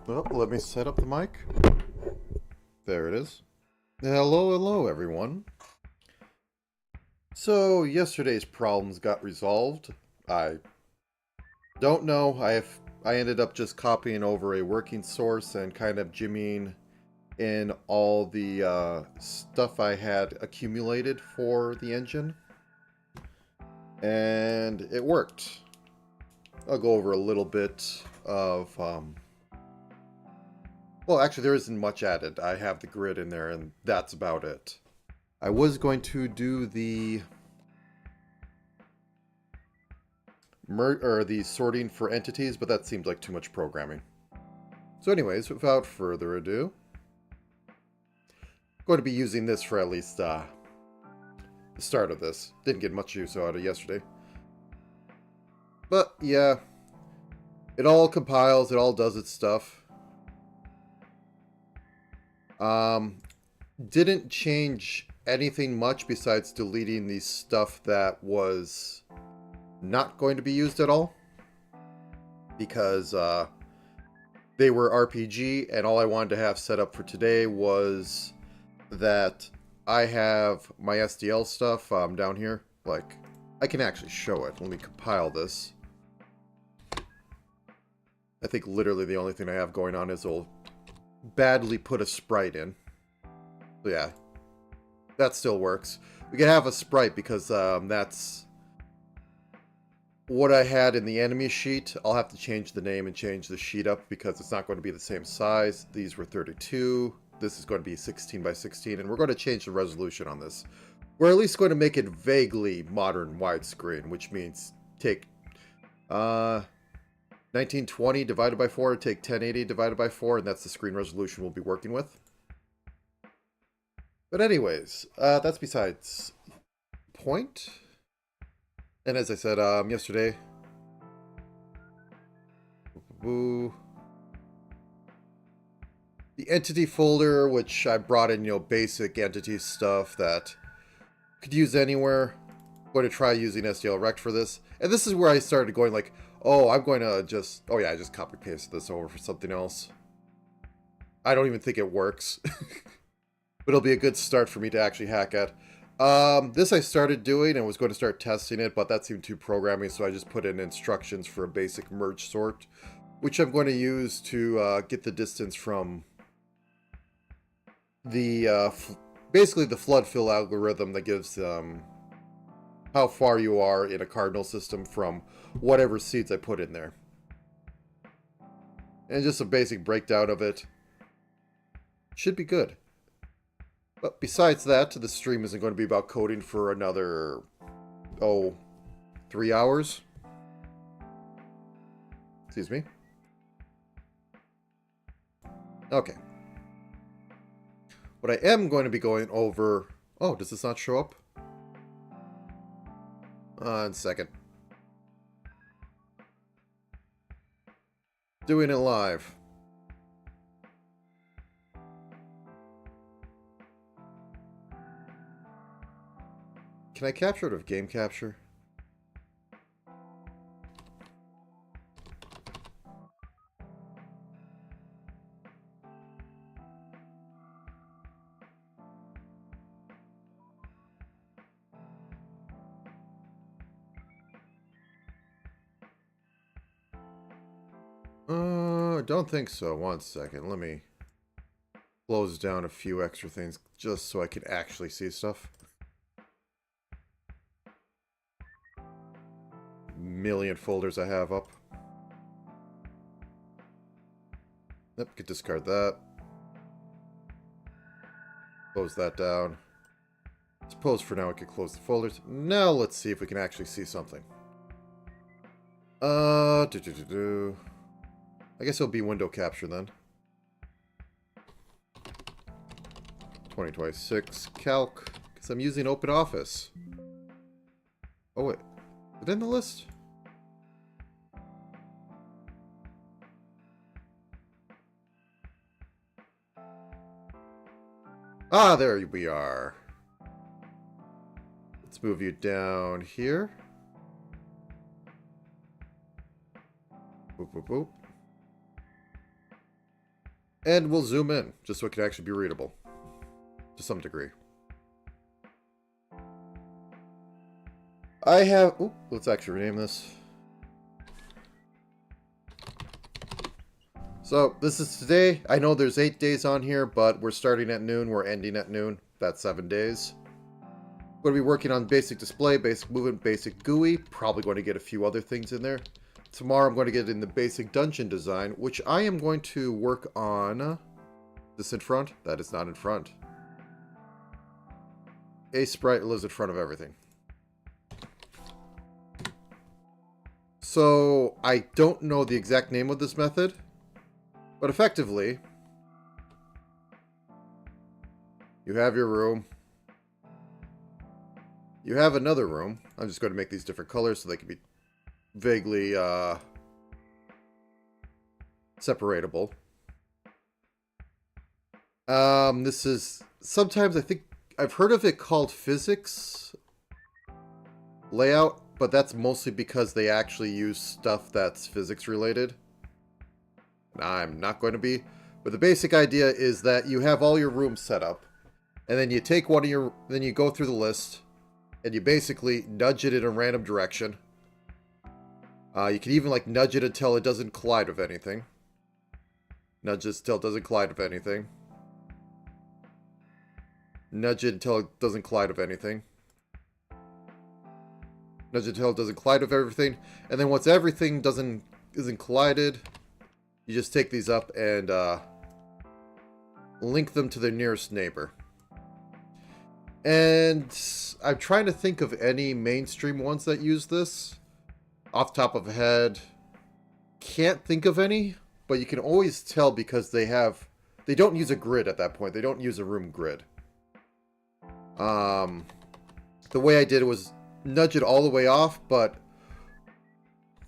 Well, let me set up the mic. There it is. Hello, everyone. So, yesterday's problems got resolved. I don't know. I ended up just copying over a working source and kind of jimmying in all the stuff I had accumulated for the engine. And it worked. I'll go over a little bit of well, actually, there isn't much added. I have the grid in there, and that's about it. I was going to do the the sorting for entities, but that seems like too much programming. So, anyways, without further ado, I'm going to be using this for at least the start of this. Didn't get much use out of yesterday, but yeah, it all compiles. It all does its stuff. Didn't change anything much besides deleting the stuff that was not going to be used at all, because they were RPG, and all I wanted to have set up for today was that I have my SDL stuff down here. Like, I can actually show it. Let me compile this. I think literally the only thing I have going on is I'll badly put a sprite in. So yeah, that still works. We can have a sprite because that's what I had in the enemy sheet. I'll have to change the name and change the sheet up because it's not going to be the same size. These were 32. This is going to be 16 by 16, and we're going to change the resolution on this. We're at least going to make it vaguely modern widescreen, which means take 1920 divided by 4, take 1080 divided by 4, and that's the screen resolution we'll be working with. But anyways, that's besides point. And as I said yesterday, the entity folder, which I brought in, basic entity stuff that could use anywhere. I'm going to try using SDLRect for this. And this is where I started going like, oh, I'm going to just, oh yeah, I just copy pasted this over for something else. I don't even think it works. But it'll be a good start for me to actually hack at. This I started doing and was going to start testing it, but that seemed too programming, so I just put in instructions for a basic merge sort, which I'm going to use to get the distance from the, basically the flood fill algorithm that gives how far you are in a cardinal system from whatever seeds I put in there. And just a basic breakdown of it. Should be good. But besides that, the stream isn't going to be about coding for another, 3 hours. Excuse me. Okay. What I am going to be going over... Oh, does this not show up? One second. Doing it live. Can I capture it with game capture? I don't think so. One second. Let me close down a few extra things just so I can actually see stuff. Million folders I have up. Yep, could discard that. Close that down. Suppose for now I could close the folders. Now let's see if we can actually see something. I guess it'll be window capture then. 2026 calc, because I'm using OpenOffice. Oh wait, is it in the list? Ah, there we are. Let's move you down here. Boop, boop, boop. And we'll zoom in, just so it can actually be readable. To some degree. I have... Oh, let's actually rename this. So, this is today. I know there's 8 days on here, but we're starting at noon, we're ending at noon. That's 7 days. I'm going to be working on basic display, basic movement, basic GUI. Probably going to get a few other things in there. Tomorrow I'm going to get in the basic dungeon design, which I am going to work on... This in front? That is not in front. A sprite lives in front of everything. So, I don't know the exact name of this method, but effectively, you have your room. You have another room. I'm just going to make these different colors so they can be vaguely separatable. This is, sometimes I think, I've heard of it called physics layout, but that's mostly because they actually use stuff that's physics related. And I'm not going to be. But the basic idea is that you have all your rooms set up, and then you take one of your, then you go through the list, and you basically nudge it in a random direction. You can even like nudge it until it doesn't collide with anything. Nudge it until it doesn't collide with anything. Nudge it until it doesn't collide with anything. Nudge it until it doesn't collide with everything. And then once everything isn't collided, you just take these up and link them to their nearest neighbor. And I'm trying to think of any mainstream ones that use this. Off the top of the head, can't think of any, but you can always tell because they don't use a grid at that point. They don't use a room grid. The way I did it was nudge it all the way off, but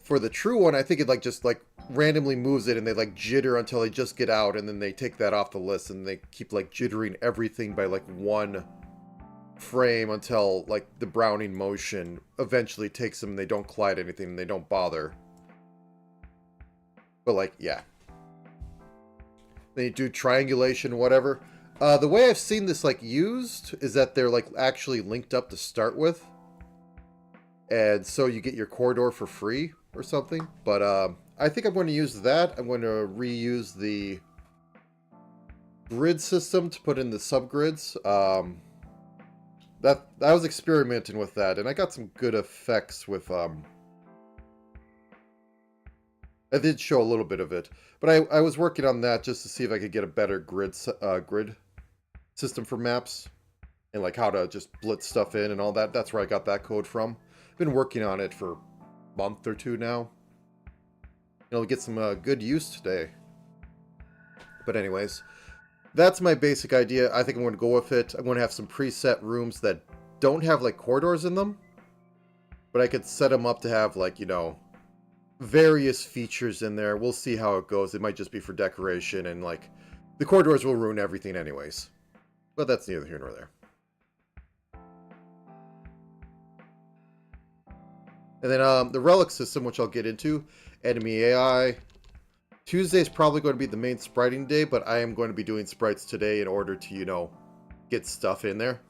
for the true one, I think it just randomly moves it and they jitter until they just get out, and then they take that off the list and they keep jittering everything by one frame until the Browning motion eventually takes them and they don't collide anything and they don't bother. But yeah. Then you do triangulation, whatever. The way I've seen this used is that they're actually linked up to start with. And so you get your corridor for free or something. But I think I'm going to use that. I'm going to reuse the grid system to put in the subgrids. I was experimenting with that, and I got some good effects with I did show a little bit of it, but I was working on that just to see if I could get a better grid system for maps and how to just blitz stuff in and all that. That's where I got that code from. Been working on it for a month or two now. It'll get some good use today. But anyways, that's my basic idea. I think I'm going to go with it. I'm going to have some preset rooms that don't have corridors in them, but I could set them up to have various features in there. We'll see how it goes. It might just be for decoration, and the corridors will ruin everything anyways. But that's neither here nor there. And then the relic system, which I'll get into, enemy AI. Tuesday is probably going to be the main spriting day, but I am going to be doing sprites today in order to, get stuff in there.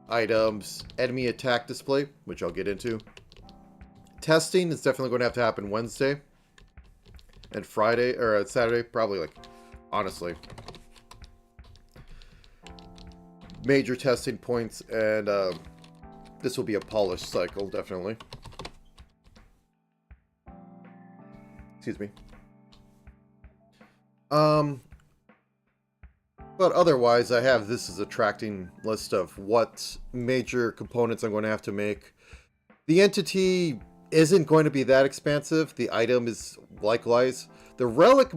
Items, enemy attack display, which I'll get into. Testing is definitely going to have to happen Wednesday. And Friday, or Saturday, probably, honestly. Major testing points, and this will be a polished cycle, definitely. Excuse me. But otherwise, I have this as a tracking list of what major components I'm going to have to make. The entity isn't going to be that expansive. The item is likewise. The relic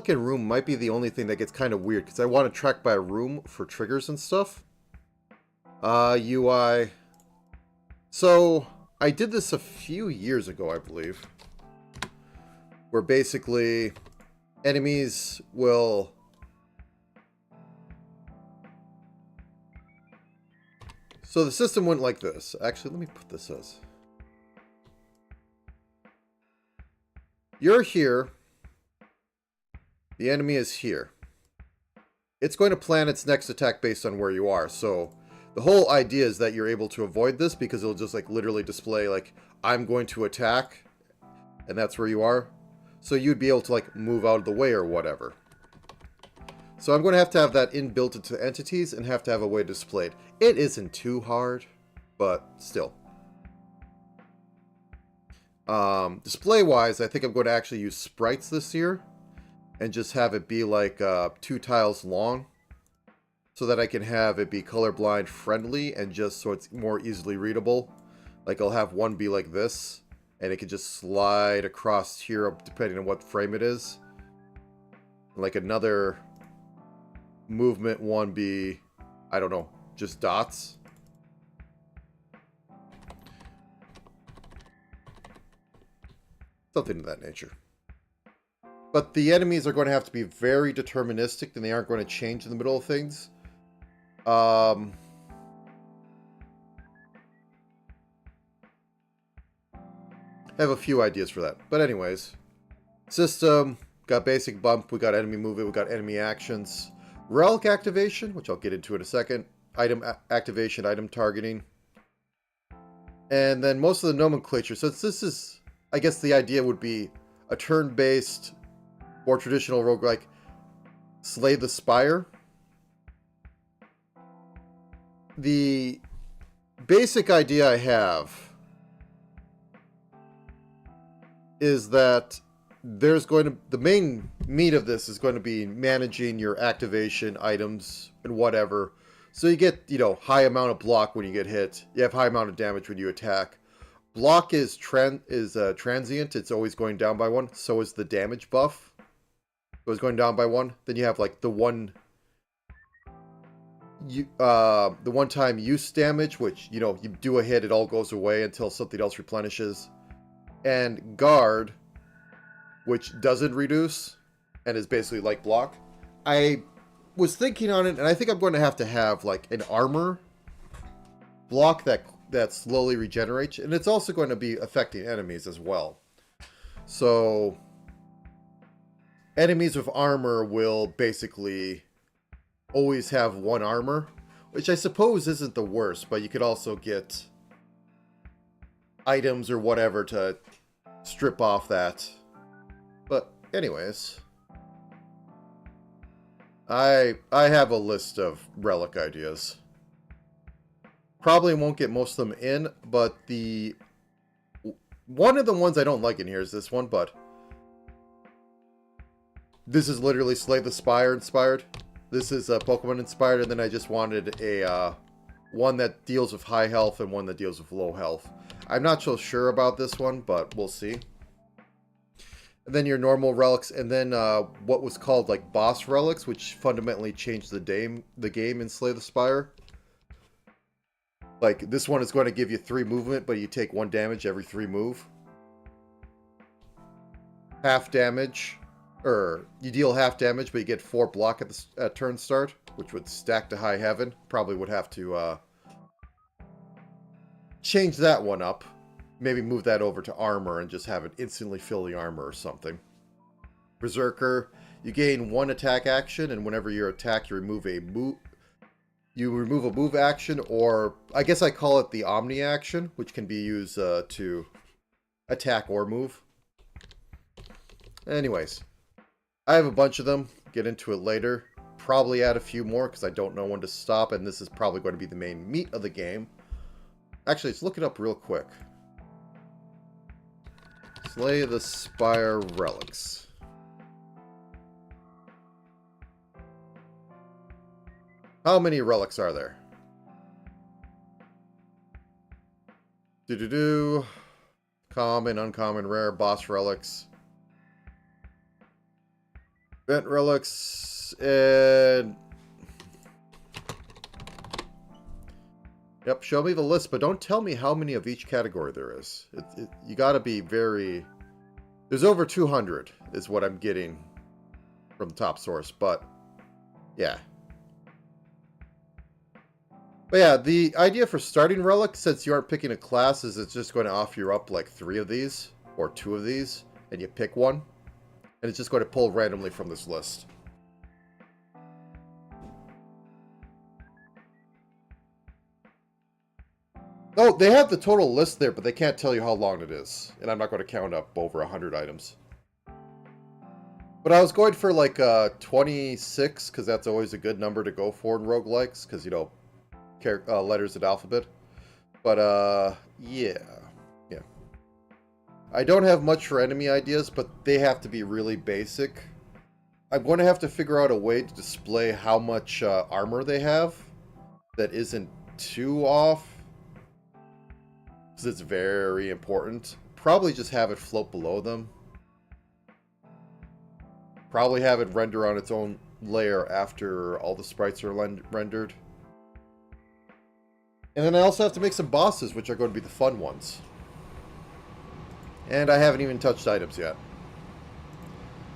and room might be the only thing that gets kind of weird, because I want to track by room for triggers and stuff. UI. So, I did this a few years ago, I believe. Where basically enemies will... So the system went like this. Actually, let me put this as... You're here. The enemy is here. It's going to plan its next attack based on where you are. So the whole idea is that you're able to avoid this because it'll just like literally display like, I'm going to attack, and that's where you are. So you'd be able to like move out of the way or whatever. So I'm going to have that inbuilt into entities and have to have a way displayed. It isn't too hard, but still. Display-wise, I think I'm going to actually use sprites this year and just have it be like 2 tiles long so that I can have it be colorblind friendly and just so it's more easily readable. Like I'll have one be like this and it can just slide across here depending on what frame it is. Like another movement one be, I don't know, just dots. Something of that nature. But the enemies are going to have to be very deterministic, and they aren't going to change in the middle of things. I have a few ideas for that. But anyways, system, got basic bump, we got enemy movement, we got enemy actions. Relic activation, which I'll get into in a second. Item activation, item targeting. And then most of the nomenclature. So this is, I guess the idea would be a turn-based, more traditional roguelike, Slay the Spire. The basic idea I have is that there's going to, the main meat of this is going to be managing your activation items and whatever. So you get, you know, high amount of block when you get hit. You have high amount of damage when you attack. Block is transient. It's always going down by 1. So is the damage buff. So it's going down by 1. Then you have like the one-time use damage, which, you know, you do a hit, it all goes away until something else replenishes. And guard, which doesn't reduce and is basically like block. I was thinking on it, and I think I'm going to have like an armor block that slowly regenerates, and it's also going to be affecting enemies as well. So enemies with armor will basically always have 1 armor, which I suppose isn't the worst, but you could also get items or whatever to strip off that. But anyways, I have a list of relic ideas. Probably won't get most of them in, but one of the ones I don't like in here is this one, but this is literally Slay the Spire inspired. This is Pokemon inspired, and then I just wanted a one that deals with high health and one that deals with low health. I'm not so sure about this one, but we'll see. And then your normal relics, and then what was called like boss relics, which fundamentally changed the game in Slay the Spire. Like this one is going to give you 3 movement, but you take 1 damage every 3 move. Half damage, or you deal half damage, but you get 4 block at turn start, which would stack to high heaven. Probably would have to change that one up. Maybe move that over to armor and just have it instantly fill the armor or something. Berserker, you gain 1 attack action, and whenever you attack, you remove a move action, or I guess I call it the Omni action, which can be used to attack or move. Anyways, I have a bunch of them. Get into it later. Probably add a few more because I don't know when to stop, and this is probably going to be the main meat of the game. Actually, let's look it up real quick. Slay the Spire relics. How many relics are there? Common, uncommon, rare, boss relics. Event relics, and... Yep, show me the list, but don't tell me how many of each category there is. You gotta be very... There's over 200, is what I'm getting from the top source, but... Yeah. But yeah, the idea for starting relic, since you aren't picking a class, is it's just going to offer you up like 3 of these, or 2 of these, and you pick one. And it's just going to pull randomly from this list. Oh, they have the total list there, but they can't tell you how long it is. And I'm not going to count up over 100 items. But I was going for like 26, because that's always a good number to go for in roguelikes, because, you know, letters of the alphabet. But, yeah. I don't have much for enemy ideas, but they have to be really basic. I'm going to have to figure out a way to display how much armor they have that isn't too off, because it's very important. Probably just have it float below them. Probably have it render on its own layer after all the sprites are rendered. And then I also have to make some bosses, which are going to be the fun ones. And I haven't even touched items yet.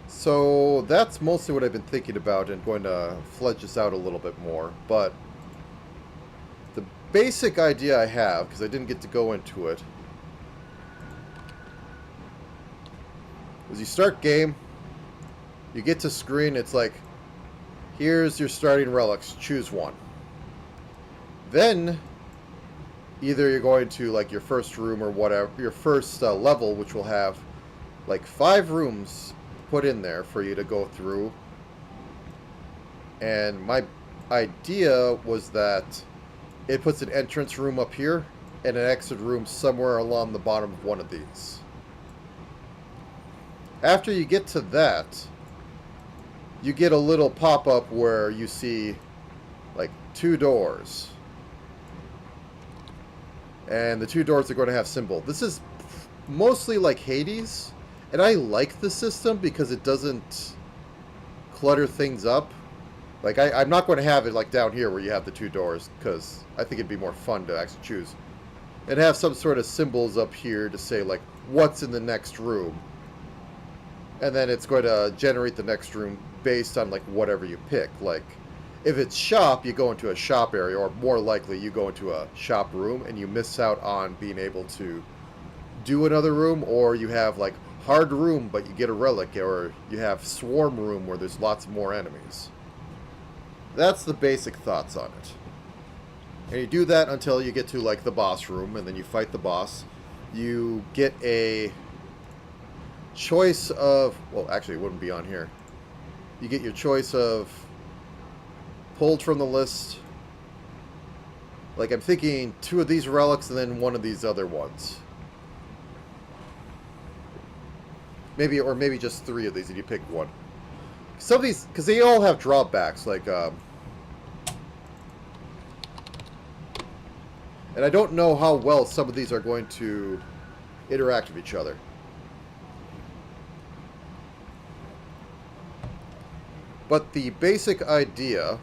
So that's mostly what I've been thinking about and going to fledge this out a little bit more. But the basic idea I have, because I didn't get to go into it, is you start game, you get to screen, it's like, here's your starting relics, choose one. Then either you're going to like your first room or whatever, your first level, which will have like 5 rooms put in there for you to go through. And my idea was that it puts an entrance room up here and an exit room somewhere along the bottom of one of these. After you get to that, you get a little pop-up where you see like 2 doors. And the 2 doors are going to have symbol. This is mostly like Hades, and I like the system because it doesn't clutter things up. Like, I'm not going to have it like down here where you have the 2 doors, because I think it'd be more fun to actually choose. And have some sort of symbols up here to say, like, what's in the next room. And then it's going to generate the next room based on, like, whatever you pick. Like, if it's shop, you go into a shop area, or more likely, you go into a shop room, and you miss out on being able to do another room, or you have, like, hard room, but you get a relic, or you have swarm room where there's lots more enemies. That's the basic thoughts on it. And you do that until you get to, like, the boss room, and then you fight the boss. You get a choice of... Well, actually, it wouldn't be on here. You get your choice of... pulled from the list. Like, I'm thinking 2 of these relics and then 1 of these other ones. Maybe, or maybe just 3 of these and you pick one. Some of these, because they all have drawbacks, like, and I don't know how well some of these are going to interact with each other. But the basic idea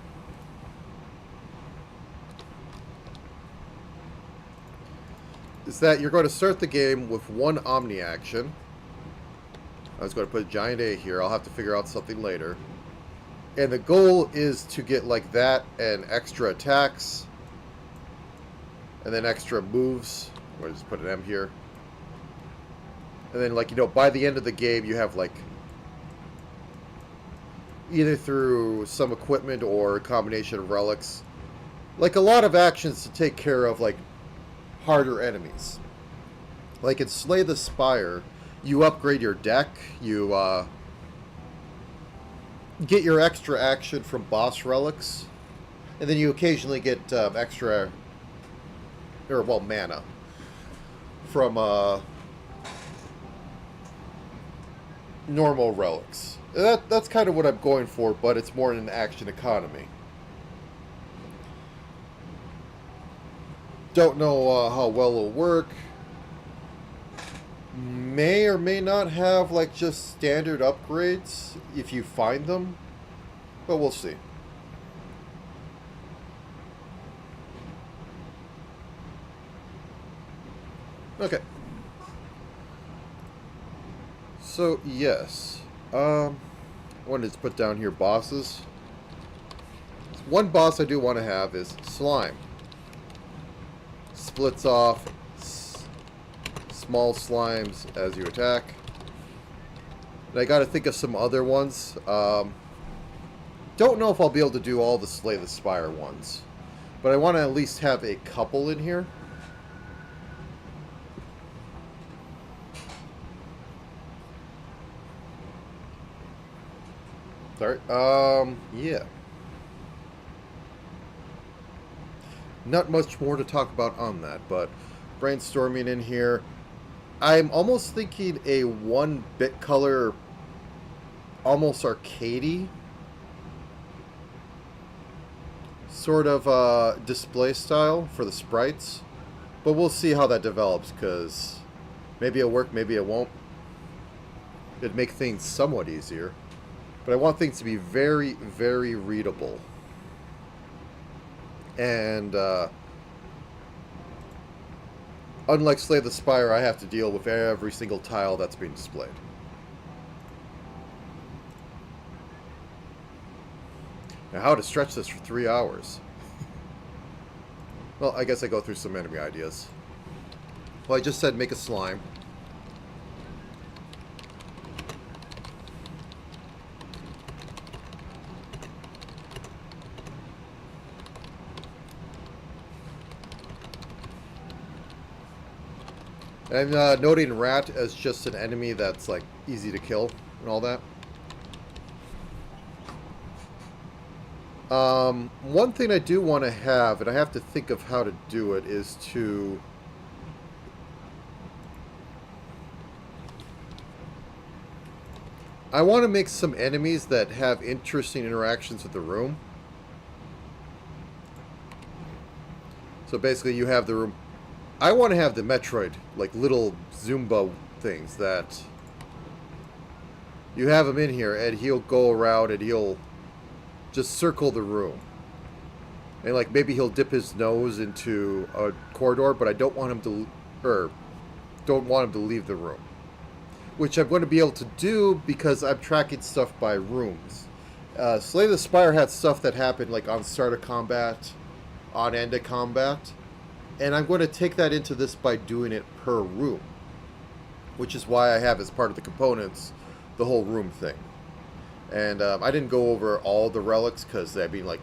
is that you're going to start the game with 1 Omni action. I was going to put a giant A here. I'll have to figure out something later. And the goal is to get like that and extra attacks. And then extra moves. I'm going to just put an M here. And then, like, you know, by the end of the game, you have, like, either through some equipment or a combination of relics, like, a lot of actions to take care of, like, harder enemies. Like in Slay the Spire, you upgrade your deck, you get your extra action from boss relics, and then you occasionally get extra, or, well, mana from normal relics. That's kind of what I'm going for, but it's more in an action economy. Don't know how well it'll work. May or may not have, like, just standard upgrades if you find them, but we'll see. Okay. So, yes. I wanted to put down here bosses. One boss I do want to have is Slime. Splits off small slimes as you attack. And I got to think of some other ones. Don't know if I'll be able to do all the Slay the Spire ones. But I want to at least have a couple in here. Sorry. Yeah. Not much more to talk about on that, but brainstorming in here. I'm almost thinking a 1-bit color, almost arcadey sort of display style for the sprites. But we'll see how that develops, because maybe it'll work, maybe it won't. It'd make things somewhat easier. But I want things to be very, very readable. And unlike Slay the Spire, I have to deal with every single tile that's being displayed. Now, how to stretch this for 3 hours? Well, I guess I go through some enemy ideas. Well, I just said make a slime. I'm noting Rat as just an enemy that's, like, easy to kill and all that. One thing I do want to have, and I have to think of how to do it, is to... I want to make some enemies that have interesting interactions with the room. So basically you have the room... I want to have the Metroid, like little Zumba things that... You have him in here and he'll go around and he'll just circle the room. And like maybe he'll dip his nose into a corridor, but I don't want him to... don't want him to leave the room. Which I'm going to be able to do because I'm tracking stuff by rooms. Slay the Spire had stuff that happened like on start of combat, on end of combat. And I'm going to take that into this by doing it per room. Which is why I have as part of the components the whole room thing. And I didn't go over all the relics because, I mean, like,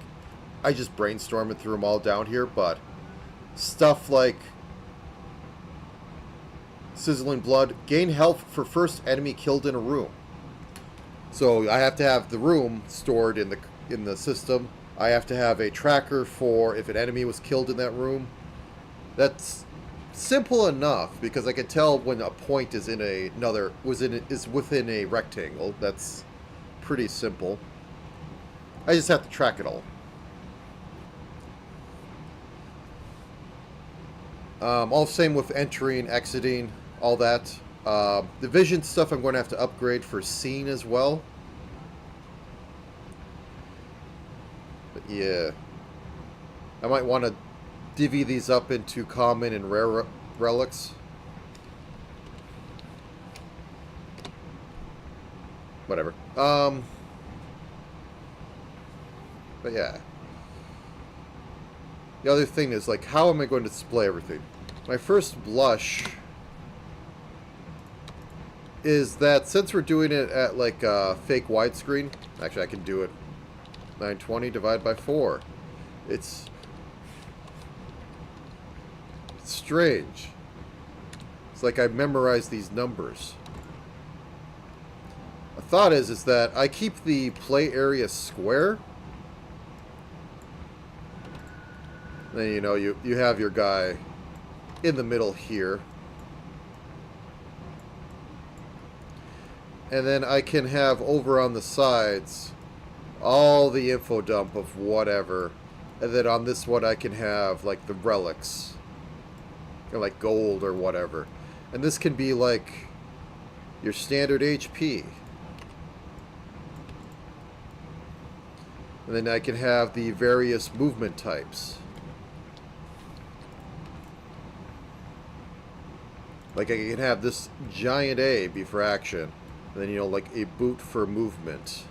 I just brainstormed and threw them all down here. But stuff like Sizzling Blood, gain health for first enemy killed in a room. So I have to have the room stored in the system. I have to have a tracker for if an enemy was killed in that room. That's simple enough because I can tell when a point is in is within a rectangle. That's pretty simple. I just have to track it all. All same with entering, exiting, all that. The vision stuff I'm going to have to upgrade for seeing as well. But yeah, I might want to divvy these up into common and rare relics. Whatever. But yeah. The other thing is, like, how am I going to display everything? My first blush is that since we're doing it at, like, fake widescreen, actually I can do it 920 divided by 4. It's strange. It's like I memorized these numbers. A thought is that I keep the play area square. Then, you know, you have your guy in the middle here. And then I can have over on the sides all the info dump of whatever. And then on this one I can have, like, the relics. Or like gold or whatever. And this can be like your standard HP. And then I can have the various movement types. Like I can have this giant A be for action. And then, you know, like a boot for movement.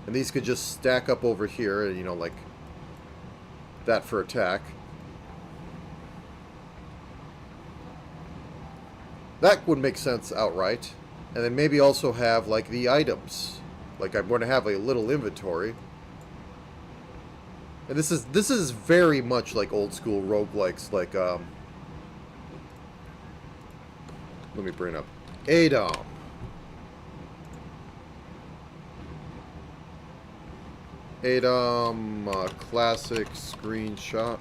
And these could just stack up over here, and, you know, like that for attack. That would make sense outright. And then maybe also have like the items. Like I'm going to have a little inventory. And this is very much like old school roguelikes, like let me bring up ADOM. ADOM classic screenshot.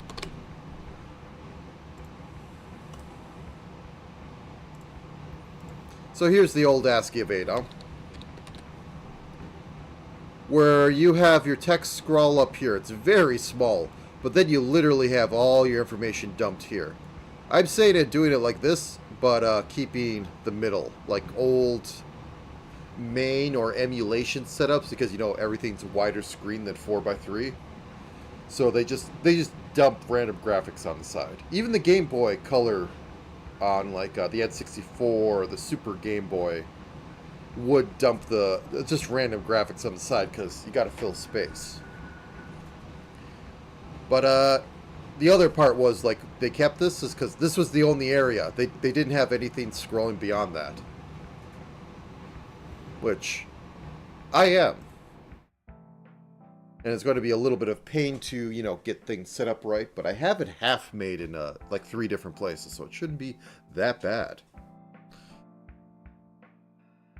So here's the old ASCII of ADOM, where you have your text scroll up here. It's very small, but then you literally have all your information dumped here. I'm saying it doing it like this, but keeping the middle, like old main or emulation setups, because you know everything's wider screen than 4x3. So they just dump random graphics on the side. Even the Game Boy Color on like the N64, the Super Game Boy, would dump the just random graphics on the side because you got to fill space. But the other part was like they kept this is because this was the only area they didn't have anything scrolling beyond that, which I am. And it's going to be a little bit of pain to, you know, get things set up right, but I have it half made in like 3 different places, so it shouldn't be that bad.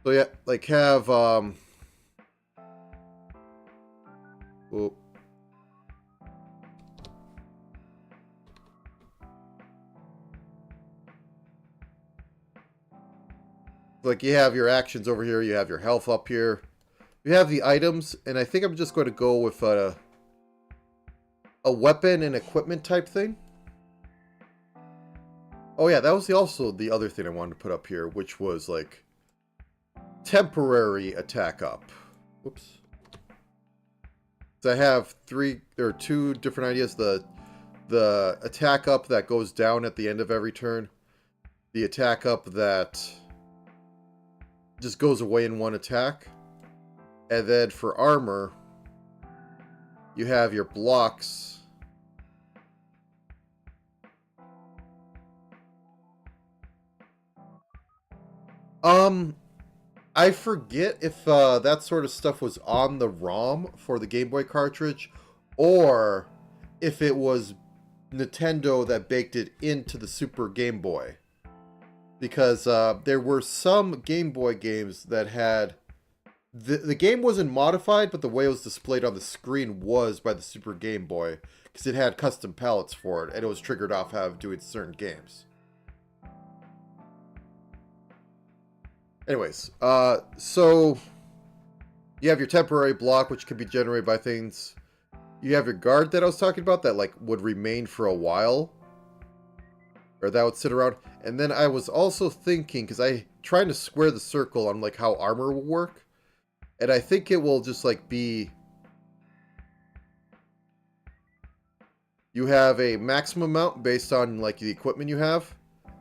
So yeah, like have oh, like you have your actions over here, you have your health up here. You have the items, and I think I'm just going to go with a weapon and equipment type thing. Oh yeah, that was also the other thing I wanted to put up here, which was like temporary attack up. Whoops. So I have 2 different ideas. The attack up that goes down at the end of every turn. The attack up that just goes away in one attack. And then for armor, you have your blocks. I forget if that sort of stuff was on the ROM for the Game Boy cartridge, or if it was Nintendo that baked it into the Super Game Boy. Because there were some Game Boy games that had... The game wasn't modified, but the way it was displayed on the screen was by the Super Game Boy, because it had custom palettes for it, and it was triggered off how of doing certain games. Anyways, so you have your temporary block, which can be generated by things. You have your guard that I was talking about that like would remain for a while, or that would sit around. And then I was also thinking, because I trying to square the circle on like how armor will work. And I think it will just like be... You have a maximum amount based on like the equipment you have.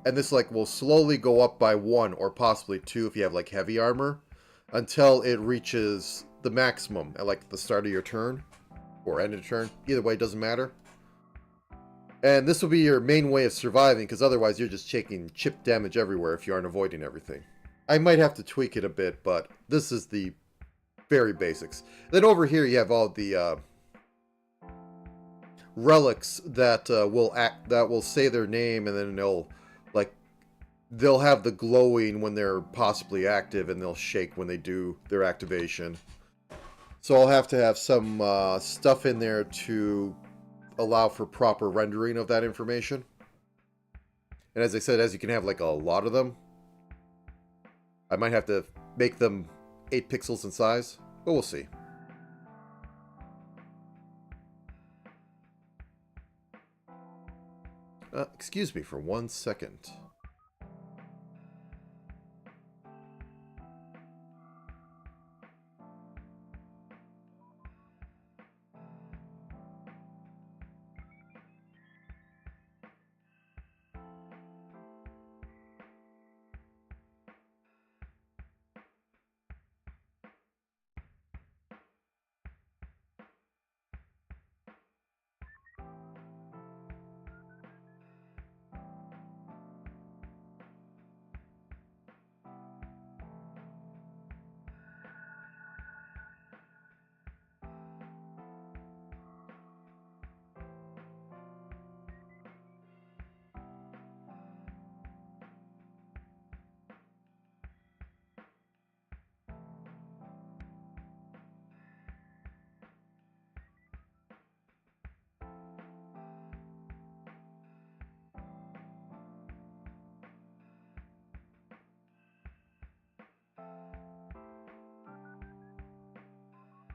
And this like will slowly go up by 1 or possibly 2 if you have like heavy armor. Until it reaches the maximum at like the start of your turn. Or end of the turn. Either way, it doesn't matter. And this will be your main way of surviving, because otherwise you're just taking chip damage everywhere if you aren't avoiding everything. I might have to tweak it a bit, but this is the very basics. Then over here you have all the relics that will say their name, and then they'll have the glowing when they're possibly active, and they'll shake when they do their activation. So I'll have to have some stuff in there to allow for proper rendering of that information. And as I said, as you can have like a lot of them, I might have to make them 8 pixels in size, but we'll see. Excuse me for 1 second.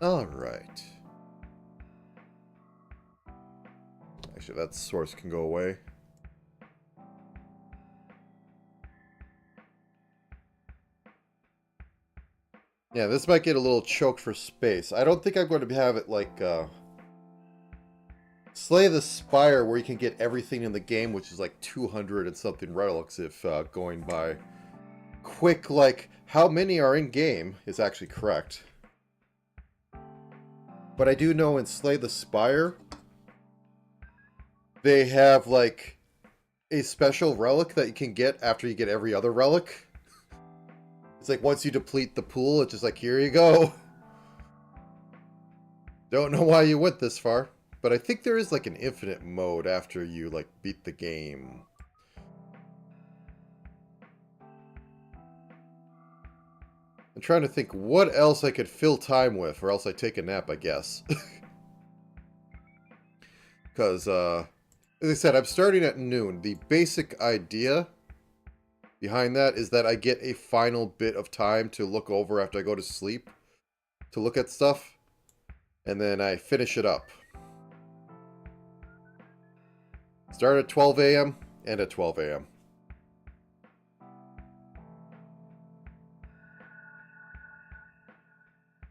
Alright. Actually, that source can go away. Yeah, this might get a little choked for space. I don't think I'm going to have it like Slay the Spire, where you can get everything in the game, which is like 200 and something relics if going by quick, like how many are in game is actually correct. But I do know in Slay the Spire, they have like a special relic that you can get after you get every other relic. It's like once you deplete the pool, it's just like, here you go. Don't know why you went this far. But I think there is like an infinite mode after you like beat the game. I'm trying to think what else I could fill time with, or else I take a nap, I guess. Because, as I said, I'm starting at noon. The basic idea behind that is that I get a final bit of time to look over after I go to sleep, to look at stuff, and then I finish it up. Start at 12 a.m. and at 12 a.m.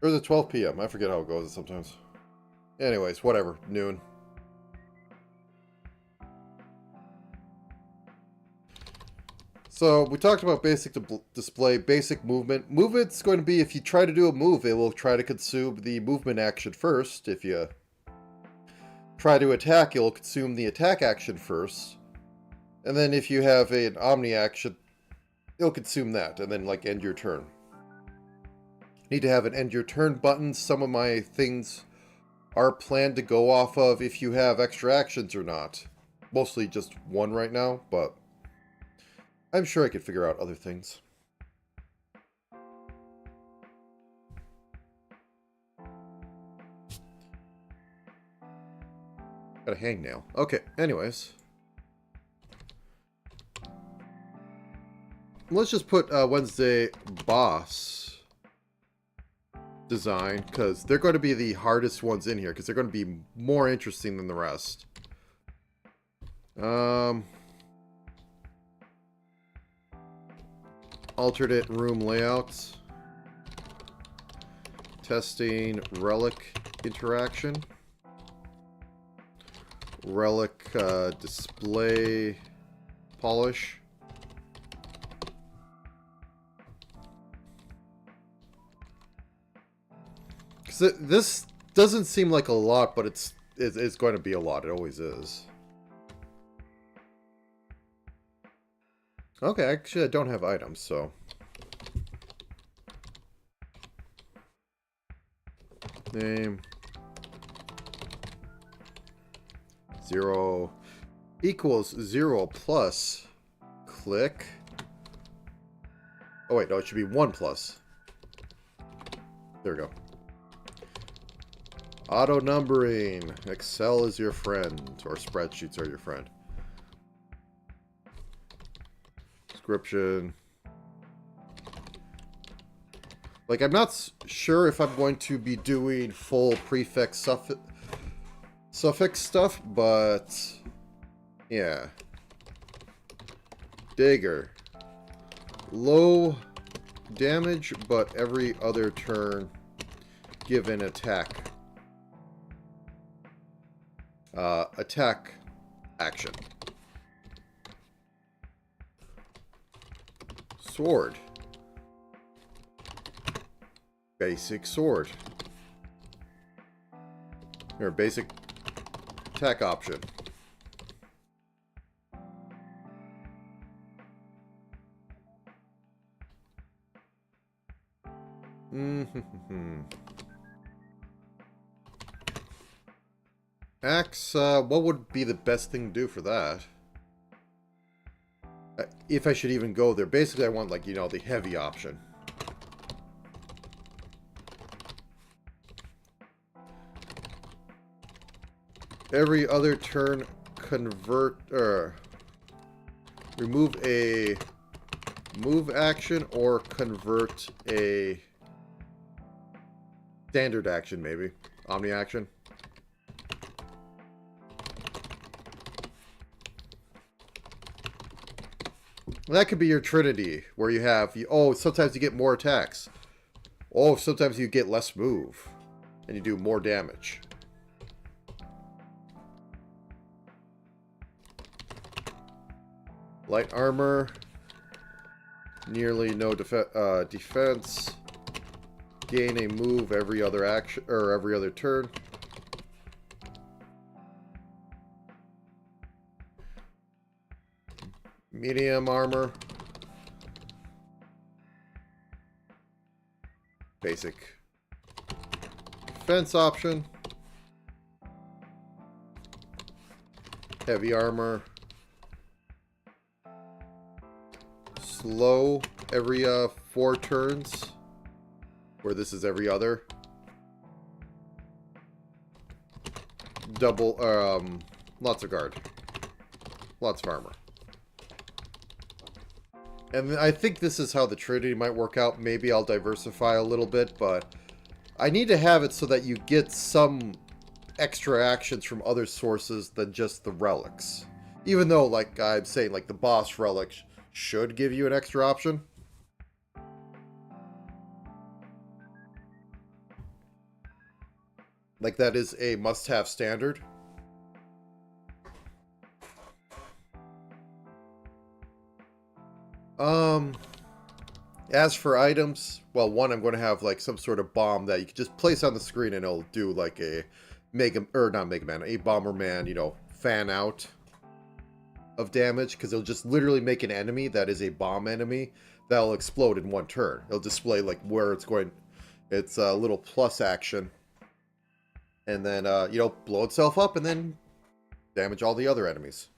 Or is it 12 p.m.? I forget how it goes sometimes. Anyways, whatever. Noon. So, we talked about basic display, basic movement. Movement's going to be, if you try to do a move, it will try to consume the movement action first. If you try to attack, it'll consume the attack action first. And then if you have an Omni action, it'll consume that, and then, like, end your turn. Need to have an end your turn button. Some of my things are planned to go off of if you have extra actions or not. Mostly just one right now, but I'm sure I could figure out other things. Got a hangnail. Okay, anyways. Let's just put Wednesday boss design, because they're going to be the hardest ones in here, because they're going to be more interesting than the rest. Alternate room layouts. Testing relic interaction. Relic display polish. Because this doesn't seem like a lot, but it's going to be a lot. It always is. Okay, actually I don't have items, so. Name. 0 equals 0 plus. Click. Oh wait, no, it should be 1 plus. There we go. Auto numbering. Excel is your friend, or spreadsheets are your friend. Description. Like, I'm not sure if I'm going to be doing full prefix suffix stuff, but yeah. Dagger. Low damage, but every other turn give an attack. Attack action. Sword. Basic sword. Here, basic attack option. Axe, what would be the best thing to do for that? If I should even go there. Basically, I want, like, you know, the heavy option. Every other turn, convert, remove a move action or convert a Standard action, maybe. Omni action. That could be your Trinity, where you have, oh, sometimes you get more attacks. Oh, sometimes you get less move. And you do more damage. Light armor. Nearly no defense. Gain a move every other action, or every other turn. Medium armor. Basic. Defense option. Heavy armor. Slow every 4 turns. Where this is every other. Double, lots of guard. Lots of armor. And I think this is how the Trinity might work out. Maybe I'll diversify a little bit, but I need to have it so that you get some extra actions from other sources than just the relics. Even though, like I'm saying, like the boss relic should give you an extra option. Like that is a must-have standard. As for items, well, one, I'm going to have like some sort of bomb that you can just place on the screen and it'll do like a not Mega Man, a Bomberman, you know, fan out of damage, because it'll just literally make an enemy that is a bomb enemy that'll explode in 1 turn. It'll display like where it's going. It's a little plus action. And then, you know, blow itself up and then damage all the other enemies.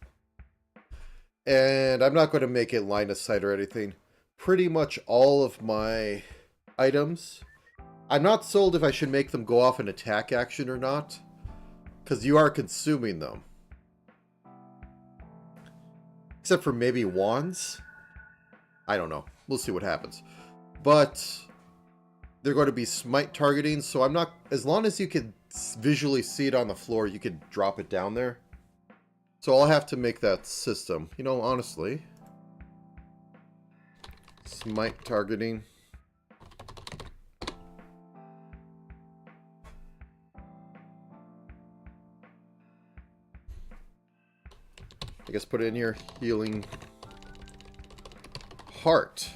And I'm not going to make it line of sight or anything. Pretty much all of my items, I'm not sold if I should make them go off an attack action or not, because you are consuming them. Except for maybe wands. I don't know. We'll see what happens. But they're going to be smite targeting, so I'm not... As long as you can visually see it on the floor, you can drop it down there. So I'll have to make that system. You know, honestly... Smite targeting. I guess put it in here. Healing heart.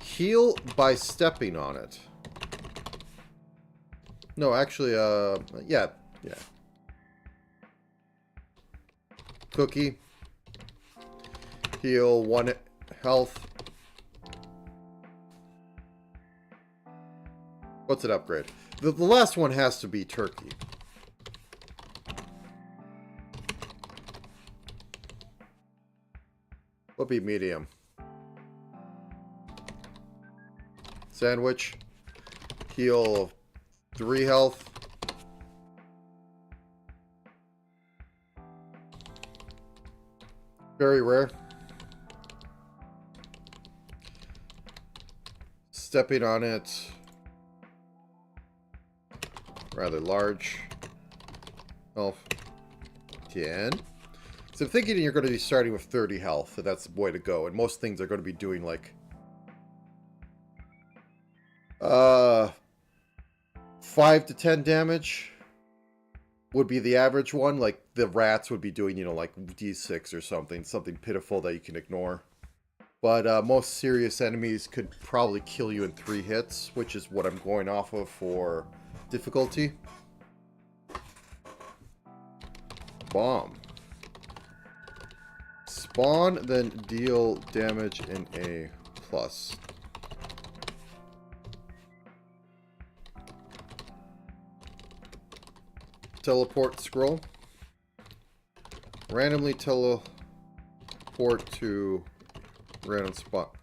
Heal by stepping on it. No, actually, yeah. Cookie. Heal 1 health. What's it upgrade? The last one has to be turkey. What be medium? Sandwich. Heal 3 health. Very rare. Stepping on it. Rather large. Health. 10. So I'm thinking you're going to be starting with 30 health, and that's the way to go. And most things are going to be doing like 5 to 10 damage would be the average one. Like the rats would be doing, you know, like D6 or something pitiful that you can ignore. But most serious enemies could probably kill you in 3 hits, which is what I'm going off of for difficulty. Bomb. Spawn, then deal damage in a plus. Teleport scroll. Randomly teleport to random spot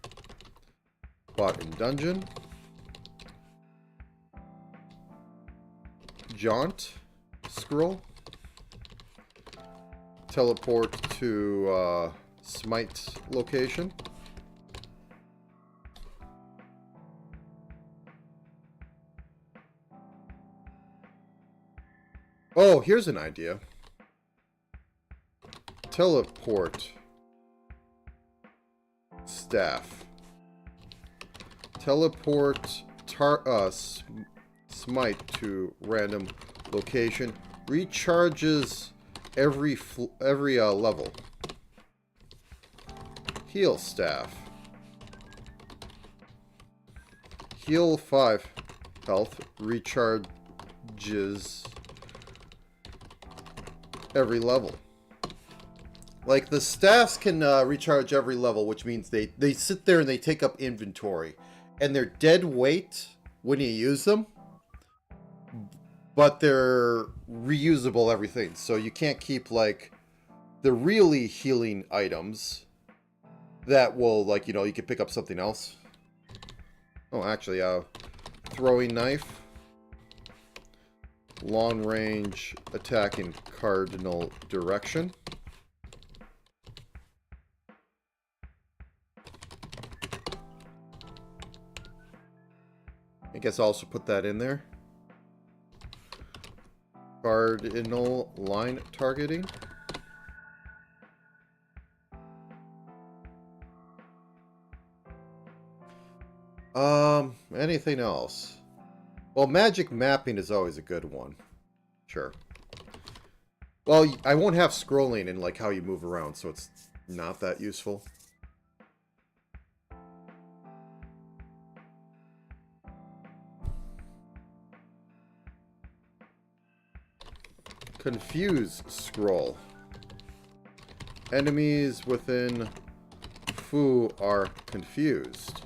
in dungeon. Jaunt scroll. Teleport to smite location. Oh, here's an idea. Teleport staff. Teleport smite to random location. Recharges every level. Heal staff. Heal 5 health. Recharges every level. Like, the staffs can recharge every level, which means they sit there and they take up inventory. And they're dead weight when you use them. But they're reusable everything. So you can't keep, like, the really healing items that will, like, you know, you can pick up something else. Oh, actually, throwing knife. Long range attack in cardinal direction. I guess I'll also put that in there. Cardinal line targeting. Anything else? Well, magic mapping is always a good one. Sure. Well, I won't have scrolling in, like, how you move around, so it's not that useful. Confuse scroll. Enemies within Fu are confused.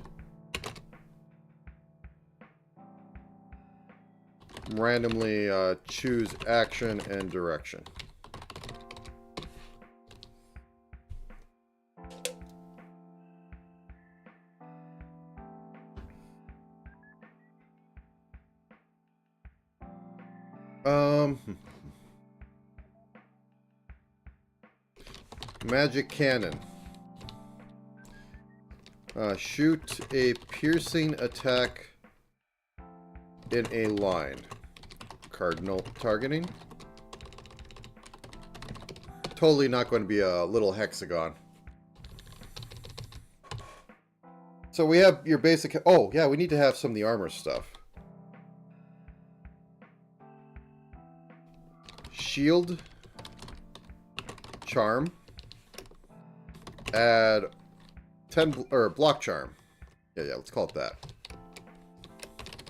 Randomly choose action and direction. Magic cannon. Shoot a piercing attack in a line. Cardinal targeting. Totally not going to be a little hexagon. So we have your basic... Oh, yeah, we need to have some of the armor stuff. Shield. Charm. Add 10... or block charm. Yeah, let's call it that.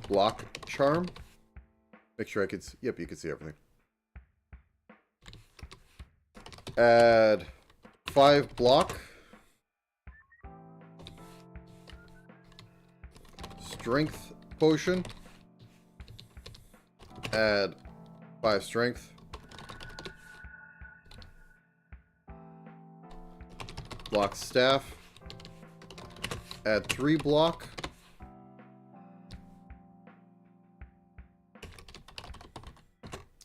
Block charm. Make sure I could... Yep, you can see everything. Add 5 block. Strength potion. Add 5 strength. Block staff. Add 3 block.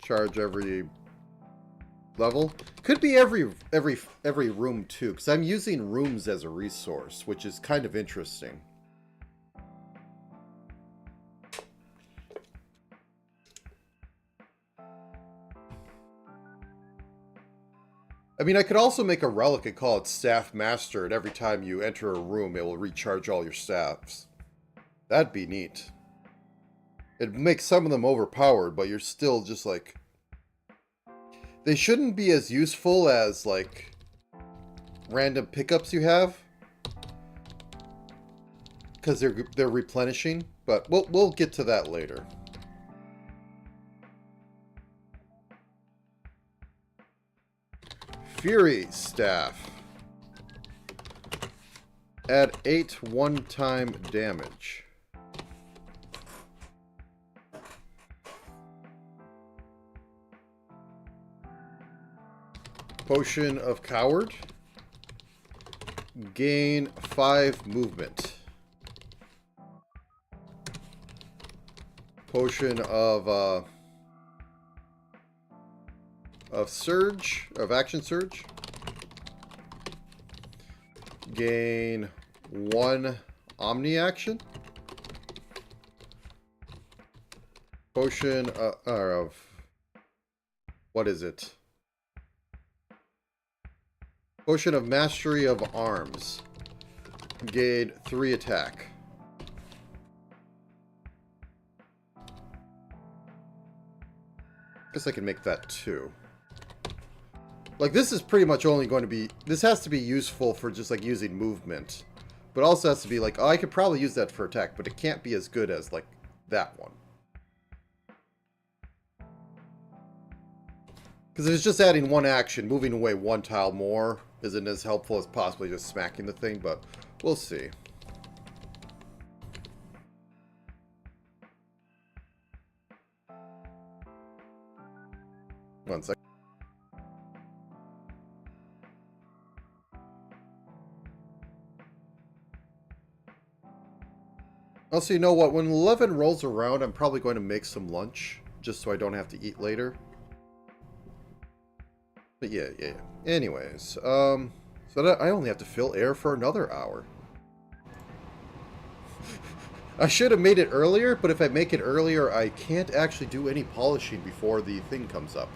Charge every level. Could be every room too, because I'm using rooms as a resource, which is kind of interesting. I mean, I could also make a relic and call it Staff Master, and every time you enter a room, it will recharge all your staffs. That'd be neat. It'd make some of them overpowered, but you're still just like... They shouldn't be as useful as, like, random pickups you have. Because they're replenishing, but we'll get to that later. Fury Staff. Add 8 one-time damage. Potion of Coward. Gain 5 movement. Potion of Surge, of Action Surge. Gain 1 Omni Action. Potion of What is it? Potion of Mastery of Arms. Gain 3 attack. Guess I can make that too. Like, this is pretty much only going to be... This has to be useful for just, like, using movement. But also has to be like, oh, I could probably use that for attack, but it can't be as good as, like, that one. Because if it's just adding 1 action, moving away 1 tile more isn't as helpful as possibly just smacking the thing, but we'll see. One sec. Also, you know what? When 11 rolls around, I'm probably going to make some lunch, just so I don't have to eat later. But yeah. Anyways, so that I only have to fill air for another hour. I should have made it earlier, but if I make it earlier, I can't actually do any polishing before the thing comes up.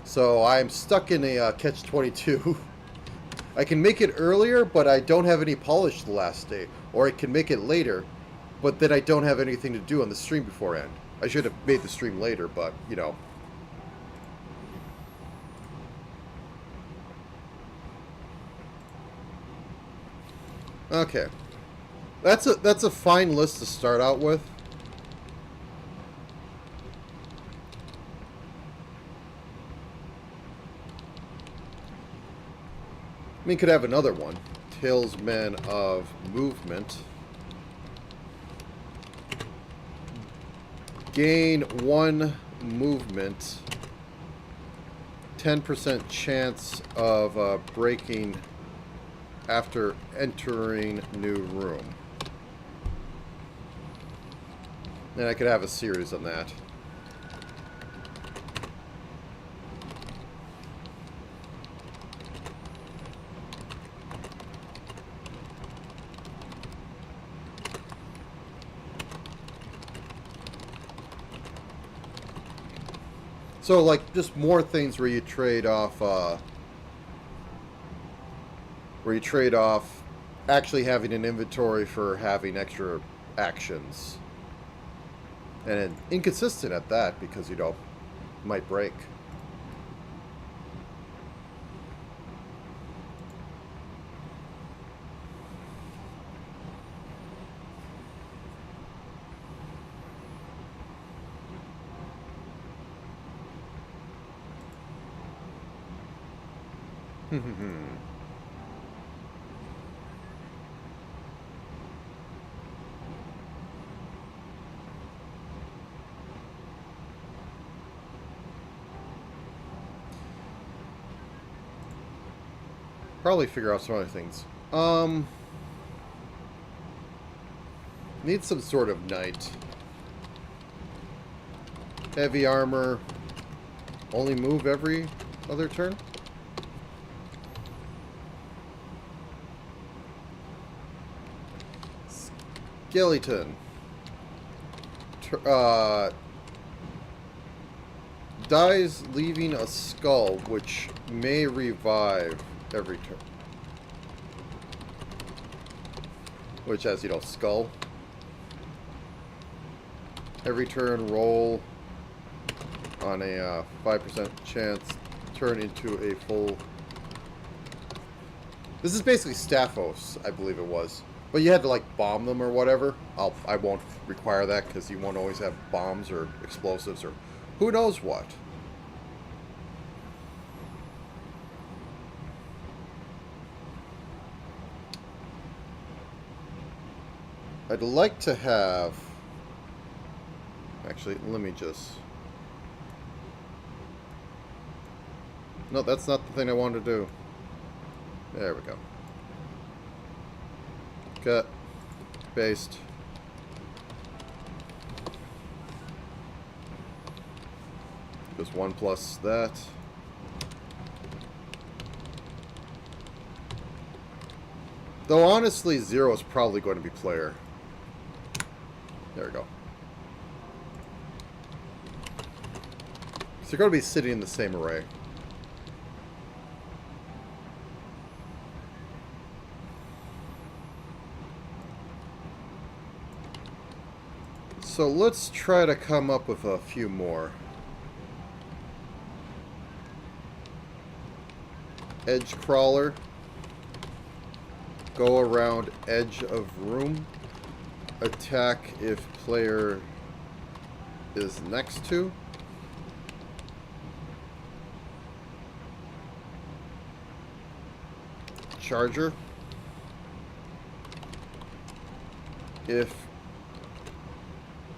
So I'm stuck in a catch-22. I can make it earlier, but I don't have any polish the last day. Or I can make it later, but then I don't have anything to do on the stream beforehand. I should have made the stream later, but, you know. Okay. That's a fine list to start out with. I mean, could have another one. Talesman of Movement. Gain 1 movement. 10% chance of breaking after entering new room. And I could have a series on that. So, like, just more things where you trade off, actually having an inventory for having extra actions. And inconsistent at that, because, you know, might break. Probably figure out some other things. Need some sort of knight. Heavy armor. Only move every other turn? Skeleton. Dies leaving a skull, which may revive every turn. Which, as you know, skull. Every turn, roll on a 5% chance, turn into a full... This is basically Staphos, I believe it was. But you had to, like, bomb them or whatever. I won't require that, because you won't always have bombs or explosives or who knows what. I'd like to have... Actually, let me just... No, that's not the thing I wanted to do. There we go. Cut. Paste. Just 1 plus that. Though honestly, 0 is probably going to be player. There we go. they're going to be sitting in the same array. So let's try to come up with a few more. Edge crawler. Go around edge of room. Attack if player is next to. Charger. If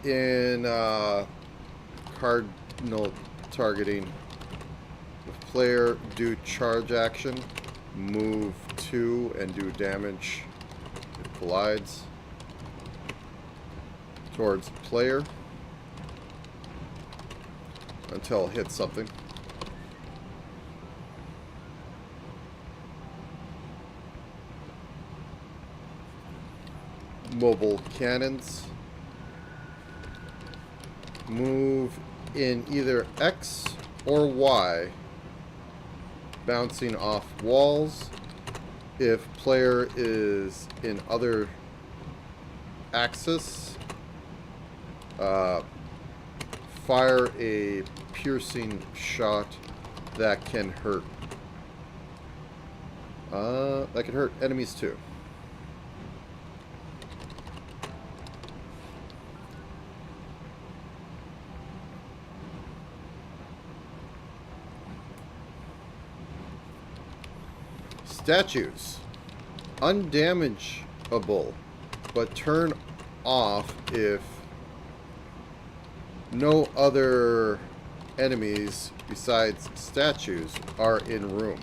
in cardinal targeting, if player do charge action, move 2 and do damage. It collides towards player until it hits something. Mobile cannons. Move in either X or Y, bouncing off walls. If player is in other axis, fire a piercing shot that can hurt. That can hurt enemies too. Statues. Undamageable, but turn off if no other enemies besides statues are in room.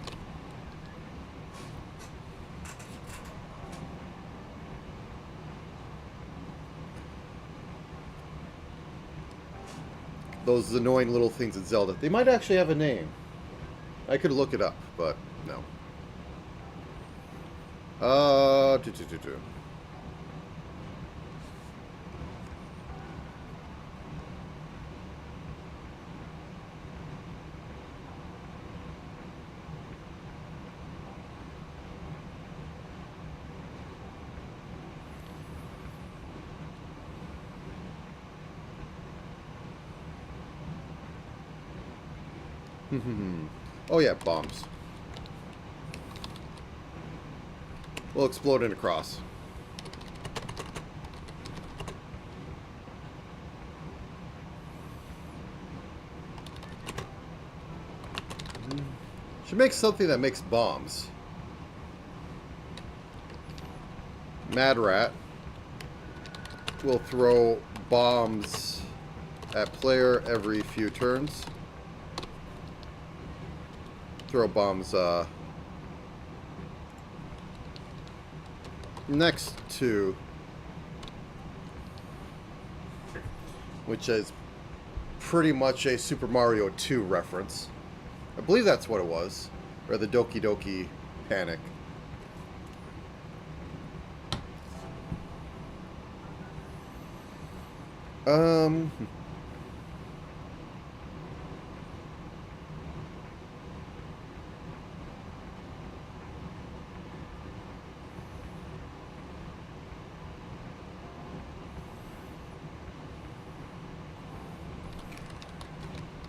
Those annoying little things in Zelda. They might actually have a name. I could look it up, but no. Do. Oh yeah, bombs. Will explode in a cross. Should make something that makes bombs. Mad Rat will throw bombs at player every few turns. Throw bombs next to, which is pretty much a Super Mario 2 reference. I believe that's what it was, or the Doki Doki Panic.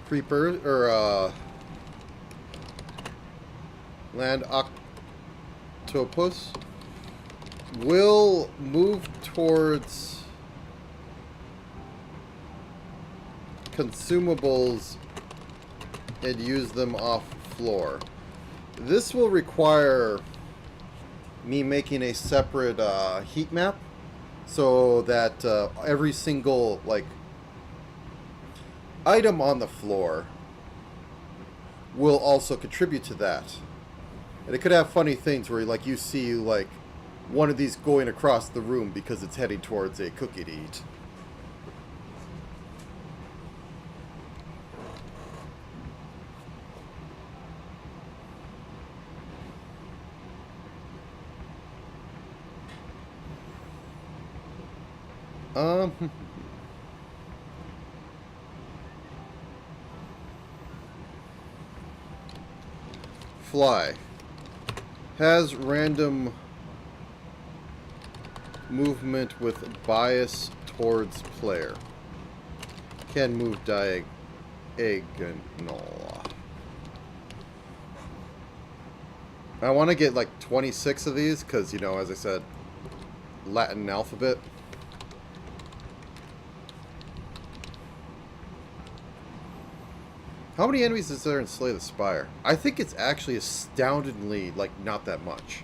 Creeper, or, Land Octopus will move towards consumables and use them off floor. This will require me making a separate heat map so that every single, like, item on the floor will also contribute to that. And it could have funny things where, like, you see, like, one of these going across the room because it's heading towards a cookie to eat. fly. Has random movement with bias towards player. Can move diagonal. I want to get like 26 of these because, you know, as I said, Latin alphabet. How many enemies is there in Slay the Spire? I think it's actually astoundingly, like, not that much.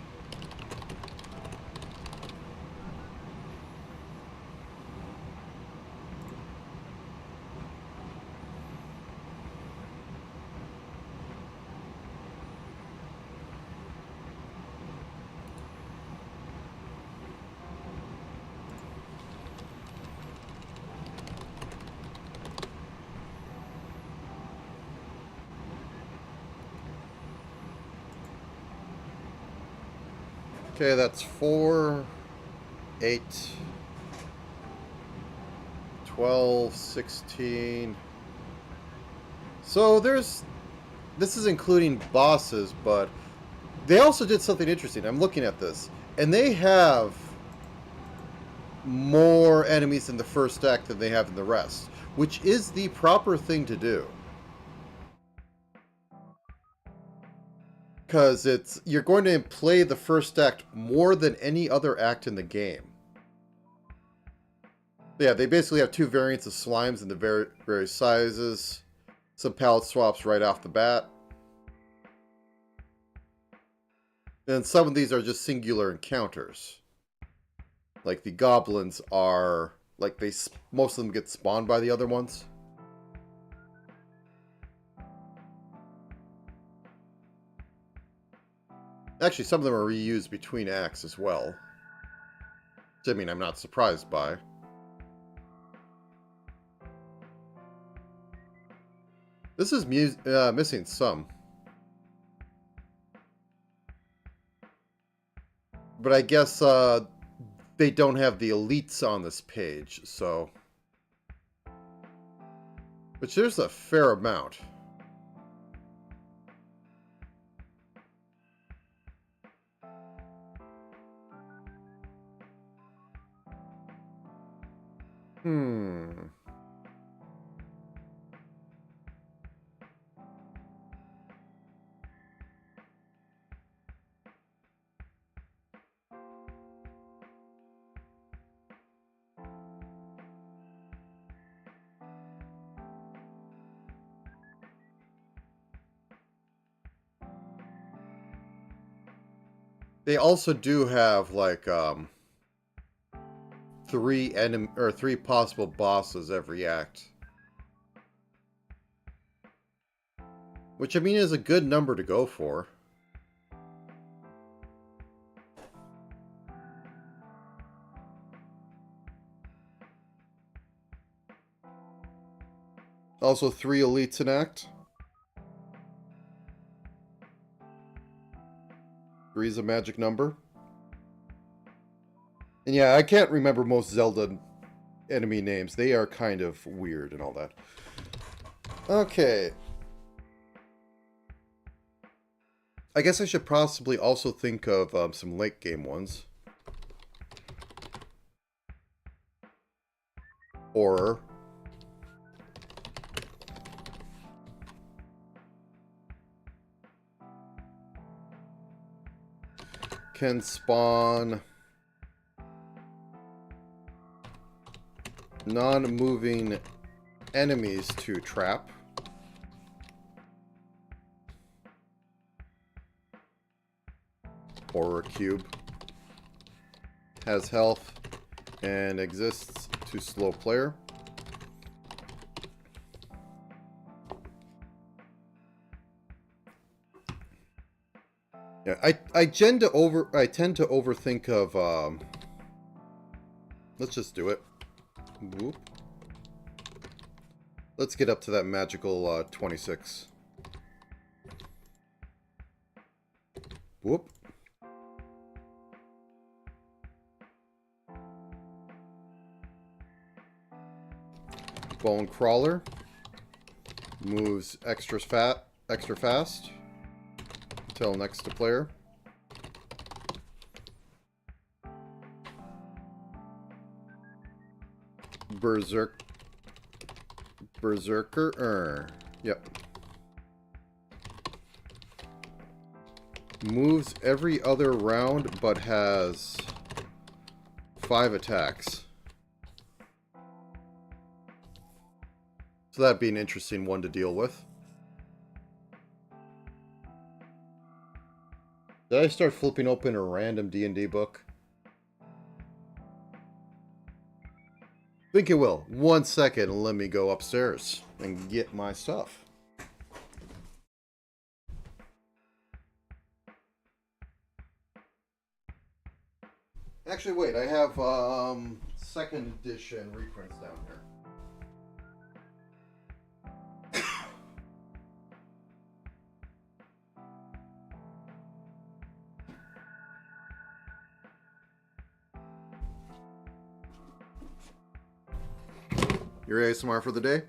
Okay, that's 4, 8, 12, 16. So this is including bosses, but they also did something interesting. I'm looking at this, and they have more enemies in the first act than they have in the rest, which is the proper thing to do. Because you're going to play the first act more than any other act in the game. Yeah, they basically have 2 variants of slimes in the various sizes. Some palette swaps right off the bat. And some of these are just singular encounters. Like the goblins are, like most of them get spawned by the other ones. Actually, some of them are reused between acts as well. Which, I mean, I'm not surprised by. This is missing some. But I guess they don't have the elites on this page, so... Which there's a fair amount. They also do have like 3 possible bosses every act. Which, I mean, is a good number to go for. Also 3 elites an act. 3 is a magic number. And yeah, I can't remember most Zelda enemy names. They are kind of weird and all that. Okay. I guess I should possibly also think of some late game ones. Horror. Can spawn non-moving enemies to trap. Horror cube. Has health and exists to slow player. Yeah, I tend to overthink of let's just do it. Whoop. Let's get up to that magical 26. Whoop. Bone Crawler. Moves extra fast. Tell next to player. Berserker. Yep. Moves every other round, but has 5 attacks. So that'd be an interesting one to deal with. Did I start flipping open a random D&D book? Think it will. 1 second, let me go upstairs and get my stuff. Actually, wait, I have 2nd edition reprints down here. Your ASMR for the day?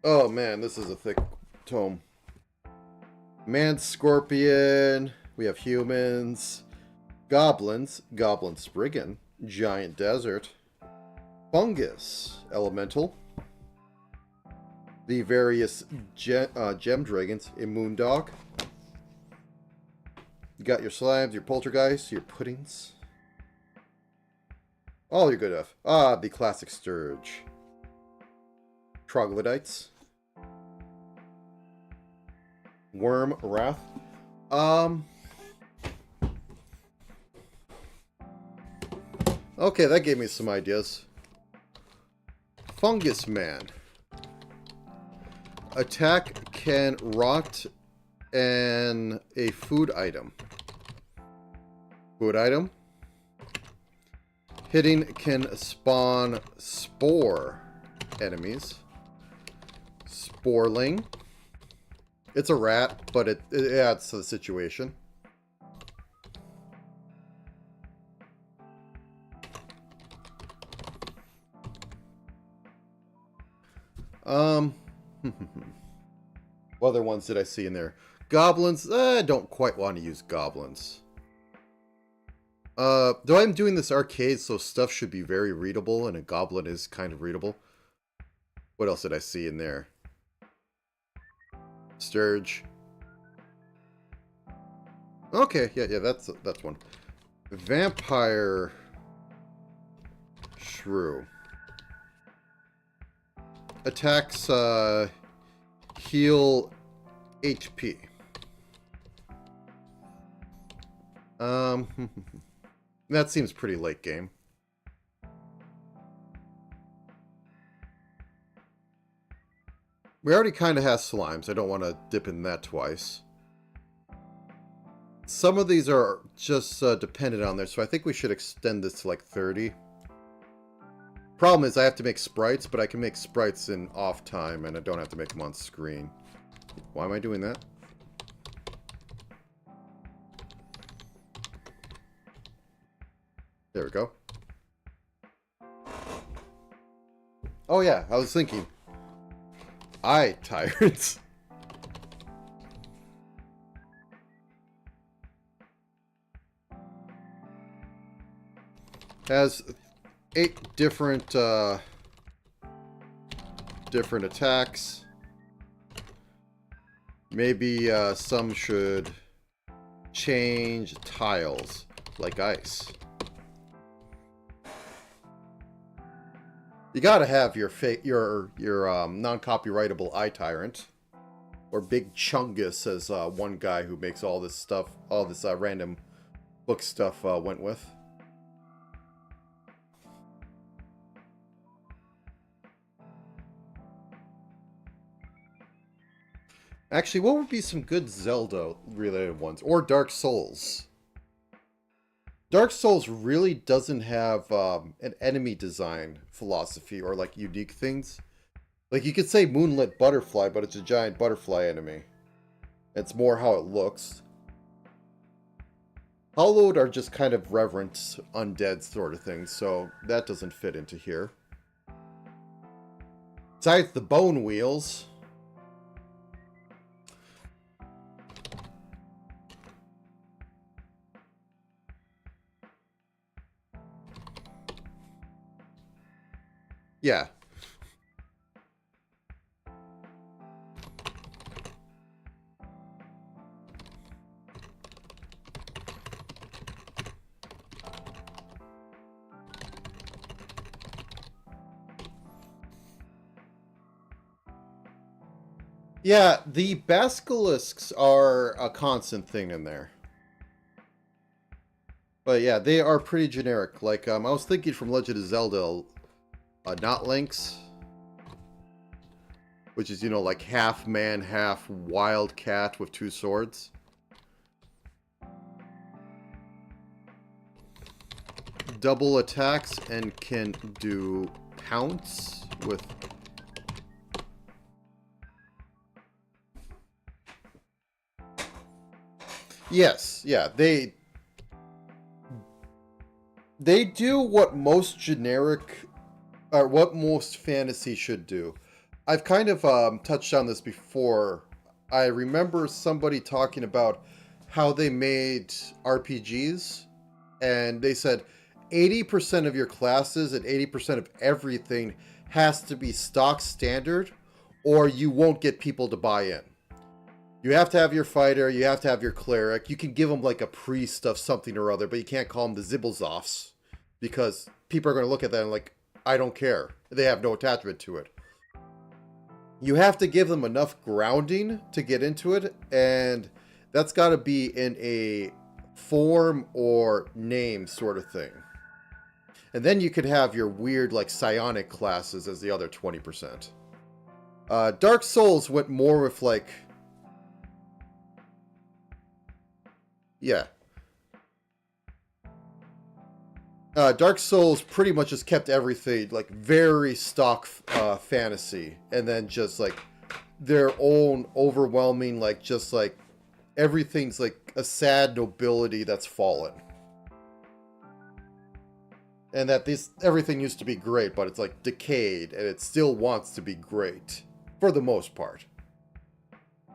Oh man, this is a thick tome. Man Scorpion, we have humans, goblins, Goblin Spriggan, Giant Desert, Fungus, Elemental, the various gem dragons, a Moondog. You got your slimes, your poltergeists, your puddings. All your good stuff. Ah, the classic Sturge. Troglodytes. Worm Wrath. Okay, that gave me some ideas. Fungus Man. Attack can rot a food item. Food item. Hitting can spawn spore enemies. Sporling. It's a rat, but it adds to the situation. What other ones did I see in there? Goblins. I don't quite want to use goblins. Though I'm doing this arcade, so stuff should be very readable, and a goblin is kind of readable. What else did I see in there? Sturge. Okay, yeah, that's one. Vampire Shrew. Attacks heal HP. That seems pretty late game. We already kind of have slimes. I don't want to dip in that twice. Some of these are just dependent on there, so I think we should extend this to like 30. Problem is I have to make sprites, but I can make sprites in off time, and I don't have to make them on screen. Why am I doing that? There we go. Oh yeah, I was thinking. Eye tyrants. Has 8 different attacks. Maybe some should change tiles like ice. You gotta have your non-copyrightable Eye Tyrant, or Big Chungus, as one guy who makes all this stuff, all this random book stuff went with. Actually, what would be some good Zelda-related ones? Or Dark Souls? Dark Souls really doesn't have an enemy design philosophy or like unique things. Like you could say Moonlit Butterfly, but it's a giant butterfly enemy. It's more how it looks. Hallowed are just kind of reverent undead sort of things, so that doesn't fit into here. Besides the bone wheels. Yeah. Yeah, the basilisks are a constant thing in there. But yeah, they are pretty generic. Like, I was thinking from Legend of Zelda, not Lynx, which is, you know, like half man, half wild cat with two swords. Double attacks and can do pounce with... Yes, yeah, they do what most generic, or what most fantasy should do. I've kind of touched on this before. I remember somebody talking about how they made RPGs, and they said 80% of your classes and 80% of everything has to be stock standard, or you won't get people to buy in. You have to have your fighter, you have to have your cleric. You can give them like a priest of something or other, but you can't call them the Zibblezofs, because people are going to look at that and like, I don't care. They have no attachment to it. You have to give them enough grounding to get into it, and that's got to be in a form or name sort of thing. And then you could have your weird like psionic classes as the other 20%. Dark Souls went more with like... Yeah. Dark Souls pretty much just kept everything like very stock fantasy, and then just like their own overwhelming, like just like everything's like a sad nobility that's fallen. And that everything used to be great, but it's like decayed, and it still wants to be great for the most part.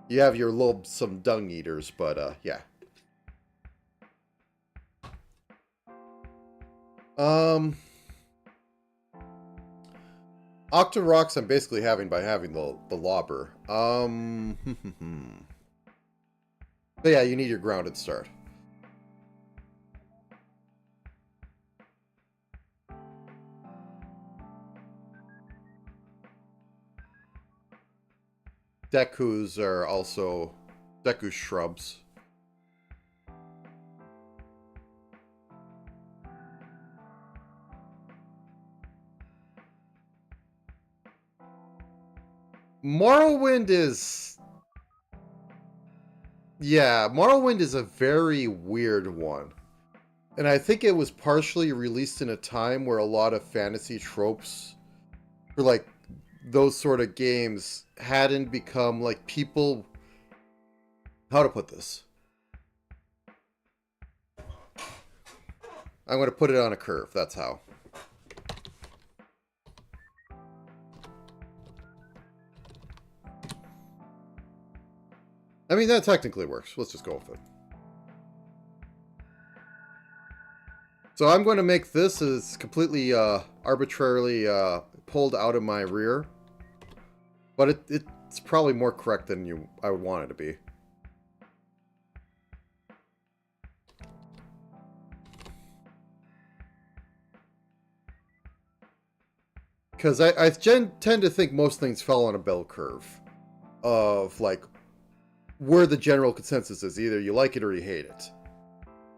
You have your loathsome dung eaters, but yeah. Octoroks I'm basically having by having the Lobber. But yeah, you need your grounded start. Dekus are also Deku shrubs. Morrowind is... Yeah, Morrowind is a very weird one. And I think it was partially released in a time where a lot of fantasy tropes for like those sort of games hadn't become like people... How to put this? I'm going to put it on a curve, that's how. I mean, that technically works. Let's just go with it. So I'm going to make this as completely arbitrarily pulled out of my rear. But it's probably more correct than I would want it to be. Because I tend to think most things fall on a bell curve of like where the general consensus is. Either you like it or you hate it.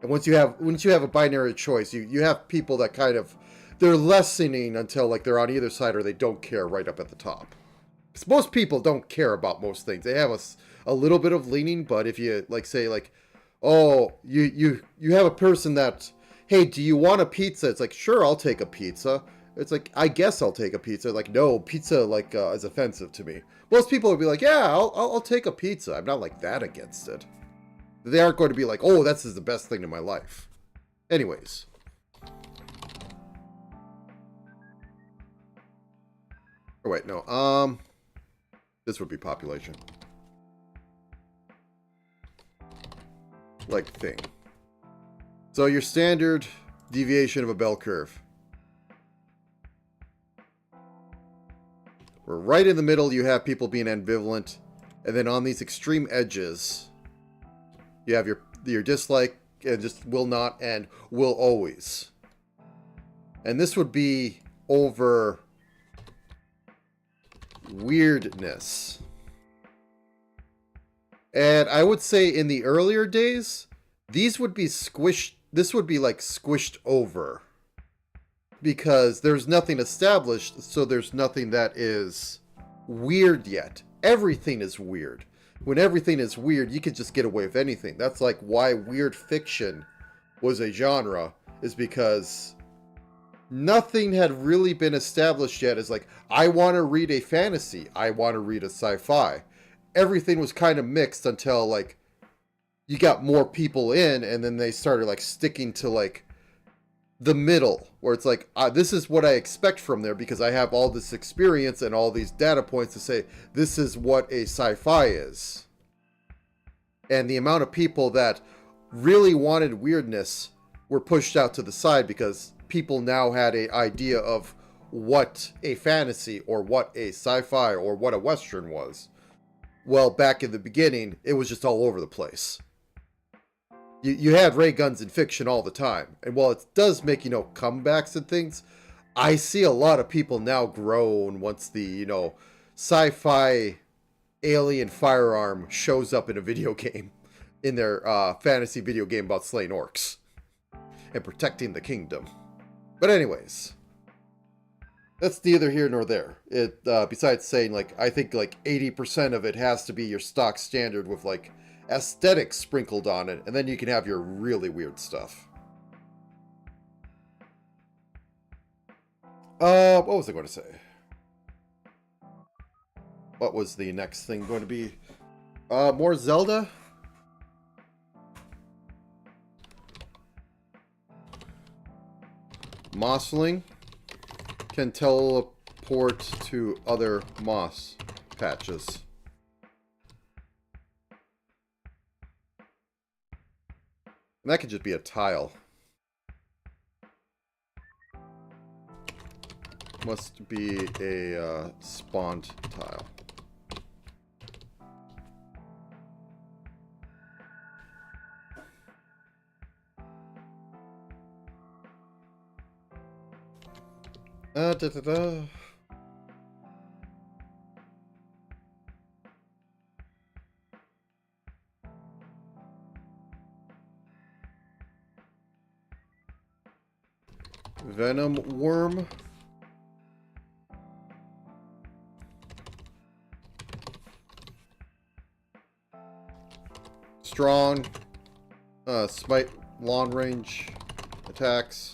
And once you have a binary choice, you have people that kind of, they're lessening until like they're on either side or they don't care right up at the top. Because most people don't care about most things. They have a little bit of leaning, but if you like say like, oh, you have a person that, hey, do you want a pizza? It's like, sure, I'll take a pizza. It's like, I guess I'll take a pizza. Like, no, pizza like is offensive to me. Most people would be like, yeah, I'll take a pizza. I'm not like that against it. They aren't going to be like, oh, this is the best thing in my life. Anyways. Oh, wait, no. This would be population. Like thing. So your standard deviation of a bell curve. Where right in the middle you have people being ambivalent, and then on these extreme edges you have your dislike and just will not and will always. And this would be over weirdness. And I would say in the earlier days, these would be squished. This would be like squished over. Because there's nothing established, so there's nothing that is weird yet. Everything is weird. When everything is weird, you could just get away with anything. That's like why weird fiction was a genre, is because nothing had really been established yet as like, I want to read a fantasy, I want to read a sci-fi. Everything was kind of mixed until like you got more people in, and then they started like sticking to like the middle, where it's like, this is what I expect from there because I have all this experience and all these data points to say this is what a sci-fi is. And the amount of people that really wanted weirdness were pushed out to the side because people now had an idea of what a fantasy or what a sci-fi or what a Western was. Well, back in the beginning, it was just all over the place. You had ray guns in fiction all the time. And while it does make, comebacks and things, I see a lot of people now groan once the, sci-fi alien firearm shows up in a video game, in their fantasy video game about slaying orcs and protecting the kingdom. But anyways, that's neither here nor there. It besides saying, like, I think like 80% of it has to be your stock standard with like aesthetics sprinkled on it, and then you can have your really weird stuff. What was I going to say? What was the next thing going to be? More Zelda? Mossling can teleport to other moss patches. And that could just be a tile. Must be a spawned tile. Da da da. Venom worm. Strong. Smite long range attacks.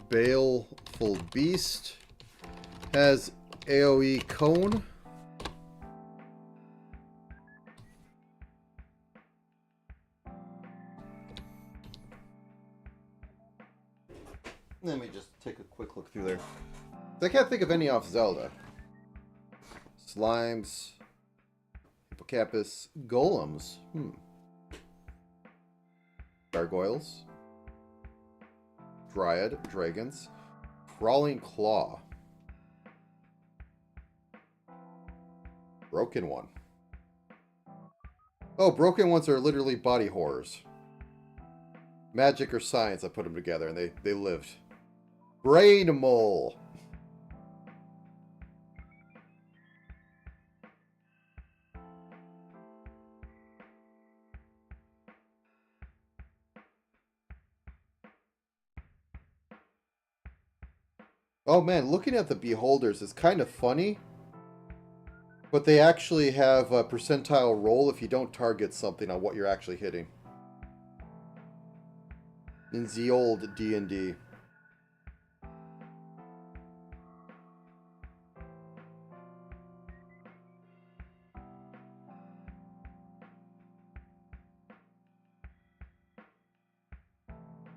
Baleful Beast has AoE cone. Let me just take a quick look through there. I can't think of any off Zelda. Slimes, Hippocampus, Golems. Gargoyles, Dryad, Dragons, Crawling Claw, Broken One. Oh, Broken Ones are literally body horrors. Magic or science, I put them together and they lived. Brain Mole. Oh man, looking at the beholders is kind of funny, but they actually have a percentile roll if you don't target something on what you're actually hitting. In the old D&D.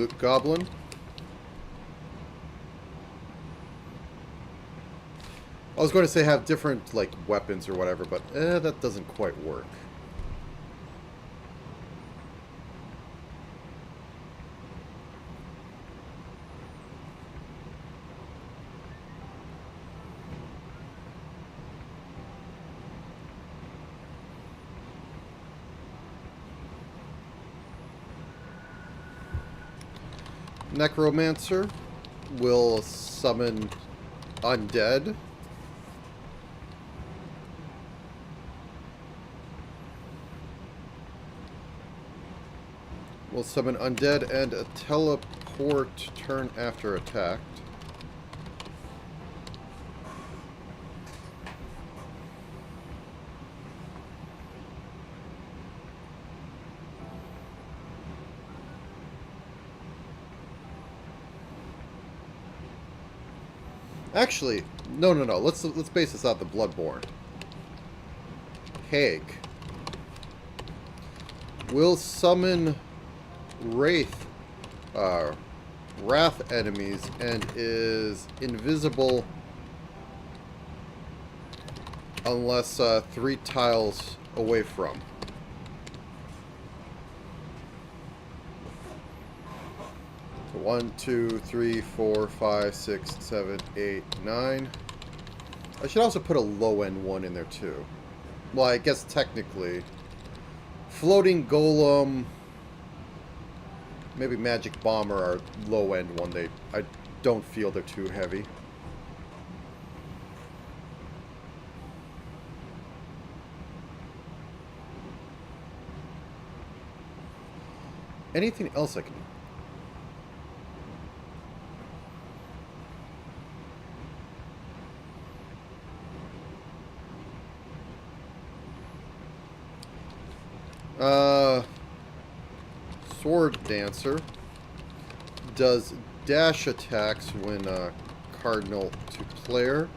loot goblin. I was going to say have different, like, weapons or whatever, but that doesn't quite work. Necromancer will summon undead. Will summon undead and a teleport turn after attacked. Actually, no. Let's base this out the Bloodborne. Haig will summon Wrath enemies and is invisible unless 3 tiles away from. So 1, 2, 3, 4, 5, 6, 7, 8, 9. I should also put a low-end one in there too. Well, I guess technically, Floating Golem, maybe Magic Bomber are low-end one. I don't feel they're too heavy. Anything else I can do? Sword Dancer does dash attacks when cardinal to player.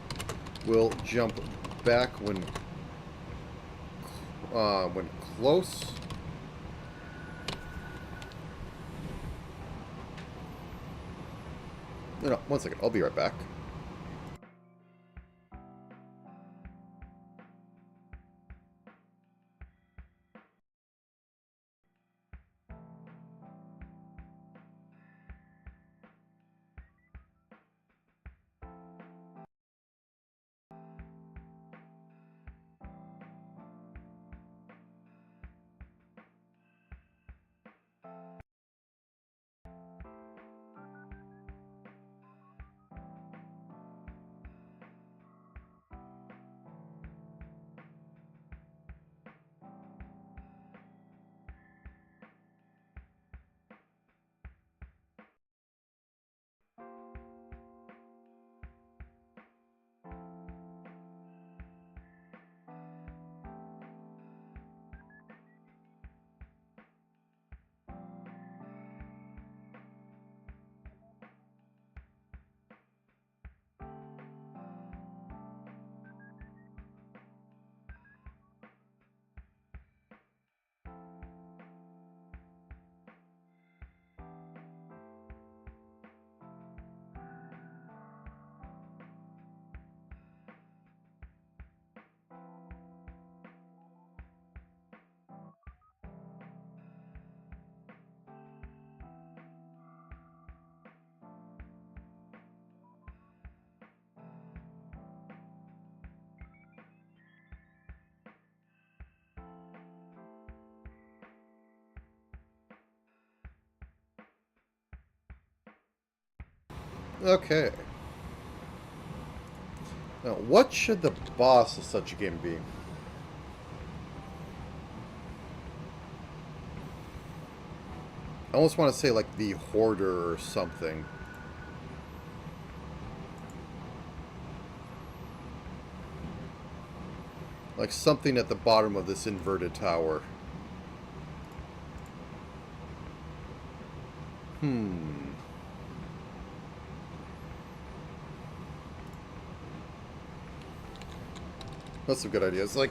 Will jump back when close. No, 1 second. I'll be right back. Okay. Now, what should the boss of such a game be? I almost want to say like the Hoarder or something. Like something at the bottom of this inverted tower. That's some good ideas. Like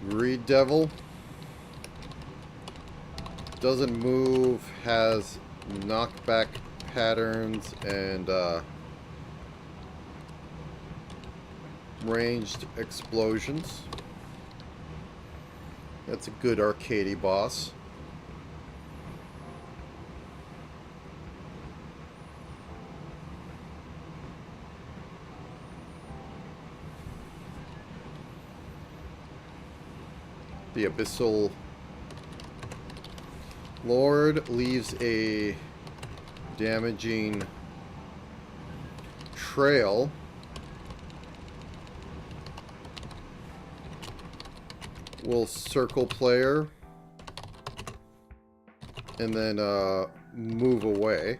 Greed Devil. Doesn't move, has knockback patterns, and ranged explosions. That's a good arcadey boss. The Abyssal Lord leaves a damaging trail. We'll circle player and then move away.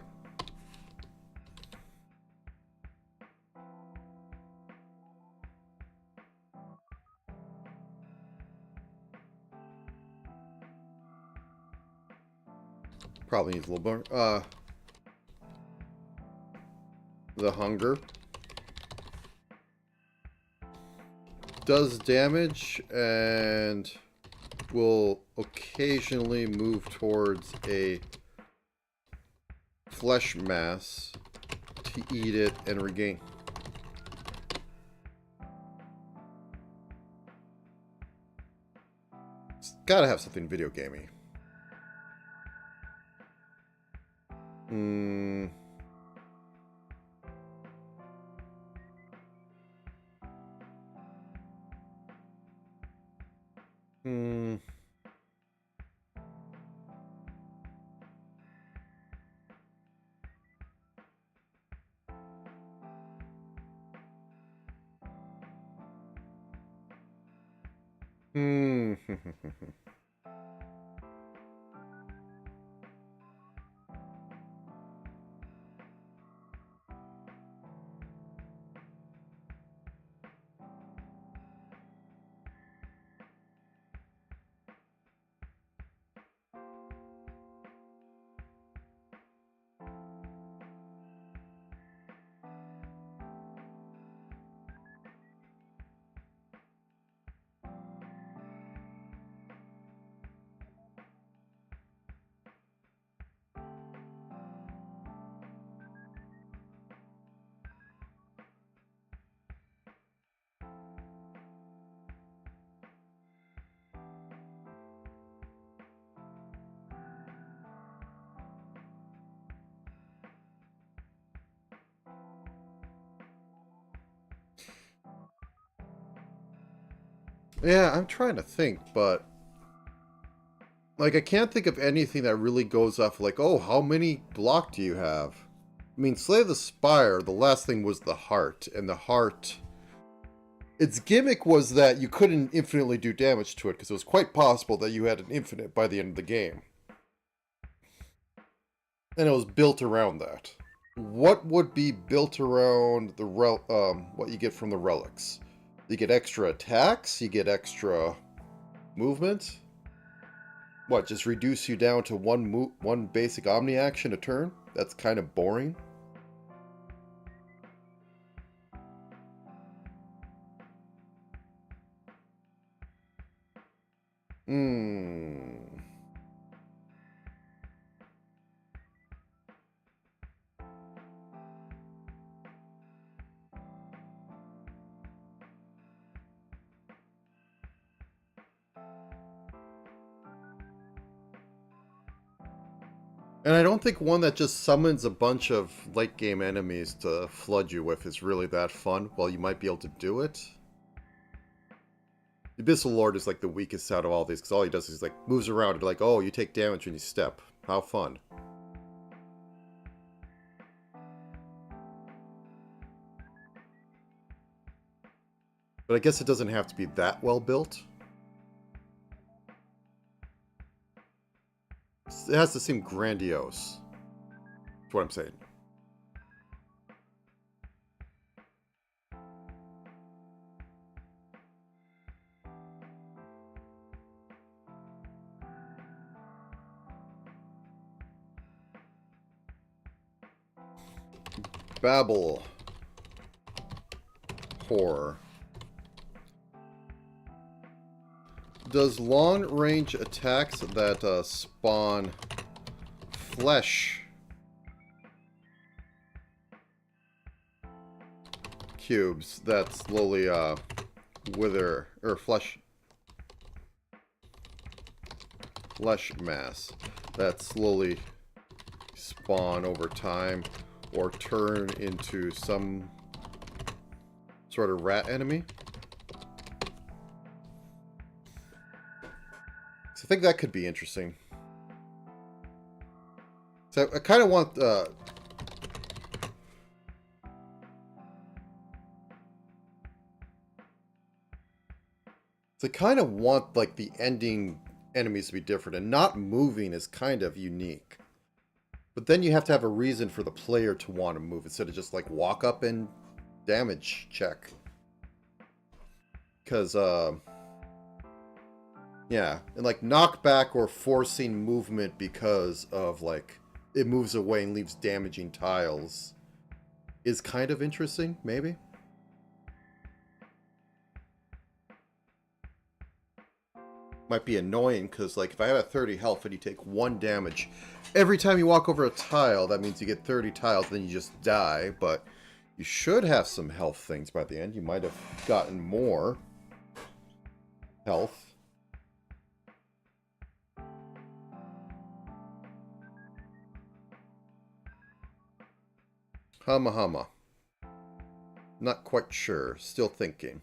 Probably needs a little more. The hunger does damage and will occasionally move towards a flesh mass to eat it and regain. It's gotta have something video gamey. Yeah, I'm trying to think, but like I can't think of anything that really goes off like, oh, how many block do you have? I mean, Slay the Spire, the last thing was the heart, and the heart, its gimmick was that you couldn't infinitely do damage to it because it was quite possible that you had an infinite by the end of the game. And it was built around that. What would be built around the what you get from the relics? You get extra attacks, you get extra movement. What, just reduce you down to one basic Omni action a turn? That's kind of boring. And I don't think one that just summons a bunch of late game enemies to flood you with is really that fun. Well, you might be able to do it. The Abyssal Lord is like the weakest out of all these, because all he does is like moves around and be like, oh, you take damage when you step. How fun. But I guess it doesn't have to be that well built. It has to seem grandiose. That's what I'm saying. Babel. Horror. Does long-range attacks that spawn flesh cubes that slowly wither, or flesh mass that slowly spawn over time or turn into some sort of rat enemy? So I think that could be interesting. So I kind of want so I kind of want like the ending enemies to be different, and not moving is kind of unique. But then you have to have a reason for the player to want to move instead of just like walk up and damage check. Because yeah, and like knockback or forcing movement because of like it moves away and leaves damaging tiles is kind of interesting, maybe. Might be annoying because like if I have a 30 health and you take 1 damage every time you walk over a tile, that means you get 30 tiles, then you just die. But you should have some health things by the end. You might have gotten more health. Hama hama. Not quite sure. Still thinking.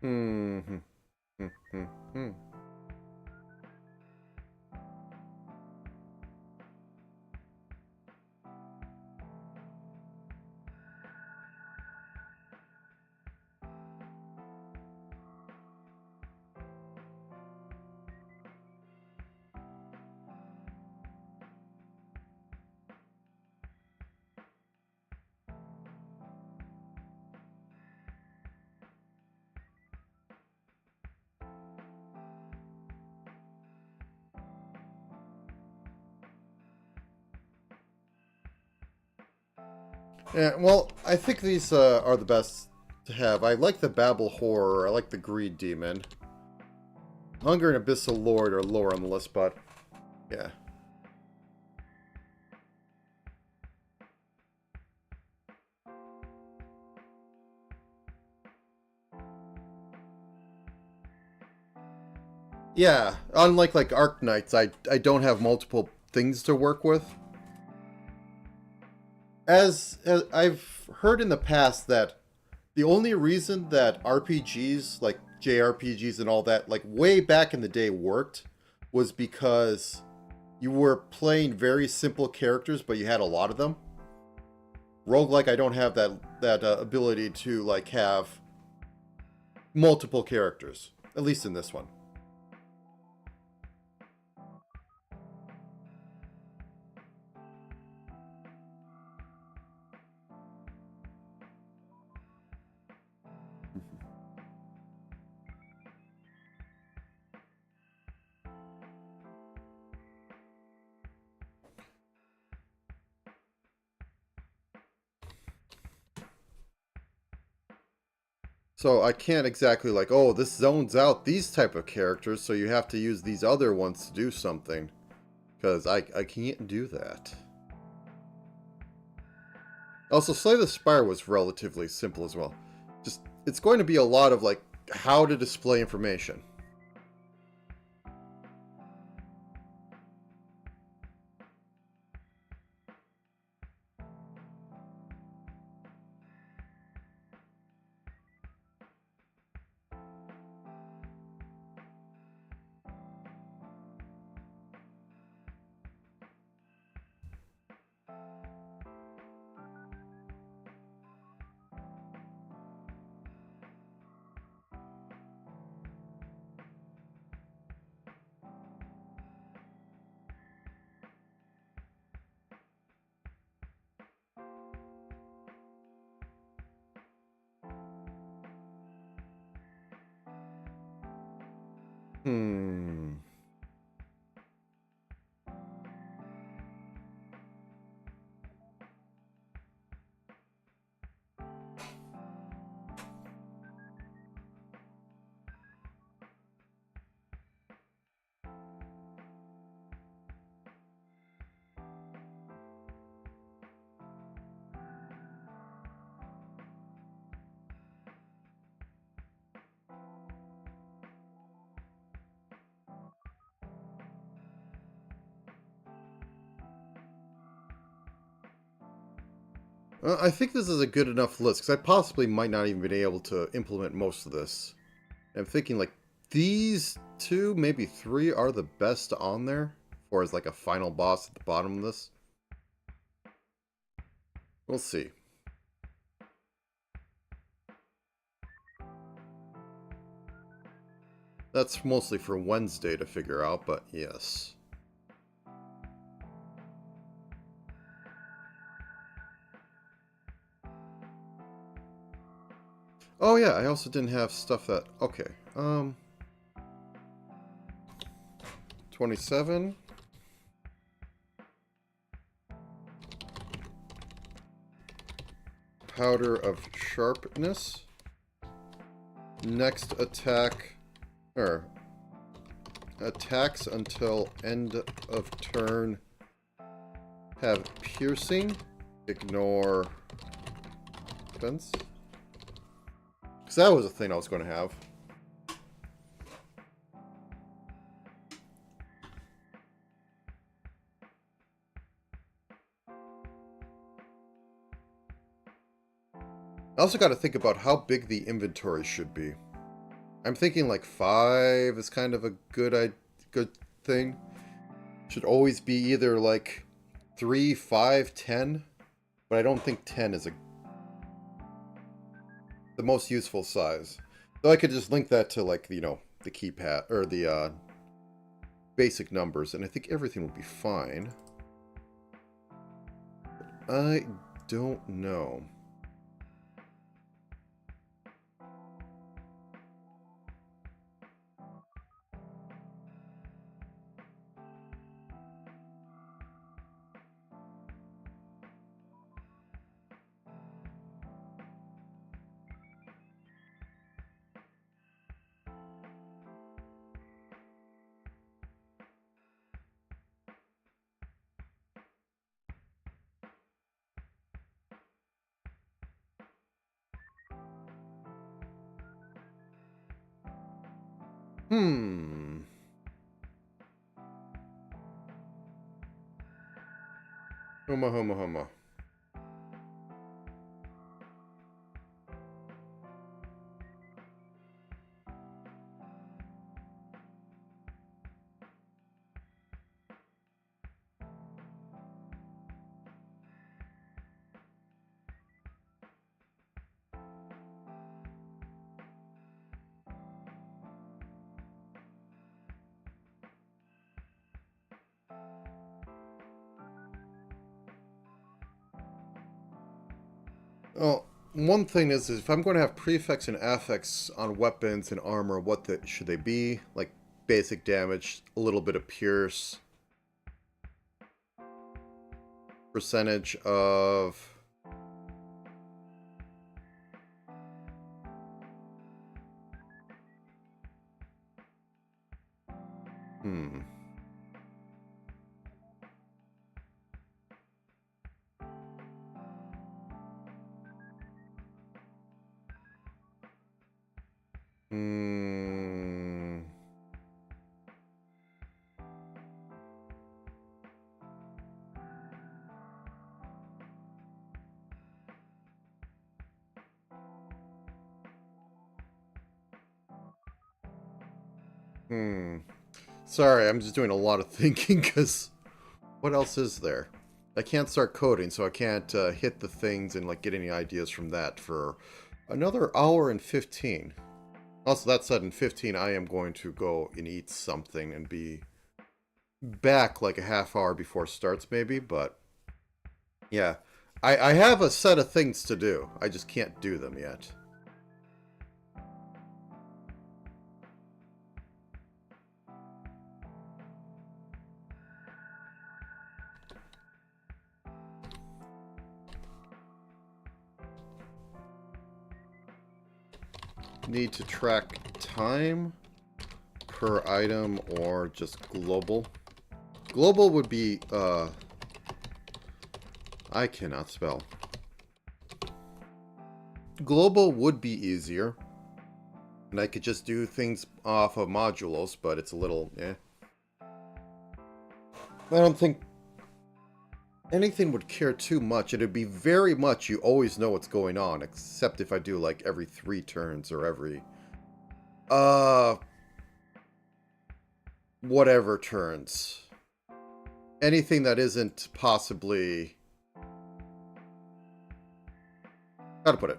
Hmm. Yeah, well, I think these are the best to have. I like the Babel Horror. I like the Greed Demon. Hunger and Abyssal Lord are lower on the list, but yeah. Yeah, unlike like Arknights, I don't have multiple things to work with. As I've heard in the past that the only reason that RPGs, like JRPGs and all that, like way back in the day worked was because you were playing very simple characters, but you had a lot of them. Roguelike, I don't have that ability to like have multiple characters, at least in this one. So I can't exactly like, oh, this zones out these type of characters, so you have to use these other ones to do something. Because I can't do that. Also, Slay the Spire was relatively simple as well. Just, it's going to be a lot of like, how to display information. Hmm. I think this is a good enough list, because I possibly might not even be able to implement most of this. I'm thinking, like, these two, maybe three, are the best on there, for as, like, a final boss at the bottom of this. We'll see. That's mostly for Wednesday to figure out, but yes. Oh yeah, I also didn't have stuff that... Okay, 27. Powder of Sharpness. Next attack... Or... Attacks until end of turn have piercing. Ignore defense. Because that was a thing I was going to have. I also got to think about how big the inventory should be. I'm thinking like 5 is kind of a good thing. Should always be either like 3, 5, 10. But I don't think 10 is the most useful size. So I could just link that to, like, you know, the keypad, or the basic numbers, and I think everything would be fine. I don't know. Hmm. Huma, huma, huma. Well, one thing is if I'm going to have prefix and affix on weapons and armor, should they be? Like basic damage, a little bit of pierce, percentage of... Hmm. Hmm. Hmm. Sorry, I'm just doing a lot of thinking, because what else is there? I can't start coding, so I can't hit the things and like get any ideas from that for another hour and 15. Also, that said, in 15, I am going to go and eat something and be back like a half hour before it starts, maybe, but yeah. I have a set of things to do. I just can't do them yet. need to track time per item or just global? Global would be, I cannot spell. Global would be easier. And I could just do things off of modulos, but it's a little, eh. I don't think anything would care too much. It'd be very much you always know what's going on, except if I do like every 3 turns or every whatever turns. Anything that isn't possibly, how to put it?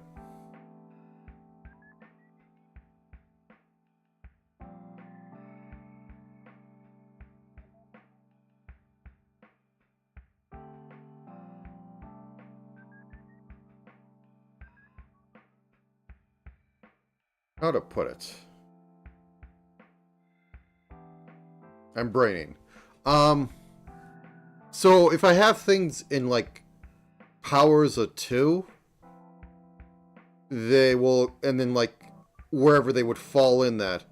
How to put it? I'm braining. So if I have things in like powers of 2, they will, and then like wherever they would fall in that,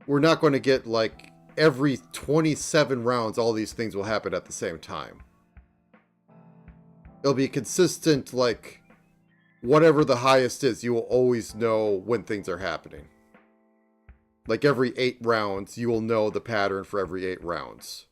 we're not going to get like every 27 rounds all these things will happen at the same time. It'll be consistent, like whatever the highest is, you will always know when things are happening. Like every 8 rounds, you will know the pattern for every 8 rounds.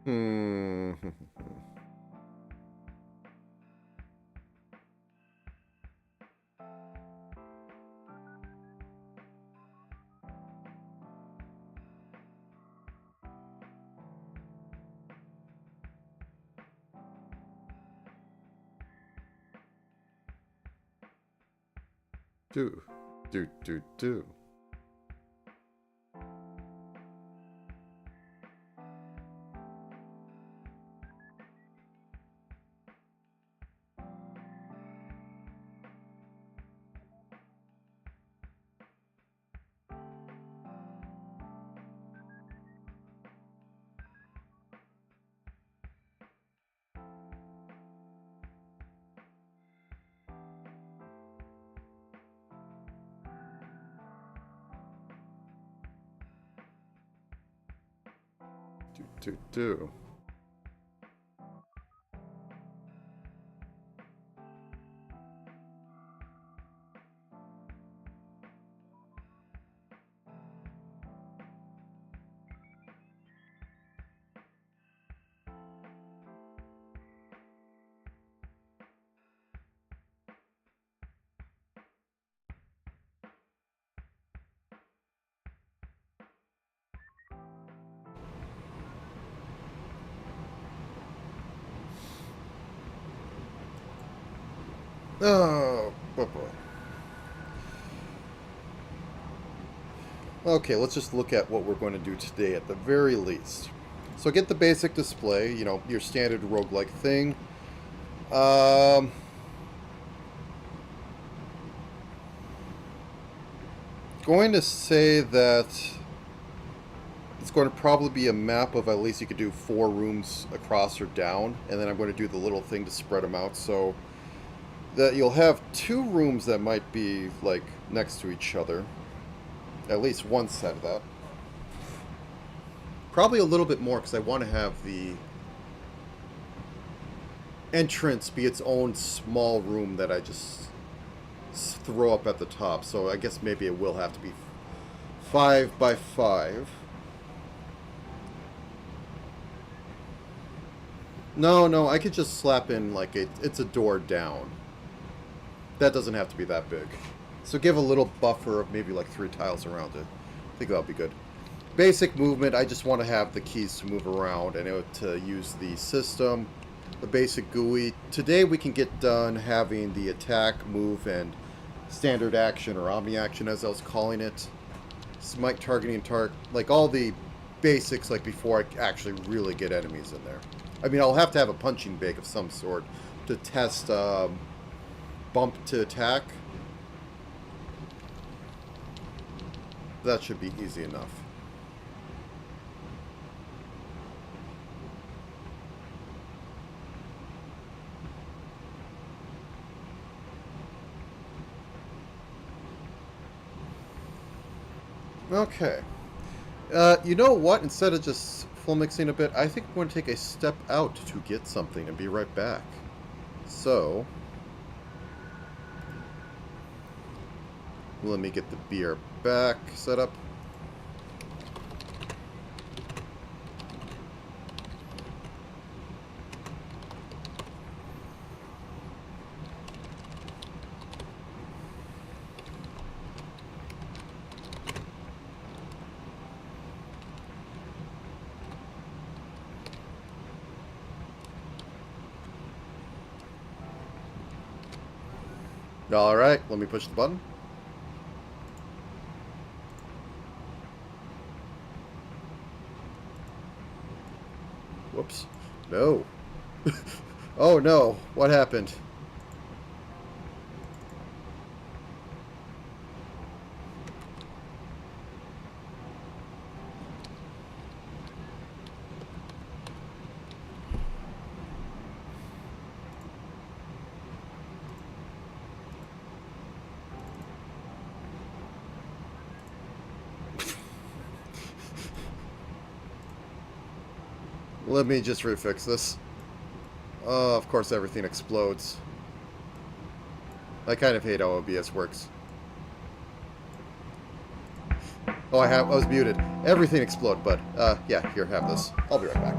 Hmm. Do. Do. Oh, boy. Okay, let's just look at what we're going to do today at the very least. So get the basic display, you know, your standard roguelike thing. Going to say that it's going to probably be a map of at least you could do 4 rooms across or down, and then I'm going to do the little thing to spread them out, so that you'll have 2 rooms that might be like next to each other. At least one set of that. Probably a little bit more because I want to have the entrance be its own small room that I just throw up at the top. So I guess maybe it will have to be 5 by 5. No, I could just slap in like it's a door down. That doesn't have to be that big. So give a little buffer of maybe like 3 tiles around it. I think that'll be good. Basic movement, I just want to have the keys to move around and to use the system. the basic GUI. Today we can get done having the attack, move, and standard action, or omni action as I was calling it. Smite targeting, like all the basics, like before I actually really get enemies in there. I mean, I'll have to have a punching bag of some sort to test bump to attack. That should be easy enough. Okay. You know what? Instead of just full mixing a bit, I think I'm going to take a step out to get something and be right back. So, let me get the beer back set up. Alright, let me push the button. Whoops. No. Oh no, what happened? Let me just refix this. Of course everything explodes. I kind of hate how OBS works. Oh, I was muted. Everything exploded, but, yeah, here, have this. I'll be right back.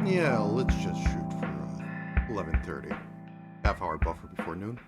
Yeah, let's just shoot for 11:30. Half-hour buffer before noon.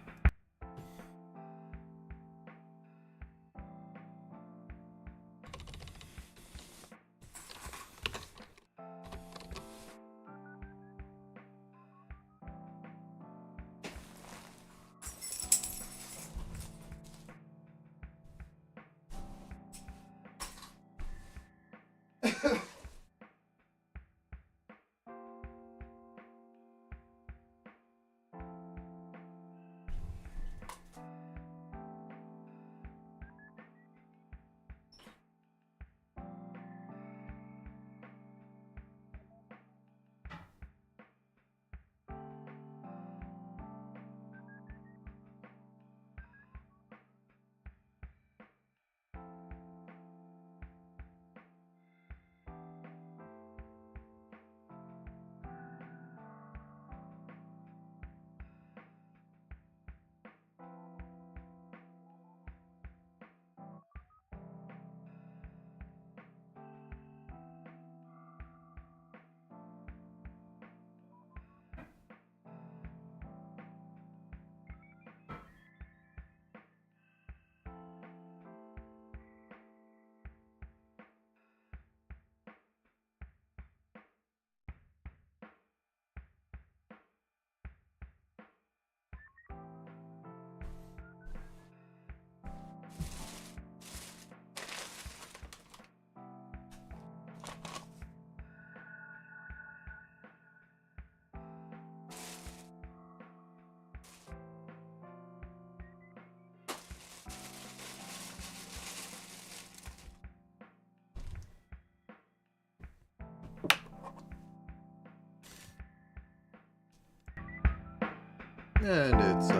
And it's,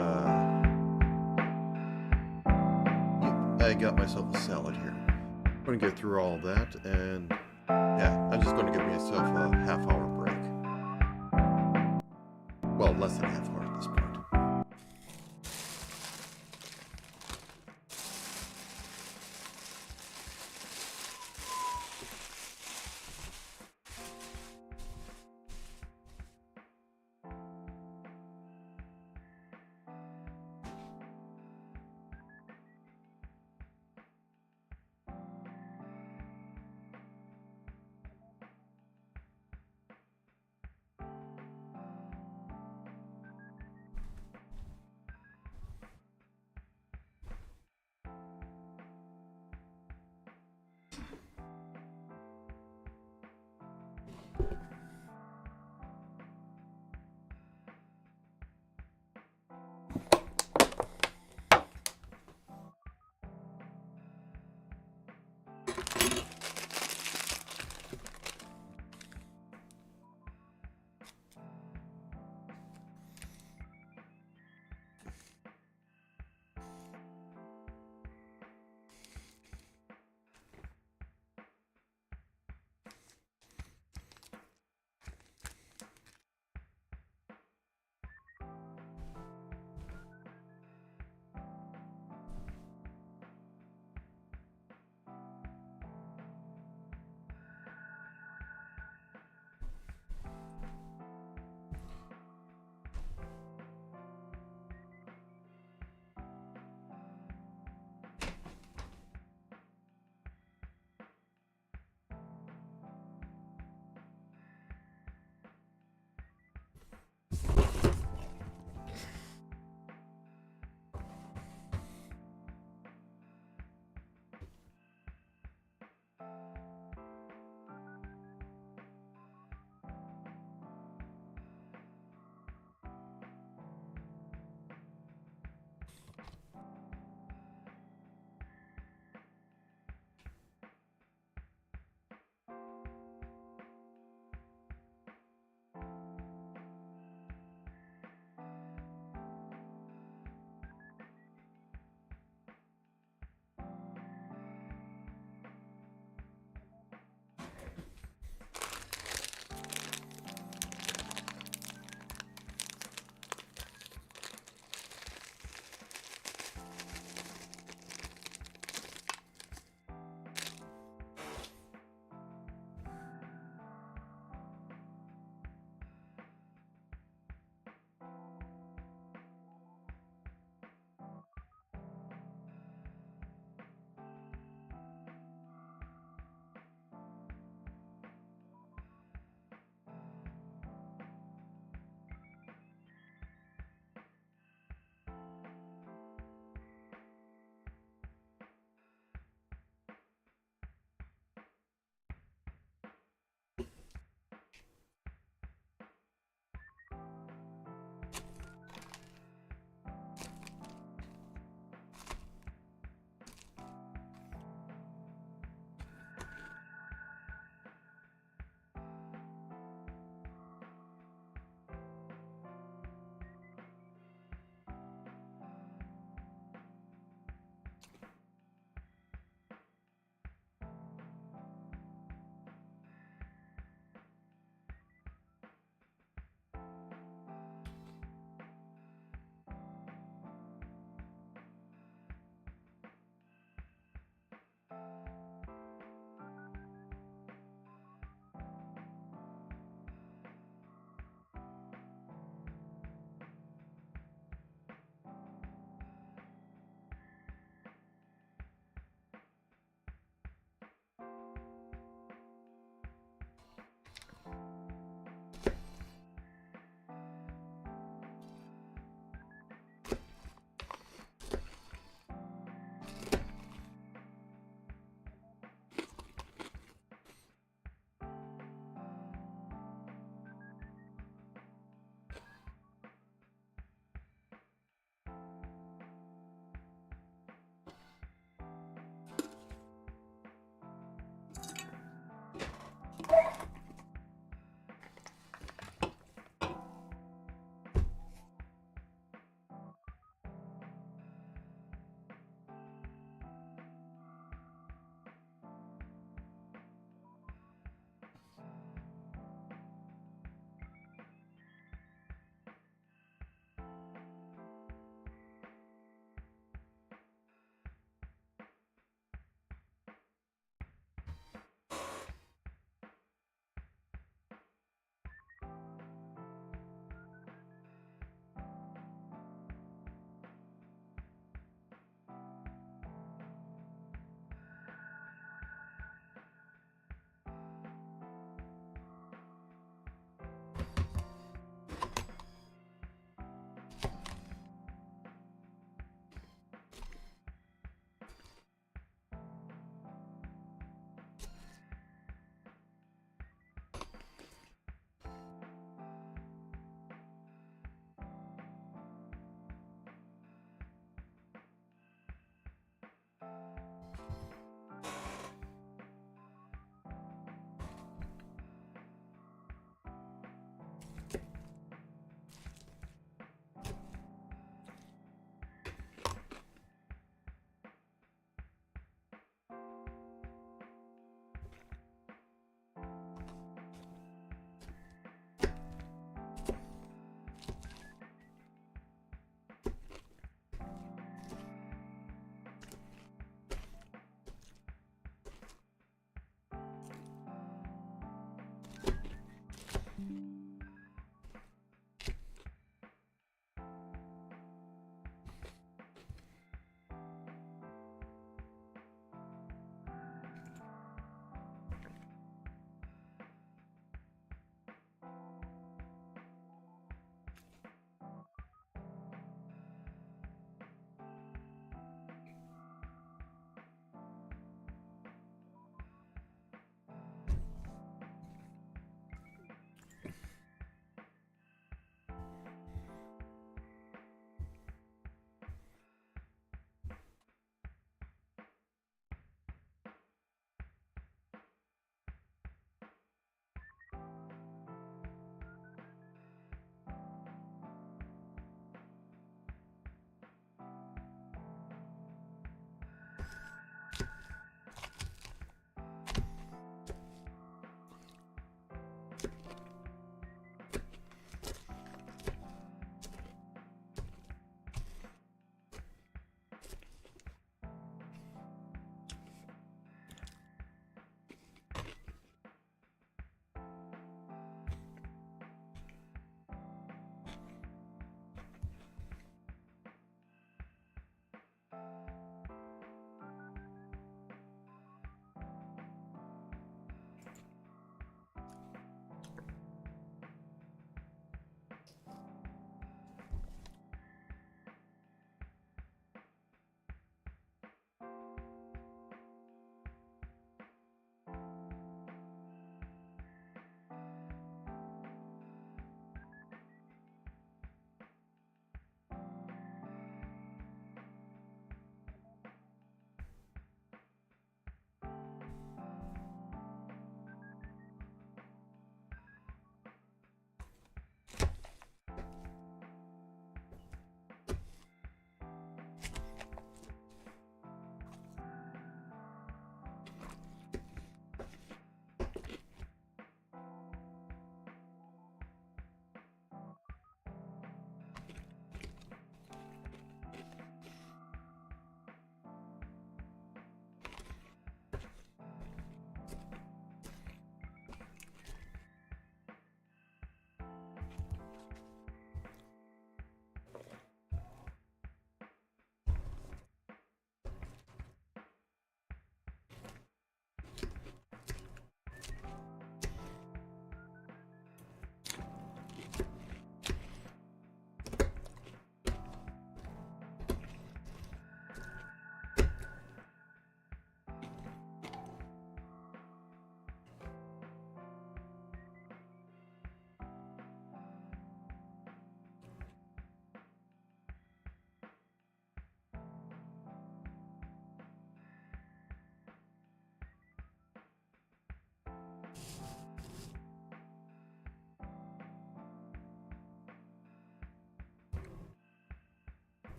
I got myself a salad here. I'm gonna get through all of that, and yeah, I'm just gonna give myself a half-hour break. Well, less than a half hour at this point.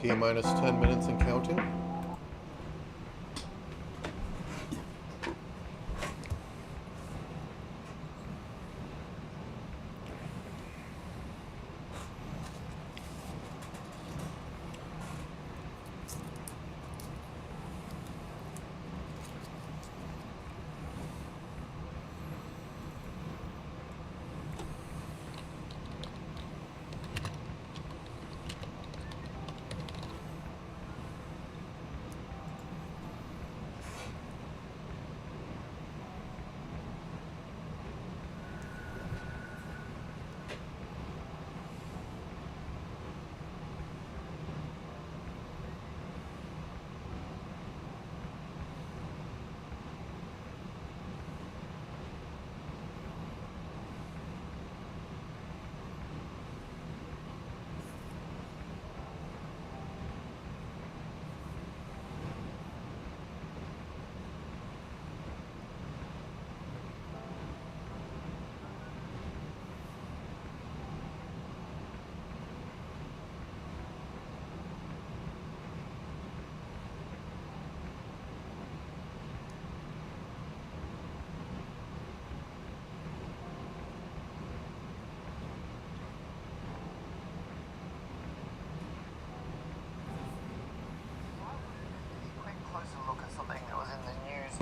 T minus 10 minutes and counting.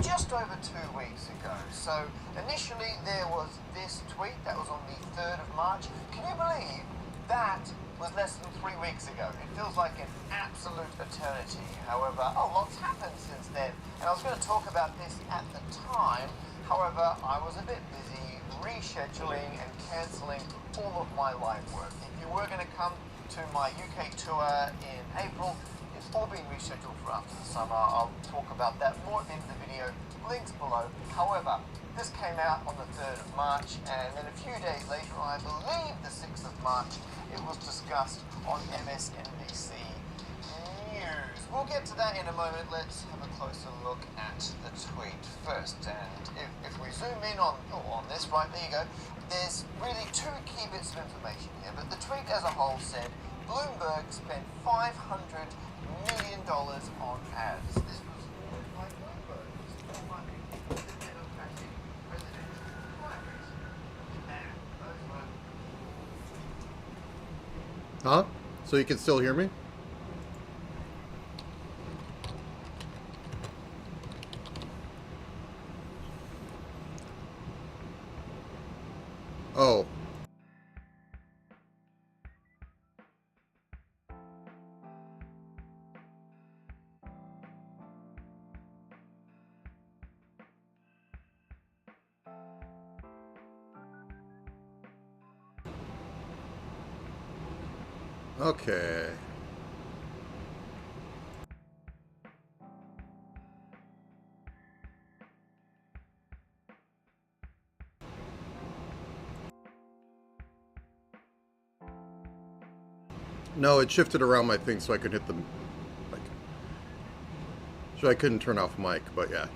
Just over 2 weeks ago. So initially there was this tweet that was on the 3rd of March. Can you believe that was less than 3 weeks ago? It feels like an absolute eternity. However, lots happened since then. And I was going to talk about this at the time. However, I was a bit busy rescheduling and cancelling all of my live work. If you were going to come to my UK tour in April, it's all been rescheduled for after the summer. I'll talk about that more at the end of the video, links below. However, this came out on the 3rd of March, and then a few days later, I believe the 6th of March, it was discussed on MSNBC News. We'll get to that in a moment. Let's have a closer look at the tweet first. And if we zoom in on this, right, there you go. There's really two key bits of information here, but the tweet as a whole said, Bloomberg spent $500 million on ads. This was by Bloomberg. This is money in the Democratic presidential primaries. And those were... Huh? So you can still hear me? Oh. Okay. No, it shifted around my thing so I could hit the, like, so I couldn't turn off mic, but yeah.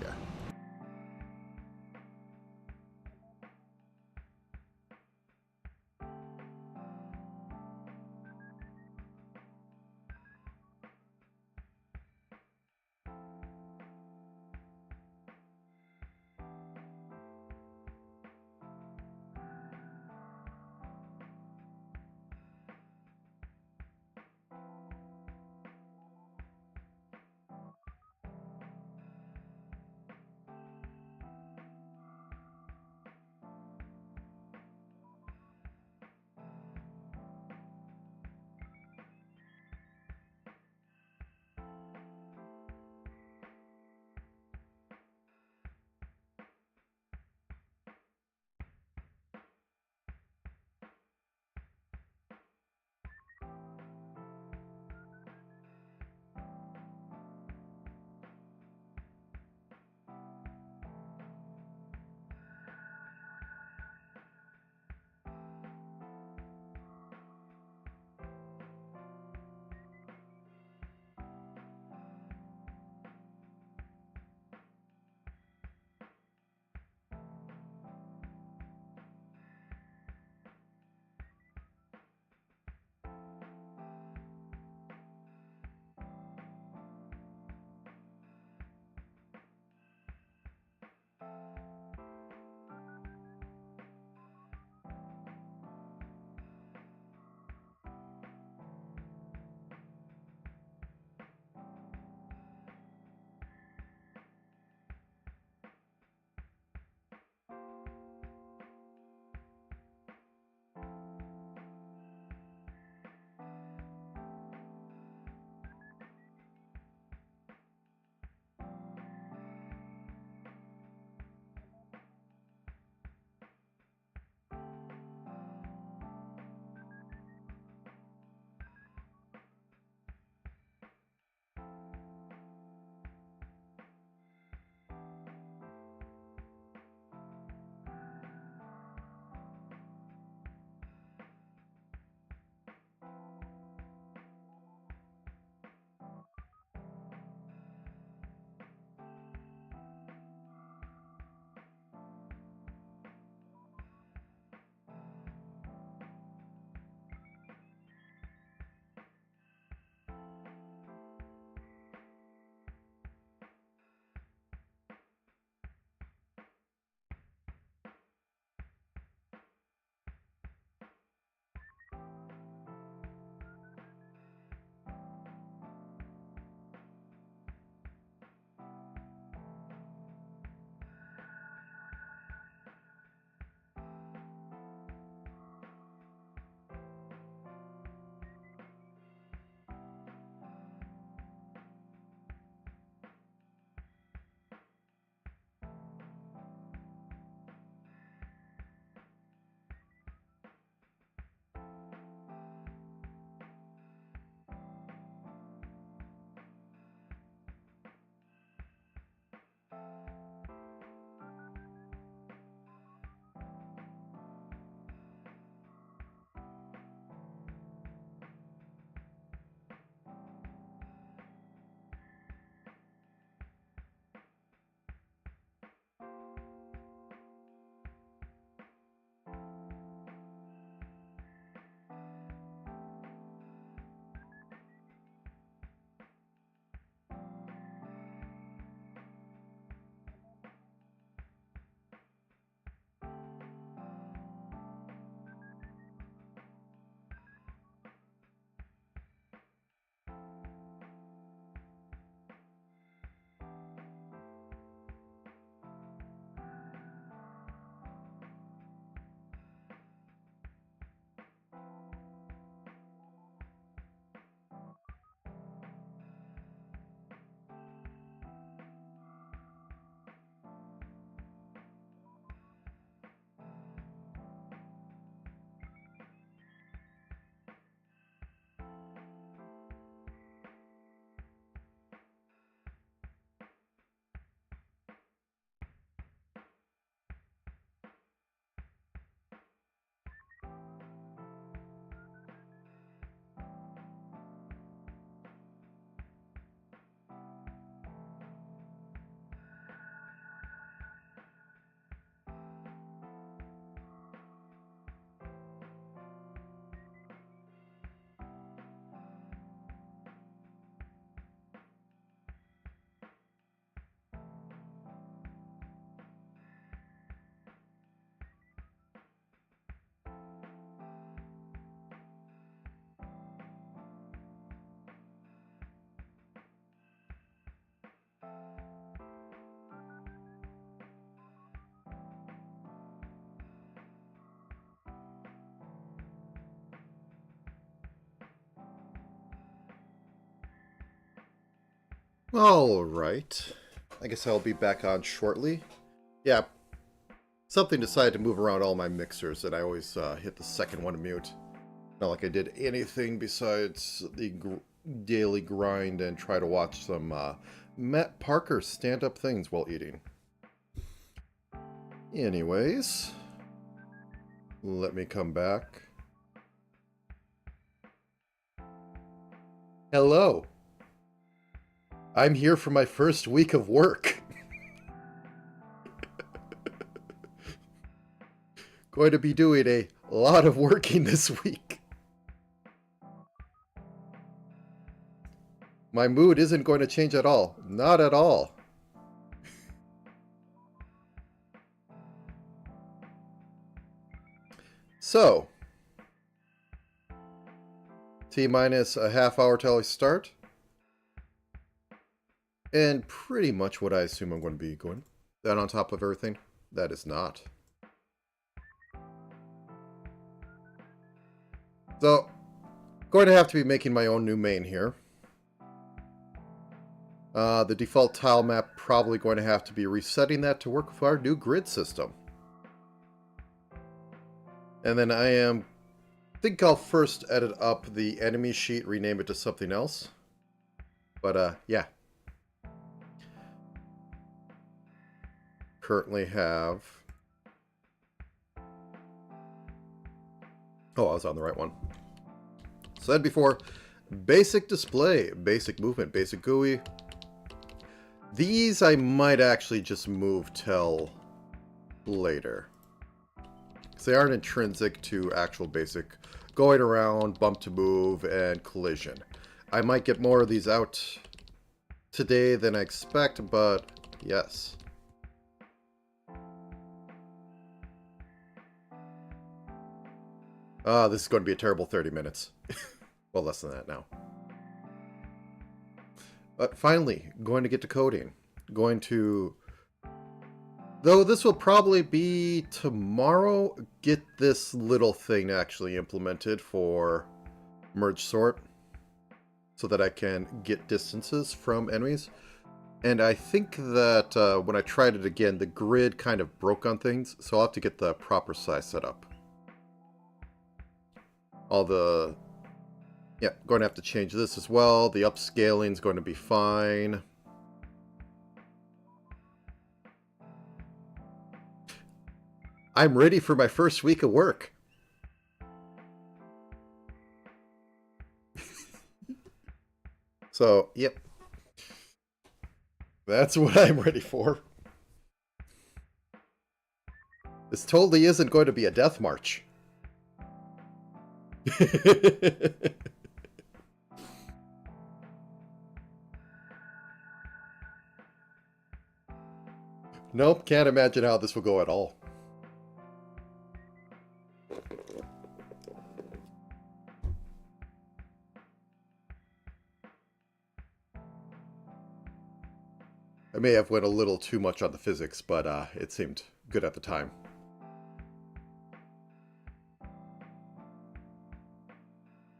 Alright. I guess I'll be back on shortly. Yeah, something decided to move around all my mixers, and I always hit the second one to mute. Not like I did anything besides the daily grind and try to watch some Matt Parker stand-up things while eating. Anyways, let me come back. Hello. I'm here for my first week of work. Going to be doing a lot of working this week. My mood isn't going to change at all. Not at all. So, T-minus a half hour till I start. And pretty much what I assume I'm going to be going. That on top of everything? That is not. So, going to have to be making my own new main here. The default tile map, probably going to have to be resetting that to work with our new grid system. And then I think I'll first edit up the enemy sheet, rename it to something else. But, yeah. Currently have... Oh, I was on the right one. Said before, basic display, basic movement, basic GUI. These I might actually just move till later. Because they aren't intrinsic to actual basic going around, bump to move, and collision. I might get more of these out today than I expect, but yes. This is going to be a terrible 30 minutes. Well, less than that now. But finally, going to get to coding. Going to... Though this will probably be tomorrow, get this little thing actually implemented for merge sort. So that I can get distances from enemies. And I think that when I tried it again, the grid kind of broke on things. So I'll have to get the proper size set up. Yeah, going to have to change this as well. The upscaling is going to be fine. I'm ready for my first week of work. So, yep. That's what I'm ready for. This totally isn't going to be a death march. Nope, can't imagine how this will go at all. I may have went a little too much on the physics, but it seemed good at the time.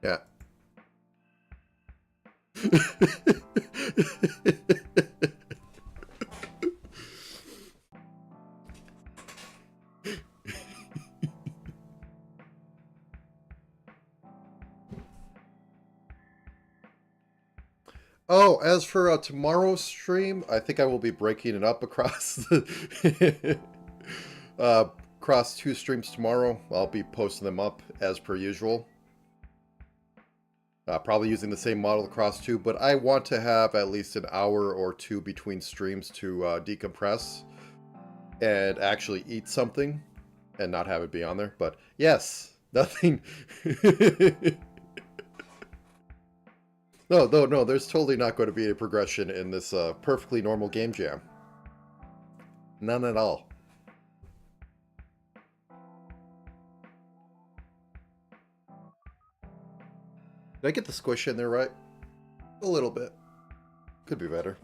Yeah. Oh, as for tomorrow's stream, I think I will be breaking it up across the across 2 streams tomorrow. I'll be posting them up as per usual. Probably using the same model across 2, but I want to have at least an hour or 2 between streams to decompress and actually eat something and not have it be on there. But yes, nothing... No, there's totally not going to be a progression in this perfectly normal game jam. None at all. Did I get the squish in there right? A little bit. Could be better.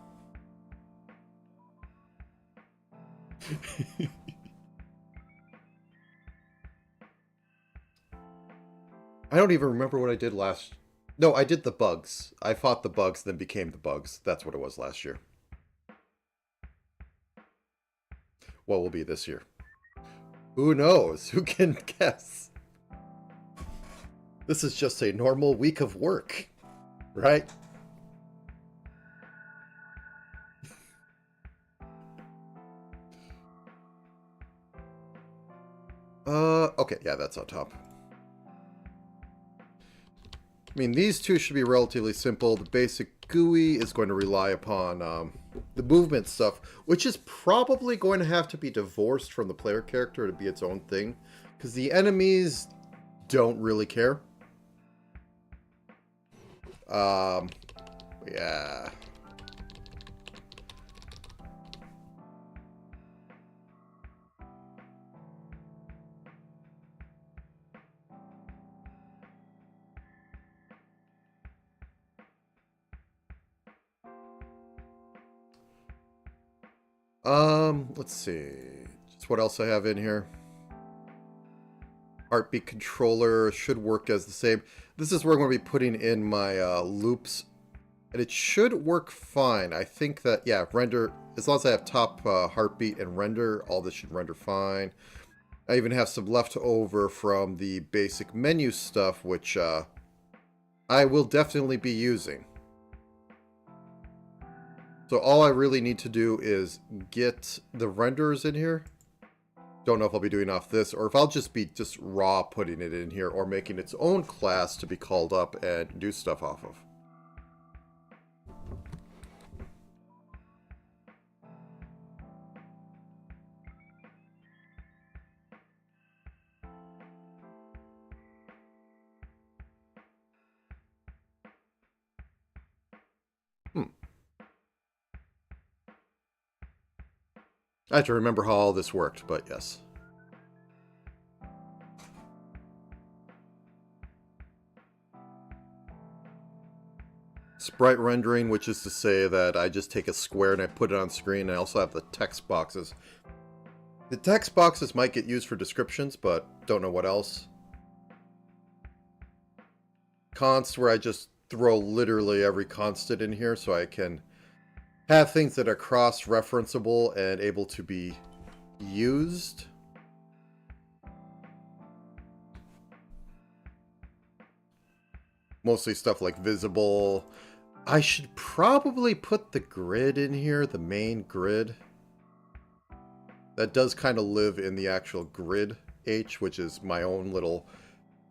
I don't even remember what I did last No, I did the bugs. I fought the bugs, then became the bugs. That's what it was last year. What will be this year? Who knows? Who can guess? This is just a normal week of work, right? Okay, yeah, that's on top. I mean, these two should be relatively simple. The basic GUI is going to rely upon the movement stuff, which is probably going to have to be divorced from the player character to be its own thing, because the enemies don't really care. Yeah. Let's see. Just what else I have in here. Heartbeat controller should work as the same. This is where I'm going to be putting in my loops. And it should work fine. I think that, yeah, render, as long as I have top heartbeat and render, all this should render fine. I even have some left over from the basic menu stuff, which I will definitely be using. So all I really need to do is get the renders in here. Don't know if I'll be doing off this, or if I'll just be raw putting it in here, or making its own class to be called up and do stuff off of. I have to remember how all this worked, but yes. Sprite rendering, which is to say that I just take a square and I put it on screen. I also have the text boxes. The text boxes might get used for descriptions, but don't know what else. Const, where I just throw literally every constant in here so I can have things that are cross-referenceable and able to be used. Mostly stuff like visible. I should probably put the grid in here, the main grid. That does kind of live in the actual grid H, which is my own little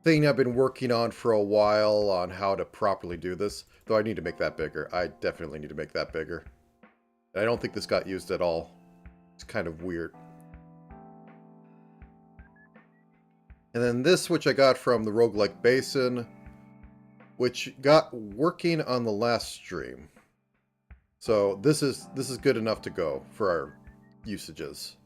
thing I've been working on for a while on how to properly do this. Though I need to make that bigger. I definitely need to make that bigger. I don't think this got used at all. It's kind of weird. And then this, which I got from the Roguelike Basin, which got working on the last stream. So this is good enough to go for our usages.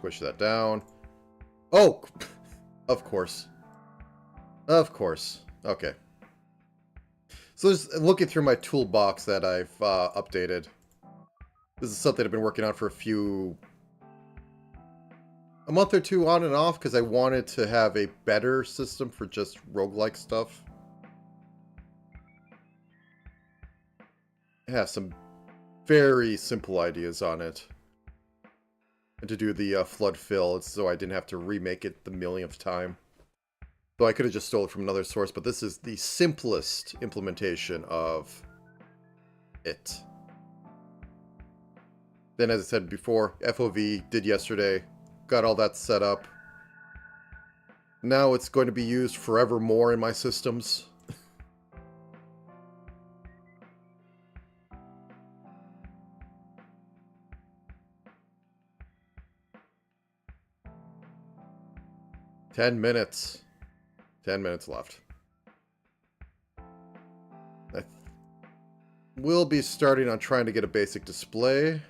Push that down. Oh, of course. Of course. Okay. So just looking through my toolbox that I've updated. This is something I've been working on for a month or two on and off, because I wanted to have a better system for just roguelike stuff. I have some very simple ideas on it. And to do the flood fill, so I didn't have to remake it the millionth time. So I could have just stole it from another source, but this is the simplest implementation of it. Then, as I said before, FOV did yesterday. Got all that set up. Now it's going to be used forevermore in my systems. $10 minutes. 10 minutes left. I will be starting on trying to get a basic display.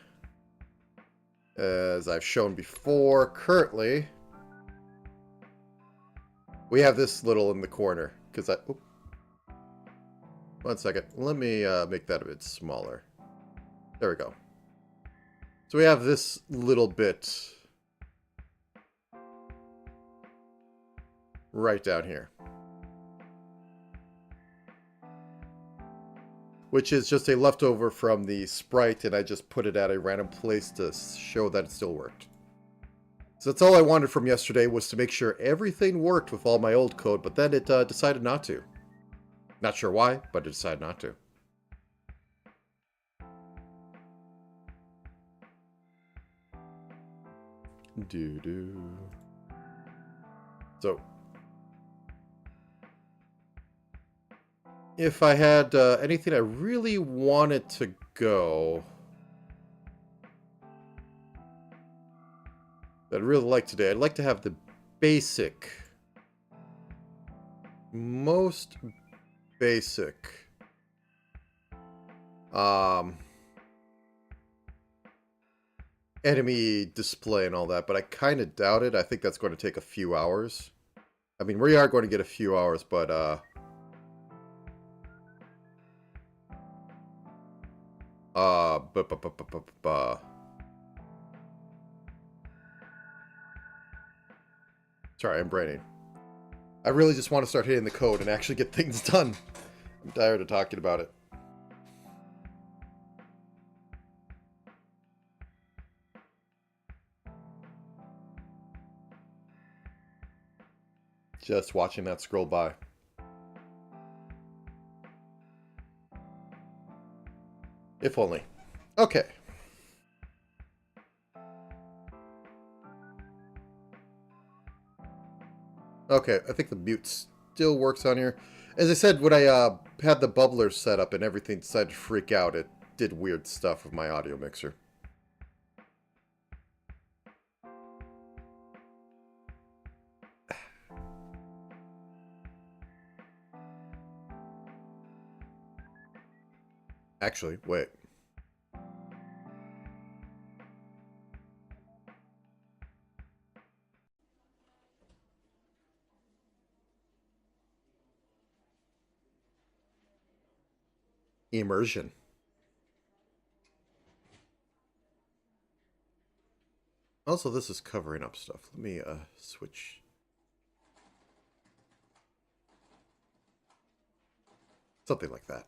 As I've shown before, currently, we have this little in the corner. Because I... Oop. One second. Let me make that a bit smaller. There we go. So we have this little bit right down here. Which is just a leftover from the sprite, and I just put it at a random place to show that it still worked. So that's all I wanted from yesterday, was to make sure everything worked with all my old code, but then it decided not to. Not sure why, but it decided not to. Doo-doo. So, if I had anything I really wanted to go that I'd really like today, I'd like to have the basic, most basic, enemy display and all that, but I kind of doubt it. I think that's going to take a few hours. I mean, we are going to get a few hours, but sorry, I'm braining. I really just want to start hitting the code and actually get things done. I'm tired of talking about it. Just watching that scroll by. If only. Okay. Okay, I think the mute still works on here. As I said, when I had the bubbler set up and everything decided to freak out, it did weird stuff with my audio mixer. Actually, wait. Immersion. Also, this is covering up stuff. Let me switch. Something like that.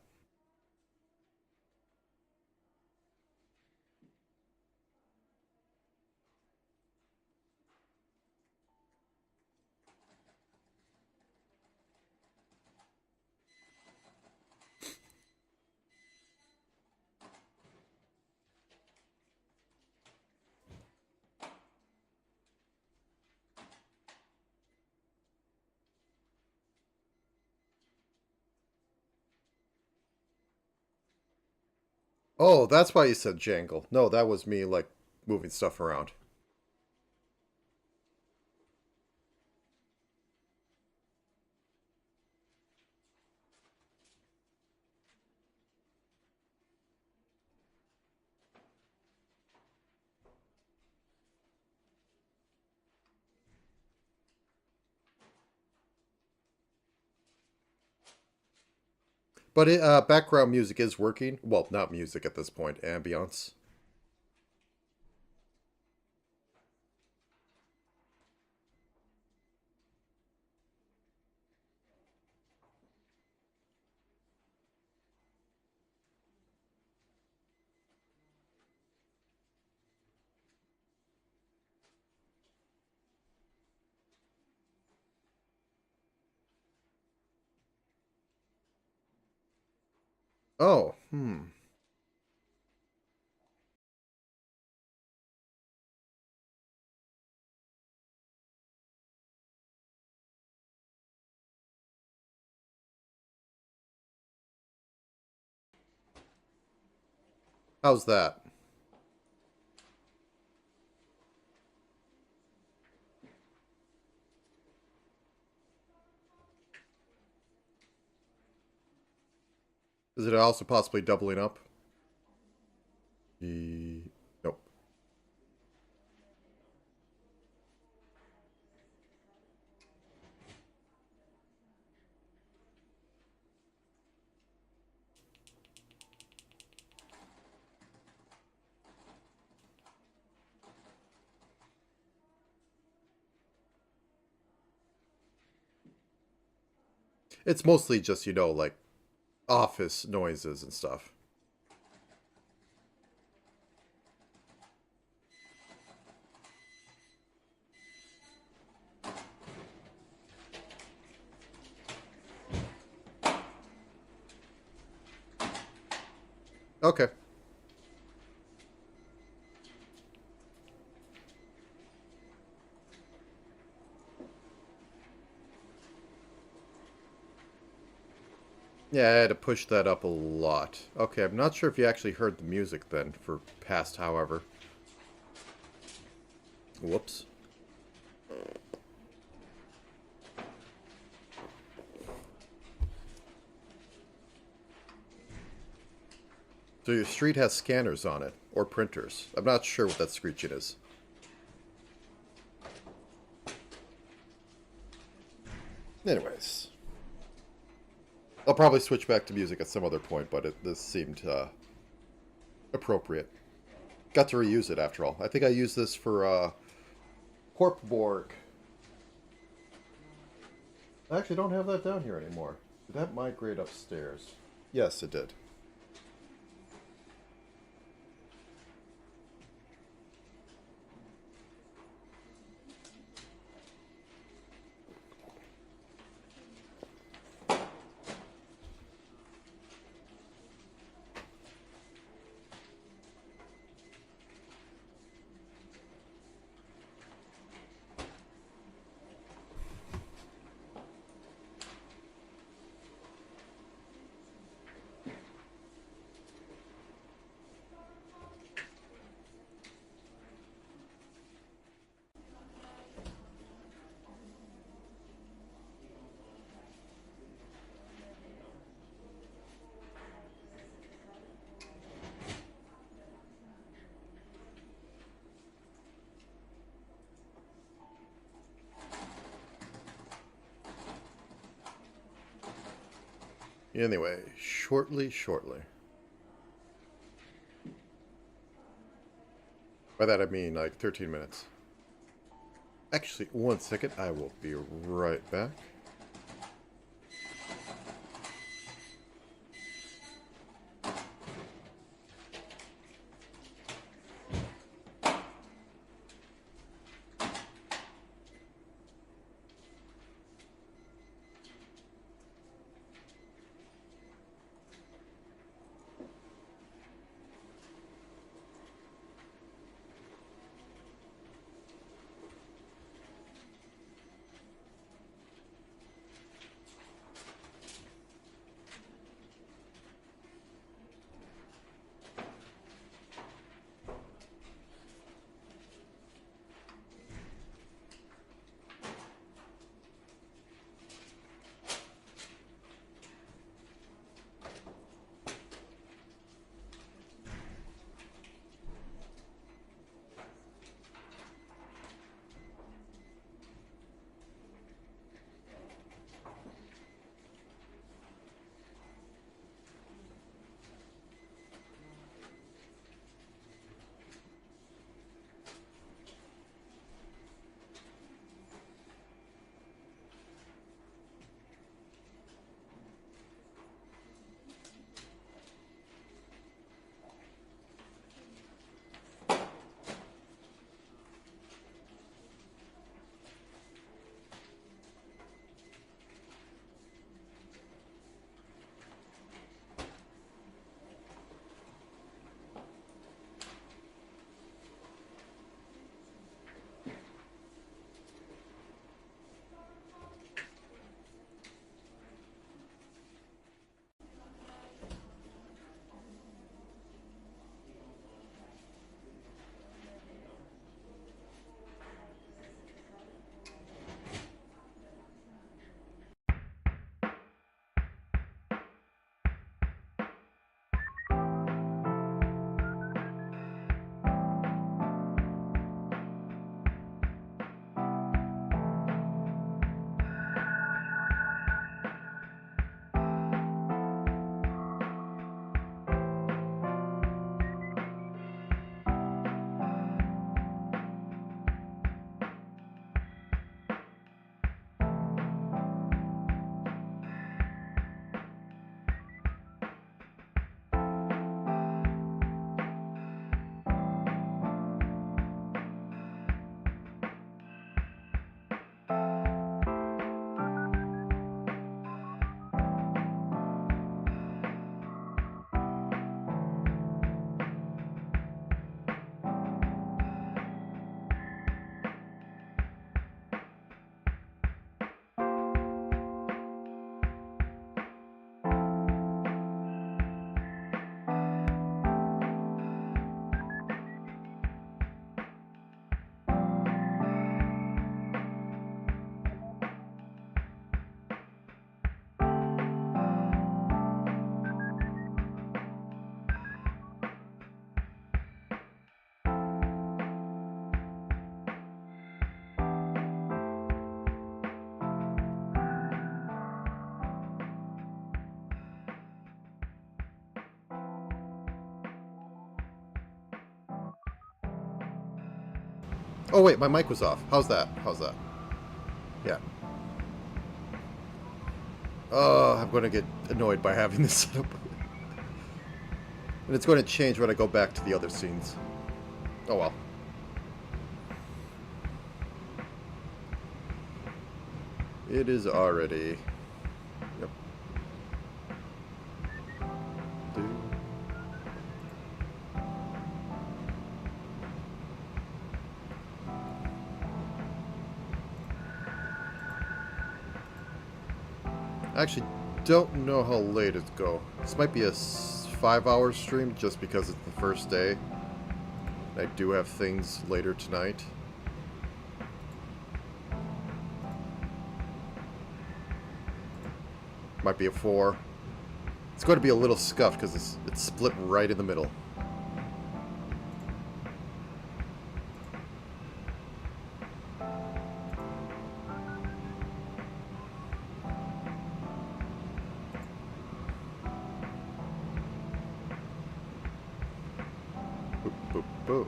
Oh, that's why you said jangle. No, that was me, like, moving stuff around. But background music is working. Well, not music at this point. Ambiance. Oh, How's that? Is it also possibly doubling up? Nope. It's mostly just, you know, like office noises and stuff. Okay. Yeah, I had to push that up a lot. Okay, I'm not sure if you actually heard the music then for past however. Whoops. So your street has scanners on it, or printers. I'm not sure what that screeching is. Anyways. I'll probably switch back to music at some other point, but this seemed appropriate. Got to reuse it after all. I think I used this for Corpborg. I actually don't have that down here anymore. Did that migrate upstairs? Yes, it did. Anyway, shortly. By that I mean like 13 minutes. Actually, one second. I will be right back. Oh wait, my mic was off. How's that? How's that? Yeah. Oh, I'm going to get annoyed by having this set up. And it's going to change when I go back to the other scenes. Oh well. It is already... Yep. I actually don't know how late it's go. This might be a 5-hour stream just because it's the first day. I do have things later tonight. Might be a 4. It's going to be a little scuffed because it's split right in the middle. Boop, boop, boop.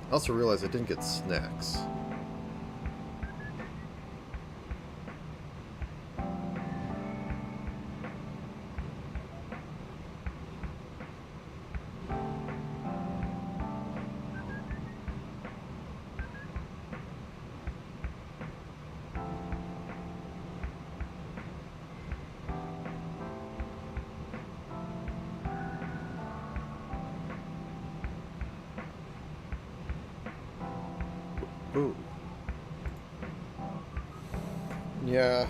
I also realized I didn't get snacks. Ooh. Yeah.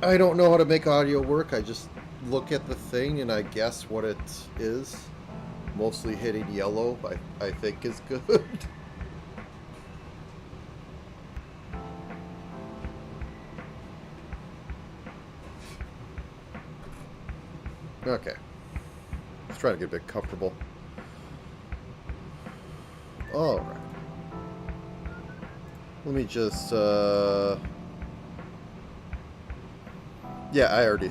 I don't know how to make audio work. I just look at the thing and I guess what it is. Mostly hitting yellow, I think is good. Okay. Let's try to get a bit comfortable. Alright. Let me just, yeah, I already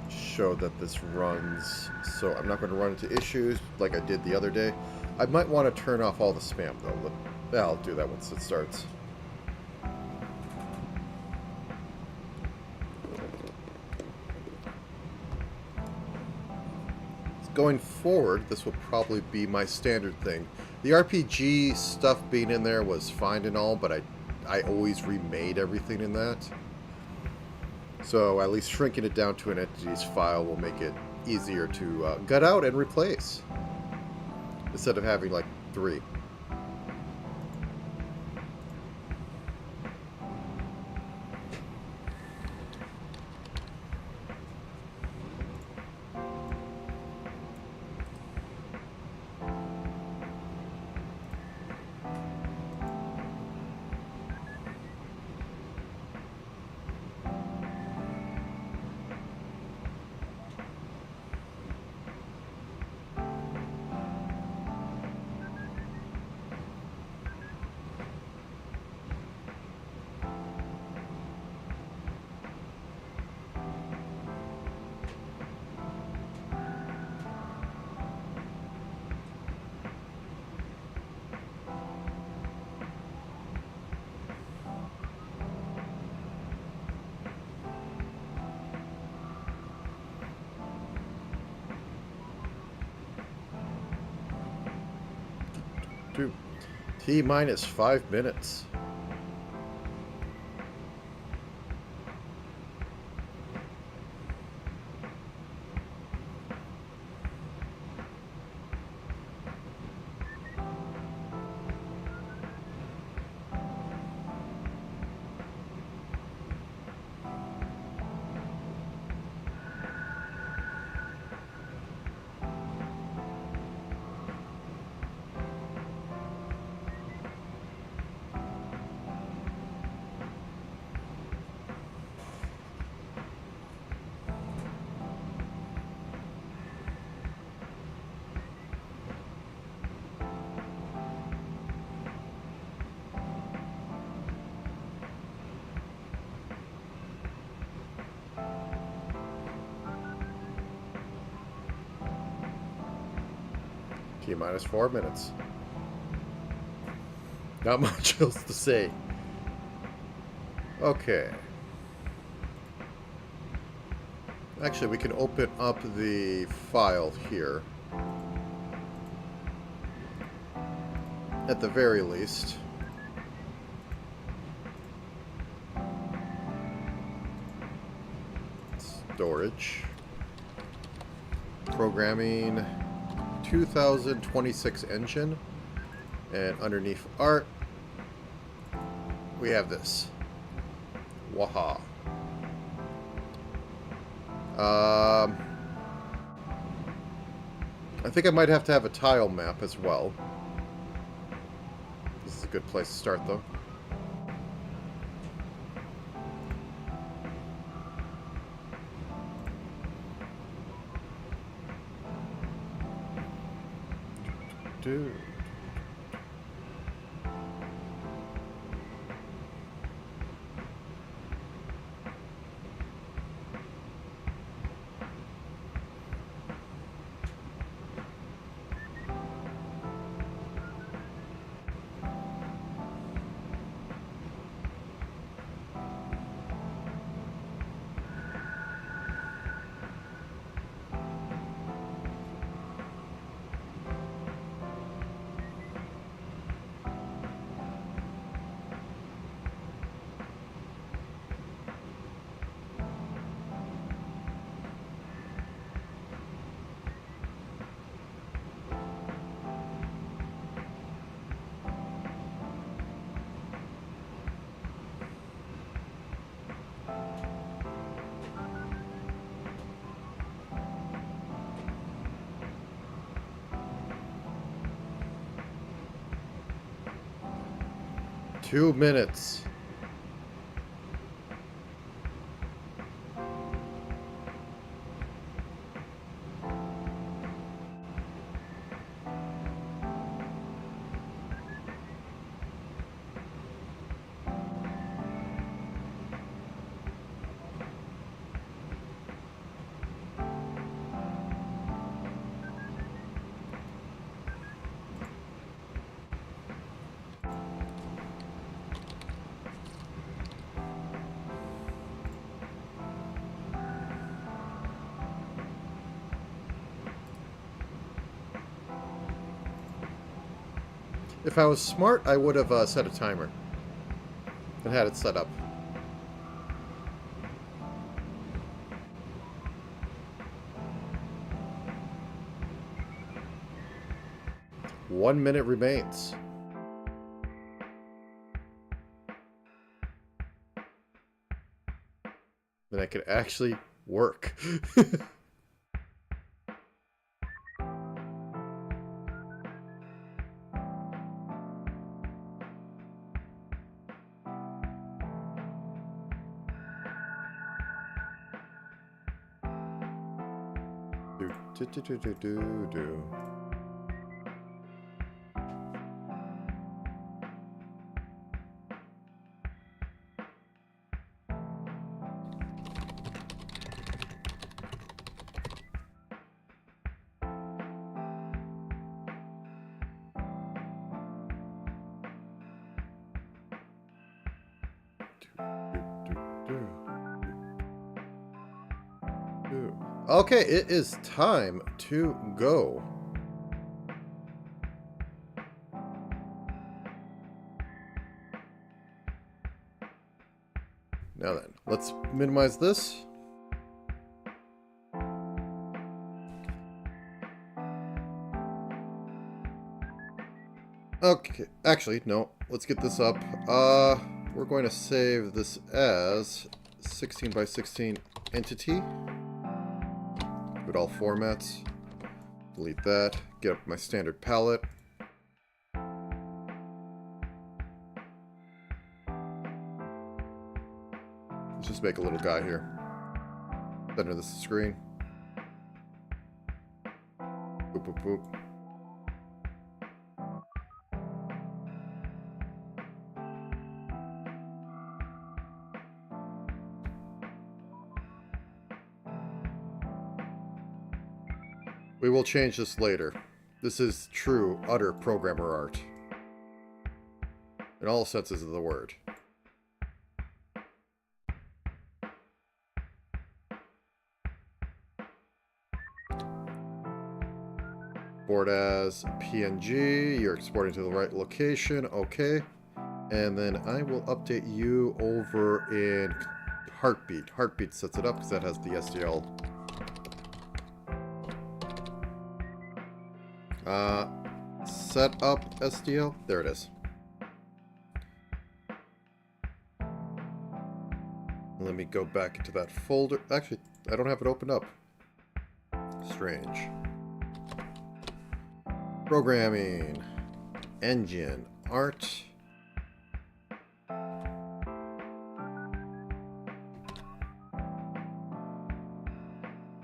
showed that this runs, so I'm not going to run into issues like I did the other day. I might want to turn off all the spam, though. Yeah, I'll do that once it starts. Going forward, this will probably be my standard thing. The RPG stuff being in there was fine and all, but I always remade everything in that. So at least shrinking it down to an entities file will make it easier to gut out and replace. Instead of having like 3. T-minus 5 minutes. T minus 4 minutes. Not much else to say. Okay. Actually, we can open up the file here. At the very least. Storage. Programming 2026 engine. And underneath art, we have this. Waha. I think I might have to have a tile map as well. This is a good place to start, though. Dude. Two minutes. If I was smart, I would have set a timer and had it set up. One minute remains. Then I could actually work. Do. 2. Okay, it is time to go. Now then, let's minimize this. Okay, actually, no. Let's get this up. We're going to save this as 16 by 16 entity. With all formats. Delete that. Get up my standard palette. Let's just make a little guy here. Center this screen. Boop, boop, boop. We will change this later. This is true, utter programmer art. In all senses of the word. Export as PNG. You're exporting to the right location. Okay. And then I will update you over in Heartbeat. Heartbeat sets it up because that has the SDL. Set up SDL. There it is. Let me go back into that folder. Actually, I don't have it opened up. Strange. Programming. Engine. Art.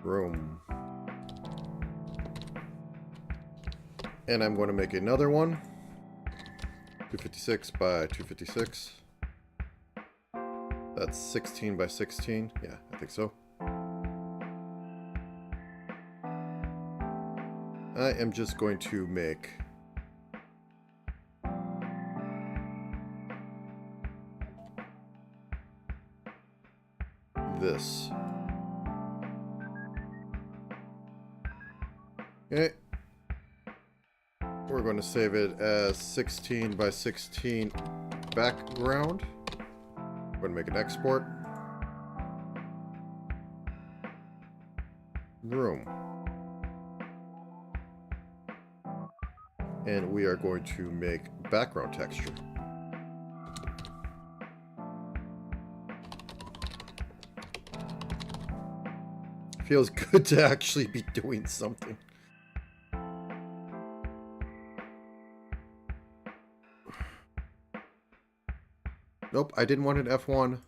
Room. And I'm going to make another one. 256 by 256. That's 16 by 16. Yeah, I think so. I am just going to make this. Okay. We're going to save it as 16 by 16 background. I'm going to make an export. Room. And we are going to make background texture. Feels good to actually be doing something. Nope, I didn't want an F1.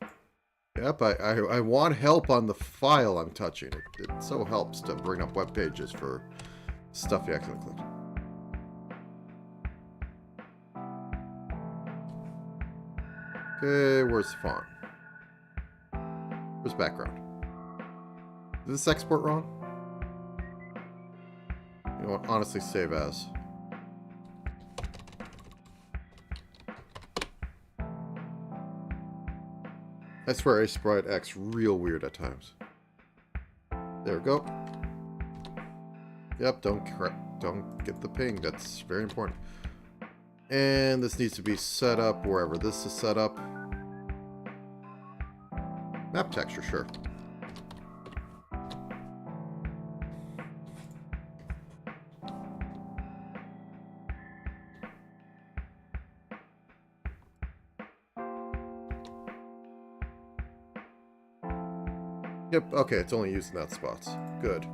Yep, I want help on the file I'm touching. It so helps to bring up web pages for stuff you accidentally clicked. Okay, where's the font? Where's background? Did this export wrong? You know what? Honestly, save as. I swear, Sprite acts real weird at times. There we go. Yep, don't get the ping. That's very important. And this needs to be set up wherever this is set up. Map texture, sure. Yep, okay, it's only used in that spots. Good.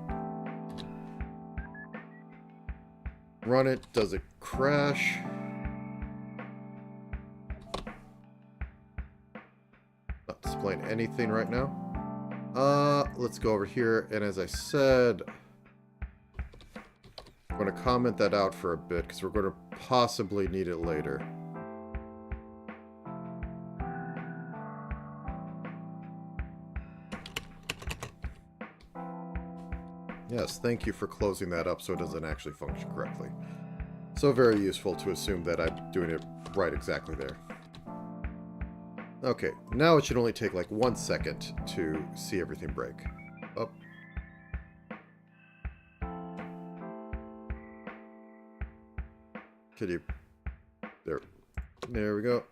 Run it. Does it crash? Not displaying anything right now. Let's go over here, and as I said, I'm going to comment that out for a bit, because we're going to possibly need it later. Yes, thank you for closing that up so it doesn't actually function correctly. So very useful to assume that I'm doing it right exactly there. Okay, now it should only take like 1 second to see everything break. Up. Could you... There we go.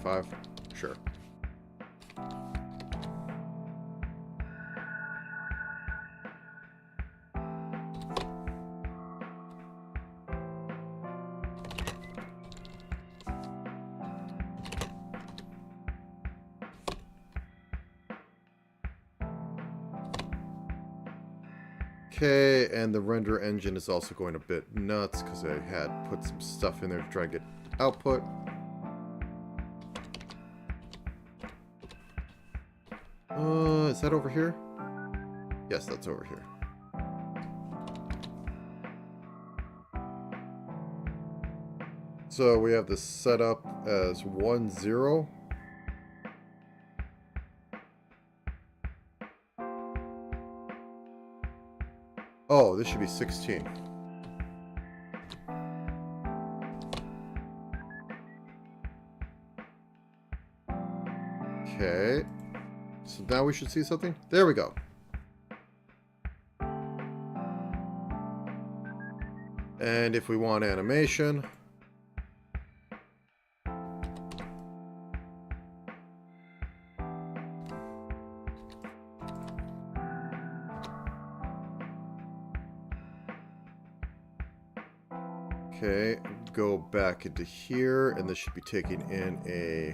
Five. Sure. Okay, and the render engine is also going a bit nuts because I had put some stuff in there to try and get output. Is that over here? Yes, that's over here. So we have this set up as 1, 0. Oh, this should be 16. Okay. So now we should see something? There we go. And if we want animation... Okay, go back into here, and this should be taking in a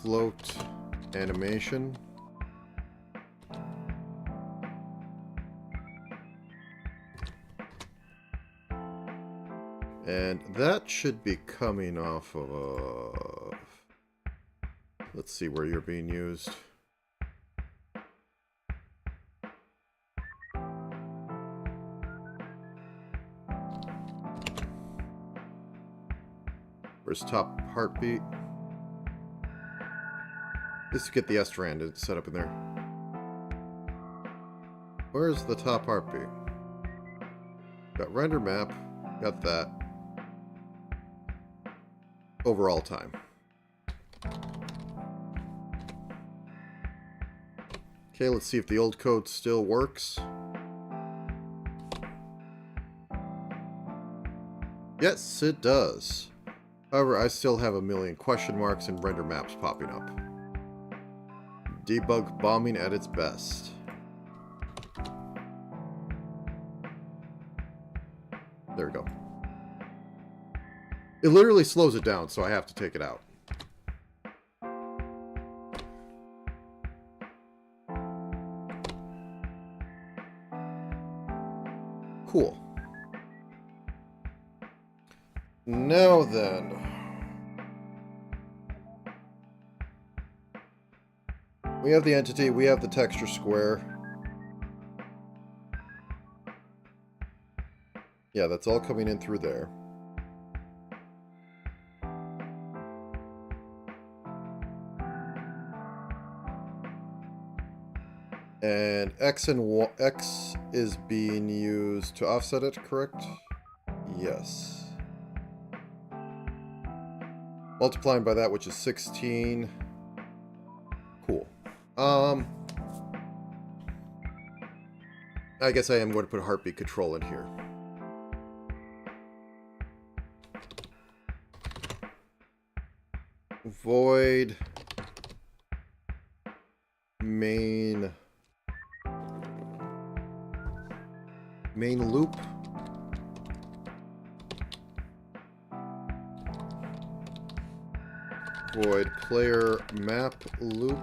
float animation. And that should be coming off of... Let's see where you're being used. Where's top heartbeat? Just to get the S-strand set up in there. Where's the top heartbeat? Got render map. Got that. Overall time. Okay, let's see if the old code still works. Yes, it does. However, I still have a million question marks and render maps popping up. Debug bombing at its best. There we go. It literally slows it down, so I have to take it out. Cool. Now then. We have the entity, we have the texture square. Yeah, that's all coming in through there. And X is being used to offset it, correct? Yes. Multiplying by that, which is 16. Cool. I guess I am going to put a heartbeat control in here. Void main loop. Void player map loop.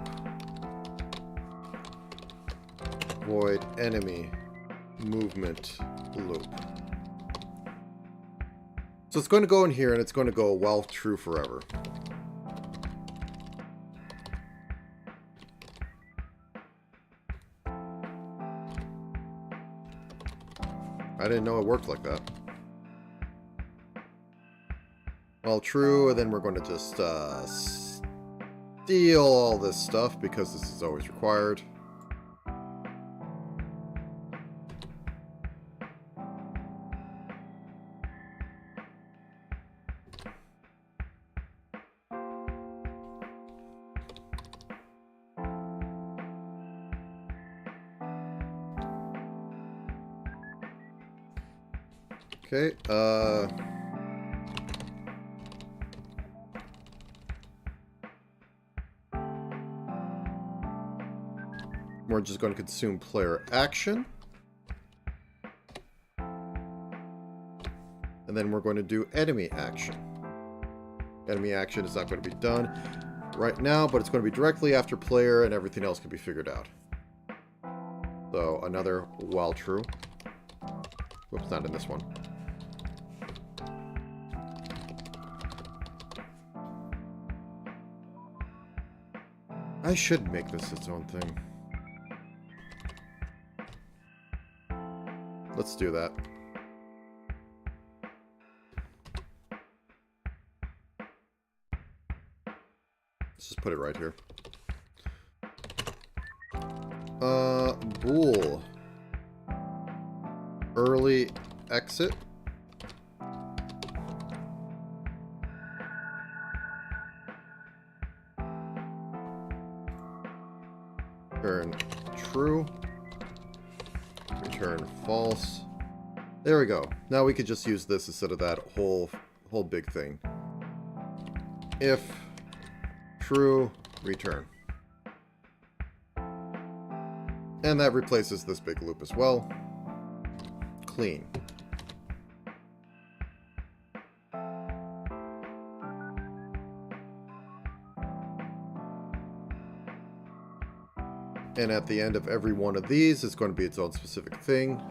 Void enemy movement loop. So it's going to go in here and it's going to go while true forever. I didn't know it worked like that. Well, true, and then we're going to just steal all this stuff because this is always required. Okay, we're just going to consume player action. And then we're going to do enemy action. Enemy action is not going to be done right now, but it's going to be directly after player and everything else can be figured out. So another while true. Whoops, not in this one. I should make this its own thing. Let's do that. Let's just put it right here. Bool. Early exit. Return true. Return false. There we go. Now we could just use this instead of that whole big thing. If true, return. And that replaces this big loop as well. Clean. And at the end of every one of these, it's going to be its own specific thing.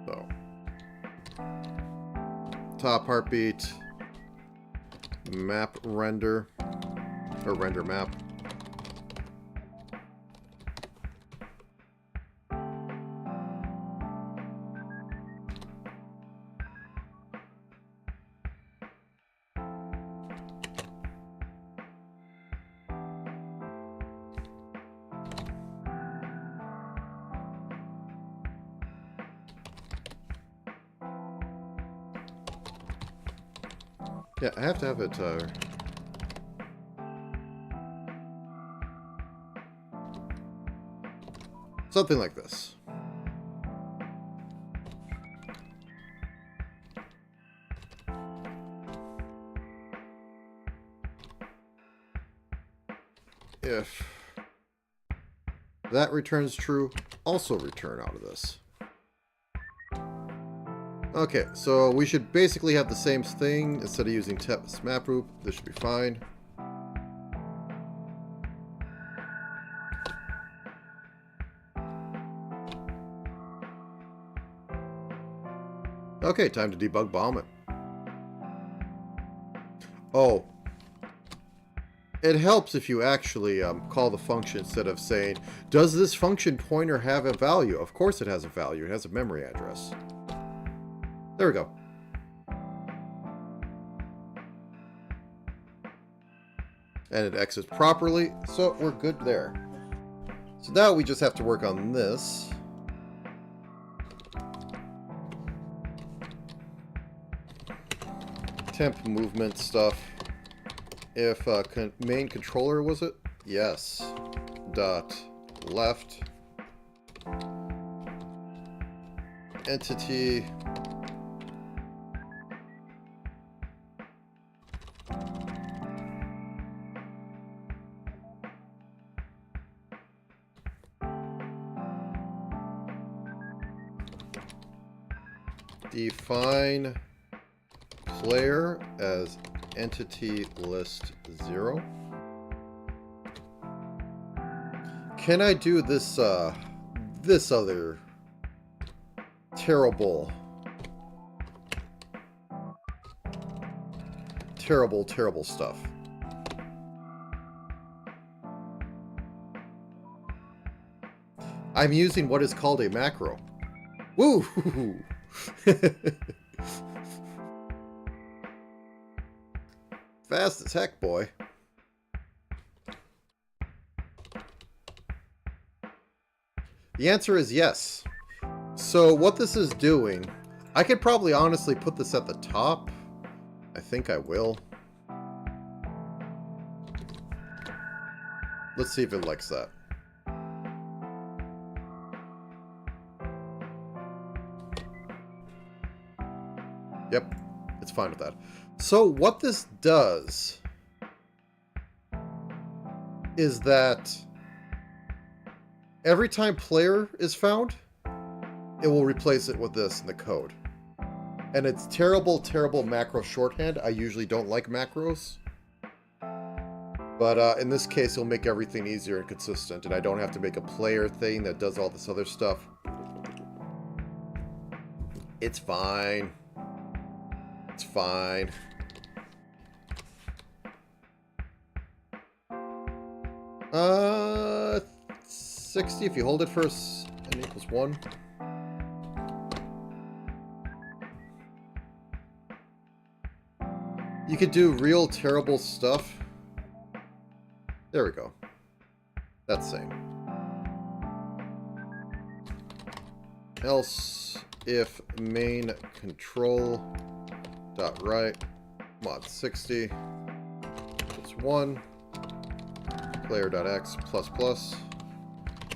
So, top heartbeat, map render, or render map. Yeah, I have to have it, something like this. If that returns true, also return out of this. Okay, so we should basically have the same thing. Instead of using test map group, this should be fine. Okay, time to debug Baumit. Oh. It helps if you actually call the function instead of saying, does this function pointer have a value? Of course it has a value. It has a memory address. There we go. And it exits properly, so we're good there. So now we just have to work on this. Temp movement stuff. If main controller, was it? Yes. Dot left. Entity. Define player as entity list 0. Can I do this this other terrible stuff? I'm using what is called a macro. Woo! Fast as heck, boy. The answer is yes. So what this is doing, I could probably honestly put this at the top. I think I will. Let's see if it likes that. Yep, it's fine with that. So what this does is that every time player is found, it will replace it with this in the code. And it's terrible, terrible macro shorthand. I usually don't like macros. But in this case, it'll make everything easier and consistent, and I don't have to make a player thing that does all this other stuff. It's fine. It's fine. Uh, 60 if you hold it for n equals 1. You could do real terrible stuff. There we go. That's same. Else if main control dot right mod 60 is 1 player dot x plus plus.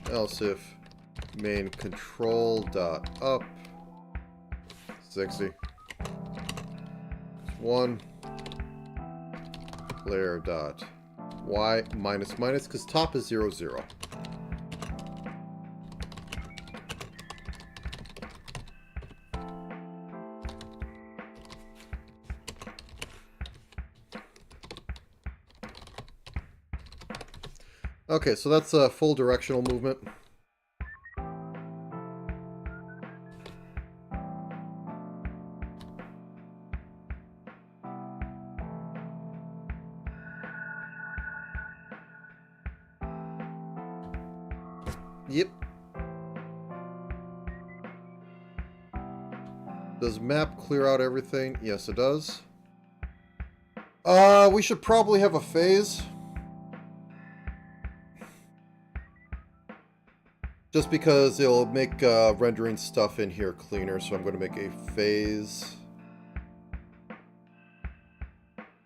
Else if main control dot up 60 is 1 player dot y minus minus, because top is 0 0. Okay, so that's a full directional movement. Yep. Does map clear out everything? Yes, it does. We should probably have a phase. Just because it'll make rendering stuff in here cleaner, so I'm going to make a phase.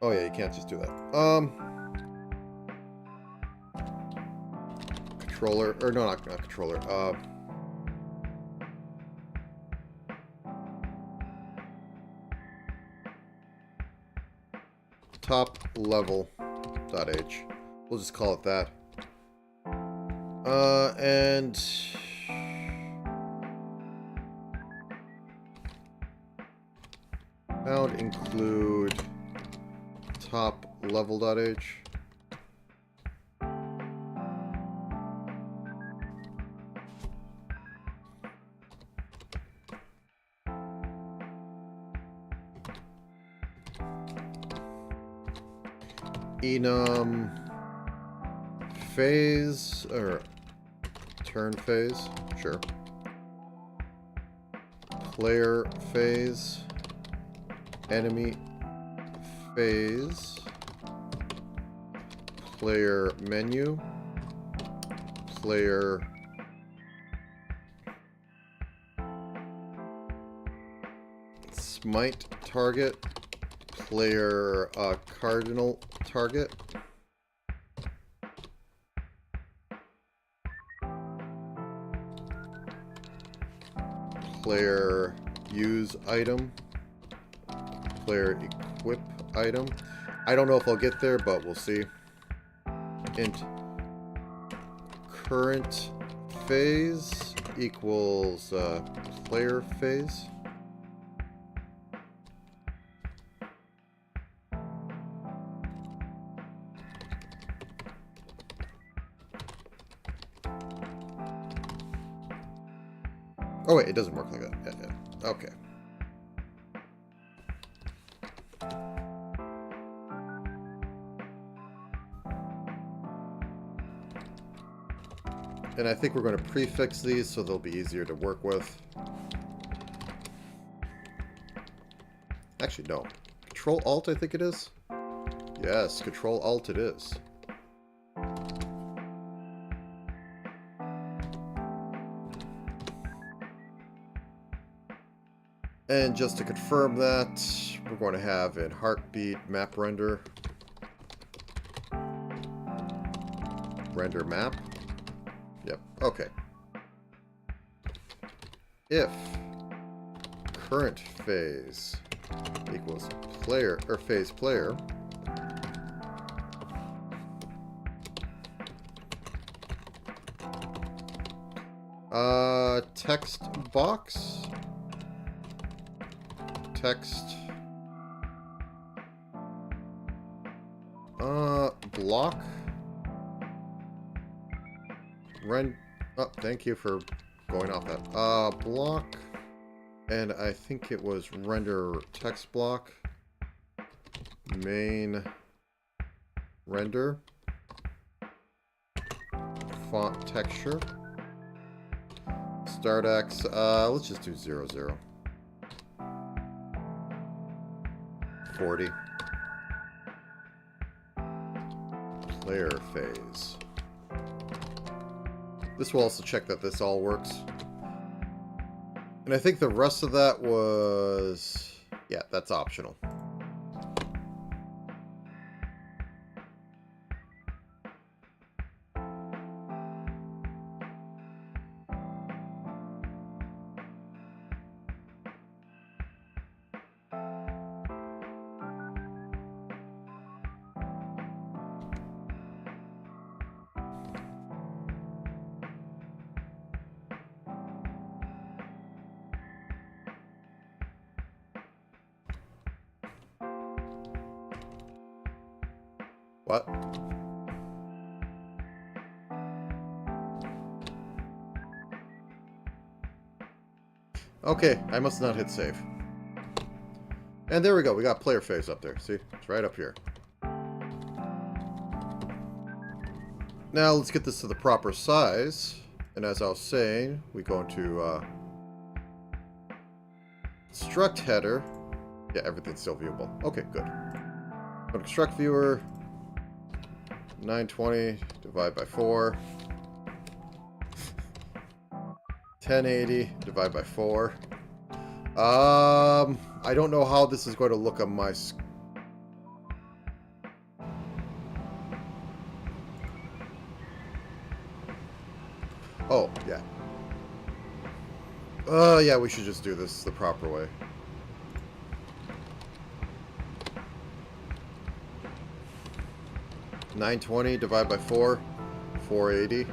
Oh yeah, you can't just do that. Controller, or no, not controller. Top level dot h. We'll just call it that. And bound include top level dot h. Enum phase, or turn phase, sure. Player phase, enemy phase, player menu, player smite target, player cardinal target, player use item, player equip item. I don't know if I'll get there, but we'll see. Int current phase equals player phase. Oh wait, it doesn't work like that. Yeah. Okay. And I think we're going to prefix these so they'll be easier to work with. Actually, no. Control-Alt, I think it is? Yes, Control-Alt it is. And just to confirm that, we're going to have in heartbeat map render. Render map. Yep, okay. If current phase equals player, or phase player, text box, text, block, oh, thank you for going off that, block, and I think it was render text block, main render, font texture, startx, let's just do 0, 0. 40. Player phase. This will also check that this all works. And I think the rest of that was... yeah, that's optional. What? Okay, I must not hit save. And there we go, we got player phase up there. See? It's right up here. Now let's get this to the proper size. And as I was saying, we go into construct header. Yeah, everything's still viewable. Okay, good. Go to construct viewer. 920 divide by 4. 1080 divide by 4. I don't know how this is going to look on my oh, yeah. Yeah, we should just do this the proper way. $920 divided by 4, 480.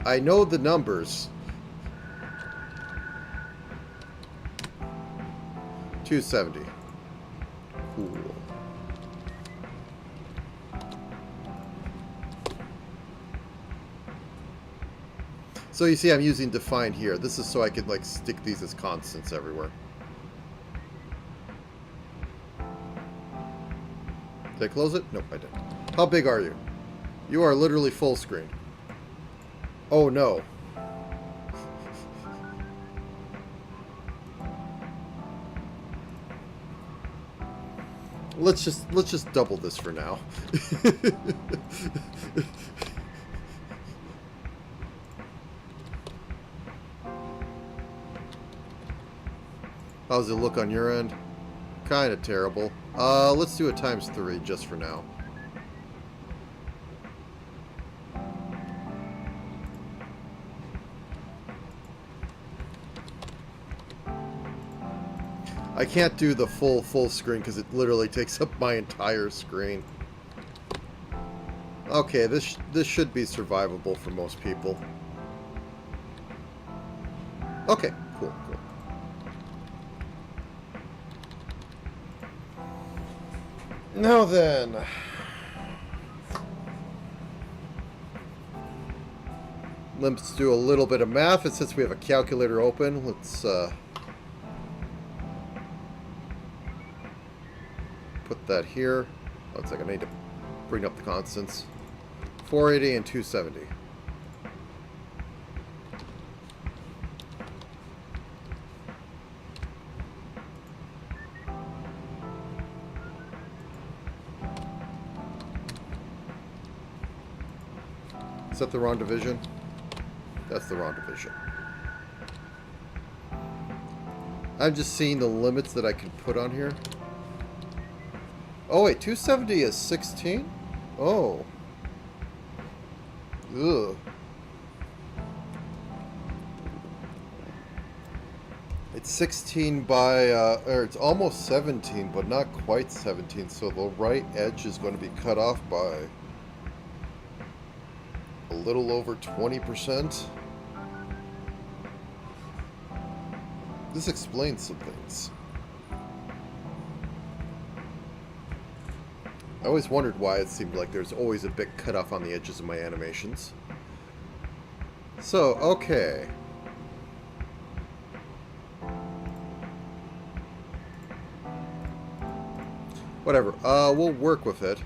I know the numbers. 270. Cool. So you see I'm using define here. This is so I could like stick these as constants everywhere. Did I close it? Nope, I didn't. How big are you? You are literally full screen. Oh no. Let's just double this for now. How's it look on your end? Kind of terrible. Let's do it times 3 just for now. I can't do the full screen because it literally takes up my entire screen. Okay, this should be survivable for most people. Okay, cool. Now then, let's do a little bit of math, and since we have a calculator open, let's put that here. Oh, it's like I need to bring up the constants. 480 and 270. Is that the wrong division? That's the wrong division. I'm just seeing the limits that I can put on here. Oh wait, 270 is 16? Oh. Ugh. It's 16 by, or it's almost 17, but not quite 17, so the right edge is going to be cut off by a little over 20%. This explains some things. I always wondered why it seemed like there's always a bit cut off on the edges of my animations. So, okay. Whatever, we'll work with it.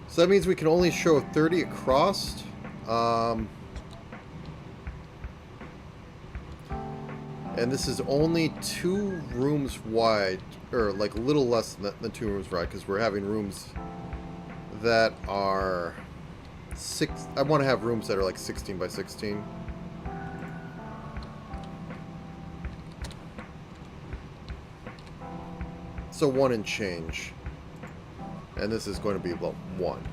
So that means we can only show 30 across. And this is only 2 rooms wide, or like a little less than 2 rooms wide, because we're having rooms that are 6. I want to have rooms that are like 16 by 16. So 1 and change. And this is going to be about 1.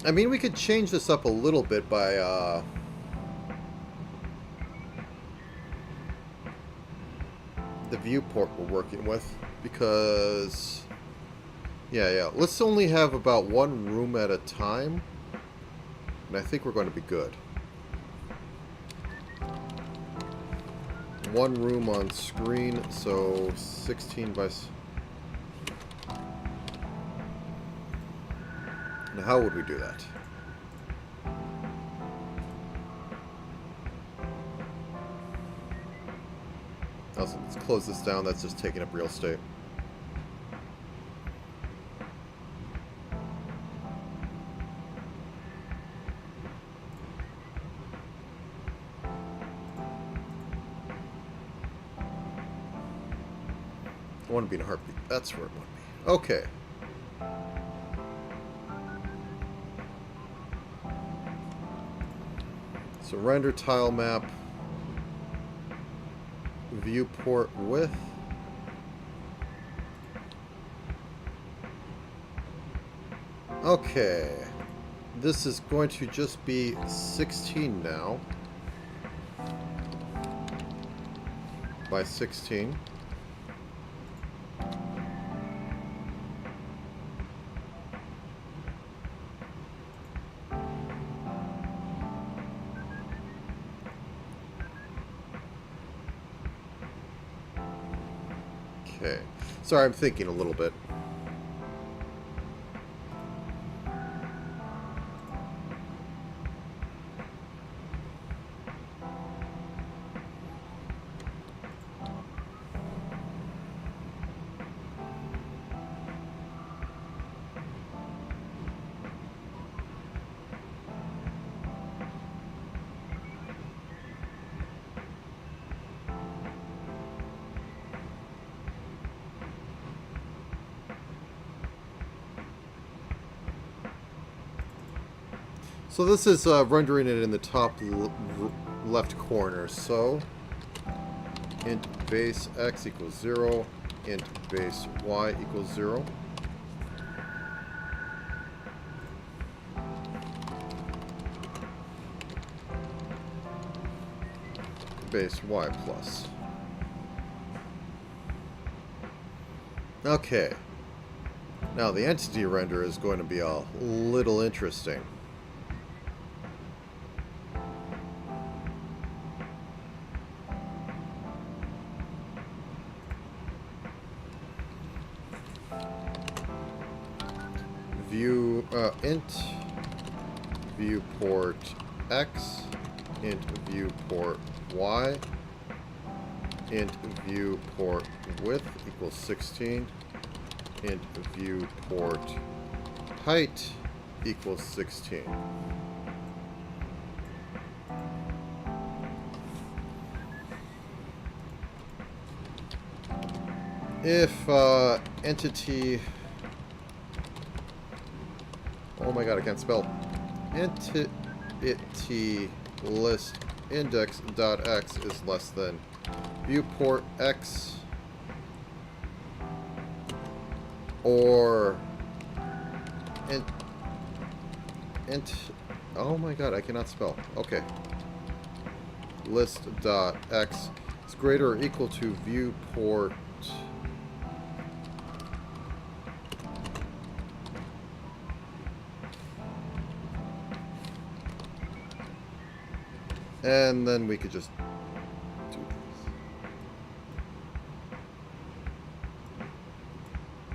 I mean, we could change this up a little bit by the viewport we're working with, because yeah, let's only have about 1 room at a time, and I think we're going to be good. 1 room on screen, so 16 by... Now, how would we do that? Also, let's close this down. That's just taking up real estate. I want to be in a heartbeat. That's where it want to be. Okay. So render tile map. Viewport width. Okay. This is going to just be 16 now. By 16. Okay. Sorry, I'm thinking a little bit. So this is rendering it in the top left corner. So int base x equals 0, int base y equals 0. Base y plus. Okay. Now the entity render is going to be a little interesting. Int viewport x, int viewport y, int viewport width equals 16, int viewport height equals 16. If entity... Oh my god, I can't spell. Entity list index dot x is less than viewport x, or oh my god, I cannot spell. Okay. List dot x is greater or equal to viewport and then we could just do this.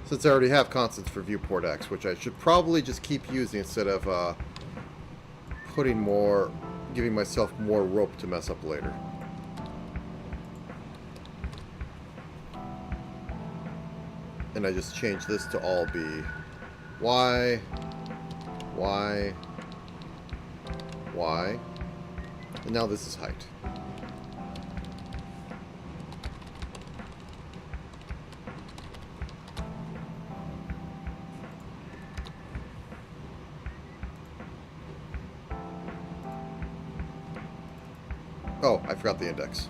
Since I already have constants for viewport x, which I should probably just keep using instead of putting more, giving myself more rope to mess up later. And I just change this to all be y, y, y, And now this is height. Oh, I forgot the index.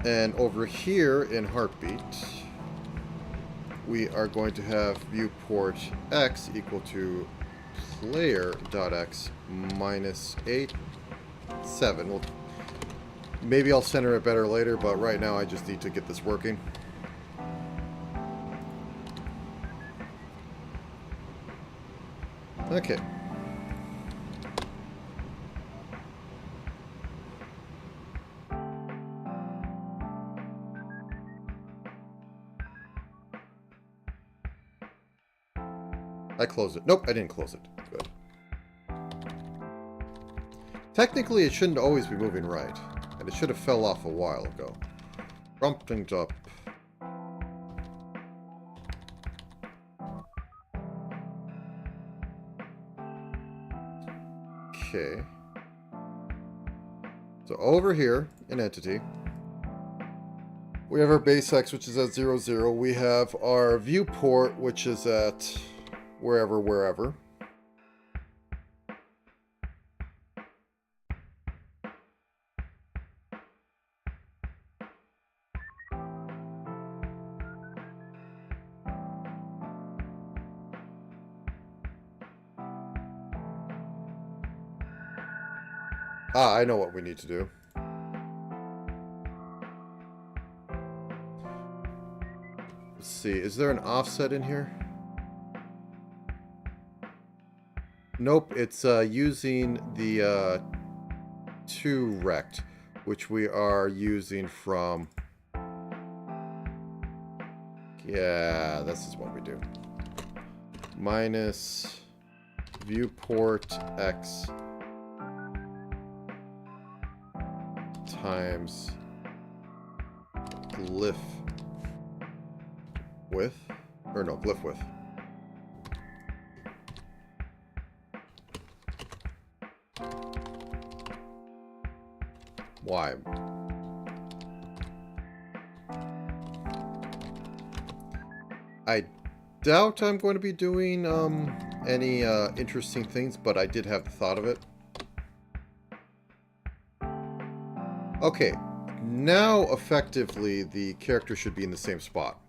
And over here in Heartbeat, we are going to have viewport x equal to player.x minus 8, 7. Well, maybe I'll center it better later, but right now I just need to get this working. Okay. I closed it. Nope, I didn't close it. Good. Technically, it shouldn't always be moving right. And it should have fell off a while ago. Prompting up. Okay. So over here in Entity, we have our base X, which is at 0, 0. We have our viewport, which is at wherever. Ah, I know what we need to do. Let's see, is there an offset in here? Nope, it's using the 2 rect, which we are using from... Yeah, this is what we do. Minus viewport x times glyph width, or no, glyph width. Why? I doubt I'm going to be doing any interesting things, but I did have the thought of it. Okay, now effectively the character should be in the same spot,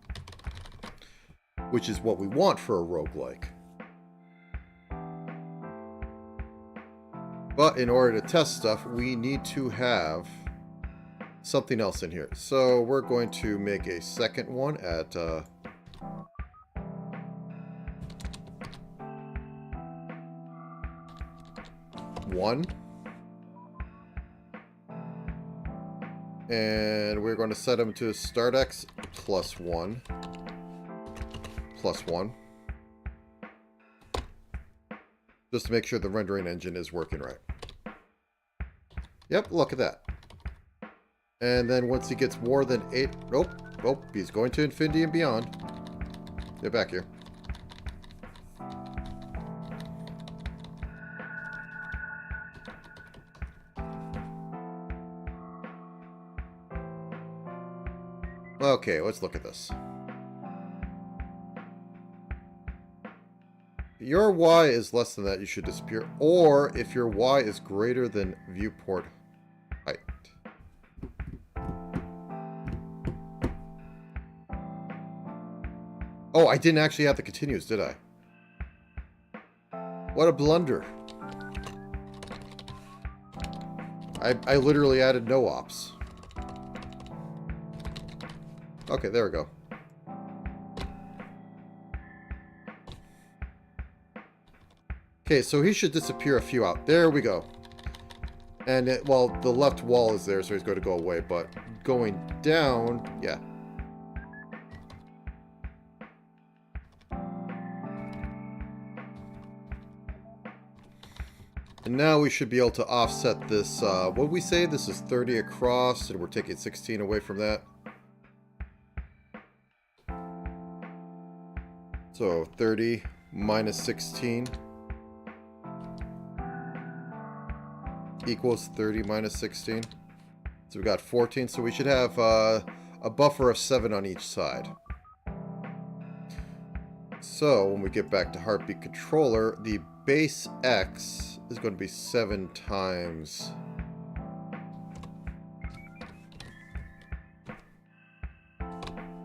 which is what we want for a roguelike. But in order to test stuff, we need to have something else in here. So we're going to make a second one at 1. And we're going to set them to start x plus 1. Plus 1. Just to make sure the rendering engine is working right. Yep, look at that. And then once he gets more than 8... Nope, he's going to infinity and beyond. Get back here. Okay, let's look at this. If your Y is less than that, you should disappear. Or if your Y is greater than viewport height. Oh, I didn't actually have the continuous, did I? What a blunder. I literally added no ops. Okay, there we go. Okay, so he should disappear a few out. There we go. And, well, the left wall is there, so he's going to go away. But going down, yeah. And now we should be able to offset this. What did we say? This is 30 across, and we're taking 16 away from that. So 30 minus 16 equals 30 minus 16. So we got 14, so we should have a buffer of 7 on each side. So when we get back to Heartbeat Controller, the base X is going to be 7 times...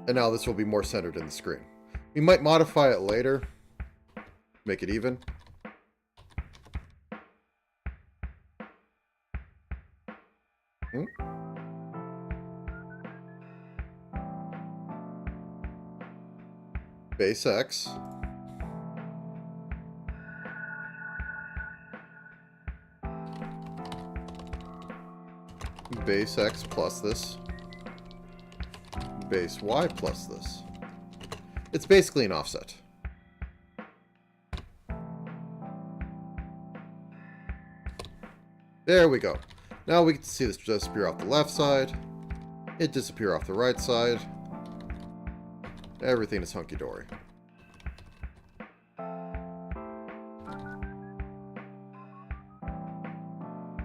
And now this will be more centered in the screen. We might modify it later. Make it even. Base X. Base X plus this. Base Y plus this. It's basically an offset. There we go. Now we can see this disappear off the left side. It disappear off the right side. Everything is hunky-dory.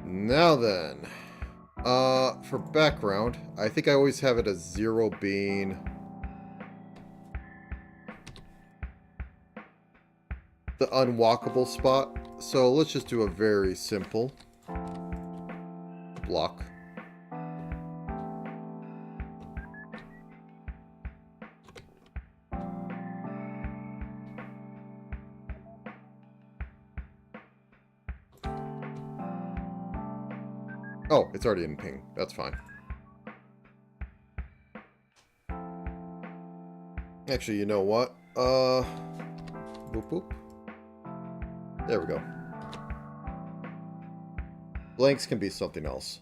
Now then, for background, I think I always have it as 0 being the unwalkable spot. So let's just do a very simple block. Oh, it's already in ping. That's fine. Actually, you know what? Boop boop. There we go. Blanks can be something else.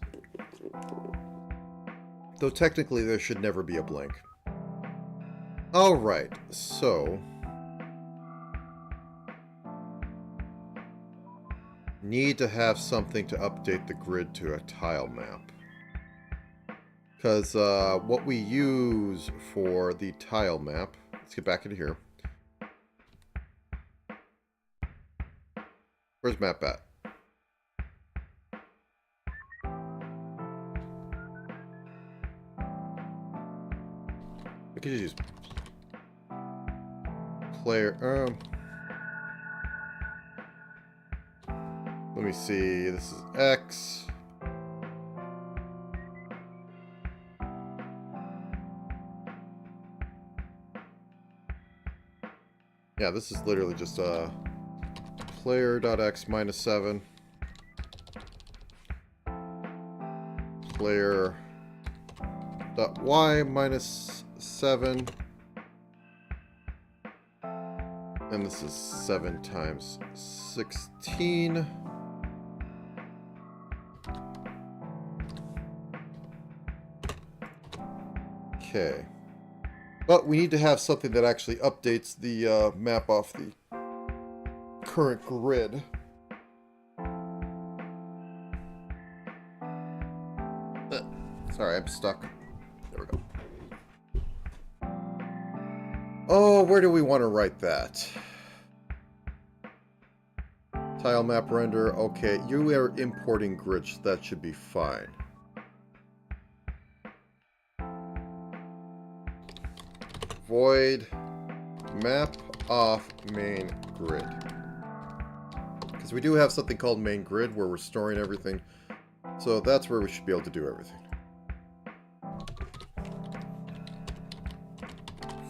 Though technically there should never be a blank. Alright, so... need to have something to update the grid to a tile map. Because what we use for the tile map... Let's get back into here. Where's map at? We could just use player. Let me see. This is X. Yeah, this is literally just player.x minus 7. Player.y minus 7. And this is 7 times 16. Okay. But we need to have something that actually updates the map off the current grid. Sorry, I'm stuck. There we go. Oh, where do we want to write that? Tile map render. Okay, you are importing grids. That should be fine. Void map off main grid. Because we do have something called main grid where we're storing everything. So that's where we should be able to do everything.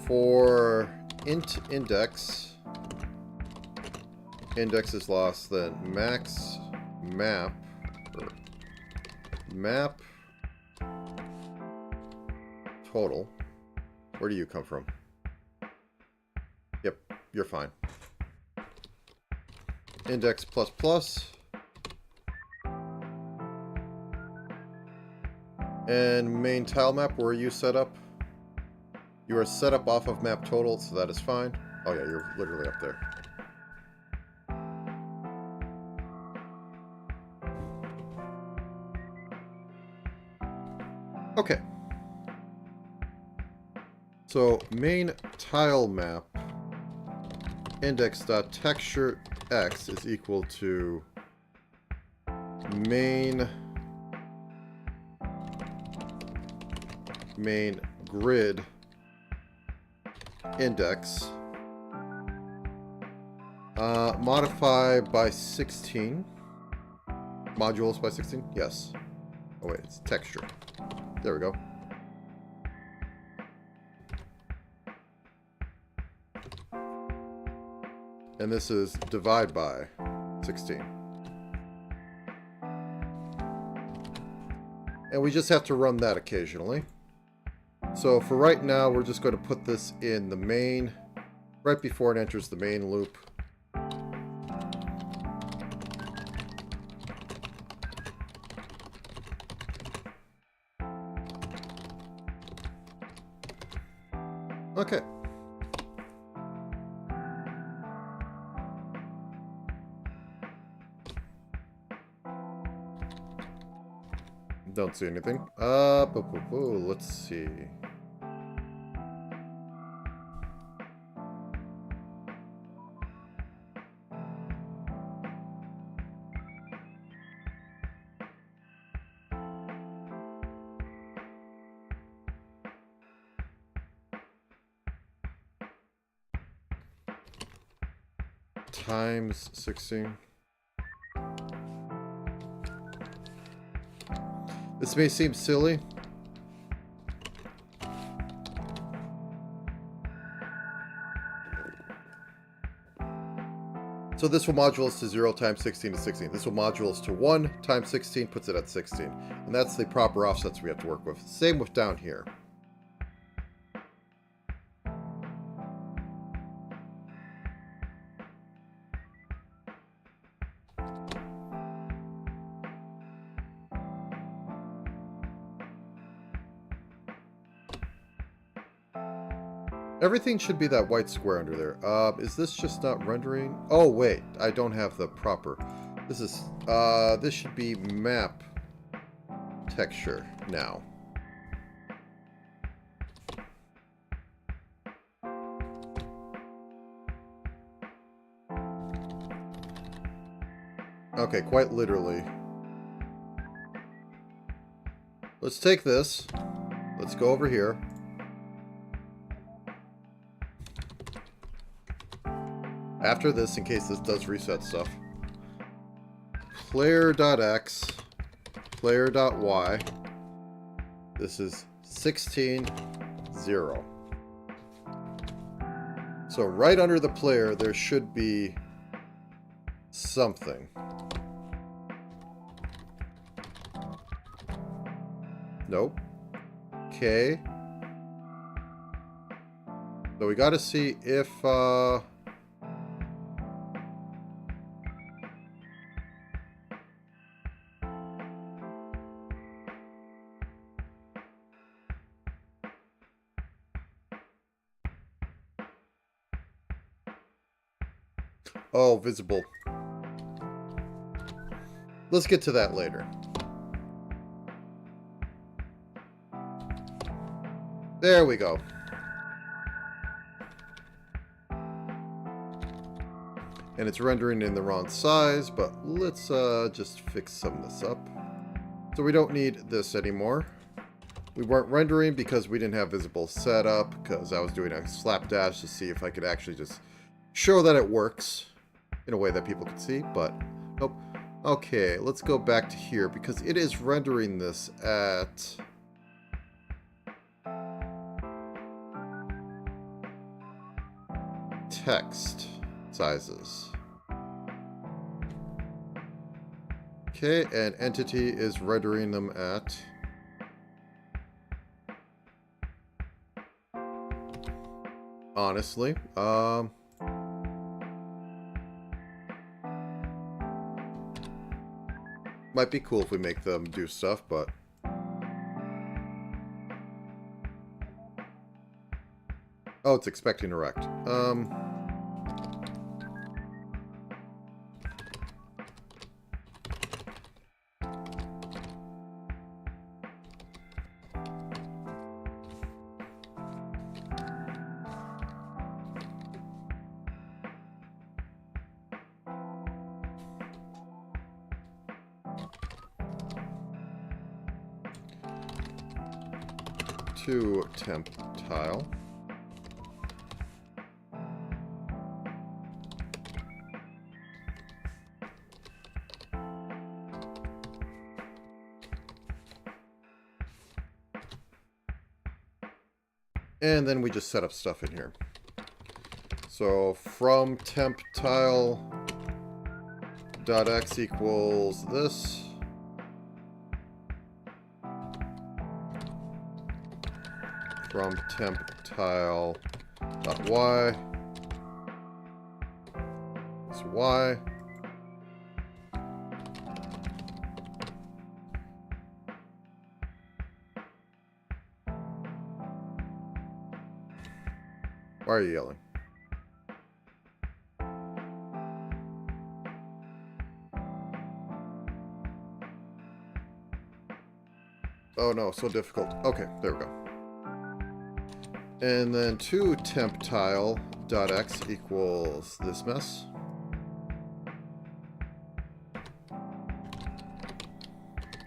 For int index, index is lost, then max map, or map total. Where do you come from? Yep, you're fine. Index plus plus. And main tile map, where are you set up? You are set up off of map total, so that is fine. Oh yeah, you're literally up there. Okay. So main tile map index.texture x is equal to main grid index modify by 16 modules by 16. Yes. Oh wait, it's texture. There we go. And this is divide by 16. And we just have to run that occasionally. So for right now, we're just going to put this in the main, right before it enters the main loop. Okay. Don't see anything. Let's see. Times 16. This may seem silly. So this will modulus to 0 times 16 to 16. This will modulus to 1 times 16, puts it at 16. And that's the proper offsets we have to work with. Same with down here. Everything should be that white square under there. Is this just not rendering? Oh, wait. I don't have the proper. This is, this should be map texture now. Okay, quite literally. Let's take this. Let's go over here. After this, in case this does reset stuff, player.x, player.y, this is 16, 0. So right under the player, there should be something. Nope. Okay. So we got to see if, oh, visible. Let's get to that later. There we go. And it's rendering in the wrong size, but let's just fix some of this up. So we don't need this anymore. We weren't rendering because we didn't have visible setup, because I was doing a slapdash to see if I could actually just show that it works in a way that people can see, but nope. Okay, let's go back to here because it is rendering this at text sizes. Okay, and entity is rendering them at honestly, might be cool if we make them do stuff, but oh, it's expecting a rect. to temp tile. And then we just set up stuff in here. So from temp tile dot x equals this. From temp tile dot y is y. Why are you yelling? Oh no, so difficult. Okay, there we go. And then to temp tile dot x equals this mess.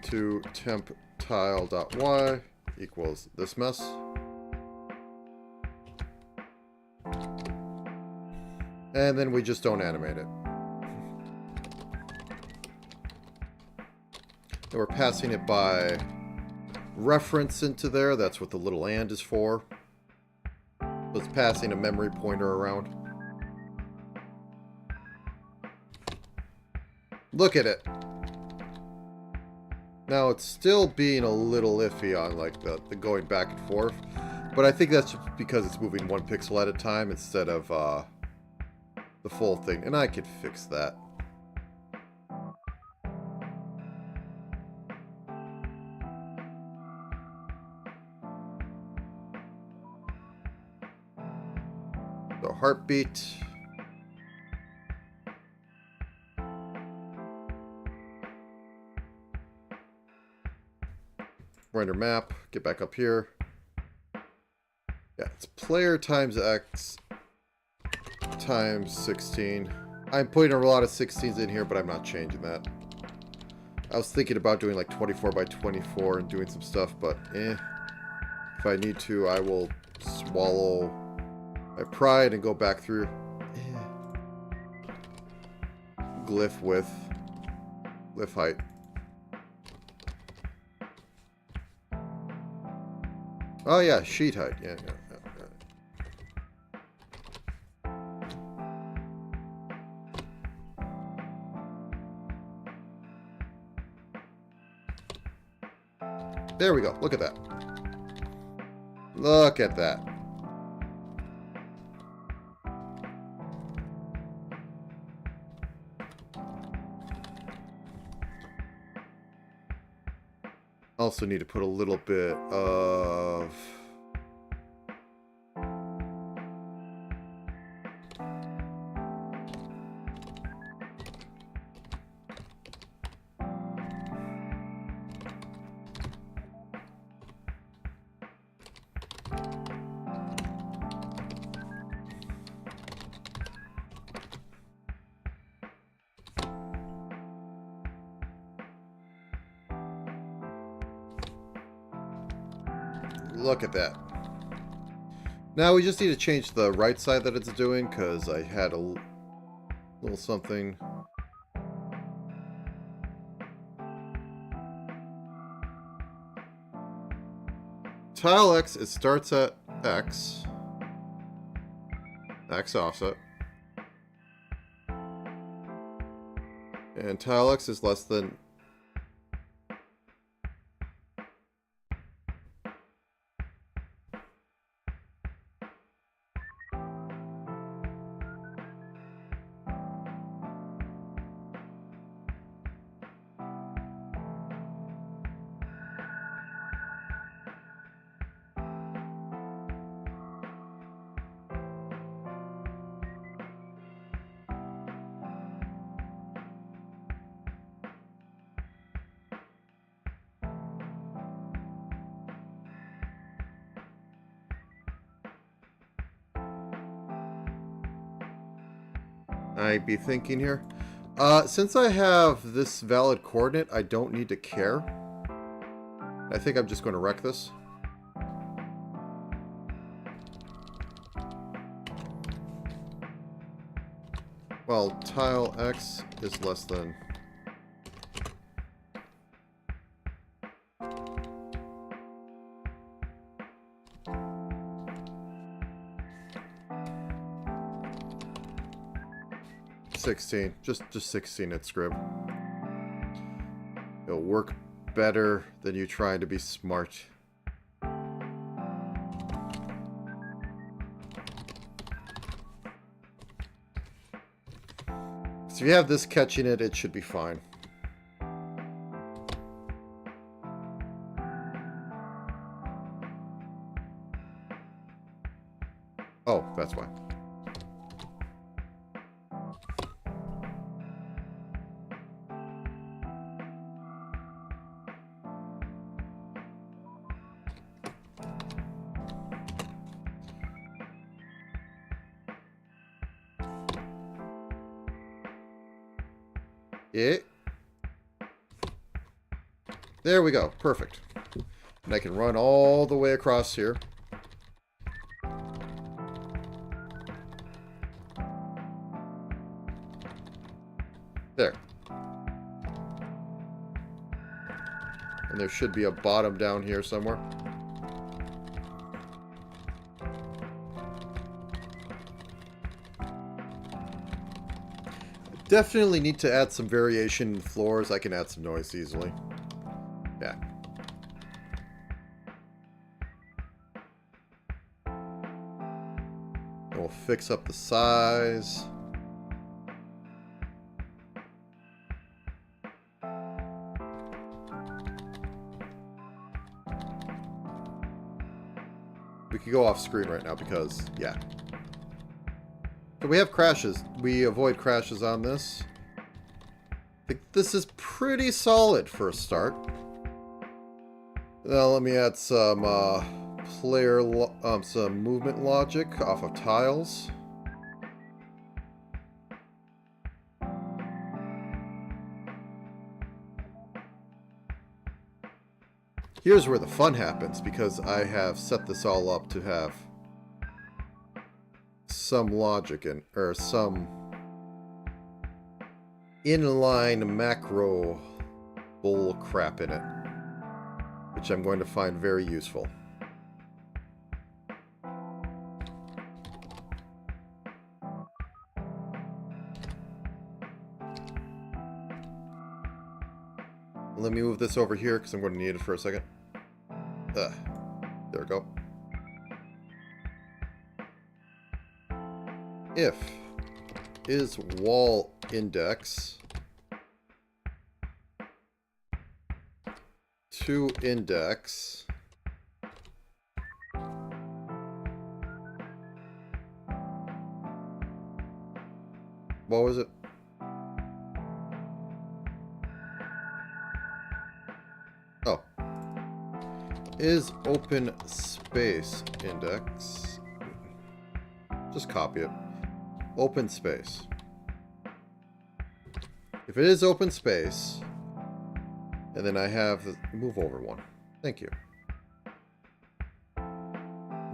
To temp tile dot y equals this mess. And then we just don't animate it. And we're passing it by reference into there. That's what the little and is for. So it's passing a memory pointer around. Look at it. Now it's still being a little iffy on like the going back and forth. But I think that's just because it's moving one pixel at a time instead of the full thing, and I could fix that. So heartbeat. Render map, get back up here. Yeah, it's player times x times 16. I'm putting a lot of 16s in here, but I'm not changing that. I was thinking about doing like 24 by 24 and doing some stuff, but if I need to, I will swallow my pride and go back through glyph width, glyph height. Oh yeah, sheet height. Yeah. There we go. Look at that. Look at that. Also need to put a little bit of look at that. Now we just need to change the right side that it's doing because I had a little something. Tile X, it starts at X. X offset. And tile X is less than I'd be thinking here. Since I have this valid coordinate, I don't need to care. I think I'm just going to wreck this. Well, tile X is less than... Just 16 at Scrib. It'll work better than you trying to be smart. So if you have this catching it, it should be fine. Oh, that's why. Yeah. There we go. Perfect. And I can run all the way across here. There. And there should be a bottom down here somewhere. Definitely need to add some variation in floors. I can add some noise easily. Yeah. And we'll fix up the size. We could go off screen right now because, yeah. So we have crashes. We avoid crashes on this. I think this is pretty solid for a start. Now let me add some some movement logic off of tiles. Here's where the fun happens, because I have set this all up to have some logic in, or some inline macro bull crap in it, which I'm going to find very useful. Let me move this over here because I'm going to need it for a second. There we go. If is wall index to index what was it? Oh. Is open space index. Just copy it. Open space. If it is open space, and then I have the move over one. Thank you.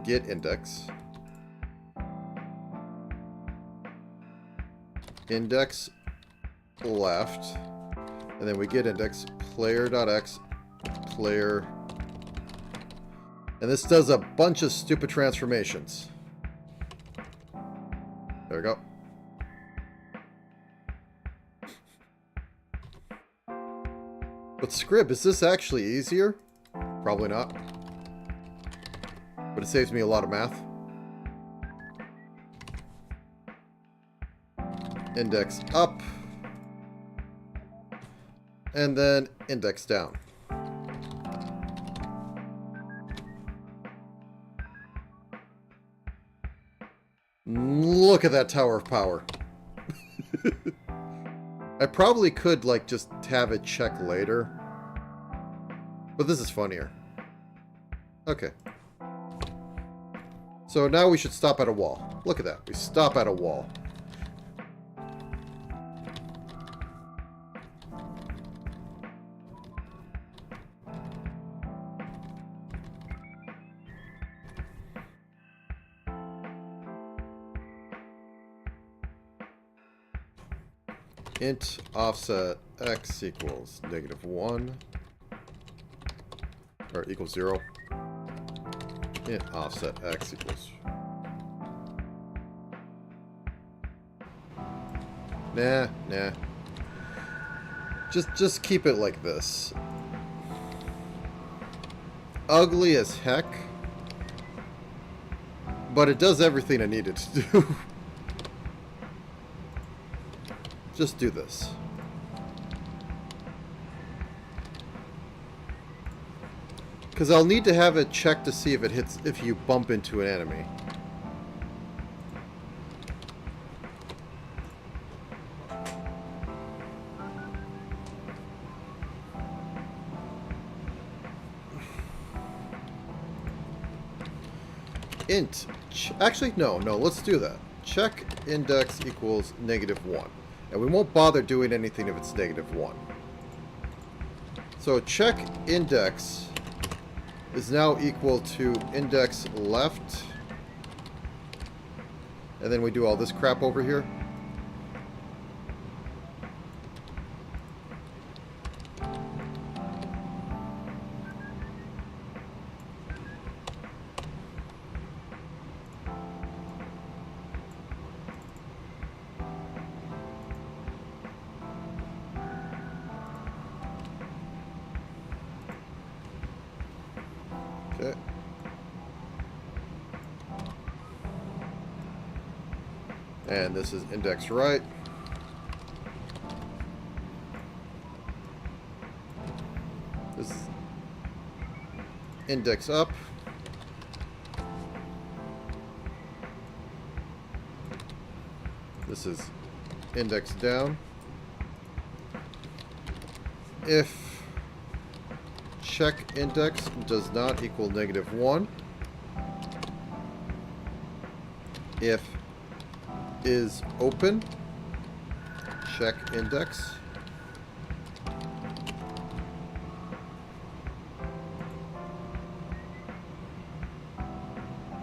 Get index. Index left. And then we get index player.x player. And this does a bunch of stupid transformations. There we go. But Scrib, is this actually easier? Probably not. But it saves me a lot of math. Index up. And then index down. Look at that tower of power. I probably could, like, just have it check later. But this is funnier. Okay. So now we should stop at a wall. Look at that. We stop at a wall. int offset x equals -1 or equals 0. Int offset x equals. Nah. Just keep it like this. Ugly as heck, but it does everything I need it to do. Just do this. Because I'll need to have it check to see if it hits, if you bump into an enemy. Int. Actually, no, let's do that. Check index equals -1. And we won't bother doing anything if it's -1. So check index is now equal to index left. And then we do all this crap over here. Okay. And this is index right. This is index up. This is index down. If check index does not equal -1, if is open, check index.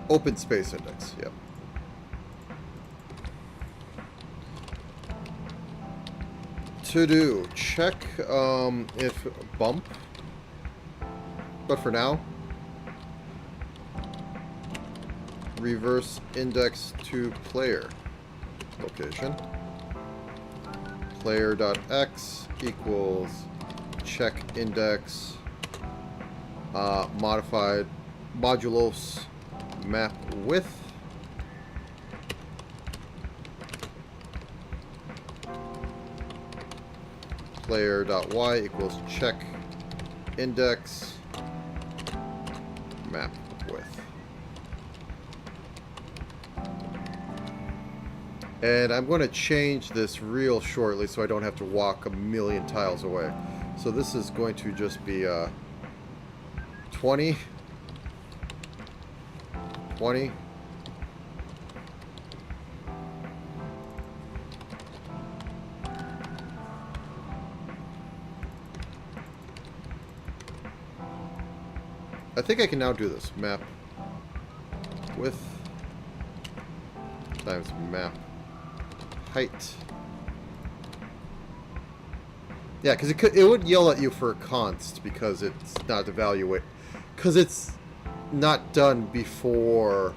Open space index, yep. To do, check if bump, but for now, reverse index to player location. Player.x equals check index modified modulos map width. Player.y equals check index map width. And I'm going to change this real shortly so I don't have to walk a million tiles away. So this is going to just be 20. 20. I think I can now do this. Map width times map height. Yeah, because it would yell at you for a const because it's not evaluate, because it's not done before.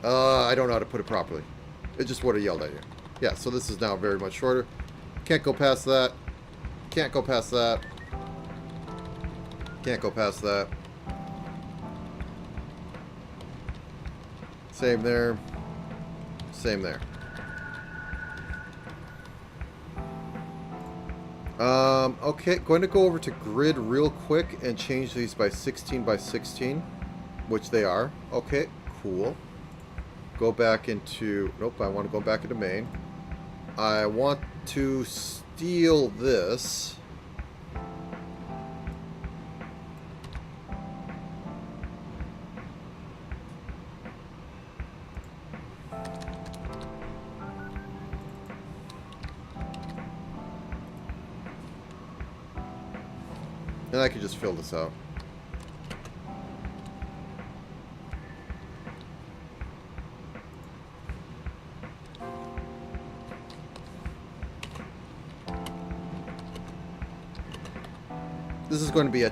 I don't know how to put it properly. It just would have yelled at you. Yeah, so this is now very much shorter. Can't go past that. Can't go past that. Can't go past that. Same there. Same there. Okay, going to go over to grid real quick and change these by 16 by 16, which they are. Okay, cool. Go back into, nope, I want to go back into main. I want to steal this. And I could just fill this out. This is going to be a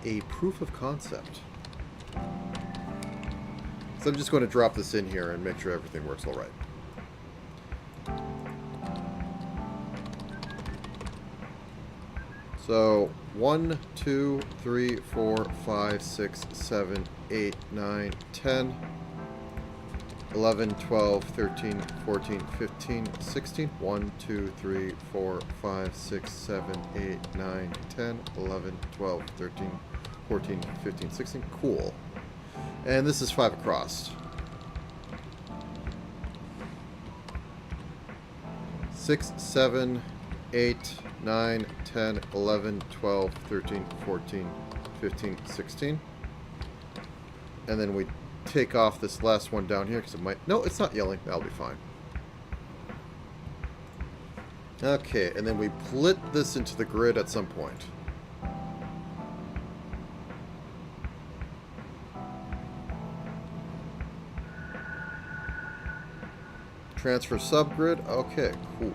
a proof of concept. So I'm just going to drop this in here and make sure everything works all right. So 1, 2, 3, 4, 5, 6, 7, 8, 9, 10, 11, 12, 13, 14, 15, 16. 1, 2, 3, 4, 5, 6, 7, 8, 9, 10, 11, 12, 13, 14, 15, 16. Cool. And this is 5 across. 6, 7, 8, 9, 10, 11, 12, 13, 14, 15, 16. And then we take off this last one down here because it might... No, it's not yelling. That'll be fine. Okay, and then we plit this into the grid at some point. Transfer subgrid. Okay, cool.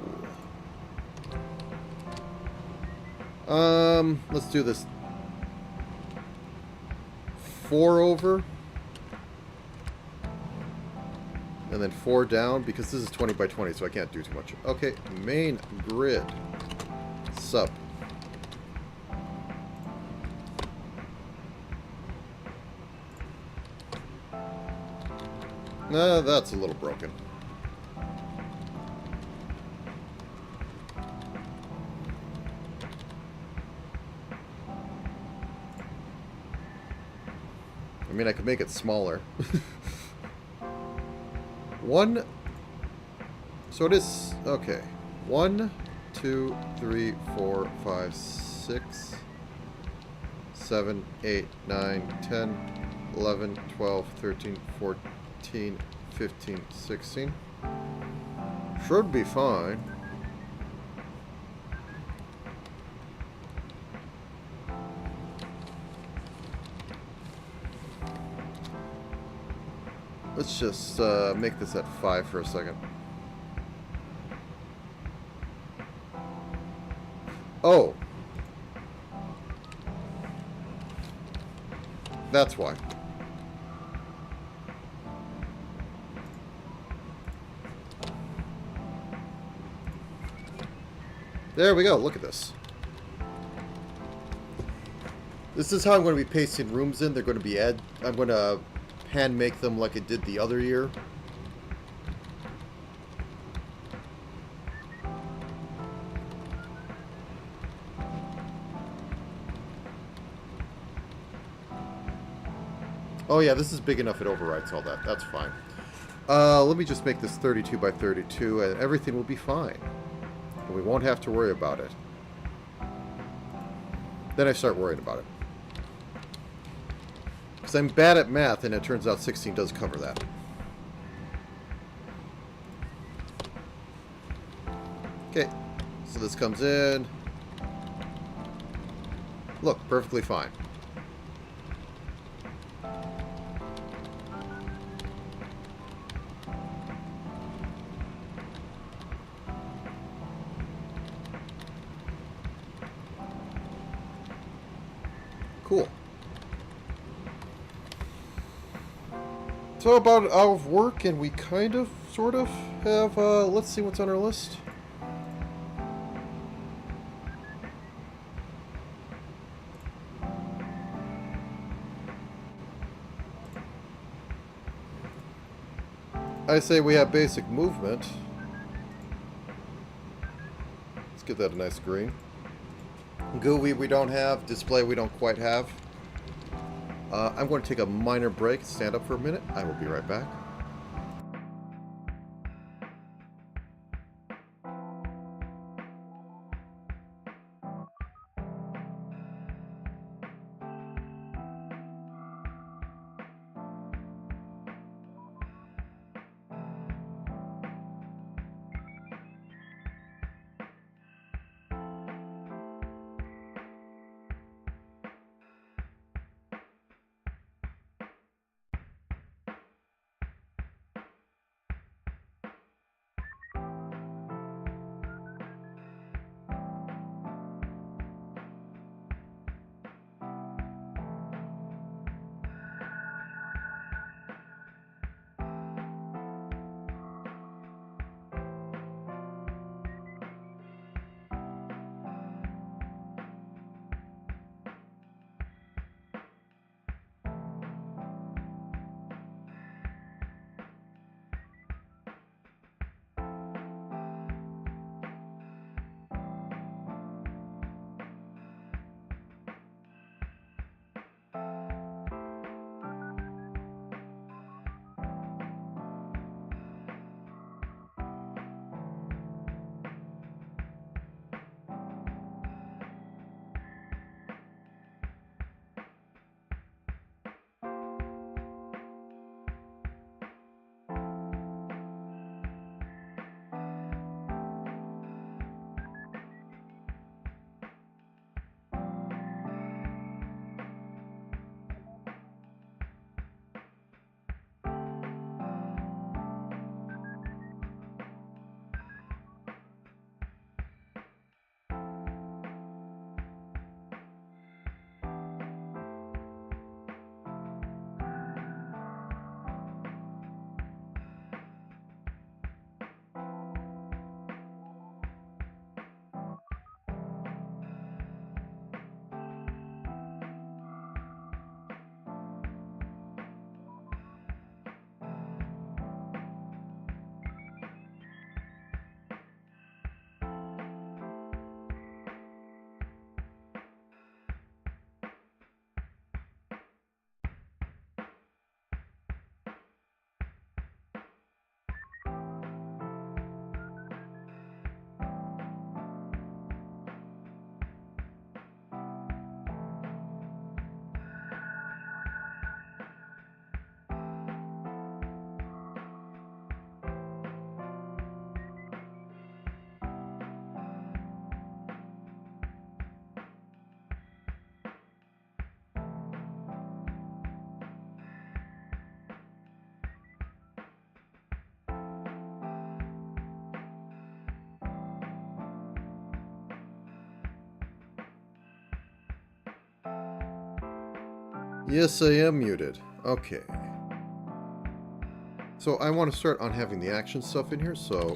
Let's do this. 4 over. And then 4 down, because this is 20 by 20, so I can't do too much. Okay, main grid. Sub. Nah, that's a little broken. I mean, I could make it smaller. 1. So it is... Okay. 1, 2, 3, 4, 5, 6, 7, 8, 9, 10, 11, 12, 13, 14, 15, 16. Should be fine. Let's just make this at 5 for a second. Oh. That's why. There we go. Look at this. This is how I'm going to be pasting rooms in. They're going to be I'm going to hand make them like I did the other year. Oh yeah, this is big enough it overwrites all that. That's fine. Let me just make this 32 by 32 and everything will be fine. And we won't have to worry about it. Then I start worrying about it. Because I'm bad at math, and it turns out 16 does cover that. Okay, so this comes in. Look, perfectly fine. Cool. So about out of work, and we kind of, sort of, have, let's see what's on our list. I say we have basic movement. Let's get that a nice green. GUI we don't have, display we don't quite have. I'm going to take a minor break, stand up for a minute. I will be right back. Yes, I am muted. Okay. So I want to start on having the action stuff in here. So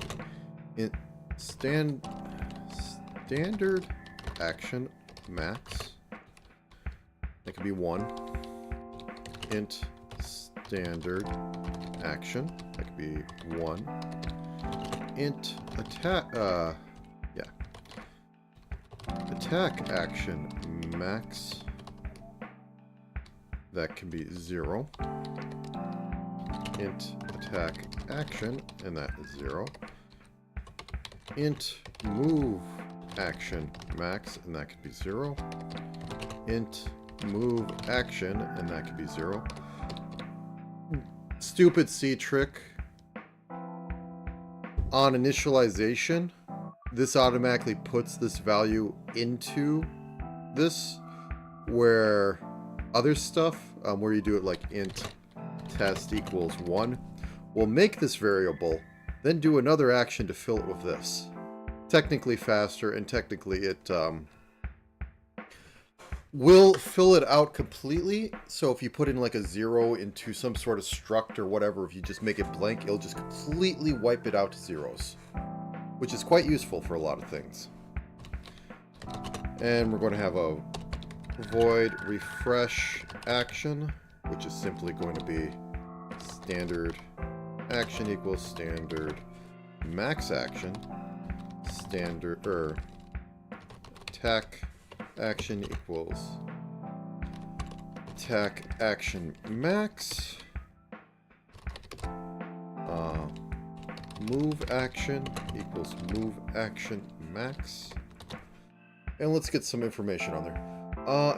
in standard action max. That could be 1. Int standard action. That could be 1. Int attack. Yeah. Attack action max. That can be 0. Int attack action, and that is 0. Int move action max, and that could be 0. Int move action, and that could be 0. Stupid C trick. On initialization, this automatically puts this value into this, where other stuff, where you do it like int test equals 1, will make this variable, then do another action to fill it with this. Technically faster, and technically it will fill it out completely. So if you put in like a 0 into some sort of struct or whatever, if you just make it blank, it'll just completely wipe it out to zeros, which is quite useful for a lot of things. And we're going to have a void refresh action, which is simply going to be standard action equals standard max action, standard attack action equals attack action max, move action equals move action max, and let's get some information on there.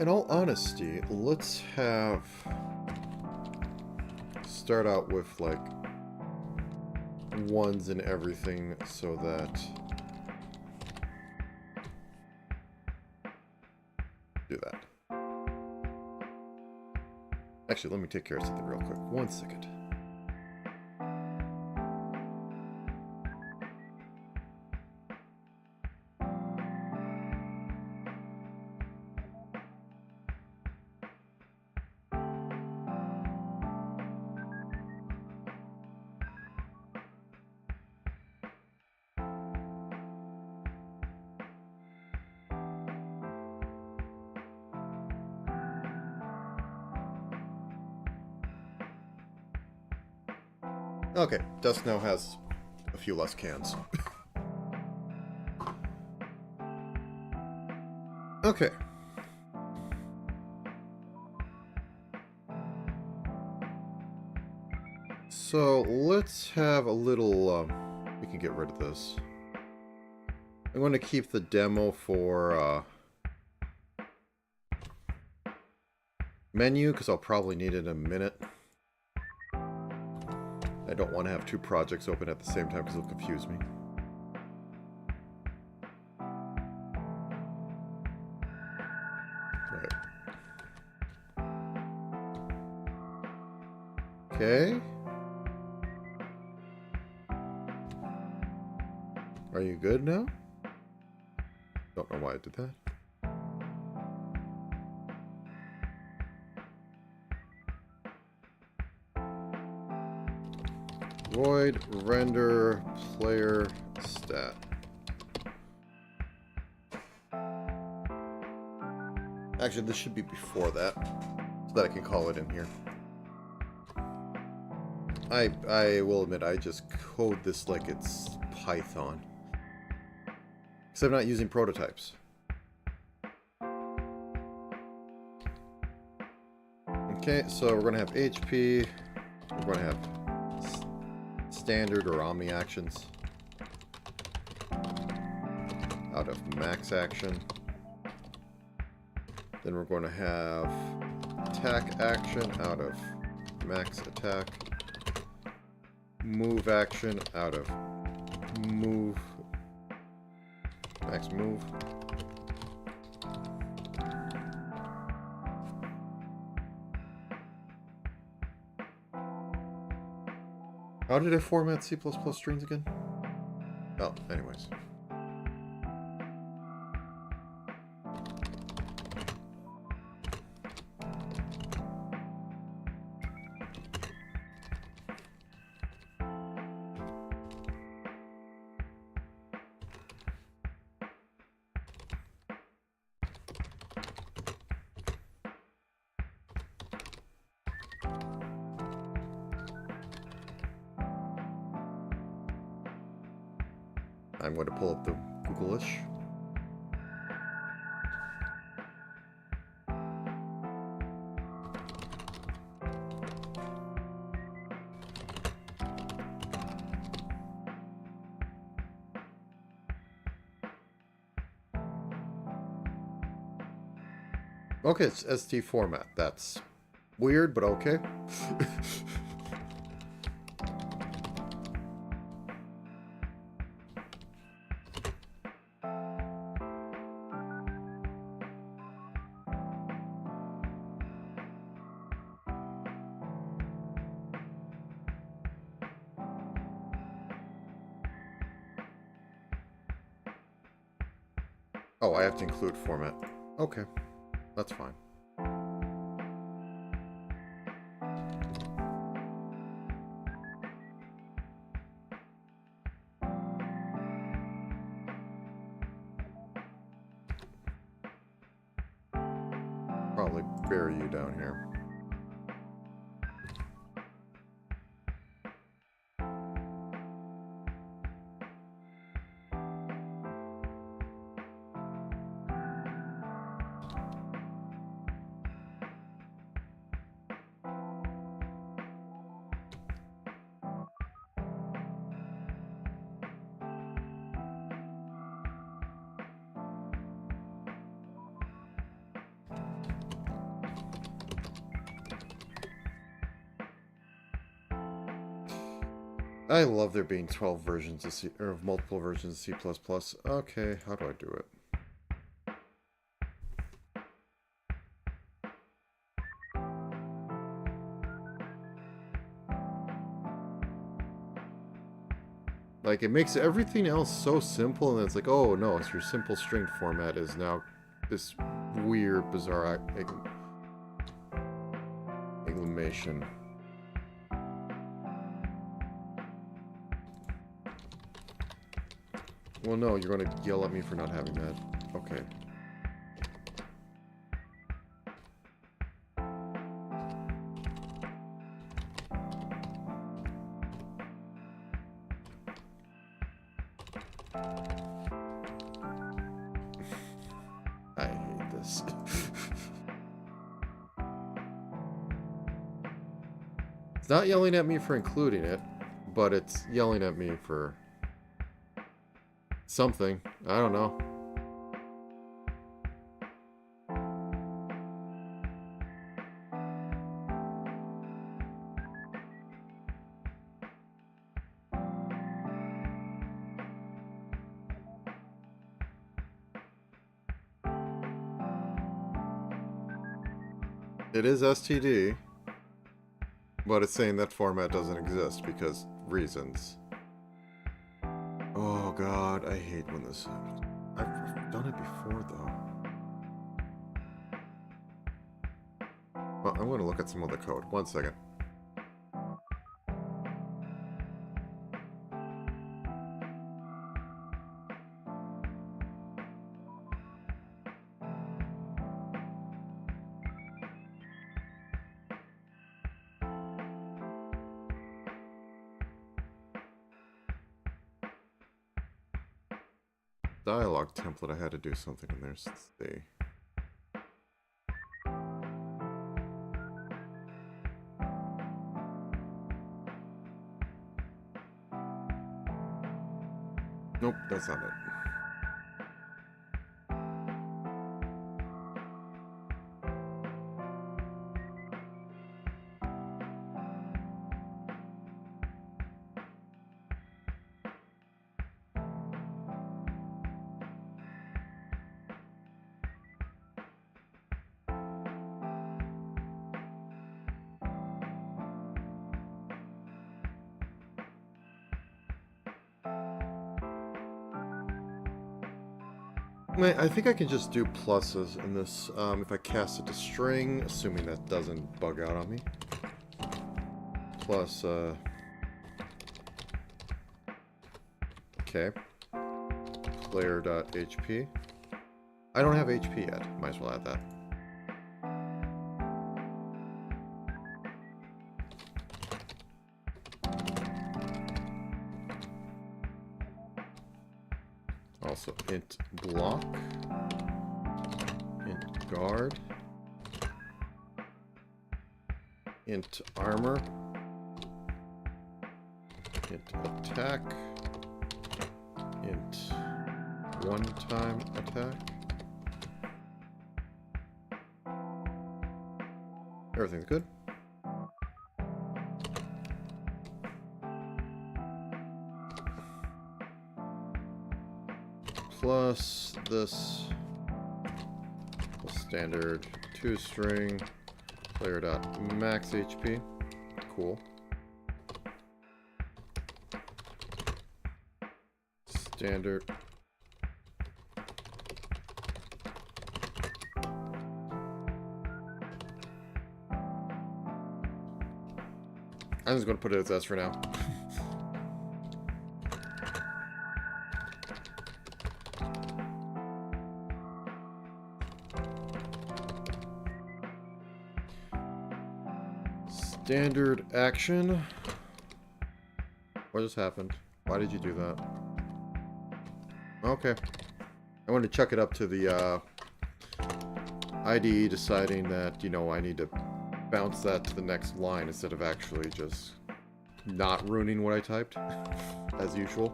In all honesty, let's start out with like 1s and everything, so that do that. Actually, let me take care of something real quick. 1 second. Okay, Dust now has a few less cans. Okay. So let's have a little, we can get rid of this. I'm going to keep the demo for menu, because I'll probably need it in a minute. I don't want to have 2 projects open at the same time because it'll confuse me. Right. Okay. Are you good now? Don't know why I did that. Void render player stat. Actually, this should be before that, so that I can call it in here. I will admit, I just code this like it's Python, because I'm not using prototypes. Okay, so we're going to have HP, we're going to have standard or omni actions out of max action. Then we're going to have attack action out of max attack. Move action out of move max move. How did I format C++ strings again? Oh, anyways. I'm going to pull up the Googlish. Okay, it's ST format. That's weird, but okay. Oh, I have to include format. Okay, that's fine. Probably bury you down here. I love there being 12 versions of C, or multiple versions of C++. Okay, how do I do it? Like, it makes everything else so simple, and it's like, oh no, it's your simple string format is now this weird, bizarre animation. Well, no, you're going to yell at me for not having that. Okay. I hate this. It's not yelling at me for including it, but it's yelling at me for something. I don't know. It is STD, but it's saying that format doesn't exist because reasons. Oh god, I hate when this happens. I've done it before though. Well, I'm going to look at some of the code. 1 second. Dialog template, I had to do something in there. Let's see. Nope, that's not it. I think I can just do pluses in this. If I cast it to string, assuming that doesn't bug out on me. Plus, okay. Player.hp. I don't have HP yet. Might as well add that. also int block, int guard, int armor, int attack, int one-time attack. Everything's good. Plus this standard 2-string player.max HP. Cool. Standard. I'm just going to put it as S for now. Standard action. What just happened? Why did you do that? Okay. I wanted to chuck it up to the IDE deciding that, you know, I need to bounce that to the next line instead of actually just not ruining what I typed, as usual.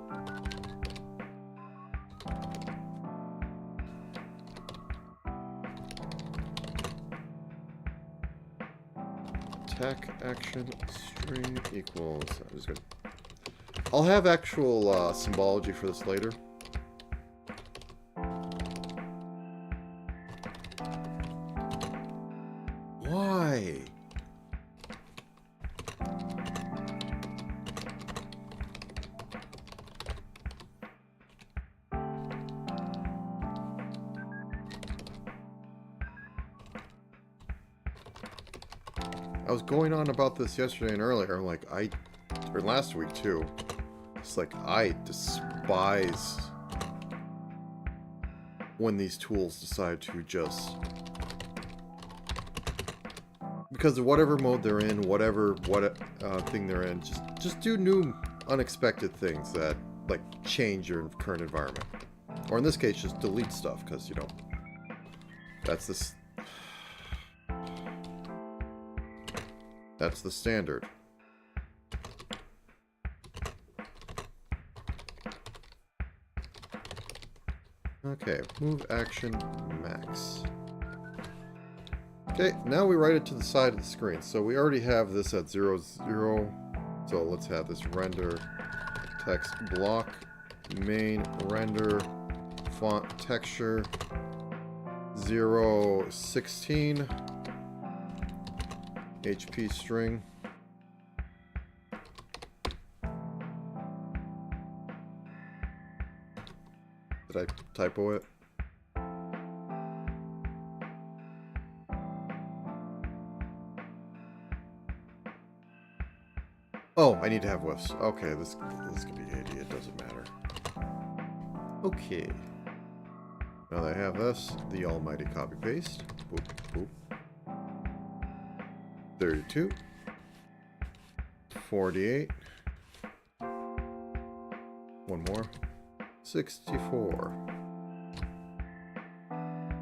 Attack action string equals. I'm just gonna. I'll have actual symbology for this later. Why? I was going on about this yesterday and earlier, like or last week too. It's like I despise when these tools decide to just, because of whatever mode they're in, whatever thing they're in, just do new unexpected things that like change your current environment, or in this case, just delete stuff because you know that's this. That's the standard. Okay, move action max. Okay, now we write it to the side of the screen. So we already have this at 0, 0. So let's have this render text block main render font texture 0, 16 HP string. Did I typo it? Oh, I need to have whiffs. Okay, this could be AD, it doesn't matter. Okay. Now that I have this, the almighty copy paste. Boop, boop. 32. 48. One more. 64.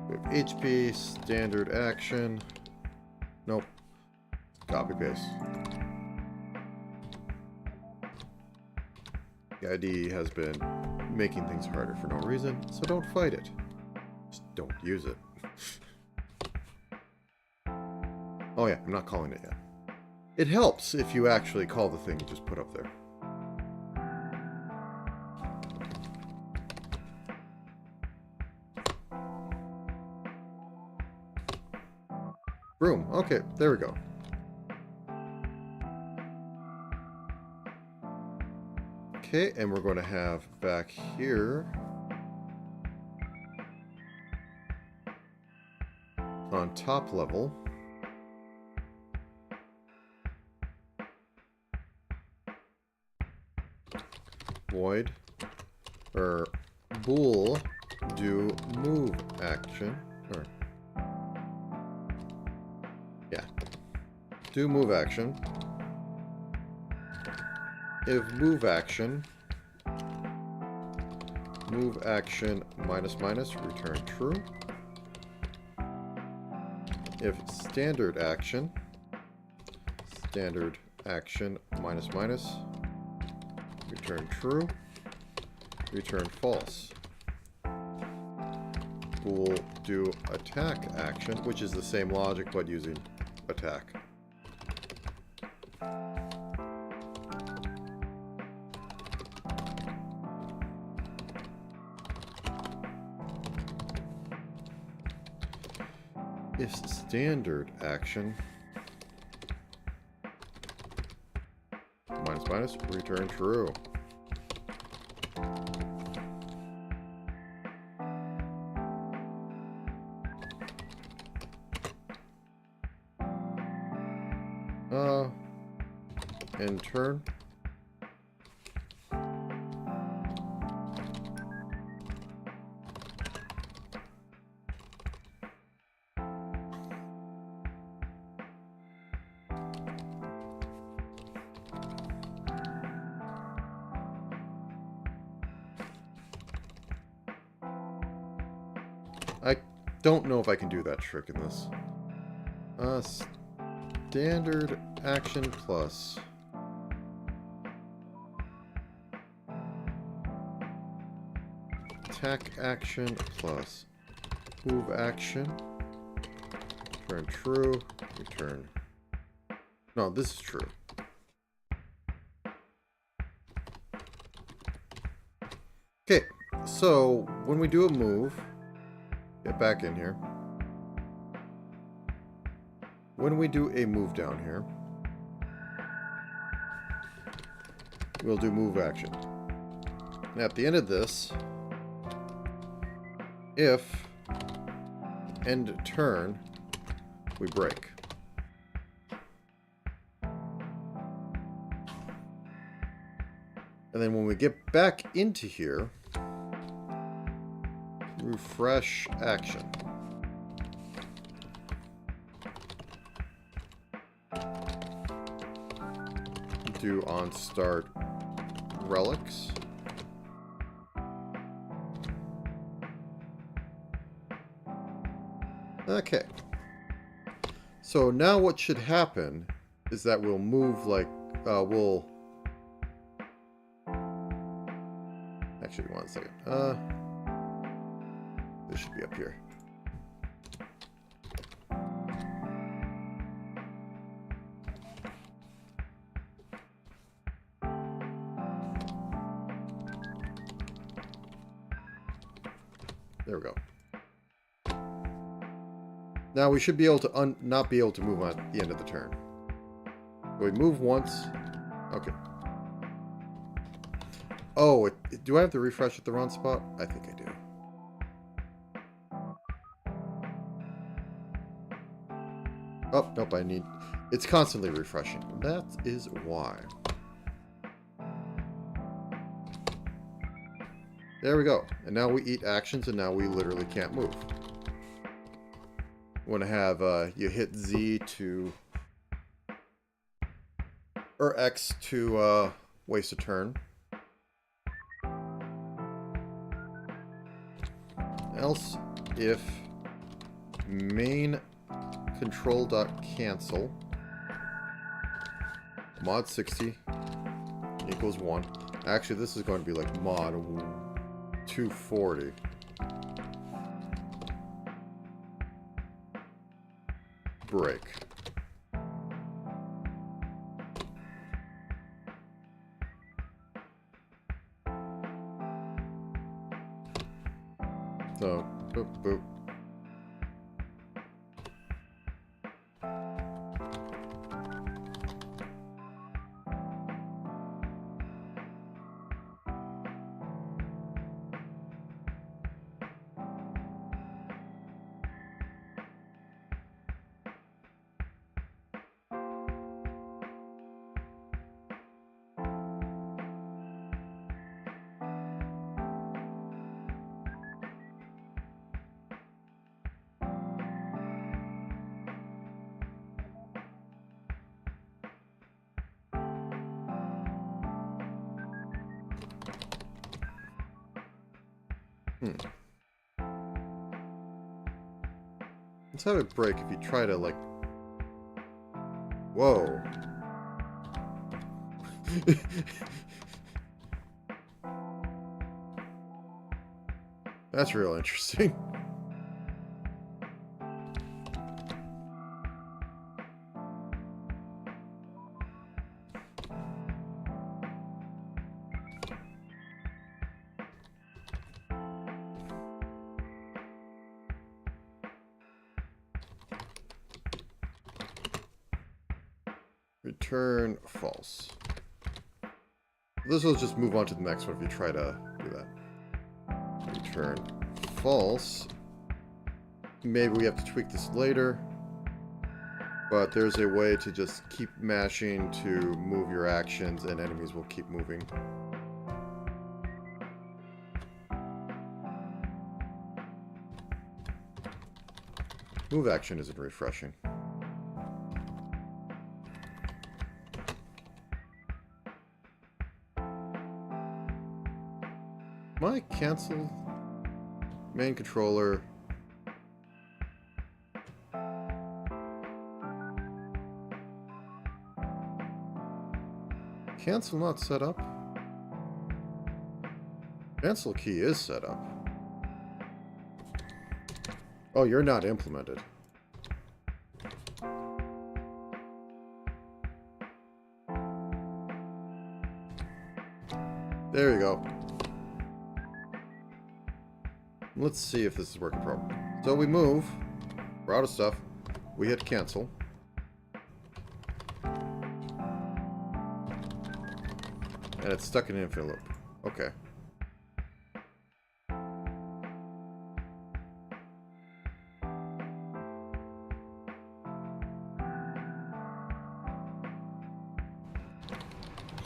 We have HP, standard action. Nope. Copy paste. The IDE has been making things harder for no reason, so don't fight it. Just don't use it. Oh yeah, I'm not calling it yet. It helps if you actually call the thing you just put up there. Boom. Okay, there we go. Okay, and we're going to have back here on top level void or bool do move action, or yeah, do move action. If move action move action minus minus, return true. If standard action minus minus, return true, return false. We'll do attack action, which is the same logic but using attack. If standard action minus minus, return true. And turn. I don't know if I can do that trick in this. Standard action plus attack action plus move action, return true, return. No, this is true. Okay, so when we do a move, get back in here. When we do a move down here, we'll do move action. And at the end of this, if end turn, we break. And then when we get back into here, refresh action. Do on start relics. Okay. So now what should happen is that we'll move like, we'll... Actually, one second. This should be up here. There we go. Now we should be able to not be able to move on the end of the turn. So we move once. Okay. Oh, do I have to refresh at the wrong spot? I think I do. Oh, nope, I need... It's constantly refreshing. That is why. There we go. And now we eat actions, and now we literally can't move. You want to have, you hit Z to... Or X to, waste a turn. Else, if main control.cancel mod 60 equals 1. Actually, this is going to be like mod 240. Break. So, boop, boop. Let's have it break if you try to, like... Whoa. That's real interesting. Return false. This will just move on to the next one if you try to do that. Return false. Maybe we have to tweak this later. But there's a way to just keep mashing to move your actions and enemies will keep moving. Move action isn't refreshing. My cancel main controller. Cancel not set up. Cancel key is set up. Oh, you're not implemented. There you go. Let's see if this is working properly. So we move. We're out of stuff. We hit cancel. And it's stuck in an infinite loop. Okay.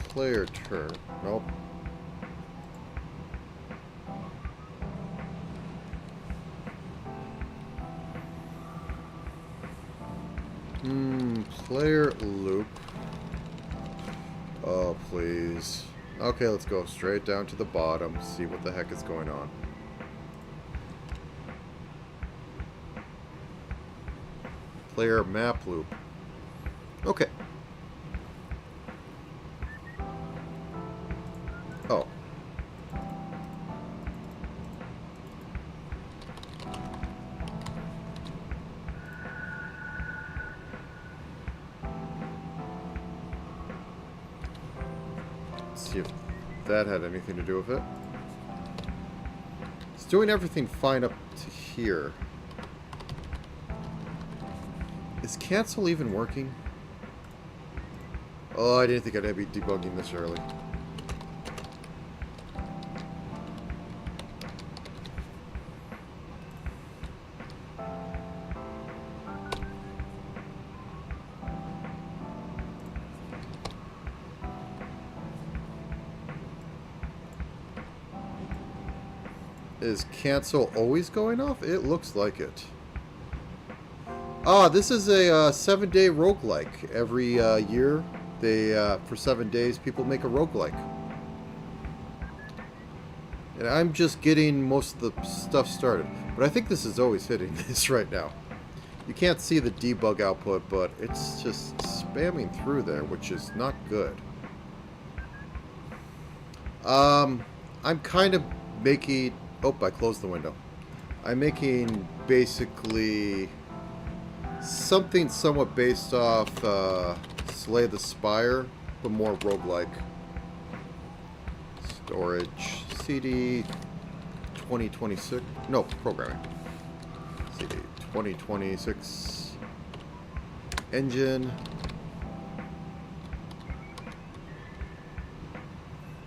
Player turn. Nope. Player loop. Oh, please. Okay, let's go straight down to the bottom, see what the heck is going on. Player map loop. Okay. Oh. See if that had anything to do with it. It's doing everything fine up to here. Is cancel even working? Oh, I didn't think I'd be debugging this early. Is cancel always going off? It looks like it. Ah, this is a 7-day roguelike. Every year, they for 7 days, people make a roguelike. And I'm just getting most of the stuff started. But I think this is always hitting this right now. You can't see the debug output, but it's just spamming through there, which is not good. I'm kind of making... Oh, I closed the window. I'm making basically something somewhat based off Slay the Spire, but more roguelike. Storage, CD 2026. No, programming. CD 2026. Engine.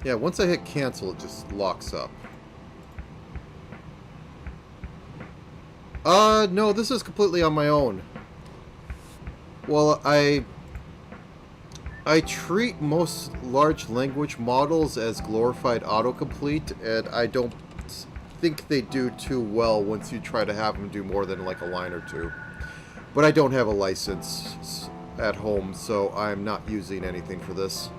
Yeah, once I hit cancel, it just locks up. No, this is completely on my own. Well, I treat most large language models as glorified autocomplete, and I don't think they do too well once you try to have them do more than like a line or two. But I don't have a license at home, so I'm not using anything for this.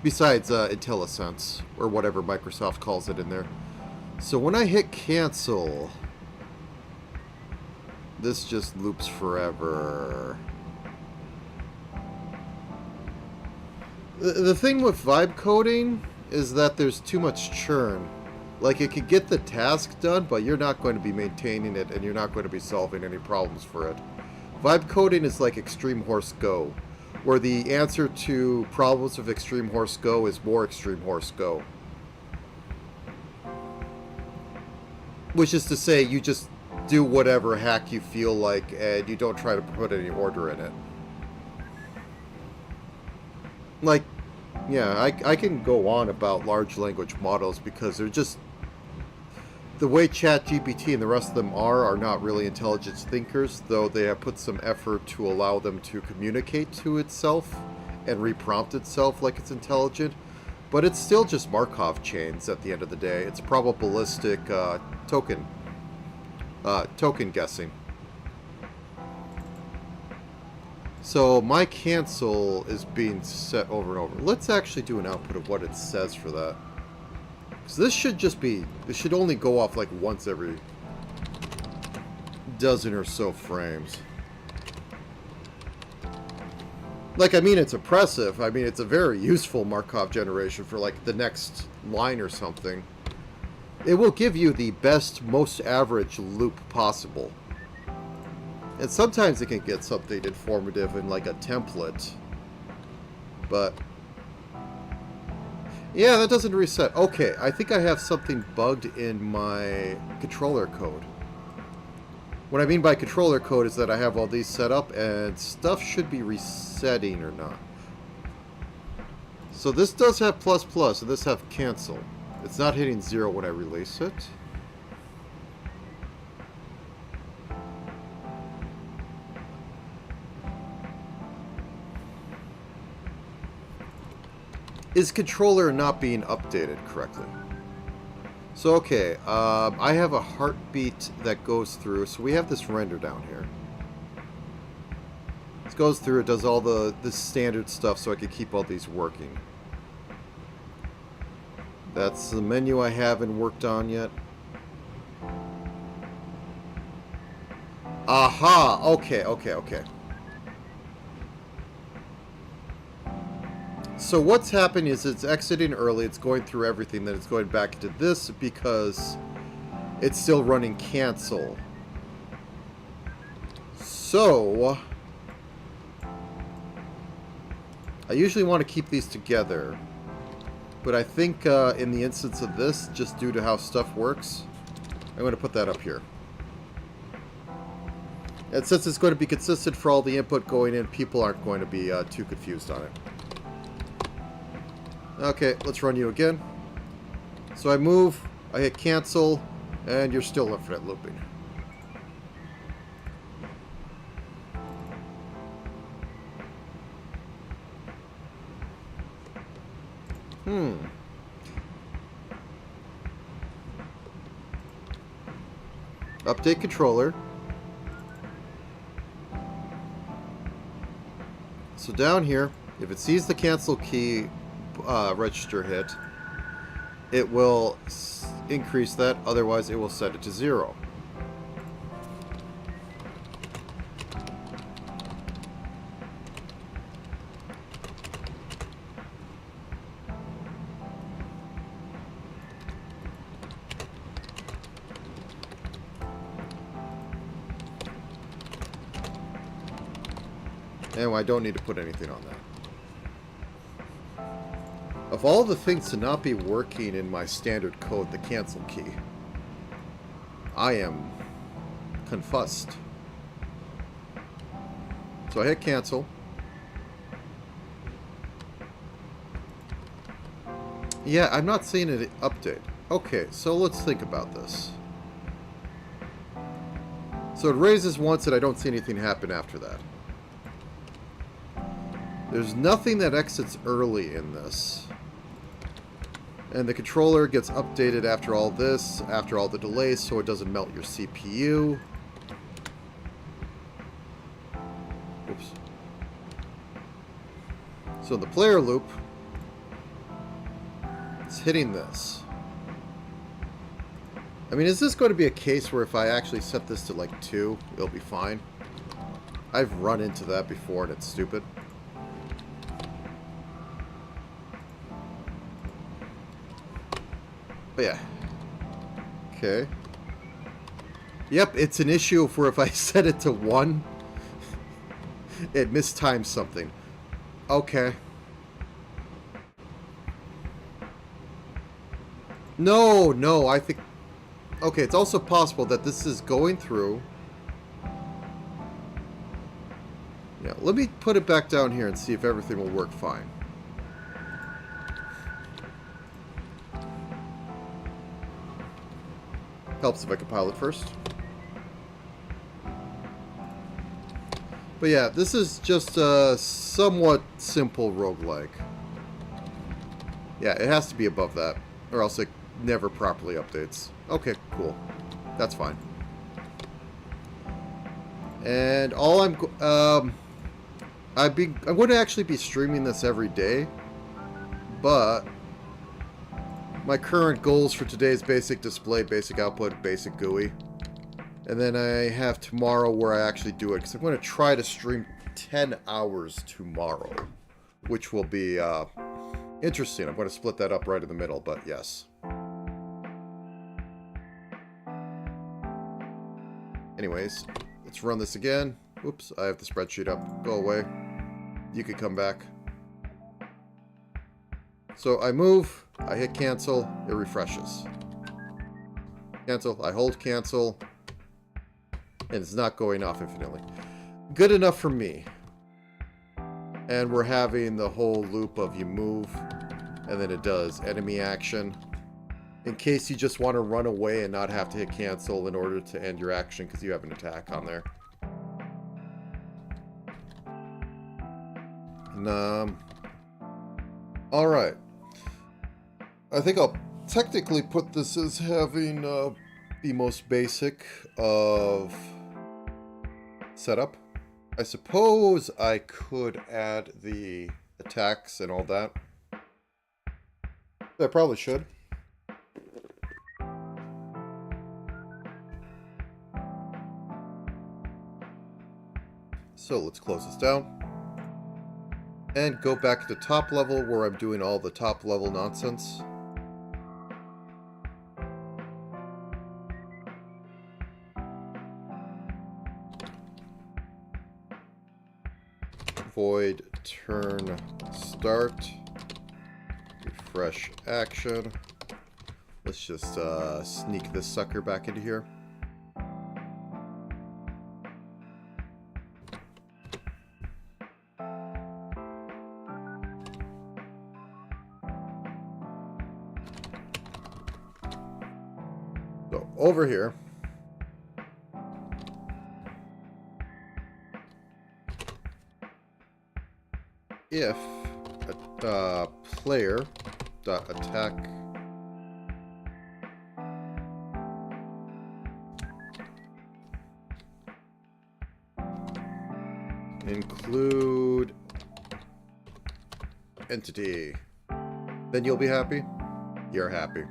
Besides IntelliSense, or whatever Microsoft calls it in there. So when I hit cancel, this just loops forever. The thing with vibe coding is that there's too much churn. Like, it can get the task done, but you're not going to be maintaining it, and you're not going to be solving any problems for it. Vibe coding is like Extreme Horse Go, where the answer to problems of Extreme Horse Go is more Extreme Horse Go. Which is to say, you just do whatever hack you feel like, and you don't try to put any order in it. Like, yeah, I can go on about large language models because they're just... The way ChatGPT and the rest of them are not really intelligent thinkers, though they have put some effort to allow them to communicate to itself and reprompt itself like it's intelligent. But it's still just Markov chains at the end of the day. It's probabilistic token guessing. So my cancel is being set over and over. Let's actually do an output of what it says for that. Because this should only go off like once every dozen or so frames. Like, I mean, it's oppressive. I mean, it's a very useful Markov generation for like the next line or something. It will give you the best, most average loop possible. And sometimes it can get something informative in like a template. But yeah, that doesn't reset. Okay, I think I have something bugged in my controller code. What I mean by controller code is that I have all these set up and stuff should be resetting or not. So this does have plus plus and this have cancel. It's not hitting 0 when I release it. Is controller not being updated correctly? So okay, I have a heartbeat that goes through, so we have this render down here. It goes through, it does all the standard stuff so I can keep all these working. That's the menu I haven't worked on yet. Aha! Okay. So what's happening is it's exiting early, it's going through everything, then it's going back into this because it's still running cancel. So I usually want to keep these together, but I think in the instance of this, just due to how stuff works, I'm going to put that up here. And since it's going to be consistent for all the input going in, people aren't going to be too confused on it. Okay, let's run you again. So I move, I hit cancel, and you're still infinite looping. Update controller. So down here, if it sees the cancel key register hit, it will increase that, otherwise it will set it to 0. And I don't need to put anything on that. Of all the things to not be working in my standard code, the cancel key, I am confussed. So I hit cancel. Yeah, I'm not seeing an update. Okay, so let's think about this. So it raises once and I don't see anything happen after that. There's nothing that exits early in this. And the controller gets updated after all this, after all the delays, so it doesn't melt your CPU. Oops. So the player loop, hitting this. I mean, is this going to be a case where if I actually set this to like 2, it'll be fine? I've run into that before and it's stupid. But yeah. Okay. Yep, it's an issue for if I set it to 1, it mistimes something. Okay. No, I think... Okay, it's also possible that this is going through. Yeah, let me put it back down here and see if everything will work fine. Helps if I compile it first. But yeah, this is just a somewhat simple roguelike. Yeah, it has to be above that, or else it never properly updates. Okay, cool. That's fine. And all I'm going to actually be streaming this every day, but my current goals for today is basic display, basic output, basic GUI. And then I have tomorrow where I actually do it, because I'm going to try to stream 10 hours tomorrow, which will be interesting. I'm going to split that up right in the middle, but yes. Anyways, let's run this again. Oops, I have the spreadsheet up. Go away. You can come back. So I move, I hit cancel, it refreshes. Cancel, I hold cancel, and it's not going off infinitely. Good enough for me. And we're having the whole loop of you move, and then it does enemy action. In case you just want to run away and not have to hit cancel in order to end your action because you have an attack on there. And, alright. I think I'll technically put this as having the most basic of setup. I suppose I could add the attacks and all that. I probably should. So let's close this down. And go back to the top level where I'm doing all the top level nonsense. Void turn start. Refresh action. Let's just sneak this sucker back into here. So over here, if a player dot attack include entity, then you'll be happy. You're happy.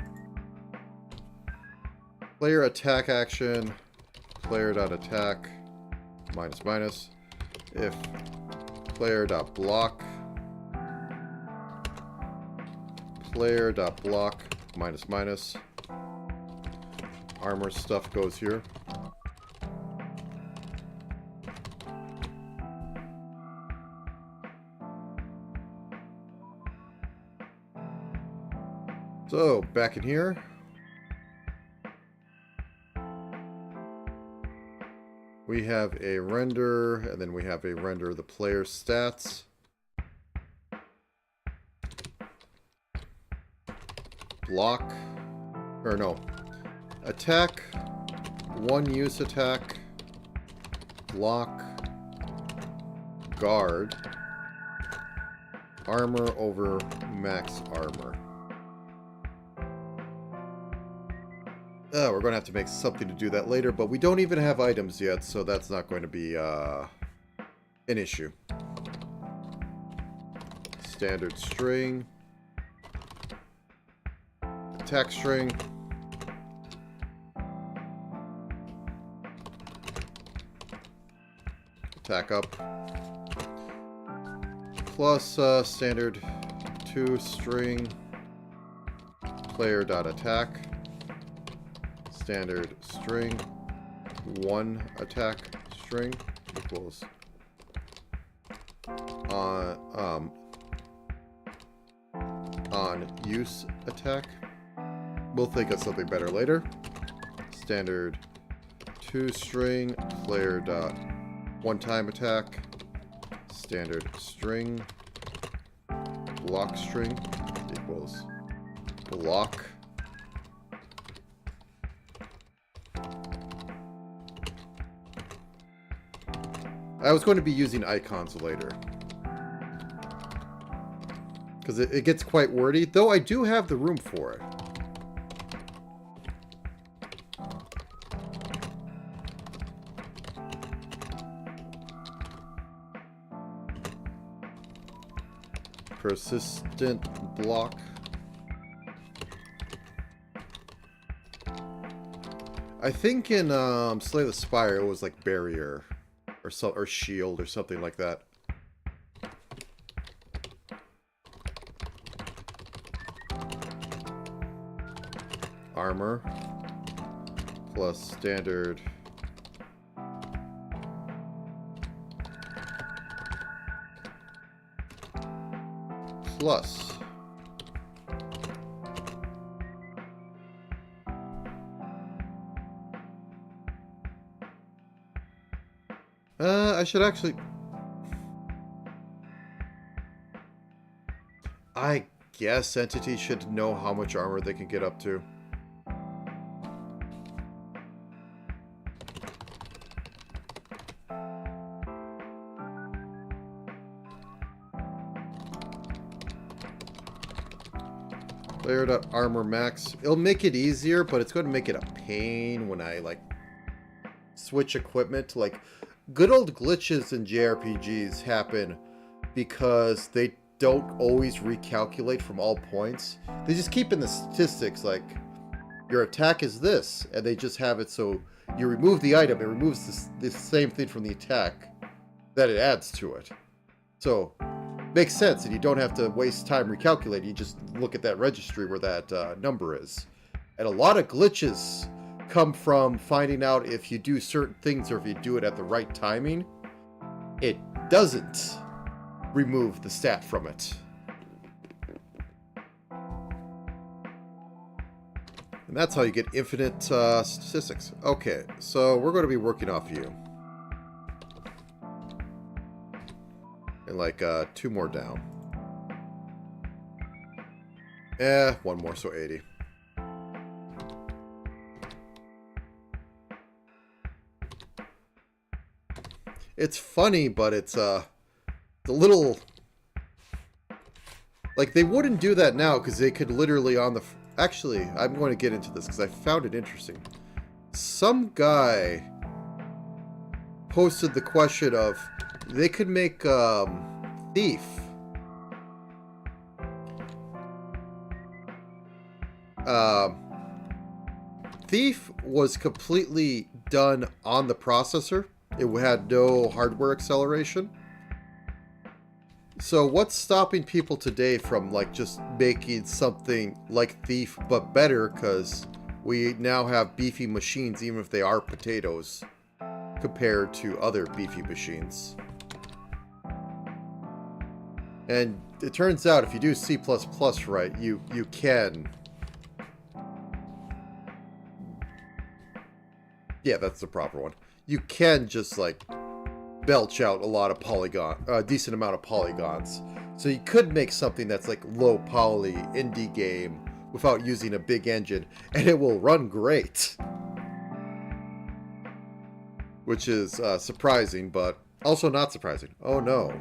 Player attack action, player dot attack minus minus. If player dot block, player dot block minus minus. Armor stuff goes here. So back in here, we have a render, and then we have a render of the player's stats. Block, or no, attack, one use attack, block, guard, armor over max armor. We're going to have to make something to do that later, but we don't even have items yet, so that's not going to be an issue. Standard string. attack string. Attack up. Plus standard 2 string player dot attack. Standard string 1 attack string equals on use attack. We'll think of something better later. Standard 2 string player dot 1 time attack. Standard string block string equals block. I was going to be using icons later, because it gets quite wordy, though I do have the room for it. Persistent block. I think in Slay the Spire it was like barrier or shield or something like that. Armor plus standard plus I should actually... I guess entities should know how much armor they can get up to. Player.armor max. It'll make it easier, but it's going to make it a pain when I, like, switch equipment. Like, good old glitches in JRPGs happen because they don't always recalculate from all points. They just keep in the statistics, like, your attack is this, and they just have it so you remove the item, it removes the same thing from the attack that it adds to it. So, makes sense, and you don't have to waste time recalculating. You just look at that registry where that number is. And a lot of glitches come from finding out if you do certain things or if you do it at the right timing. It doesn't remove the stat from it. And that's how you get infinite statistics. Okay, so we're going to be working off you. And like 2 more down. One more, so 80. It's funny, but it's a little... Like, they wouldn't do that now, because they could literally on the... Actually, I'm going to get into this, because I found it interesting. Some guy posted the question of, they could make Thief Thief was completely done on the processor. It had no hardware acceleration. So what's stopping people today from like just making something like Thief but better, because we now have beefy machines even if they are potatoes compared to other beefy machines. And it turns out if you do C++ right, you can... Yeah, that's the proper one. You can just like belch out a lot of a decent amount of polygons. So you could make something that's like low poly indie game without using a big engine, and it will run great. Which is surprising, but also not surprising. Oh no.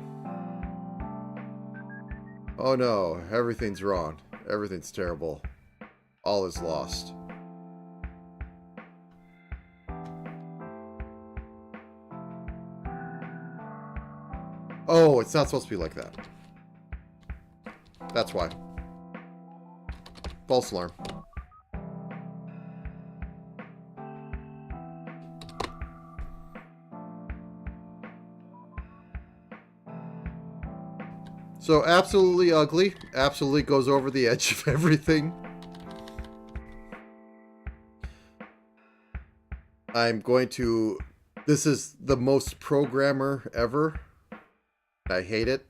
Oh no, everything's wrong. Everything's terrible. All is lost. Oh, it's not supposed to be like that. That's why. False alarm. So absolutely ugly. Absolutely goes over the edge of everything. I'm going to... This is the most programmer ever. I hate it.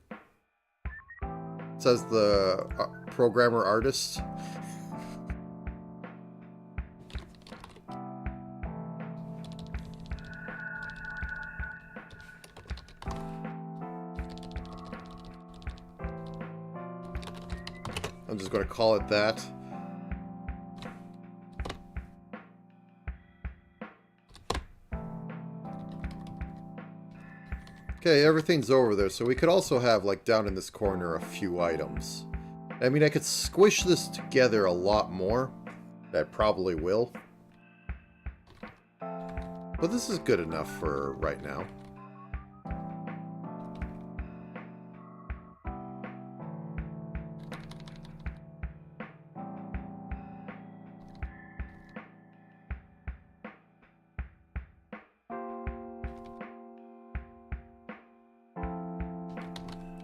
Says the programmer artist. I'm just going to call it that. Okay, everything's over there, so we could also have, like, down in this corner a few items. I mean, I could squish this together a lot more. I probably will. But this is good enough for right now.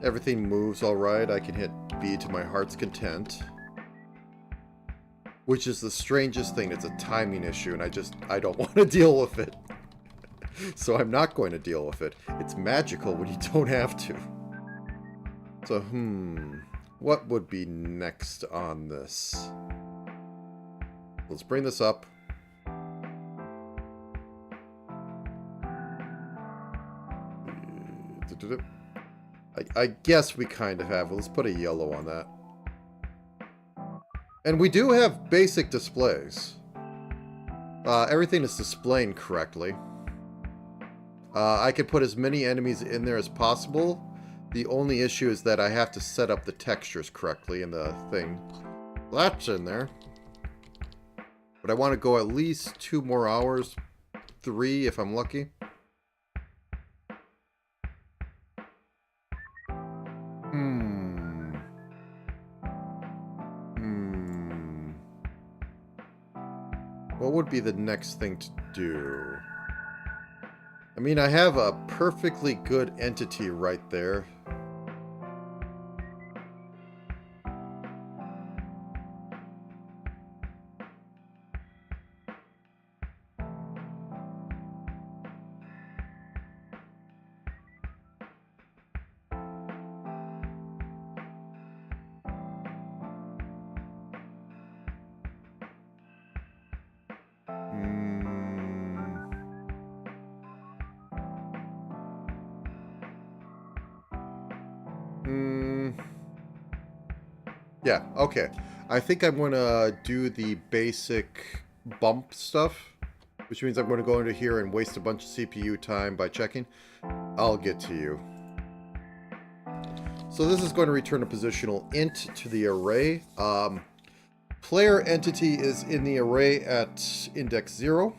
Everything moves alright. I can hit B to my heart's content. Which is the strangest thing. It's a timing issue, and I don't want to deal with it. So I'm not going to deal with it. It's magical when you don't have to. So, what would be next on this? Let's bring this up. I guess we kind of have. Let's put a yellow on that. And we do have basic displays. Everything is displaying correctly. I can put as many enemies in there as possible. The only issue is that I have to set up the textures correctly in the thing. That's in there. But I want to go at least 2 more hours. 3 if I'm lucky. What would be the next thing to do? I mean, I have a perfectly good entity right there. Yeah, okay. I think I'm going to do the basic bump stuff, which means I'm going to go into here and waste a bunch of CPU time by checking. I'll get to you. So this is going to return a positional int to the array. Player entity is in the array at index 0.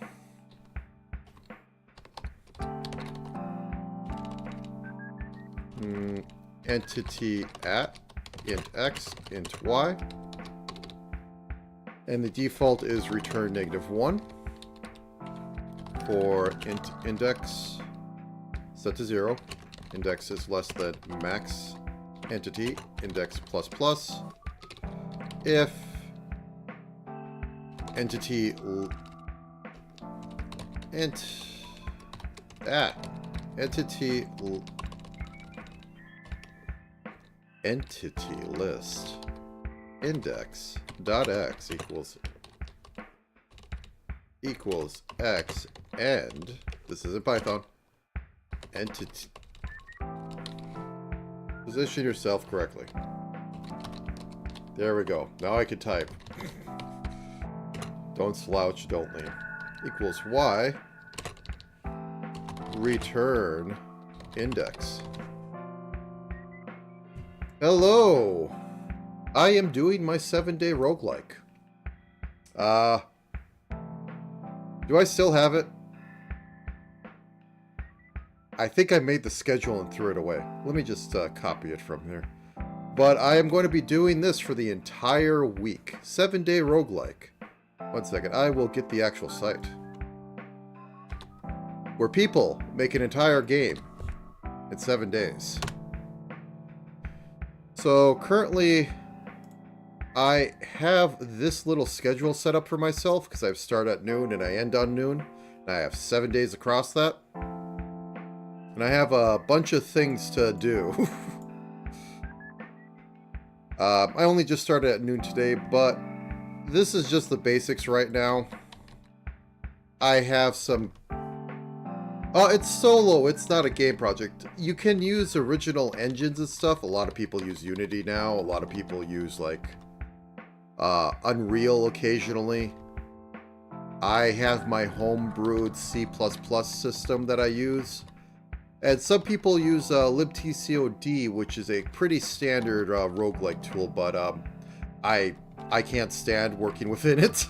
Entity at int x, int y. And the default is return -1 for int index set to 0. Index is less than max entity index plus. If entity entity list index dot x equals x, and this is in Python, entity, position yourself correctly. There we go. Now I can type. Don't slouch, don't lean. Equals y, return index. Hello! I am doing my 7-day roguelike. Do I still have it? I think I made the schedule and threw it away. Let me just copy it from here. But I am going to be doing this for the entire week. 7-day roguelike. 1 second, I will get the actual site. Where people make an entire game in 7 days. So currently I have this little schedule set up for myself because I start at noon and I end on noon. And I have 7 days across that. And I have a bunch of things to do. I only just started at noon today, but this is just the basics right now. I have some... it's solo, it's not a game project. You can use original engines and stuff. A lot of people use Unity now. A lot of people use, like, Unreal occasionally. I have my homebrewed C++ system that I use. And some people use libtcod, which is a pretty standard roguelike tool, but I can't stand working within it.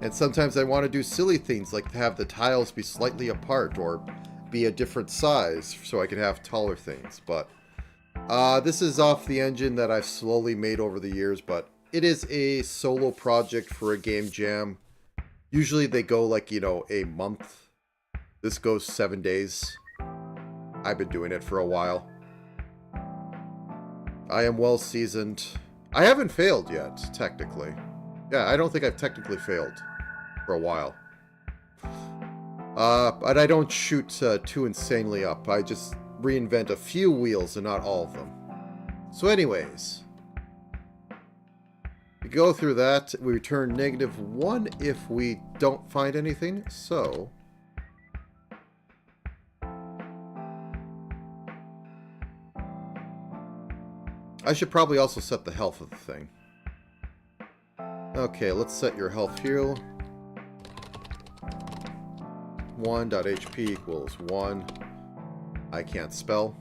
And sometimes I want to do silly things, like have the tiles be slightly apart or be a different size so I can have taller things. But this is off the engine that I've slowly made over the years, but it is a solo project for a game jam. Usually they go like, you know, a month. This goes 7 days. I've been doing it for a while. I am well seasoned. I haven't failed yet, technically. Yeah, I don't think I've technically failed for a while. But I don't shoot too insanely up. I just reinvent a few wheels and not all of them. So anyways, we go through that. We return -1 if we don't find anything. So... I should probably also set the health of the thing. Okay, let's set your health heal. 1.HP equals 1. I can't spell.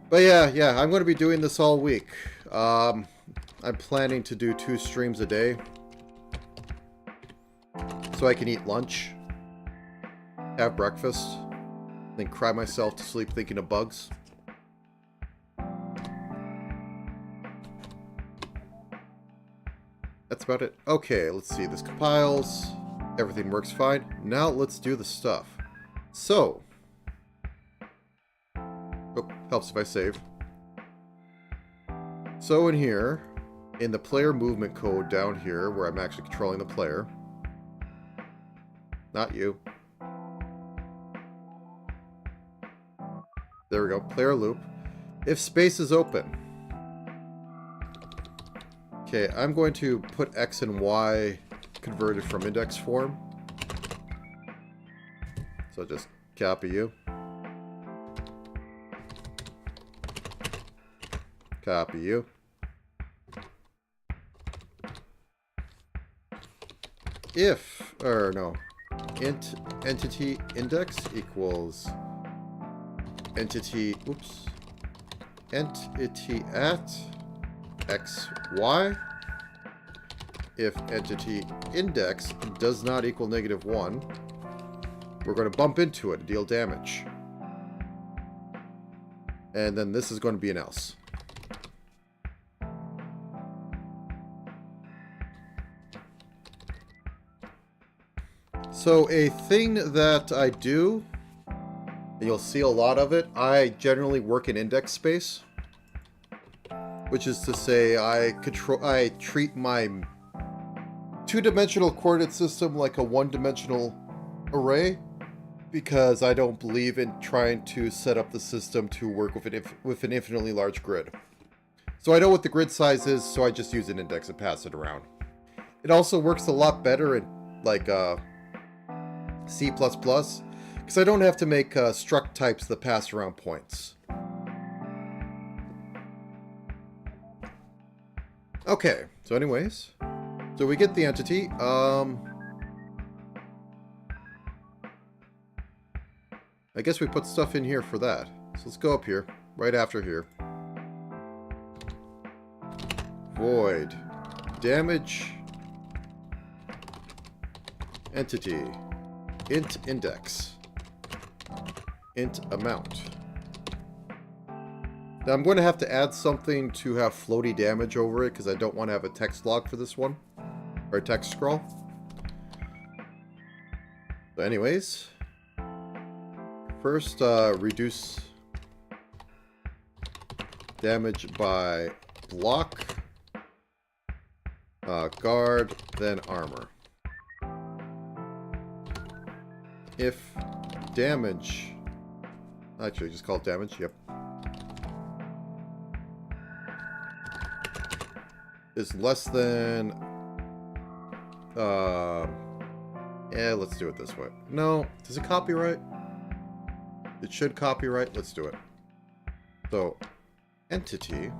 But yeah, I'm going to be doing this all week. I'm planning to do 2 streams a day. So I can eat lunch, have breakfast, then cry myself to sleep thinking of bugs. That's about it. Okay, let's see. This compiles. Everything works fine. Now let's do the stuff. So. Oh, helps if I save. So in here, in the player movement code down here, where I'm actually controlling the player. Not you. There we go. Player loop. If space is open. Okay, I'm going to put X and Y converted from index form. So just copy you. Copy you. If, or no, int entity index equals entity, oops, entity at XY. If entity index does not equal -1, we're going to bump into it and deal damage. And then this is going to be an else. So a thing that I do, and you'll see a lot of it, I generally work in index space. Which is to say, I treat my 2-dimensional coordinate system like a 1-dimensional array, because I don't believe in trying to set up the system to work with an infinitely large grid. So I know what the grid size is, so I just use an index and pass it around. It also works a lot better in like C++, because I don't have to make struct types that pass around points. Okay, so anyways, so we get the entity. I guess we put stuff in here for that. So let's go up here, right after here. Void damage entity int index int amount. Now I'm going to have to add something to have floaty damage over it because I don't want to have a text log for this one, or a text scroll. So anyways, first reduce damage by block, guard, then armor. If damage, actually just call it damage, yep, is less than, yeah, let's do it this way. No, does it copyright? It should copyright. Let's do it. So, entity,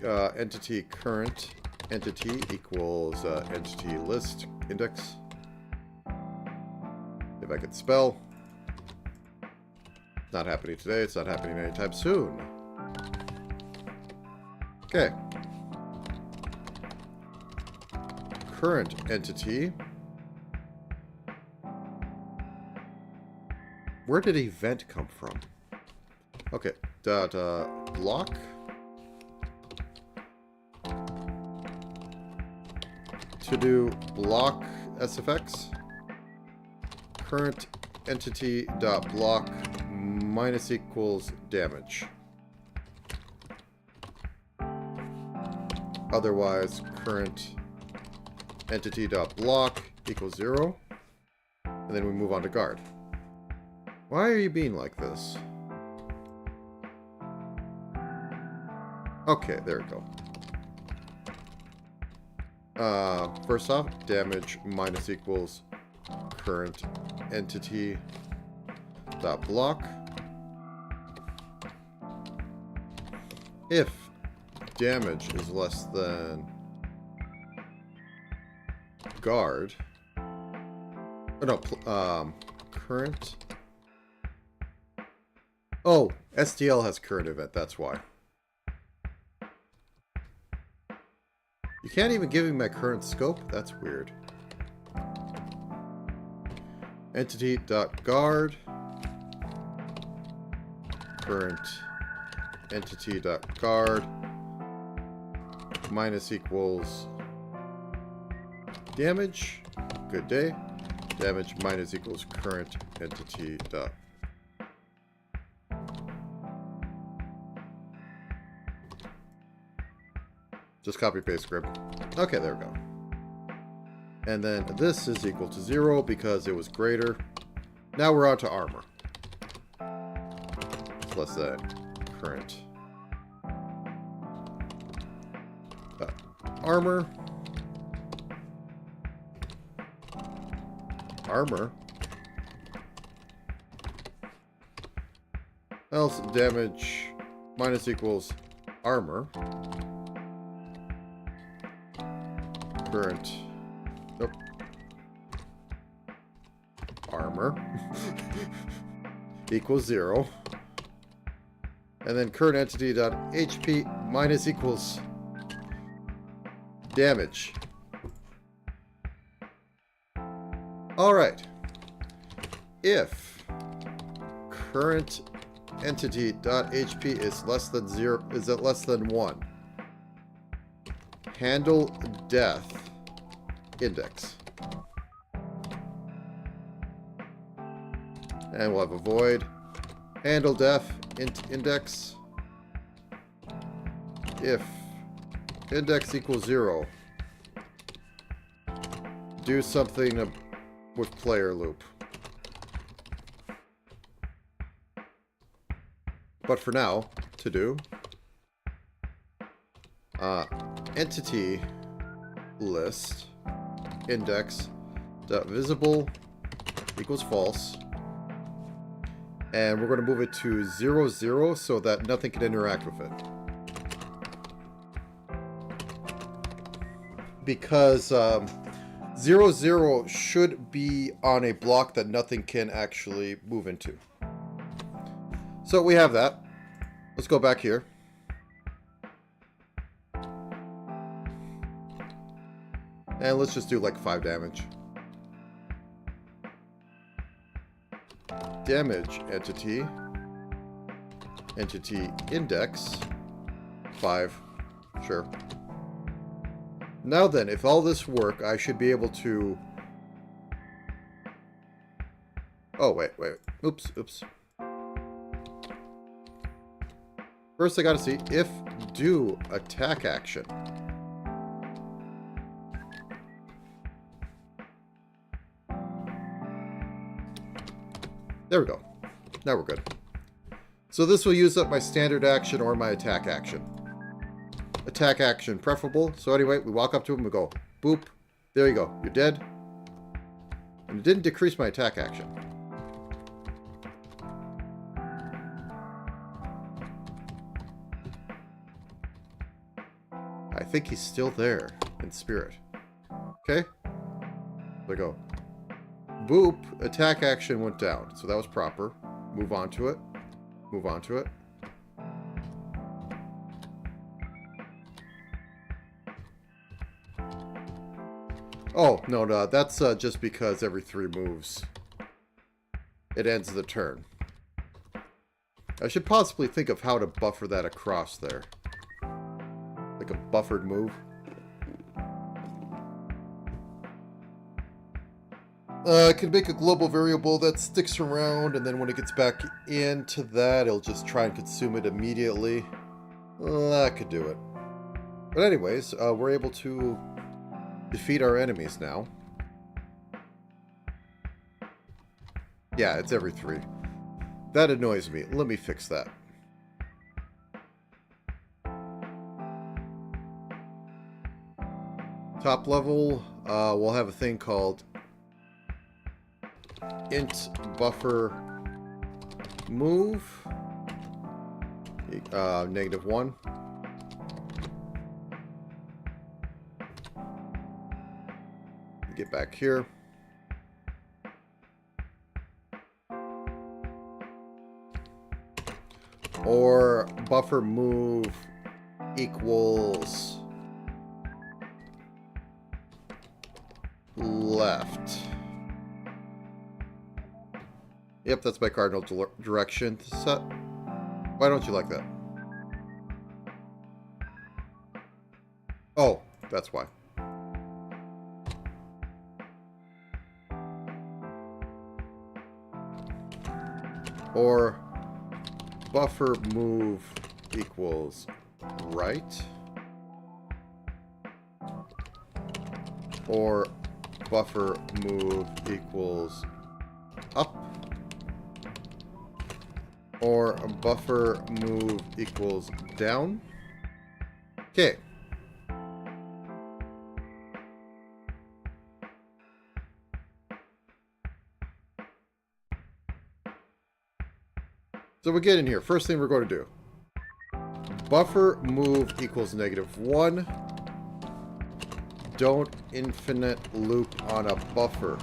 entity current entity equals entity list index. If I could spell. It's not happening today. It's not happening anytime soon. Okay. Current entity. Where did event come from? Okay. Dot block. To do block SFX. Current entity dot block minus equals damage. Otherwise, current entity dot block equals 0. And then we move on to guard. Why are you being like this? Okay, there we go. First off, damage minus equals current entity dot block. If damage is less than guard, oh no, current. Oh, STL has current event. That's why. You can't even give me my current scope? That's weird. Entity.guard. Current entity.guard minus equals damage. Good day. Damage minus equals current entity dot. Just copy paste script. Okay, there we go. And then this is equal to 0 because it was greater. Now we're on to armor. It's less than current. Armor. Armor. Else damage minus equals armor. Current. Nope. Armor. Equals 0. And then current entity dot HP minus equals damage. Alright. If current entity dot HP is less than 0, is it less than 1? Handle death index. And we'll have a void. Handle def index. If index equals 0, do something with player loop. But for now, to do entity list index dot visible equals false, and we're going to move it to 0, 0 so that nothing can interact with it, because 0, 0 should be on a block that nothing can actually move into. So we have that. Let's go back here. And let's just do like 5 damage. Damage entity. Entity index. 5. Sure. Now then, if all this work, I should be able to... Oh, wait. Oops. First, I gotta see if do attack action. There we go. Now we're good. So this will use up my standard action or my attack action. Attack action preferable. So anyway, we walk up to him, we go, boop. There you go. You're dead. And it didn't decrease my attack action. I think he's still there in spirit. Okay. There we go. Boop. Attack action went down. So that was proper. Move on to it. Move on to it. Oh, no, that's just because every 3 moves it ends the turn. I should possibly think of how to buffer that across there. Like a buffered move. I could make a global variable that sticks around, and then when it gets back into that, it'll just try and consume it immediately. I could do it. But anyways, we're able to defeat our enemies now. Yeah, it's every 3. That annoys me. Let me fix that. Top level, we'll have a thing called int buffer move -1. Get back here. Or buffer move equals left. Yep, that's my cardinal direction set. Why don't you like that? Oh, that's why. Or buffer move equals right. Or buffer move equals up. Or a buffer move equals down. Okay. So we get in here. First thing we're going to do. Buffer move equals -1. Don't infinite loop on a buffer.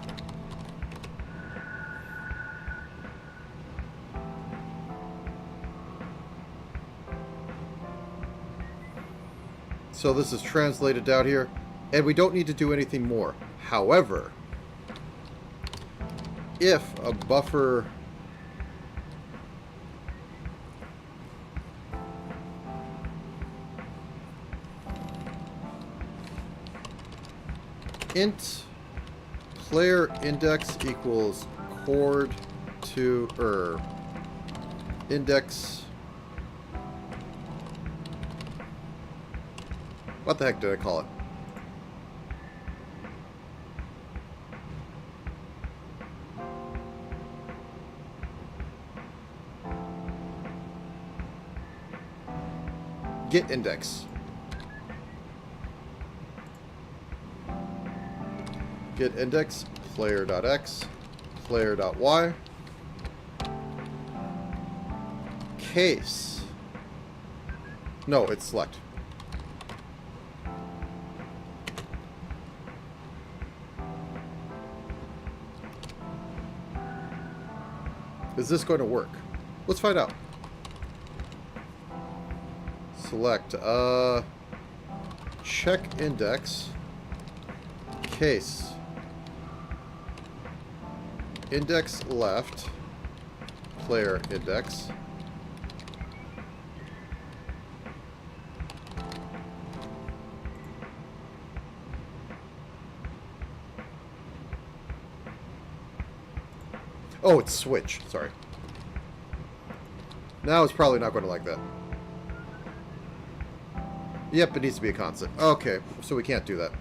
So this is translated down here, and we don't need to do anything more. However, if a buffer int player index equals chord to index. What the heck did I call it? Get index. Get index player.x player.y case. No, it's select. Is this going to work? Let's find out. Select check index case index left player index oh, it's switch. Sorry. Now it's probably not going to like that. Yep, it needs to be a constant. Okay, so we can't do that.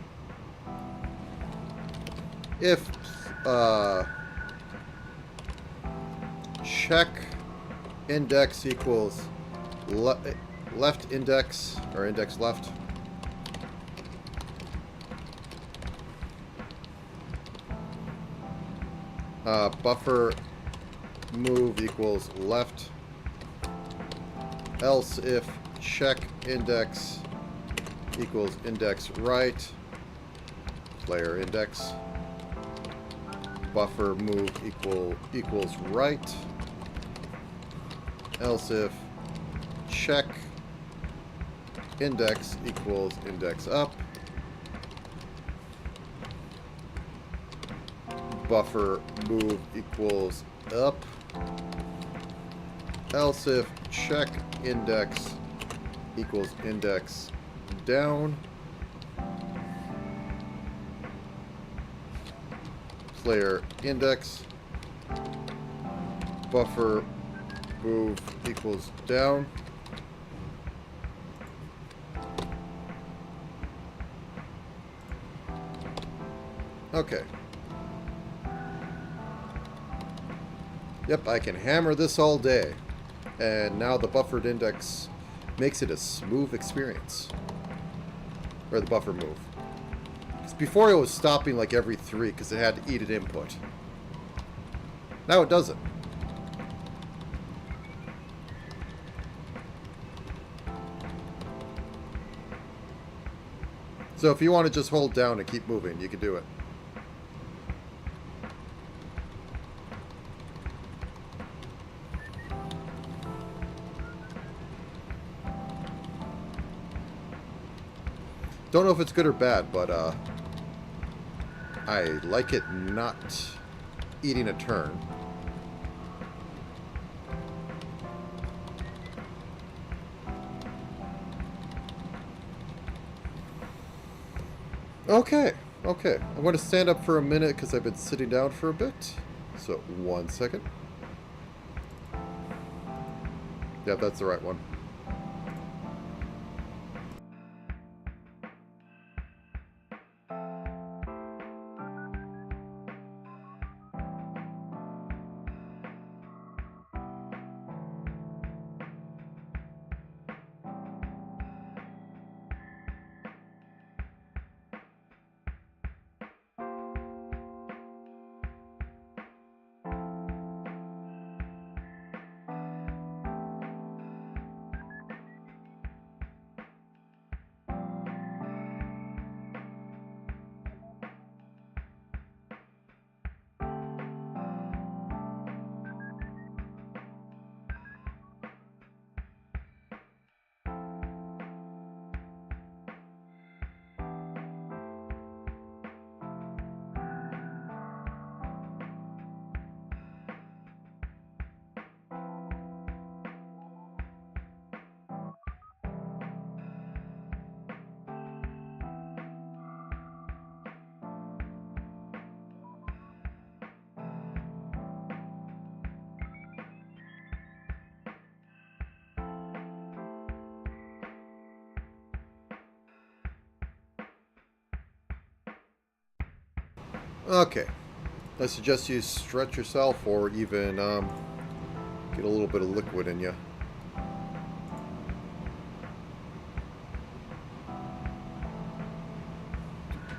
If check index equals left index, or index left. Buffer move equals left. Else if check index equals index right. Player index. Buffer move equals right. Else if check index equals index up. Buffer move equals up. Else if check index equals index down. Player index. Buffer move equals down. Okay. Yep, I can hammer this all day. And now the buffered index makes it a smooth experience. Or the buffer move. Because before it was stopping like every 3 because it had to eat an input. Now it doesn't. So if you want to just hold down and keep moving, you can do it. Don't know if it's good or bad, but I like it not eating a turn. Okay, okay. I'm going to stand up for a minute because I've been sitting down for a bit. So, 1 second. Yeah, that's the right one. Okay. I suggest you stretch yourself or even get a little bit of liquid in you.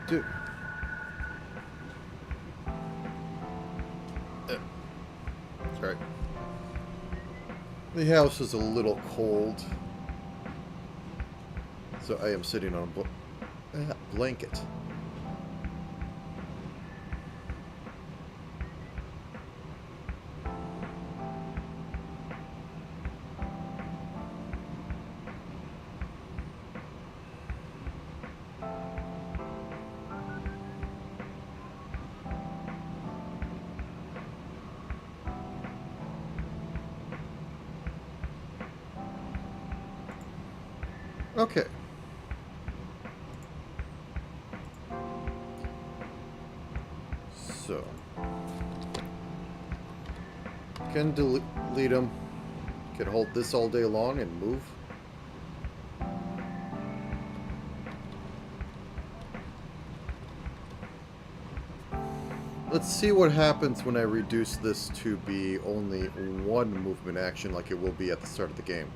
Dude. That's right. The house is a little cold, so I am sitting on a blanket. Okay. So. Can delete them. Can hold this all day long and move. Let's see what happens when I reduce this to be only one movement action like it will be at the start of the game.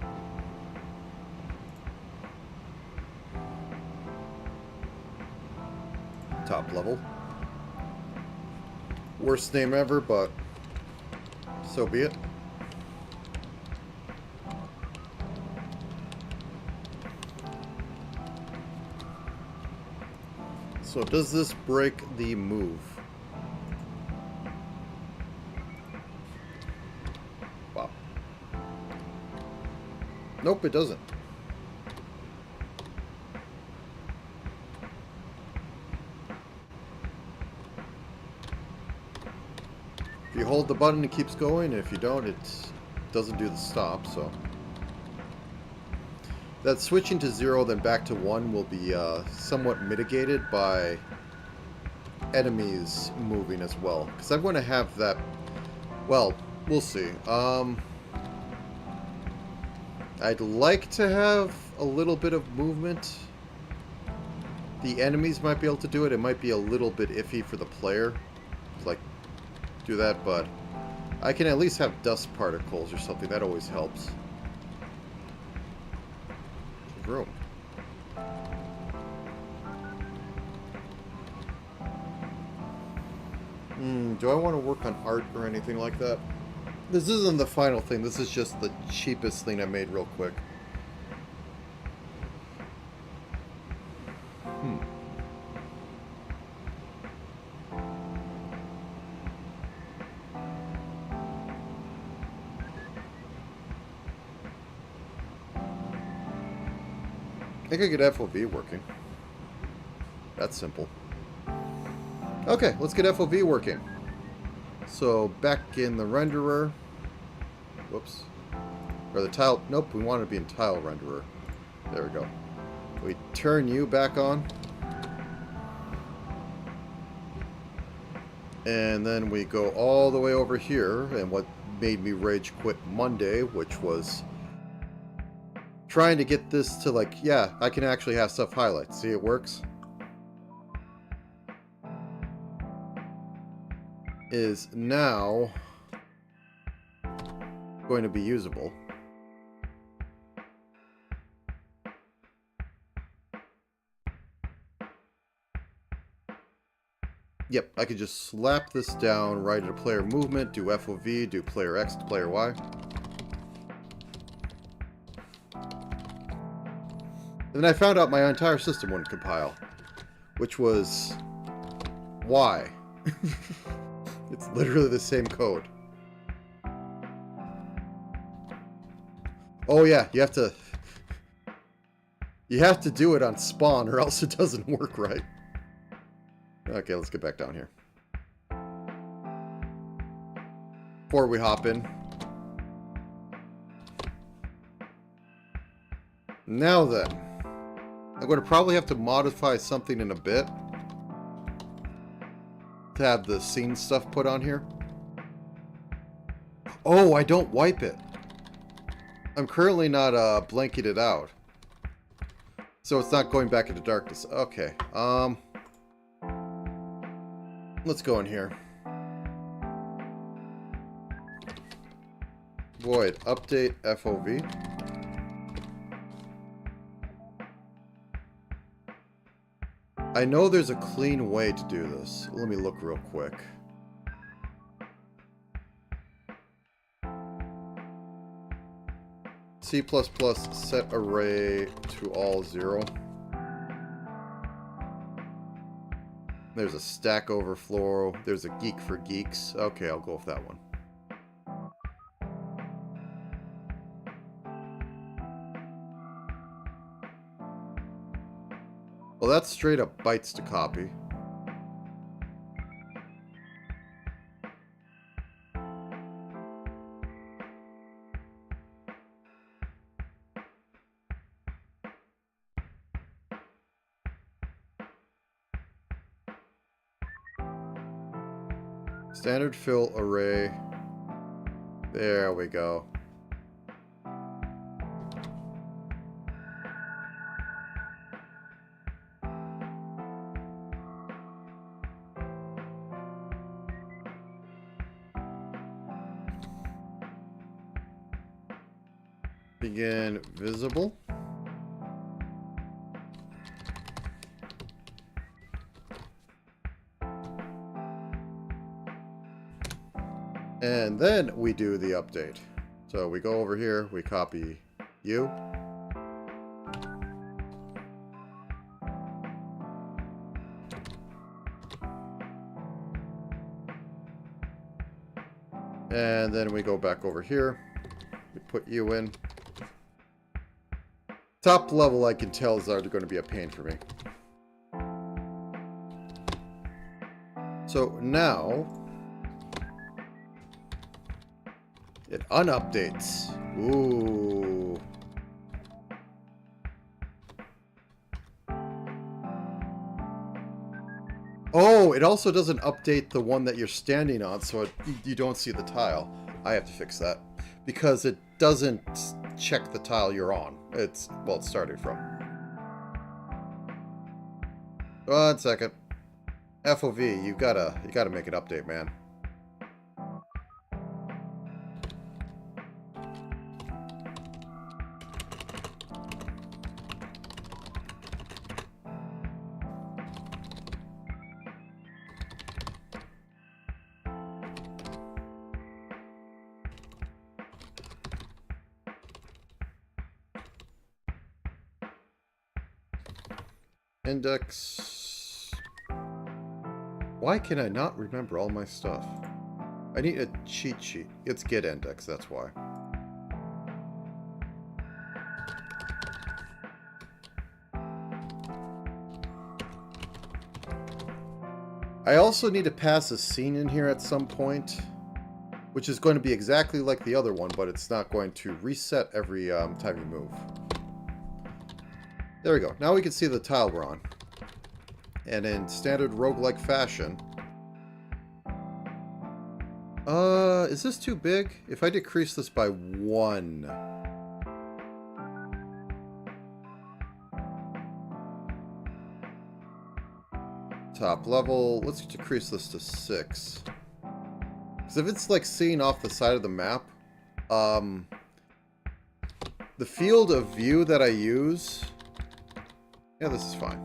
Top level. Worst name ever, but so be it. So does this break the move? Wow. Nope, it doesn't. If you hold the button, it keeps going, and if you don't, it doesn't do the stop, so... That switching to 0 then back to 1 will be somewhat mitigated by enemies moving as well. Because I'm going to have that... Well, we'll see. I'd like to have a little bit of movement. The enemies might be able to do it. It might be a little bit iffy for the player. Like, do that, but I can at least have dust particles or something. That always helps. Room. Do I want to work on art or anything like that? This isn't the final thing. This is just the cheapest thing I made real quick. I think I get FOV working. That's simple. Okay, let's get FOV working. So, back in the renderer. Whoops. Or the tile. Nope, we want to be in tile renderer. There we go. We turn you back on. And then we go all the way over here. And what made me rage quit Monday, which was trying to get this to, like, yeah, I can actually have stuff highlight. See, it works. Is now going to be usable. Yep, I could just slap this down, right at a player movement, do FOV, do player X to player Y. And then I found out my entire system wouldn't compile, which was why. It's literally the same code. Oh yeah, you have to do it on spawn or else it doesn't work right. Okay, let's get back down here. Before we hop in. Now then, I'm going to probably have to modify something in a bit to have the scene stuff put on here. Oh, I don't wipe it. I'm currently not blanketed out. So it's not going back into darkness. Okay. Let's go in here. Void update FOV. I know there's a clean way to do this. Let me look real quick. C++ set array to all 0. There's a Stack Overflow. There's a Geek for Geeks. Okay, I'll go with that one. Well, that's straight up bytes to copy. Standard fill array. There we go. Begin visible. And then we do the update. So we go over here, we copy you. And then we go back over here. We put you in. Top level, I can tell, is going to be a pain for me. So now it unupdates. Ooh. Oh, it also doesn't update the one that you're standing on, so you don't see the tile. I have to fix that because it doesn't check the tile you're on. It's started from. 1 second. FOV, you gotta make an update, man. Index. Why can I not remember all my stuff? I need a cheat sheet. It's get index, that's why. I also need to pass a scene in here at some point, which is going to be exactly like the other one, but it's not going to reset every time you move. There we go. Now we can see the tile we're on. And in standard roguelike fashion... is this too big? If I decrease this by 1... Top level, let's decrease this to 6. Because if it's like seen off the side of the map, the field of view that I use... Yeah, this is fine.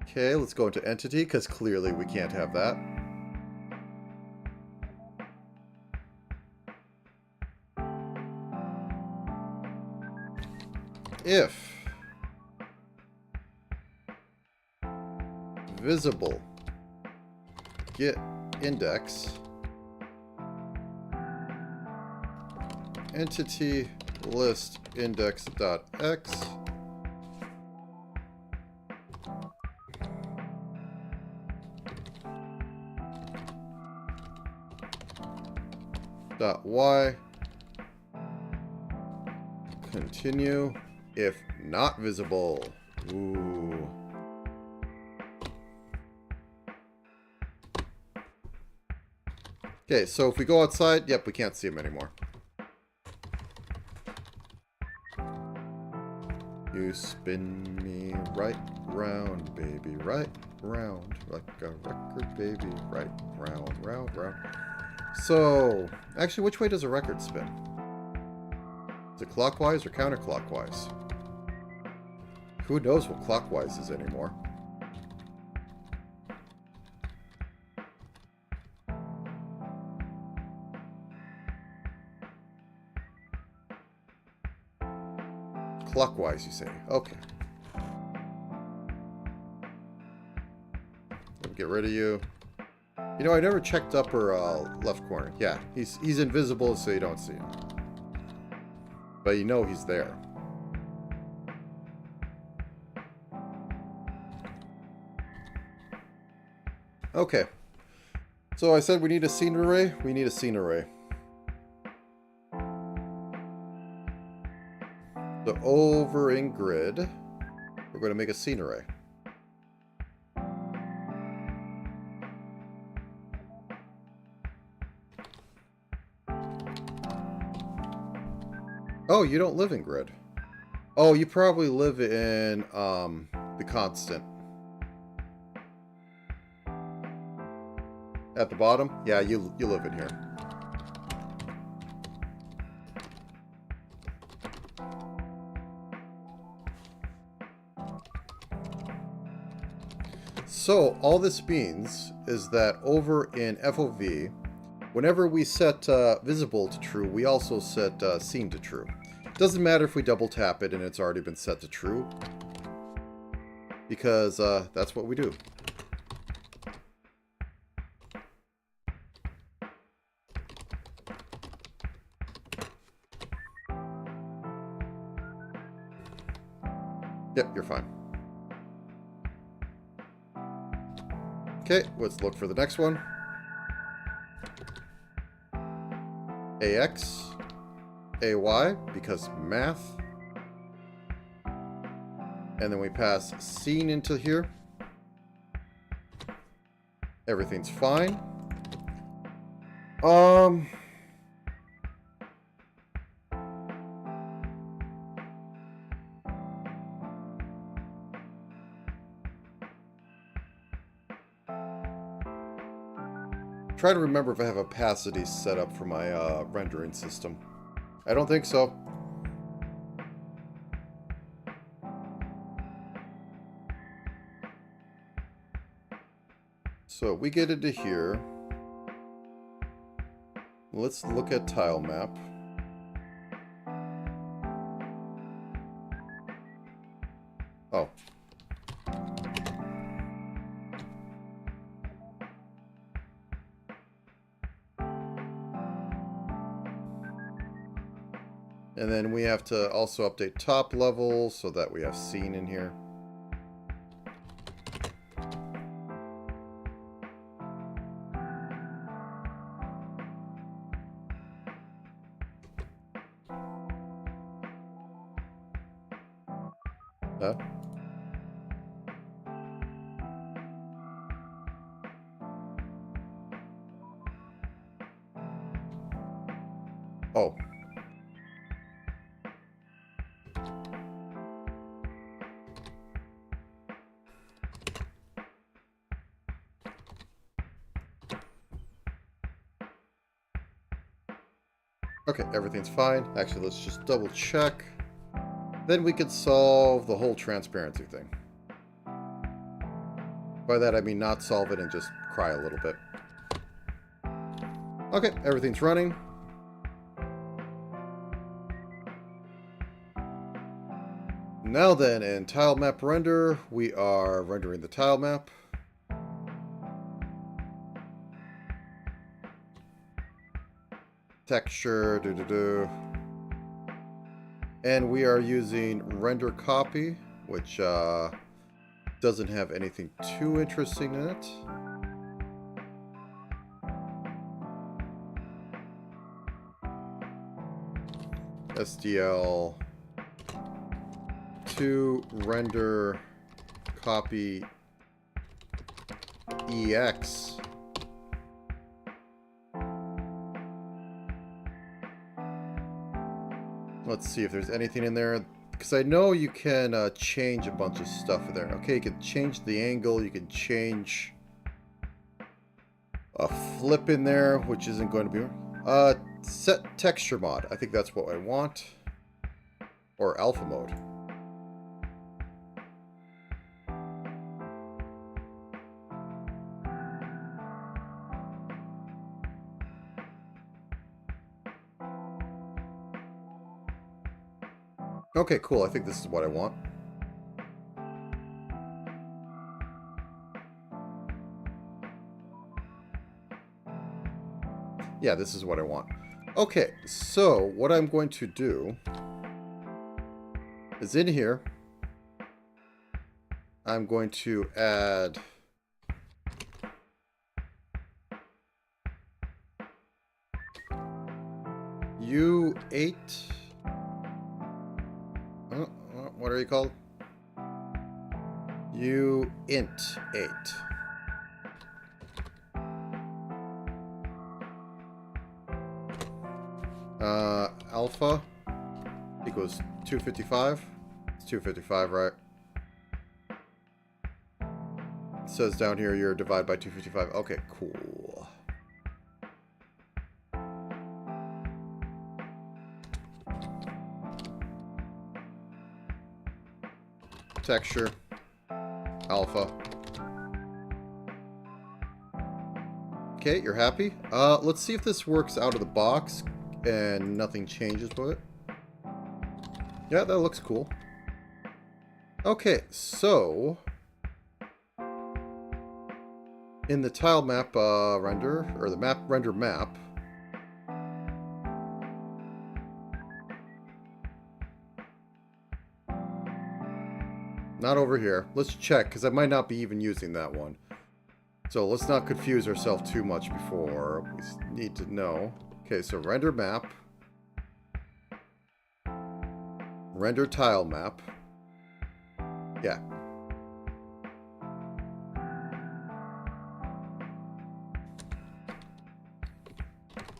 Okay, let's go into entity, because clearly we can't have that. If visible get index entity list index.x .y continue if not visible. Ooh. Okay, so if we go outside, yep, we can't see him anymore. You spin me right round, baby, right round, like a record, baby, right round, round, round. So, actually, which way does a record spin? Is it clockwise or counterclockwise? Who knows what clockwise is anymore? Clockwise, you say? Okay. Let me get rid of you. You know, I never checked upper left corner. Yeah, he's invisible, so you don't see him. But you know he's there. Okay. So I said we need a scene array. We need a scene array. So over in grid, we're going to make a scene array. Oh, you don't live in grid. Oh, you probably live in the constant. At the bottom? Yeah, you live in here. So, all this means is that over in FOV, whenever we set visible to true, we also set seen to true. Doesn't matter if we double tap it and it's already been set to true, because that's what we do. Yep, you're fine. Okay, let's look for the next one. AX, AY, because math. And then we pass scene into here. Everything's fine. Try to remember if I have opacity set up for my rendering system. I don't think so. So we get into here. Let's look at tile map. Oh. And then we have to also update top level so that we have scene in here. Huh? Oh. Okay, everything's fine. Actually, let's just double check. Then we could solve the whole transparency thing. By that I mean not solve it and just cry a little bit. Okay, everything's running. Now then, in tile map render, we are rendering the tile map. Texture, and we are using render copy, which doesn't have anything too interesting in it. SDL to render copy EX. Let's see if there's anything in there, because I know you can change a bunch of stuff in there. Okay, you can change the angle, you can change a flip in there, which isn't going to be... set texture mod. I think that's what I want. Or alpha mode. Okay, cool. I think this is what I want. Yeah, this is what I want. Okay, so what I'm going to do is in here, I'm going to add U8. What are you called? Uint 8. Alpha equals 255. It's 255, right? says down here you're divided by 255. Okay, cool. Texture. Alpha. Okay, you're happy? Let's see if this works out of the box and nothing changes with it. Yeah, that looks cool. Okay, so in the tile map render, or the map render map, not over here. Let's check, because I might not be even using that one. So let's not confuse ourselves too much before. We need to know. Okay, so render map. Render tile map. Yeah.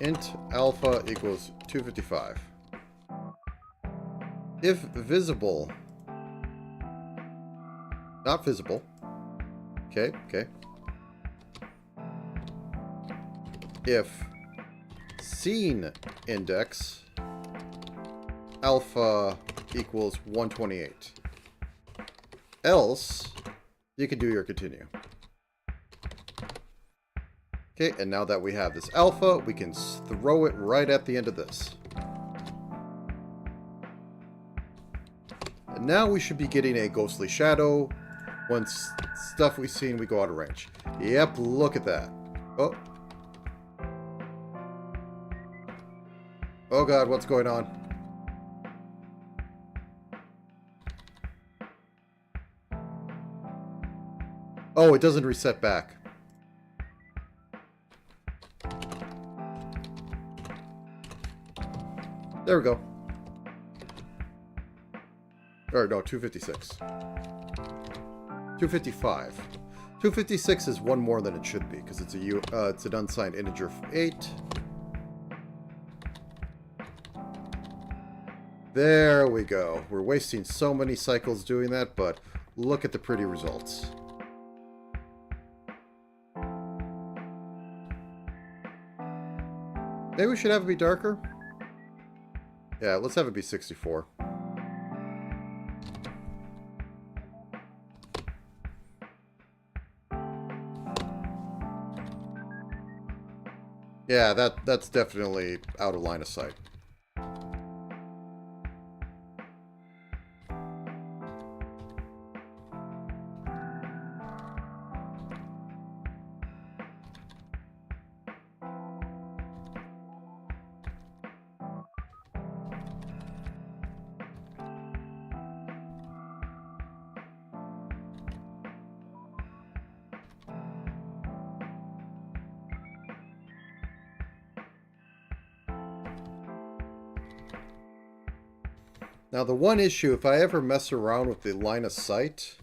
Int alpha equals 255. If visible. Not visible. Okay, okay. If scene index alpha equals 128. Else, you can do your continue. Okay, and now that we have this alpha, we can throw it right at the end of this. And now we should be getting a ghostly shadow. Once stuff we've seen, we go out of range. Yep, look at that. Oh. Oh god, what's going on? Oh, it doesn't reset back. There we go. Or no, 256. 255. 256 is one more than it should be, because it's an unsigned integer 8. There we go. We're wasting so many cycles doing that, but look at the pretty results. Maybe we should have it be darker? Yeah, let's have it be 64. Yeah, that's definitely out of line of sight. Now the one issue, if I ever mess around with the line of sight,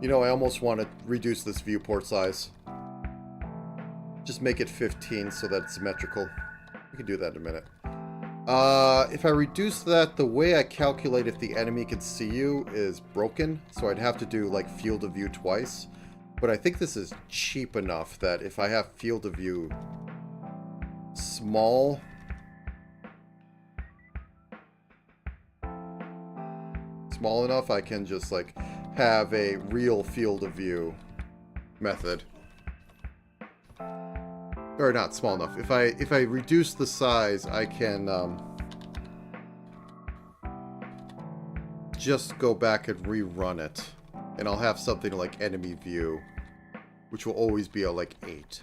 you know, I almost want to reduce this viewport size. Just make it 15 so that it's symmetrical. We can do that in a minute. If I reduce that, the way I calculate if the enemy can see you is broken, so I'd have to do like field of view twice. But I think this is cheap enough that if I have field of view small, enough, I can just like have a real field of view method. Or not small enough. If I reduce the size, I can just go back and rerun it. And I'll have something like enemy view, which will always be a like 8.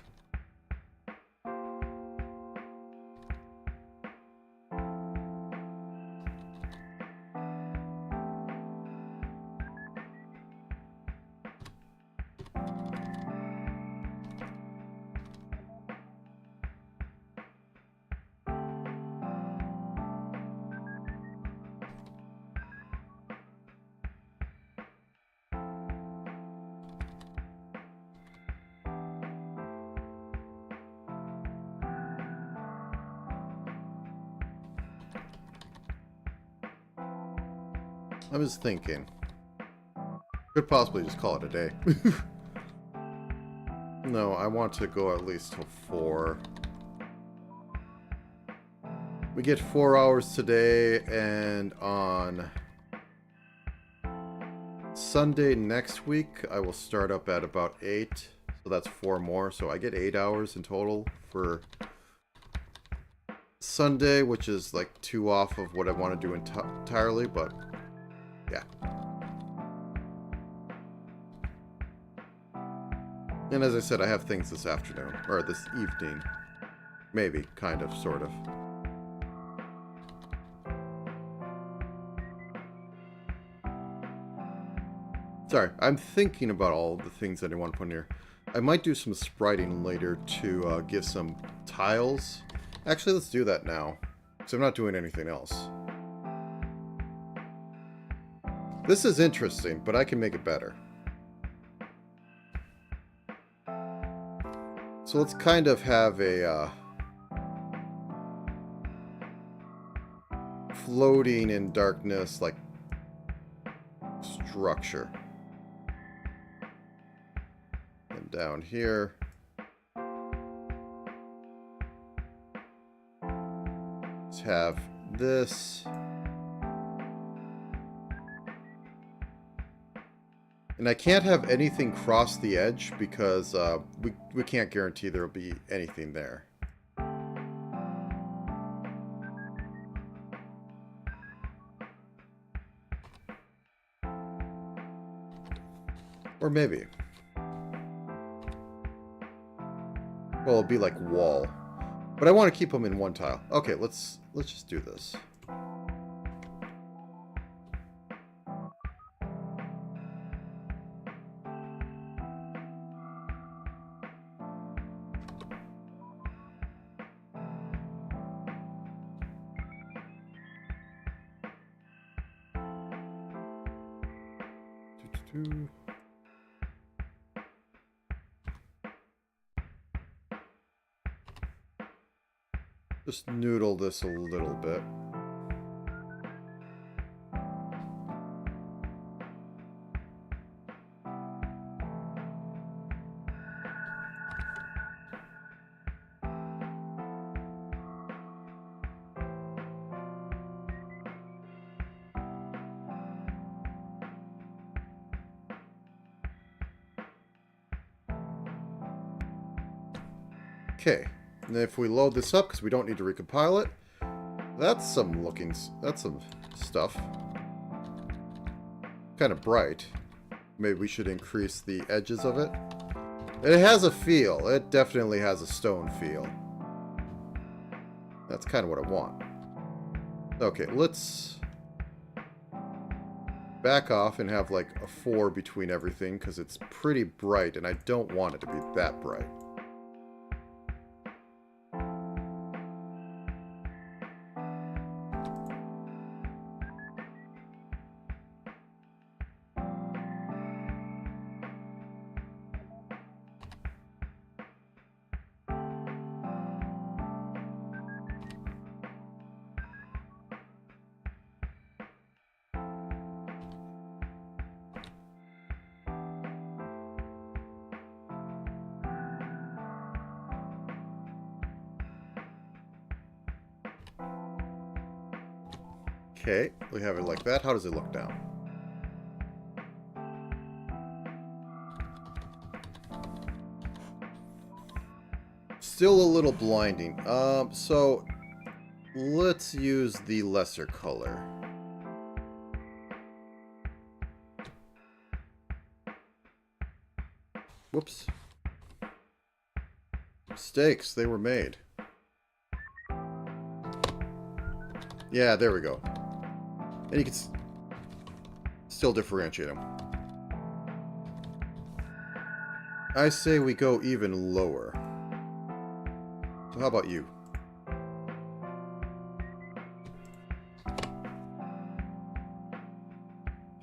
I was thinking. Could possibly just call it a day. No, I want to go at least till 4. We get 4 hours today, and on Sunday next week, I will start up at about 8. So that's 4 more. So I get 8 hours in total for Sunday, which is like 2 off of what I want to do entirely, but yeah. And as I said, I have things this afternoon, or this evening. Maybe, kind of, sort of. Sorry, I'm thinking about all the things that I want to put in here. I might do some spriting later to give some tiles. Actually, let's do that now, because I'm not doing anything else. This is interesting, but I can make it better. So let's kind of have a floating in darkness, like, structure. And down here, let's have this. And I can't have anything cross the edge because we can't guarantee there will be anything there. Or maybe. Well, it'll be like wall. But I want to keep them in one tile. Okay, let's just do this. Just noodle this a little bit. Okay, and if we load this up, because we don't need to recompile it, that's some stuff. Kind of bright. Maybe we should increase the edges of it. It has a feel. It definitely has a stone feel. That's kind of what I want. Okay, let's back off and have like a 4 between everything, because it's pretty bright, and I don't want it to be that bright. Okay, we have it like that. How does it look now? Still a little blinding. So let's use the lesser color. Whoops. Mistakes, they were made. Yeah, there we go. And you can still differentiate them. I say we go even lower. So how about you?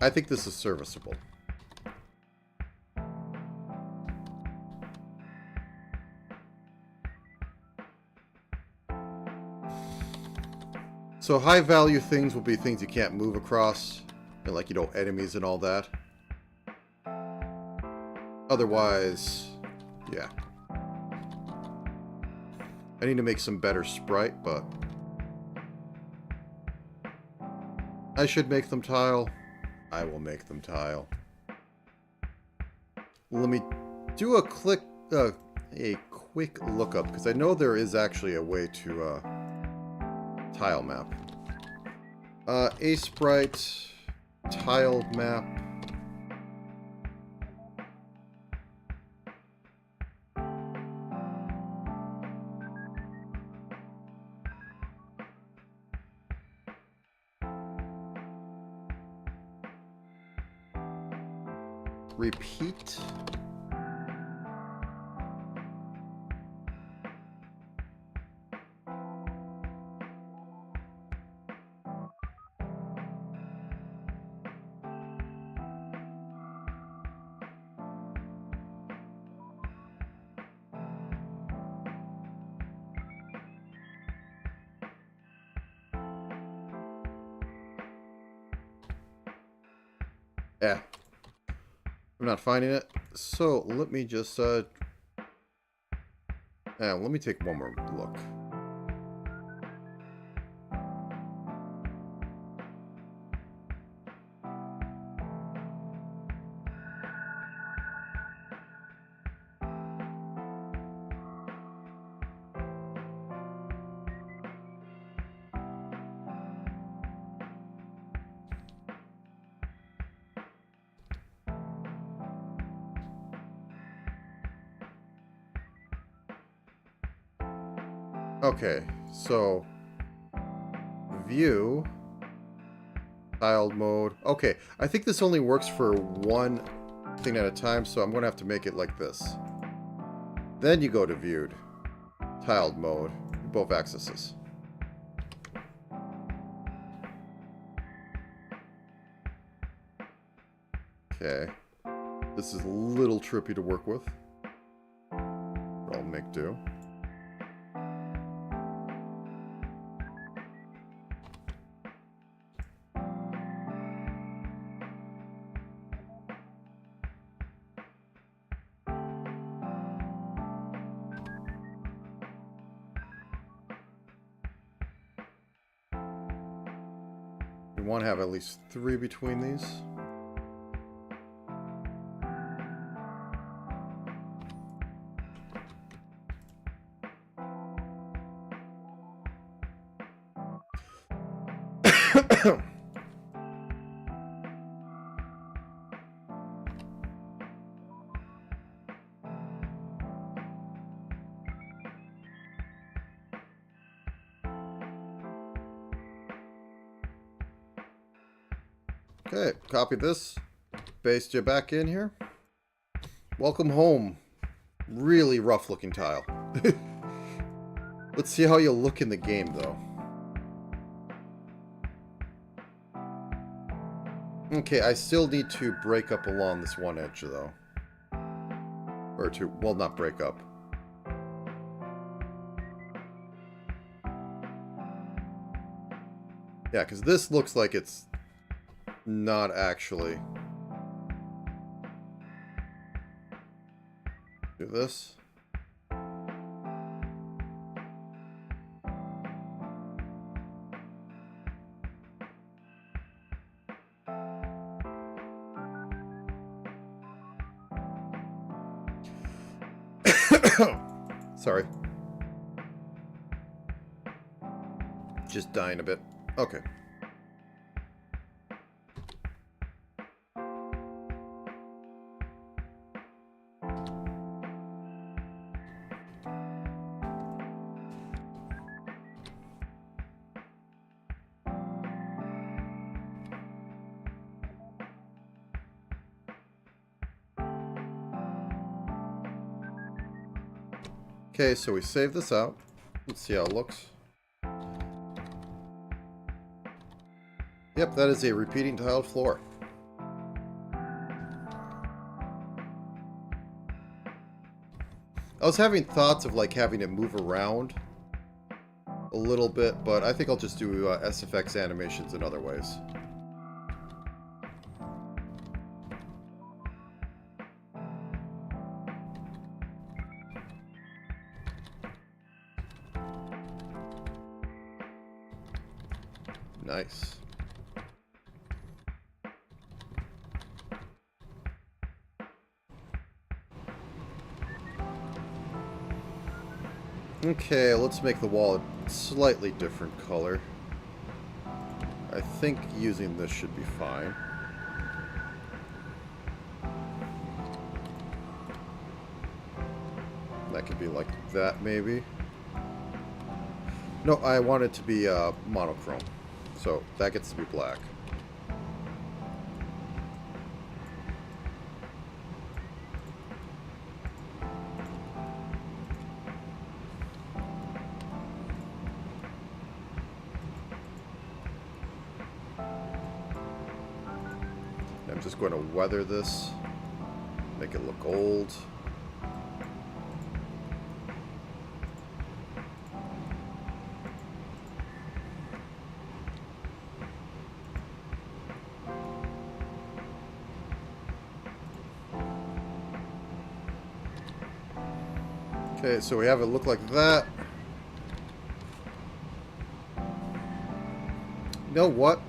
I think this is serviceable. So high value things will be things you can't move across, And like, you know, enemies and all that. Otherwise, yeah. I need to make some better sprite, but I should make them tile. I will make them tile. Let me do a quick lookup, because I know there is actually a way to tile map. A sprite tile map. Repeat. Yeah. I'm not finding it. So let me just let me take one more look. Okay, so view, tiled mode. Okay, I think this only works for one thing at a time, so I'm going to have to make it like this. Then you go to viewed, tiled mode, both accesses. Okay, this is a little trippy to work with. I'll make do. We want to have at least 3 between these. Okay, copy this, paste you back in here. Welcome home. Really rough looking tile. Let's see how you look in the game though. Okay, I still need to break up along this one edge though. Or to, well, not break up. Yeah, because this looks like it's not actually. Do this. Sorry. Just dying a bit. Okay. Okay, so we save this out. Let's see how it looks. Yep, that is a repeating tiled floor. I was having thoughts of like having it move around a little bit, but I think I'll just do SFX animations in other ways. Nice. Okay, let's make the wall a slightly different color. I think using this should be fine. That could be like that, maybe. No, I want it to be monochrome. So that gets to be black. I'm just going to weather this, make it look old. Okay, so we have it look like that. You know what?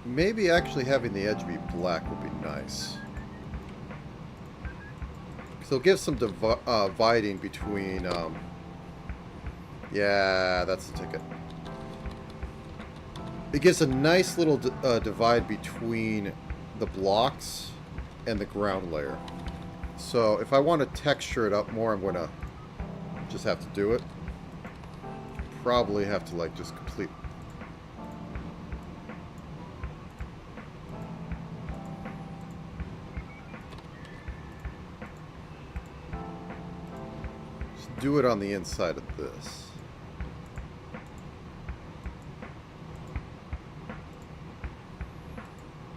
Maybe actually having the edge be black would be nice. So it'll give some dividing between, yeah, that's the ticket. It gives a nice little divide between the blocks and the ground layer. So if I want to texture it up more, I'm going to just have to do it. Probably have to like just complete. Just do it on the inside of this.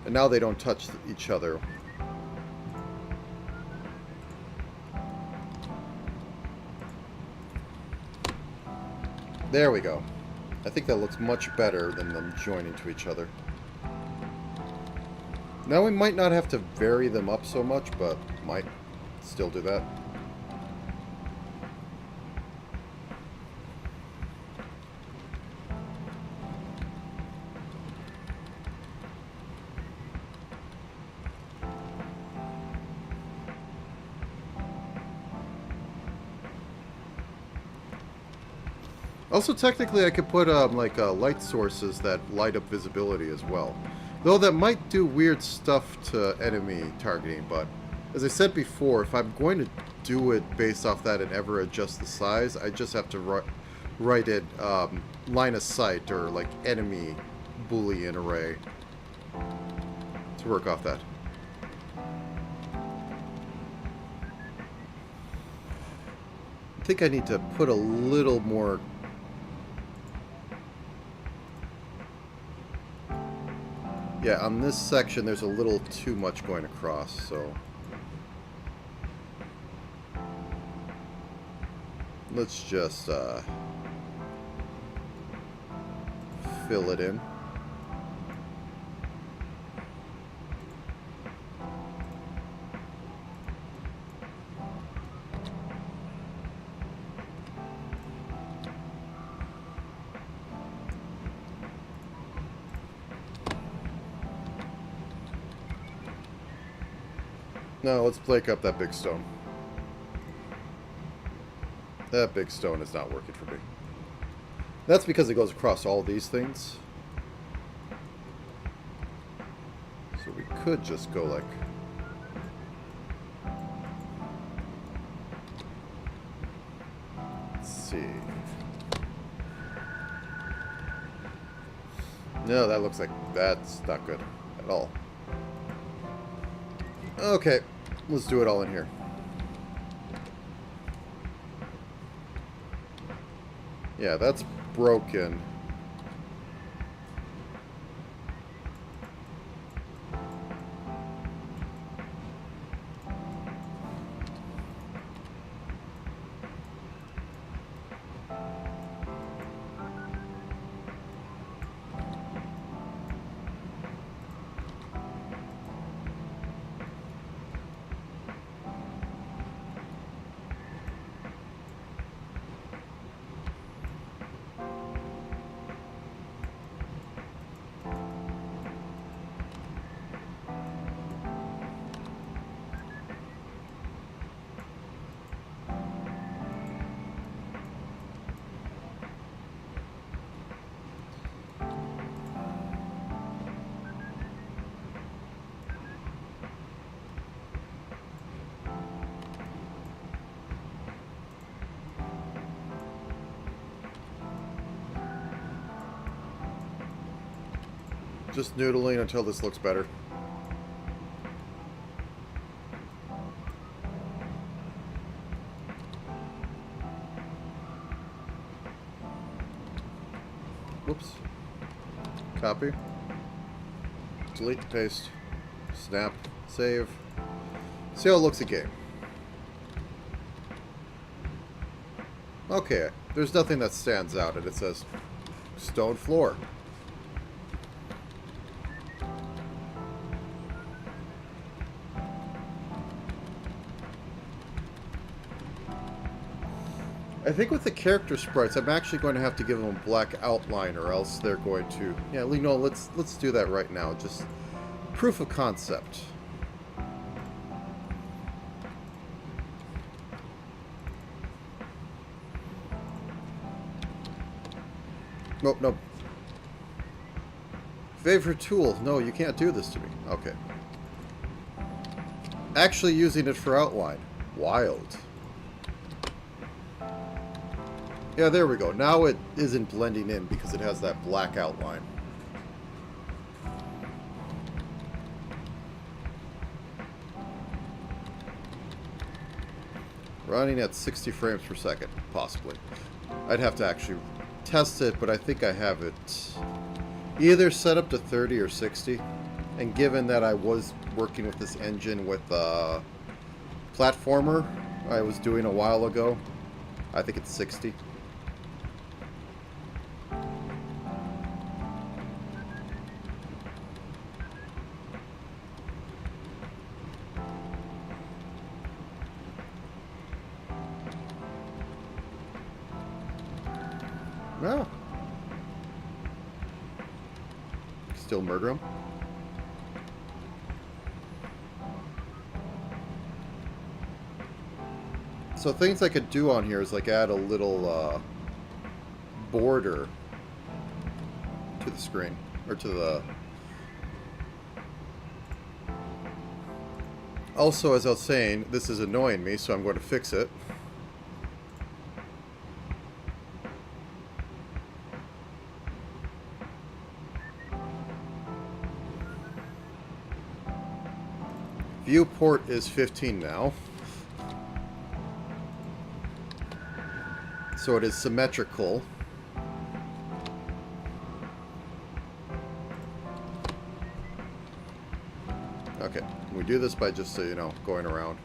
And now they don't touch each other. There we go. I think that looks much better than them joining to each other. Now we might not have to vary them up so much, but might still do that. Also, technically, I could put light sources that light up visibility as well. Though that might do weird stuff to enemy targeting, but as I said before, if I'm going to do it based off that and ever adjust the size, I just have to write it line of sight or like enemy Boolean array to work off that. I think I need to put a little more. Yeah, on this section there's a little too much going across, so let's just fill it in. No, let's break up that big stone. That big stone is not working for me. That's because it goes across all these things. So we could just go like... Let's see. No, that looks like that's not good at all. Okay, let's do it all in here. Yeah, that's broken. Just noodling until this looks better. Whoops. Copy. Delete, paste, snap, save. See how it looks again. Okay, there's nothing that stands out, and it says stone floor. I think with the character sprites, I'm actually going to have to give them a black outline, or else they're going to... Yeah, no, let's do that right now. Just proof of concept. Nope, nope. Favorite tool. No, you can't do this to me. Okay. Actually using it for outline. Wild. Yeah, there we go. Now it isn't blending in because it has that black outline. Running at 60 frames per second, possibly. I'd have to actually test it, but I think I have it either set up to 30 or 60. And given that I was working with this engine with a platformer I was doing a while ago, I think it's 60. No. Still murder him. So things I could do on here is like add a little border to the screen, or to the... Also, as I was saying, this is annoying me, so I'm going to fix it. Viewport is 15 now. So it is symmetrical. Okay, we do this by just, you know, going around.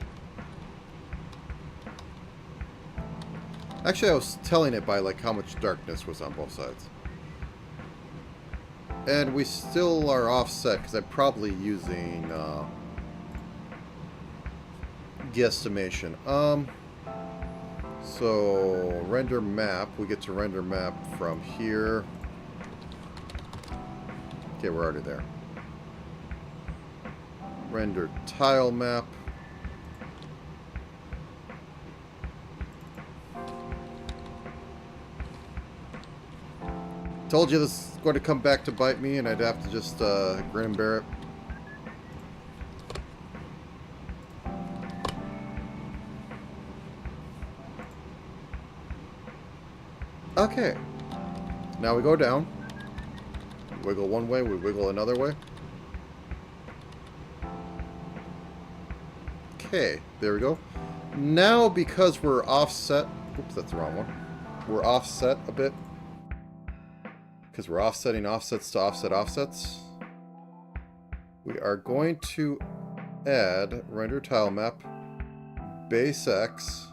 Actually, I was telling it by, like, how much darkness was on both sides. And we still are offset, because I'm probably using, guesstimation. So, render map. We get to render map from here. Okay, we're already there. Render tile map. Told you this is going to come back to bite me, and I'd have to just grin and bear it. Okay. Now we go down. Wiggle one way, we wiggle another way. Okay, there we go. Now, because we're offset... Oops, that's the wrong one. We're offset a bit. Because we're offsetting offsets to offset offsets. We are going to add render tile map, base X.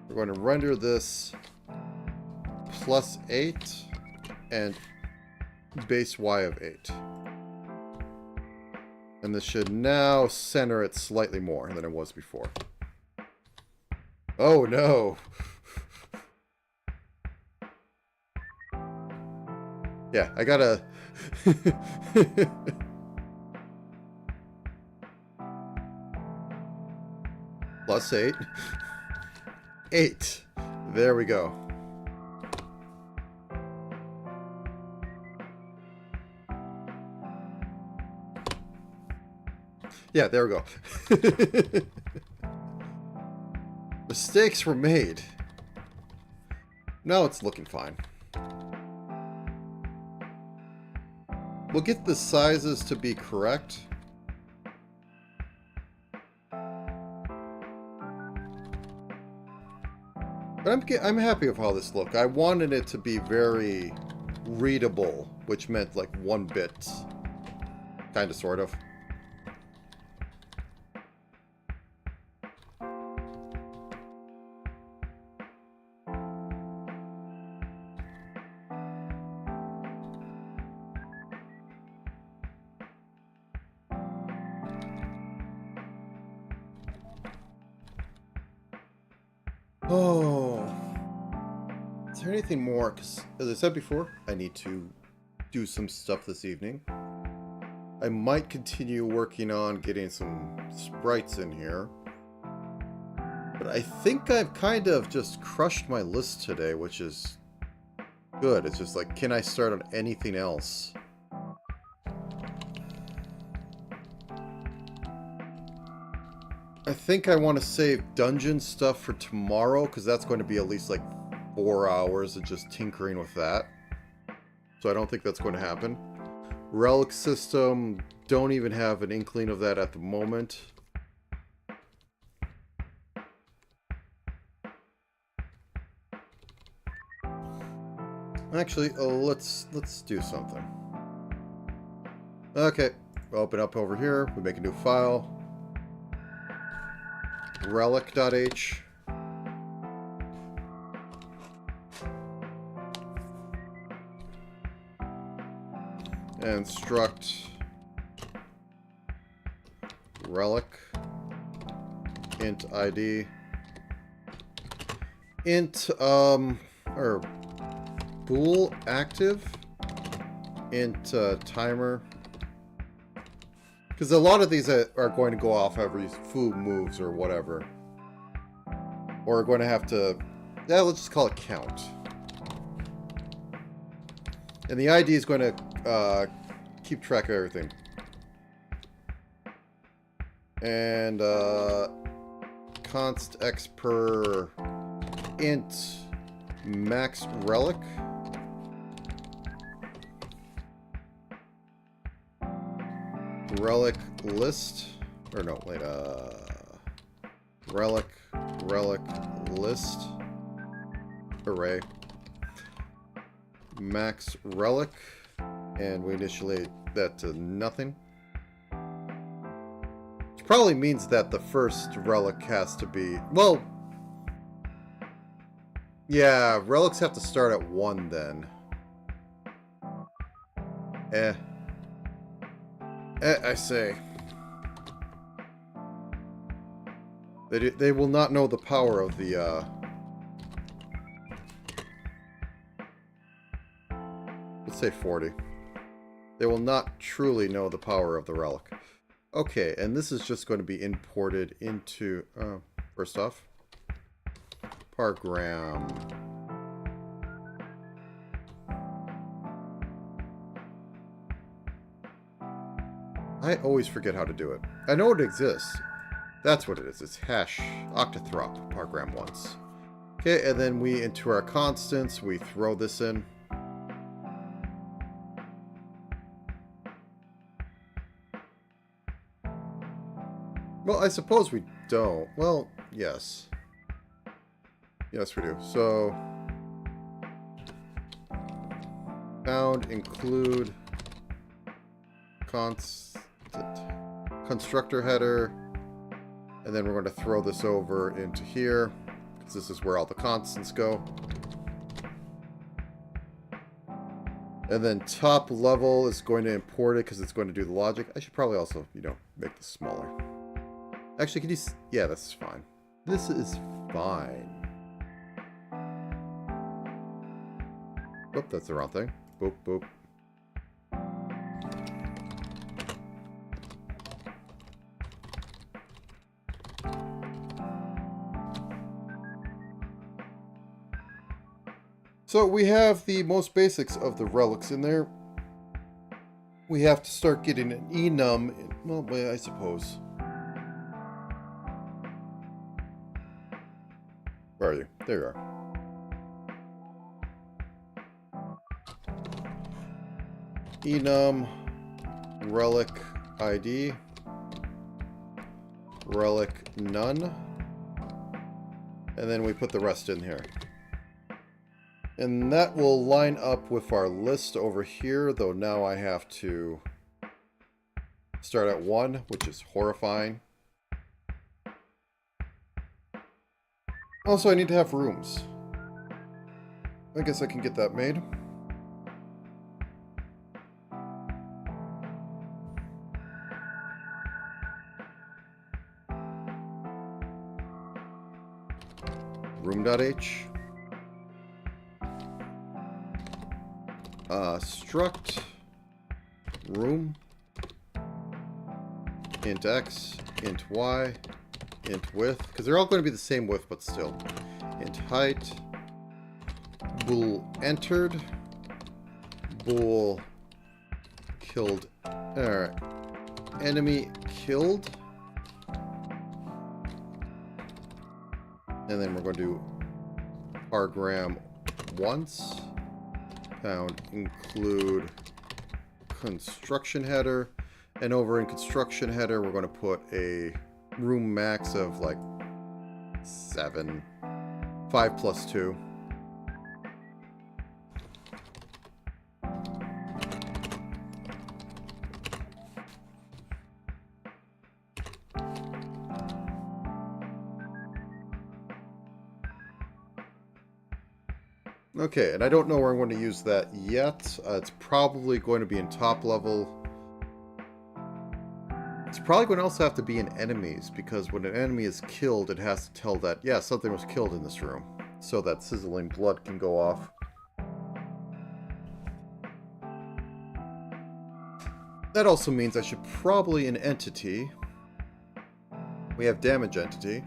We're going to render this +8 and base Y of 8. And this should now center it slightly more than it was before. Oh no! Yeah, I gotta... +8. 8. There we go. Yeah, there we go. Mistakes were made. Now it's looking fine. We'll get the sizes to be correct. But I'm happy with how this looked. I wanted it to be very readable, which meant like 1 bit. Kind of, sort of. Oh, is there anything more? Because, as I said before, I need to do some stuff this evening. I might continue working on getting some sprites in here. But I think I've kind of just crushed my list today, which is good. It's just like, can I start on anything else? I think I want to save dungeon stuff for tomorrow, because that's going to be at least like 4 hours of just tinkering with that. So I don't think that's going to happen. Relic system, don't even have an inkling of that at the moment. Actually, let's do something. Okay, open up over here. We make a new file. Relic.h. And struct relic int id int or bool active int timer, because a lot of these are going to go off every food moves or whatever, or are going to have to, yeah, let's just call it count. And the ID is going to keep track of everything. And const x per int max relic. Relic list. Or no, wait, relic list array. Max relic, and we initiate that to nothing. Which probably means that the first relic has to be, well, yeah, relics have to start at 1 then. I say. They will not know the power of the, let's say 40. They will not truly know the power of the relic. Okay, and this is just going to be imported into, first off, pargram. I always forget how to do it. I know it exists. That's what it is. It's hash octothrop pargram once. Okay, and then we, into our constants, we throw this in. Well, I suppose we don't. Well, yes. Yes, we do. So, found include constructor header, and then we're going to throw this over into here, because this is where all the constants go. And then top level is going to import it, because it's going to do the logic. I should probably also, make this smaller. Actually, can you... Yeah, this is fine. This is fine. Oop, that's the wrong thing. Boop, boop. So we have the most basics of the relics in there. We have to start getting an enum. Well, I suppose. Where are you? There you are. enum relic ID relic none, and then we put the rest in here. And that will line up with our list over here, though now I have to start at 1, which is horrifying. Also, I need to have rooms. I guess I can get that made. Room.h. Struct room int x, int y, int width, because they're all going to be the same width, but still. Int height, bool entered, bool killed, enemy killed, and then we're going to do rgram once, pound include construction header, and over in construction header we're going to put a room max of like 7, 5 plus 2. Okay, and I don't know where I'm going to use that yet. It's probably going to be in top level. It's probably going to also have to be in enemies, because when an enemy is killed, it has to tell that, yeah, something was killed in this room, so that sizzling blood can go off. That also means I should probably, in entity, we have damage entity.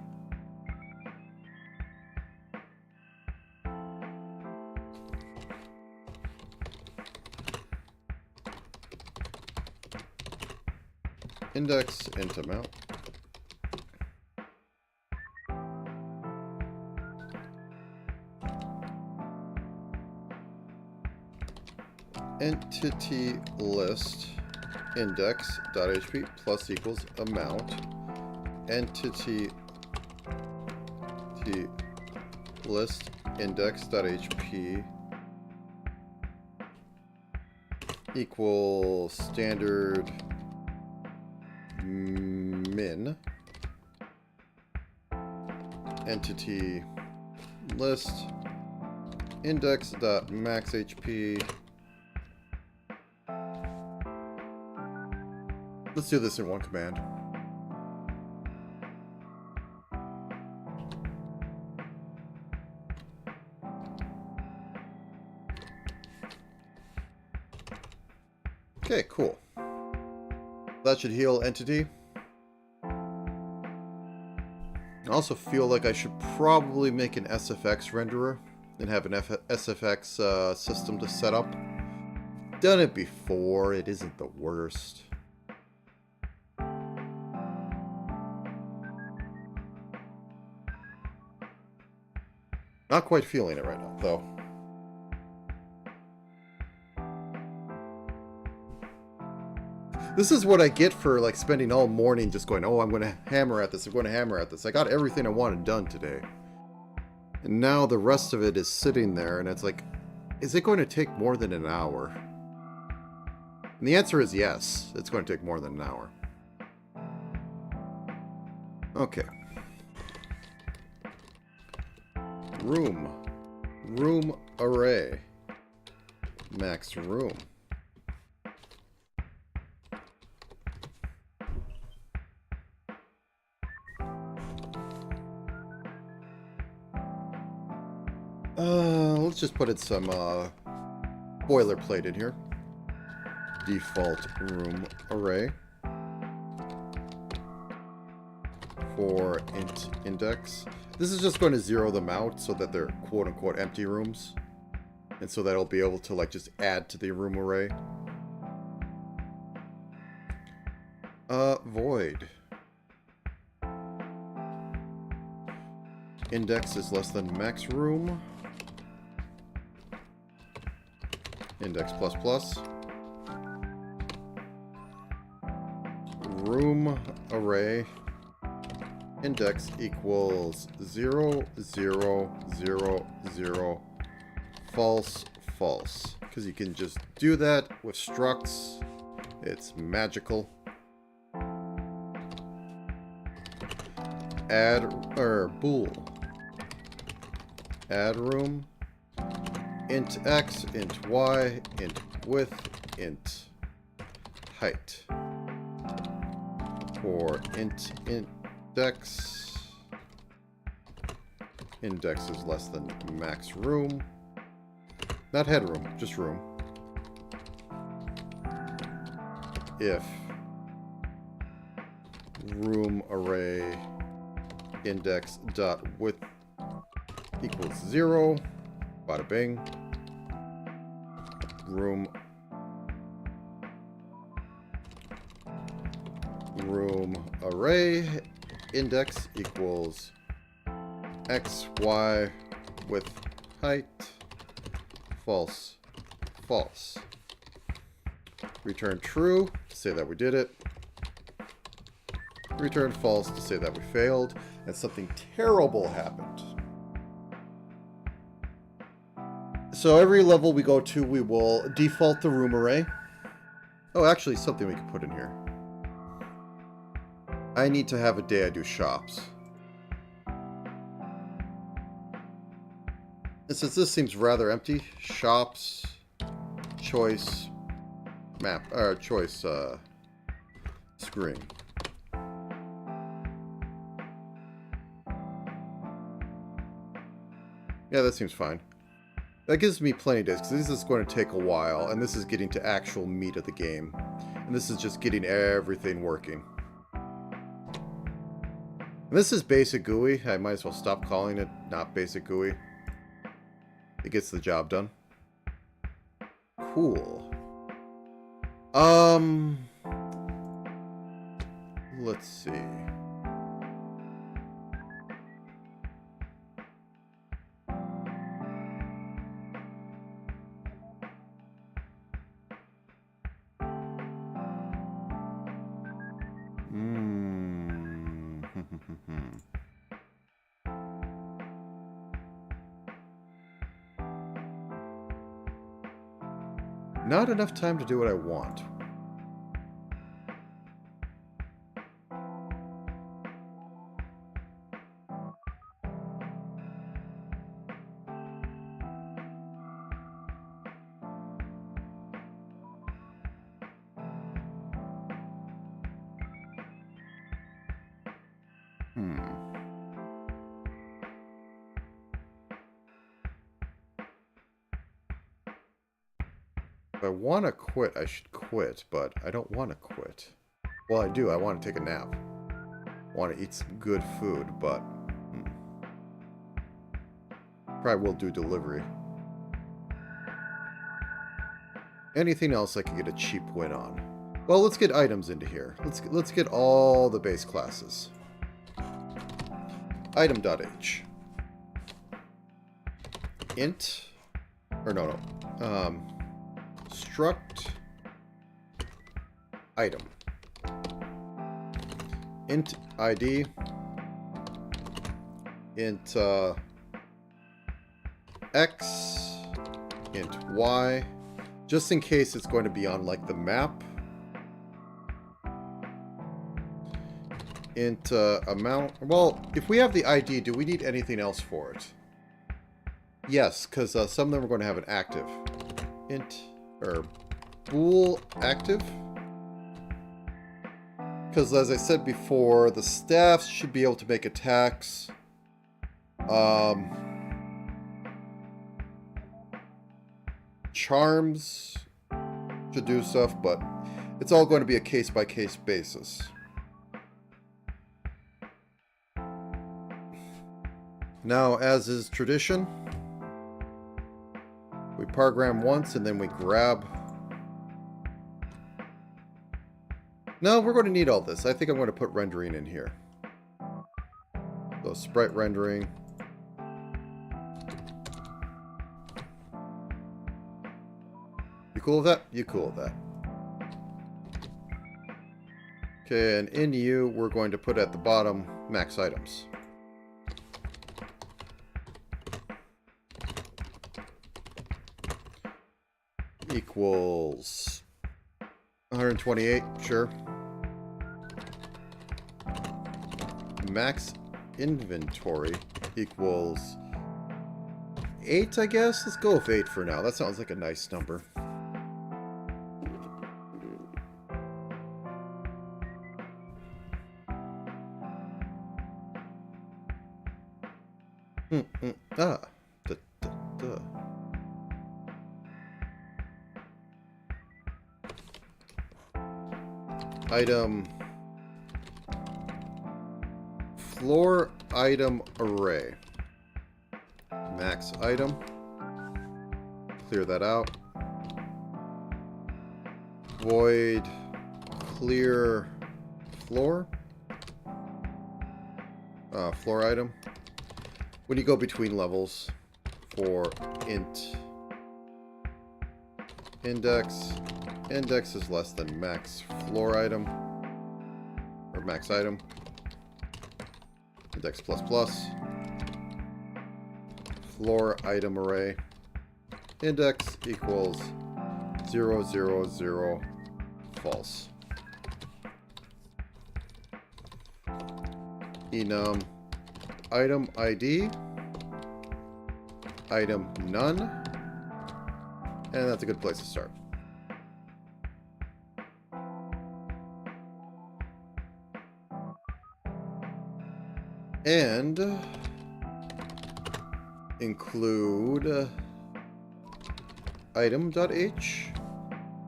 Index int amount. Entity list index.hp plus equals amount. Entity list index.hp equals standard min entity list index.maxhp. Let's do this in one command. Okay, cool. That should heal entity. I also feel like I should probably make an SFX renderer and have an SFX system to set up. Done it before, it isn't the worst. Not quite feeling it right now, though. This is what I get for like spending all morning just going, oh, I'm going to hammer at this, I'm going to hammer at this. I got everything I wanted done today. And now the rest of it is sitting there, and it's like, is it going to take more than an hour? And the answer is yes, it's going to take more than an hour. Okay. Room array. Max room. Let's just put in some boilerplate in here. Default room array for int index. This is just going to zero them out so that they're quote-unquote empty rooms, and so that I'll be able to like just add to the room array. Void. Index is less than max room. Index plus plus. room array index equals 0, 0, 0, 0, false, false. Because you can just do that with structs. It's magical. Add, or bool. Add room. Int x, int y, int width, int height. For int index. Index is less than max room. Not headroom, just room. If room array index dot width equals 0, bada bing. Room array index equals x, y, width, height, false, false. Return true to say that we did it. Return false to say that we failed, and something terrible happened. So every level we go to, we will default the room array. Oh, actually, something we can put in here. I need to have a day I do shops. And since this seems rather empty, shops, choice, map, or choice, screen. Yeah, that seems fine. That gives me plenty of days, because this is going to take a while, and this is getting to actual meat of the game. And this is just getting everything working. And this is basic GUI. I might as well stop calling it not basic GUI. It gets the job done. Cool. Let's see. Not enough time to do what I want. If I want to quit, I should quit, but I don't want to quit. Well, I do. I want to take a nap. I want to eat some good food, but... Probably will do delivery. Anything else I can get a cheap win on? Well, let's get items into here. Let's get all the base classes. Item.h. Int. Or no. Struct item. Int ID. Int X. Int Y. Just in case it's going to be on like the map. Int amount. Well, if we have the ID, do we need anything else for it? Yes, because some of them are going to have an active. Int or bool active. Because as I said before, the staffs should be able to make attacks. Charms should do stuff, but it's all going to be a case-by-case basis. Now, as is tradition, we program once and then we grab. No, we're going to need all this. I think I'm going to put rendering in here. So sprite rendering. You cool with that? You cool with that? Okay, and in you, we're going to put at the bottom max items. Equals 128, sure. Max inventory equals 8, I guess? Let's go with 8 for now. That sounds like a nice number. Ah. Item. Floor item array. Max item. Clear that out. Void clear floor. Floor item. When you go between levels for int index, index is less than max floor item or max item. Index plus plus. Floor item array. Index equals 0, 0, 0, false. Enum item ID. Item none. And that's a good place to start. And include item.h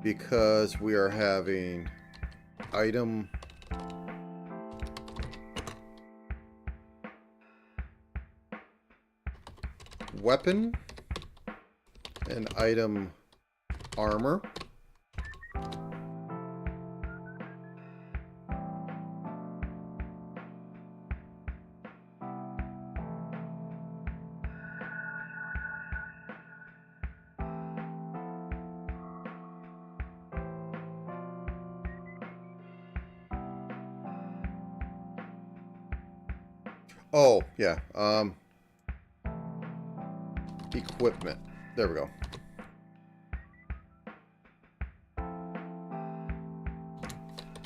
because we are having item weapon and item armor. Oh, yeah. Equipment. There we go.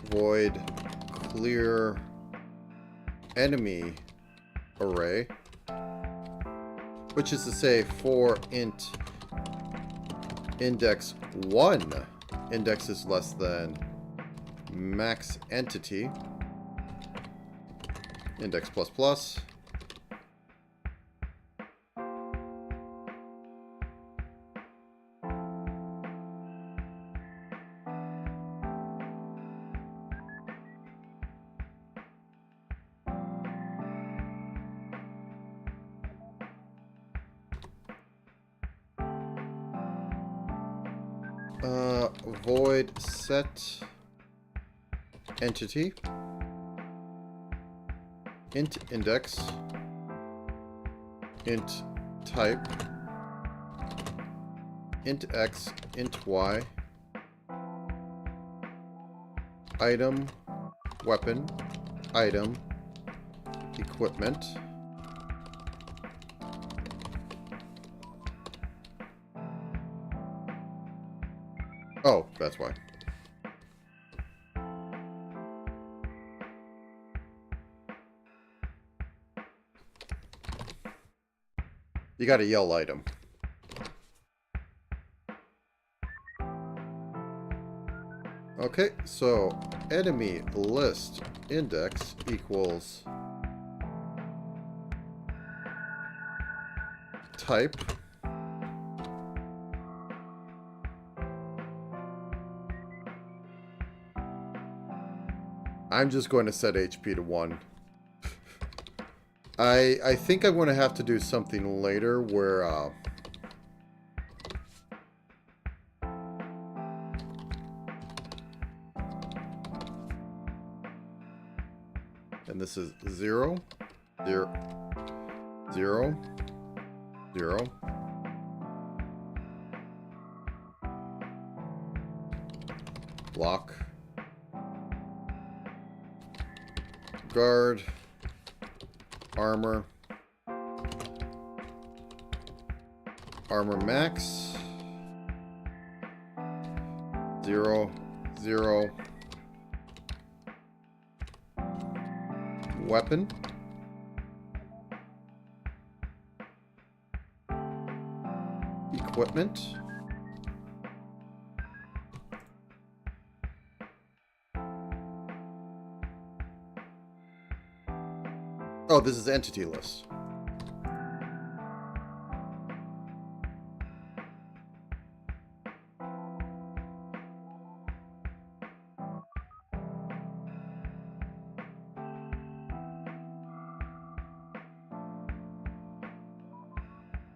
Void clear enemy array, which is to say for int index 1, index is less than max entity, index plus plus. Void set entity int index int type int x int y item weapon item equipment. Oh, that's why. You gotta yell item. Okay, so enemy list index equals type I'm just going to set HP to 1. I think I'm going to have to do something later where and this is 0 0 0 0 block guard, armor, armor max, 0, 0, weapon, equipment, oh, this is entity list.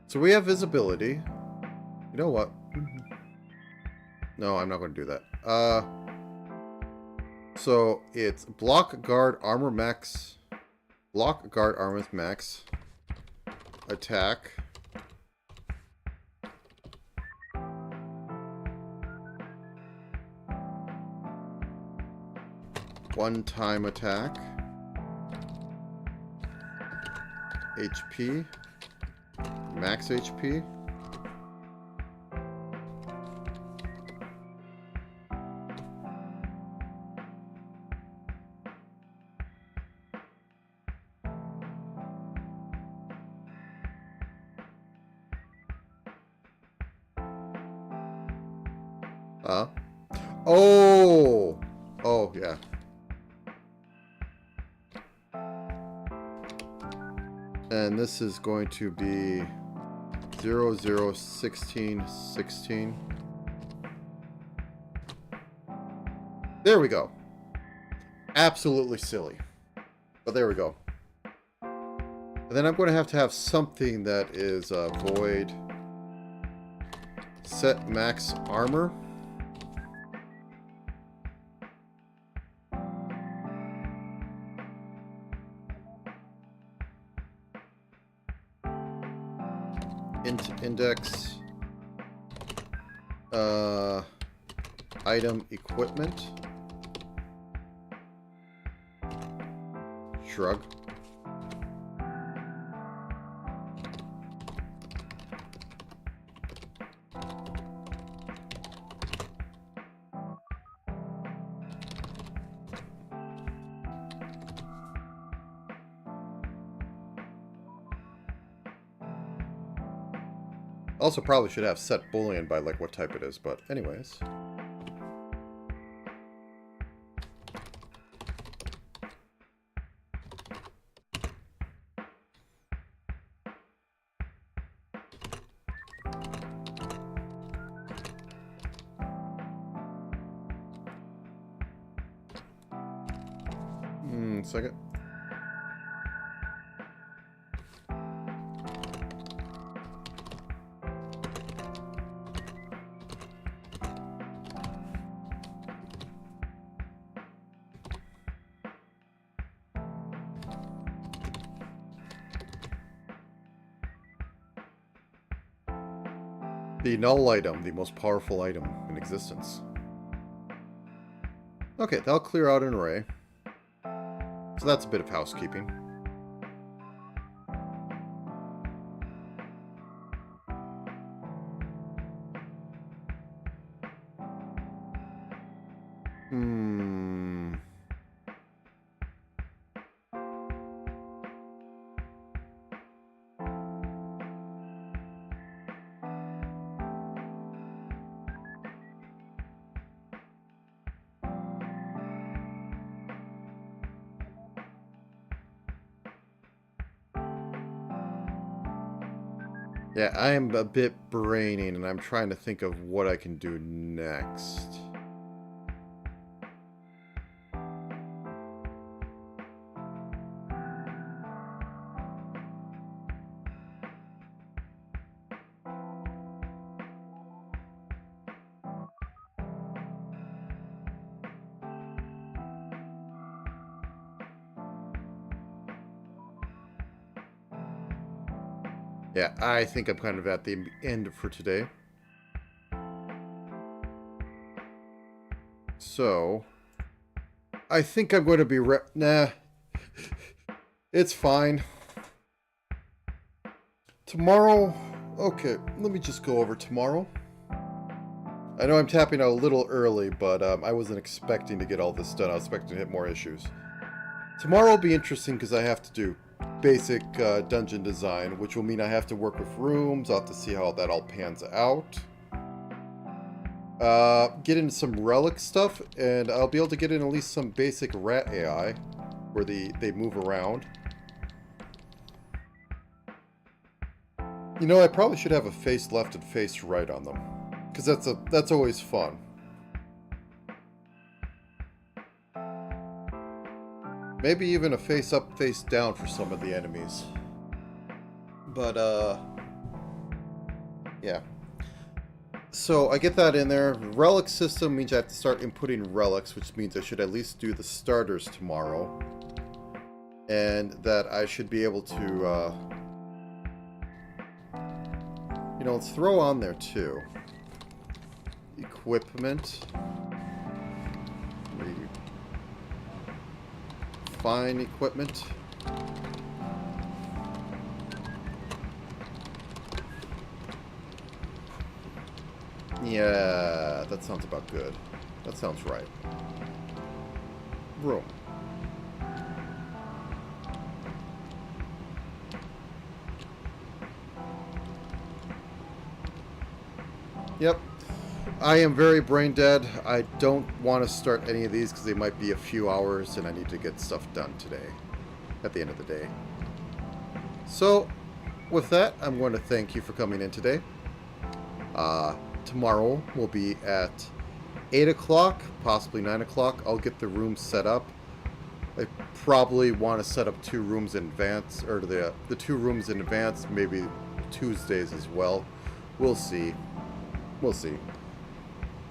So we have visibility. You know what? No, I'm not going to do that. So it's block, guard, armor max, block, guard, armor max, attack, one-time attack, HP, max HP, oh, yeah. And this is going to be 0, 0, 16, 16. There we go. Absolutely silly. But there we go. And then I'm going to have something that is void. Set max armor. Index, item equipment, shrug, also probably should have set boolean by like what type it is, but anyways. Second. The null item, the most powerful item in existence. Okay, that'll clear out an array. So that's a bit of housekeeping. Yeah, I am a bit braining, and I'm trying to think of what I can do next. Yeah, I think I'm kind of at the end for today. So, I think I'm going to be nah. It's fine. Tomorrow... Okay, let me just go over tomorrow. I know I'm tapping out a little early, but I wasn't expecting to get all this done. I was expecting to hit more issues. Tomorrow will be interesting because I have to do basic dungeon design, which will mean I have to work with rooms. I'll have to see how that all pans out. Get into some relic stuff, and I'll be able to get in at least some basic rat AI, where they move around. You know, I probably should have a face left and face right on them, because that's always fun. Maybe even a face up, face down for some of the enemies. But yeah. So I get that in there. Relic system means I have to start inputting relics, which means I should at least do the starters tomorrow. And that I should be able to, you know, let's throw on there too. Equipment. Fine equipment. Yeah, that sounds about good. That sounds right. Room. Yep. I am very brain dead. I don't want to start any of these because they might be a few hours and I need to get stuff done today at the end of the day. So, with that, I'm going to thank you for coming in today. Tomorrow will be at 8 o'clock, possibly 9 o'clock. I'll get the room set up. I probably want to set up 2 rooms in advance, or the 2 rooms in advance, maybe Tuesdays as well. We'll see. We'll see.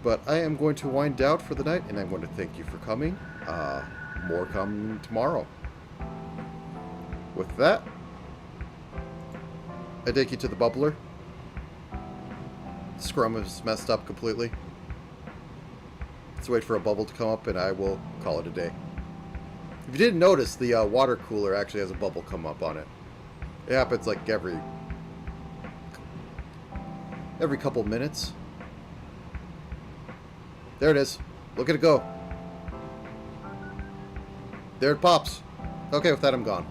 But I am going to wind down for the night, and I'm going to thank you for coming. More coming tomorrow. With that, I take you to the bubbler. Scrum is messed up completely. Let's wait for a bubble to come up, and I will call it a day. If you didn't notice, the water cooler actually has a bubble come up on it. It happens like every couple minutes. There it is. Look at it go. There it pops. Okay, with that, I'm gone.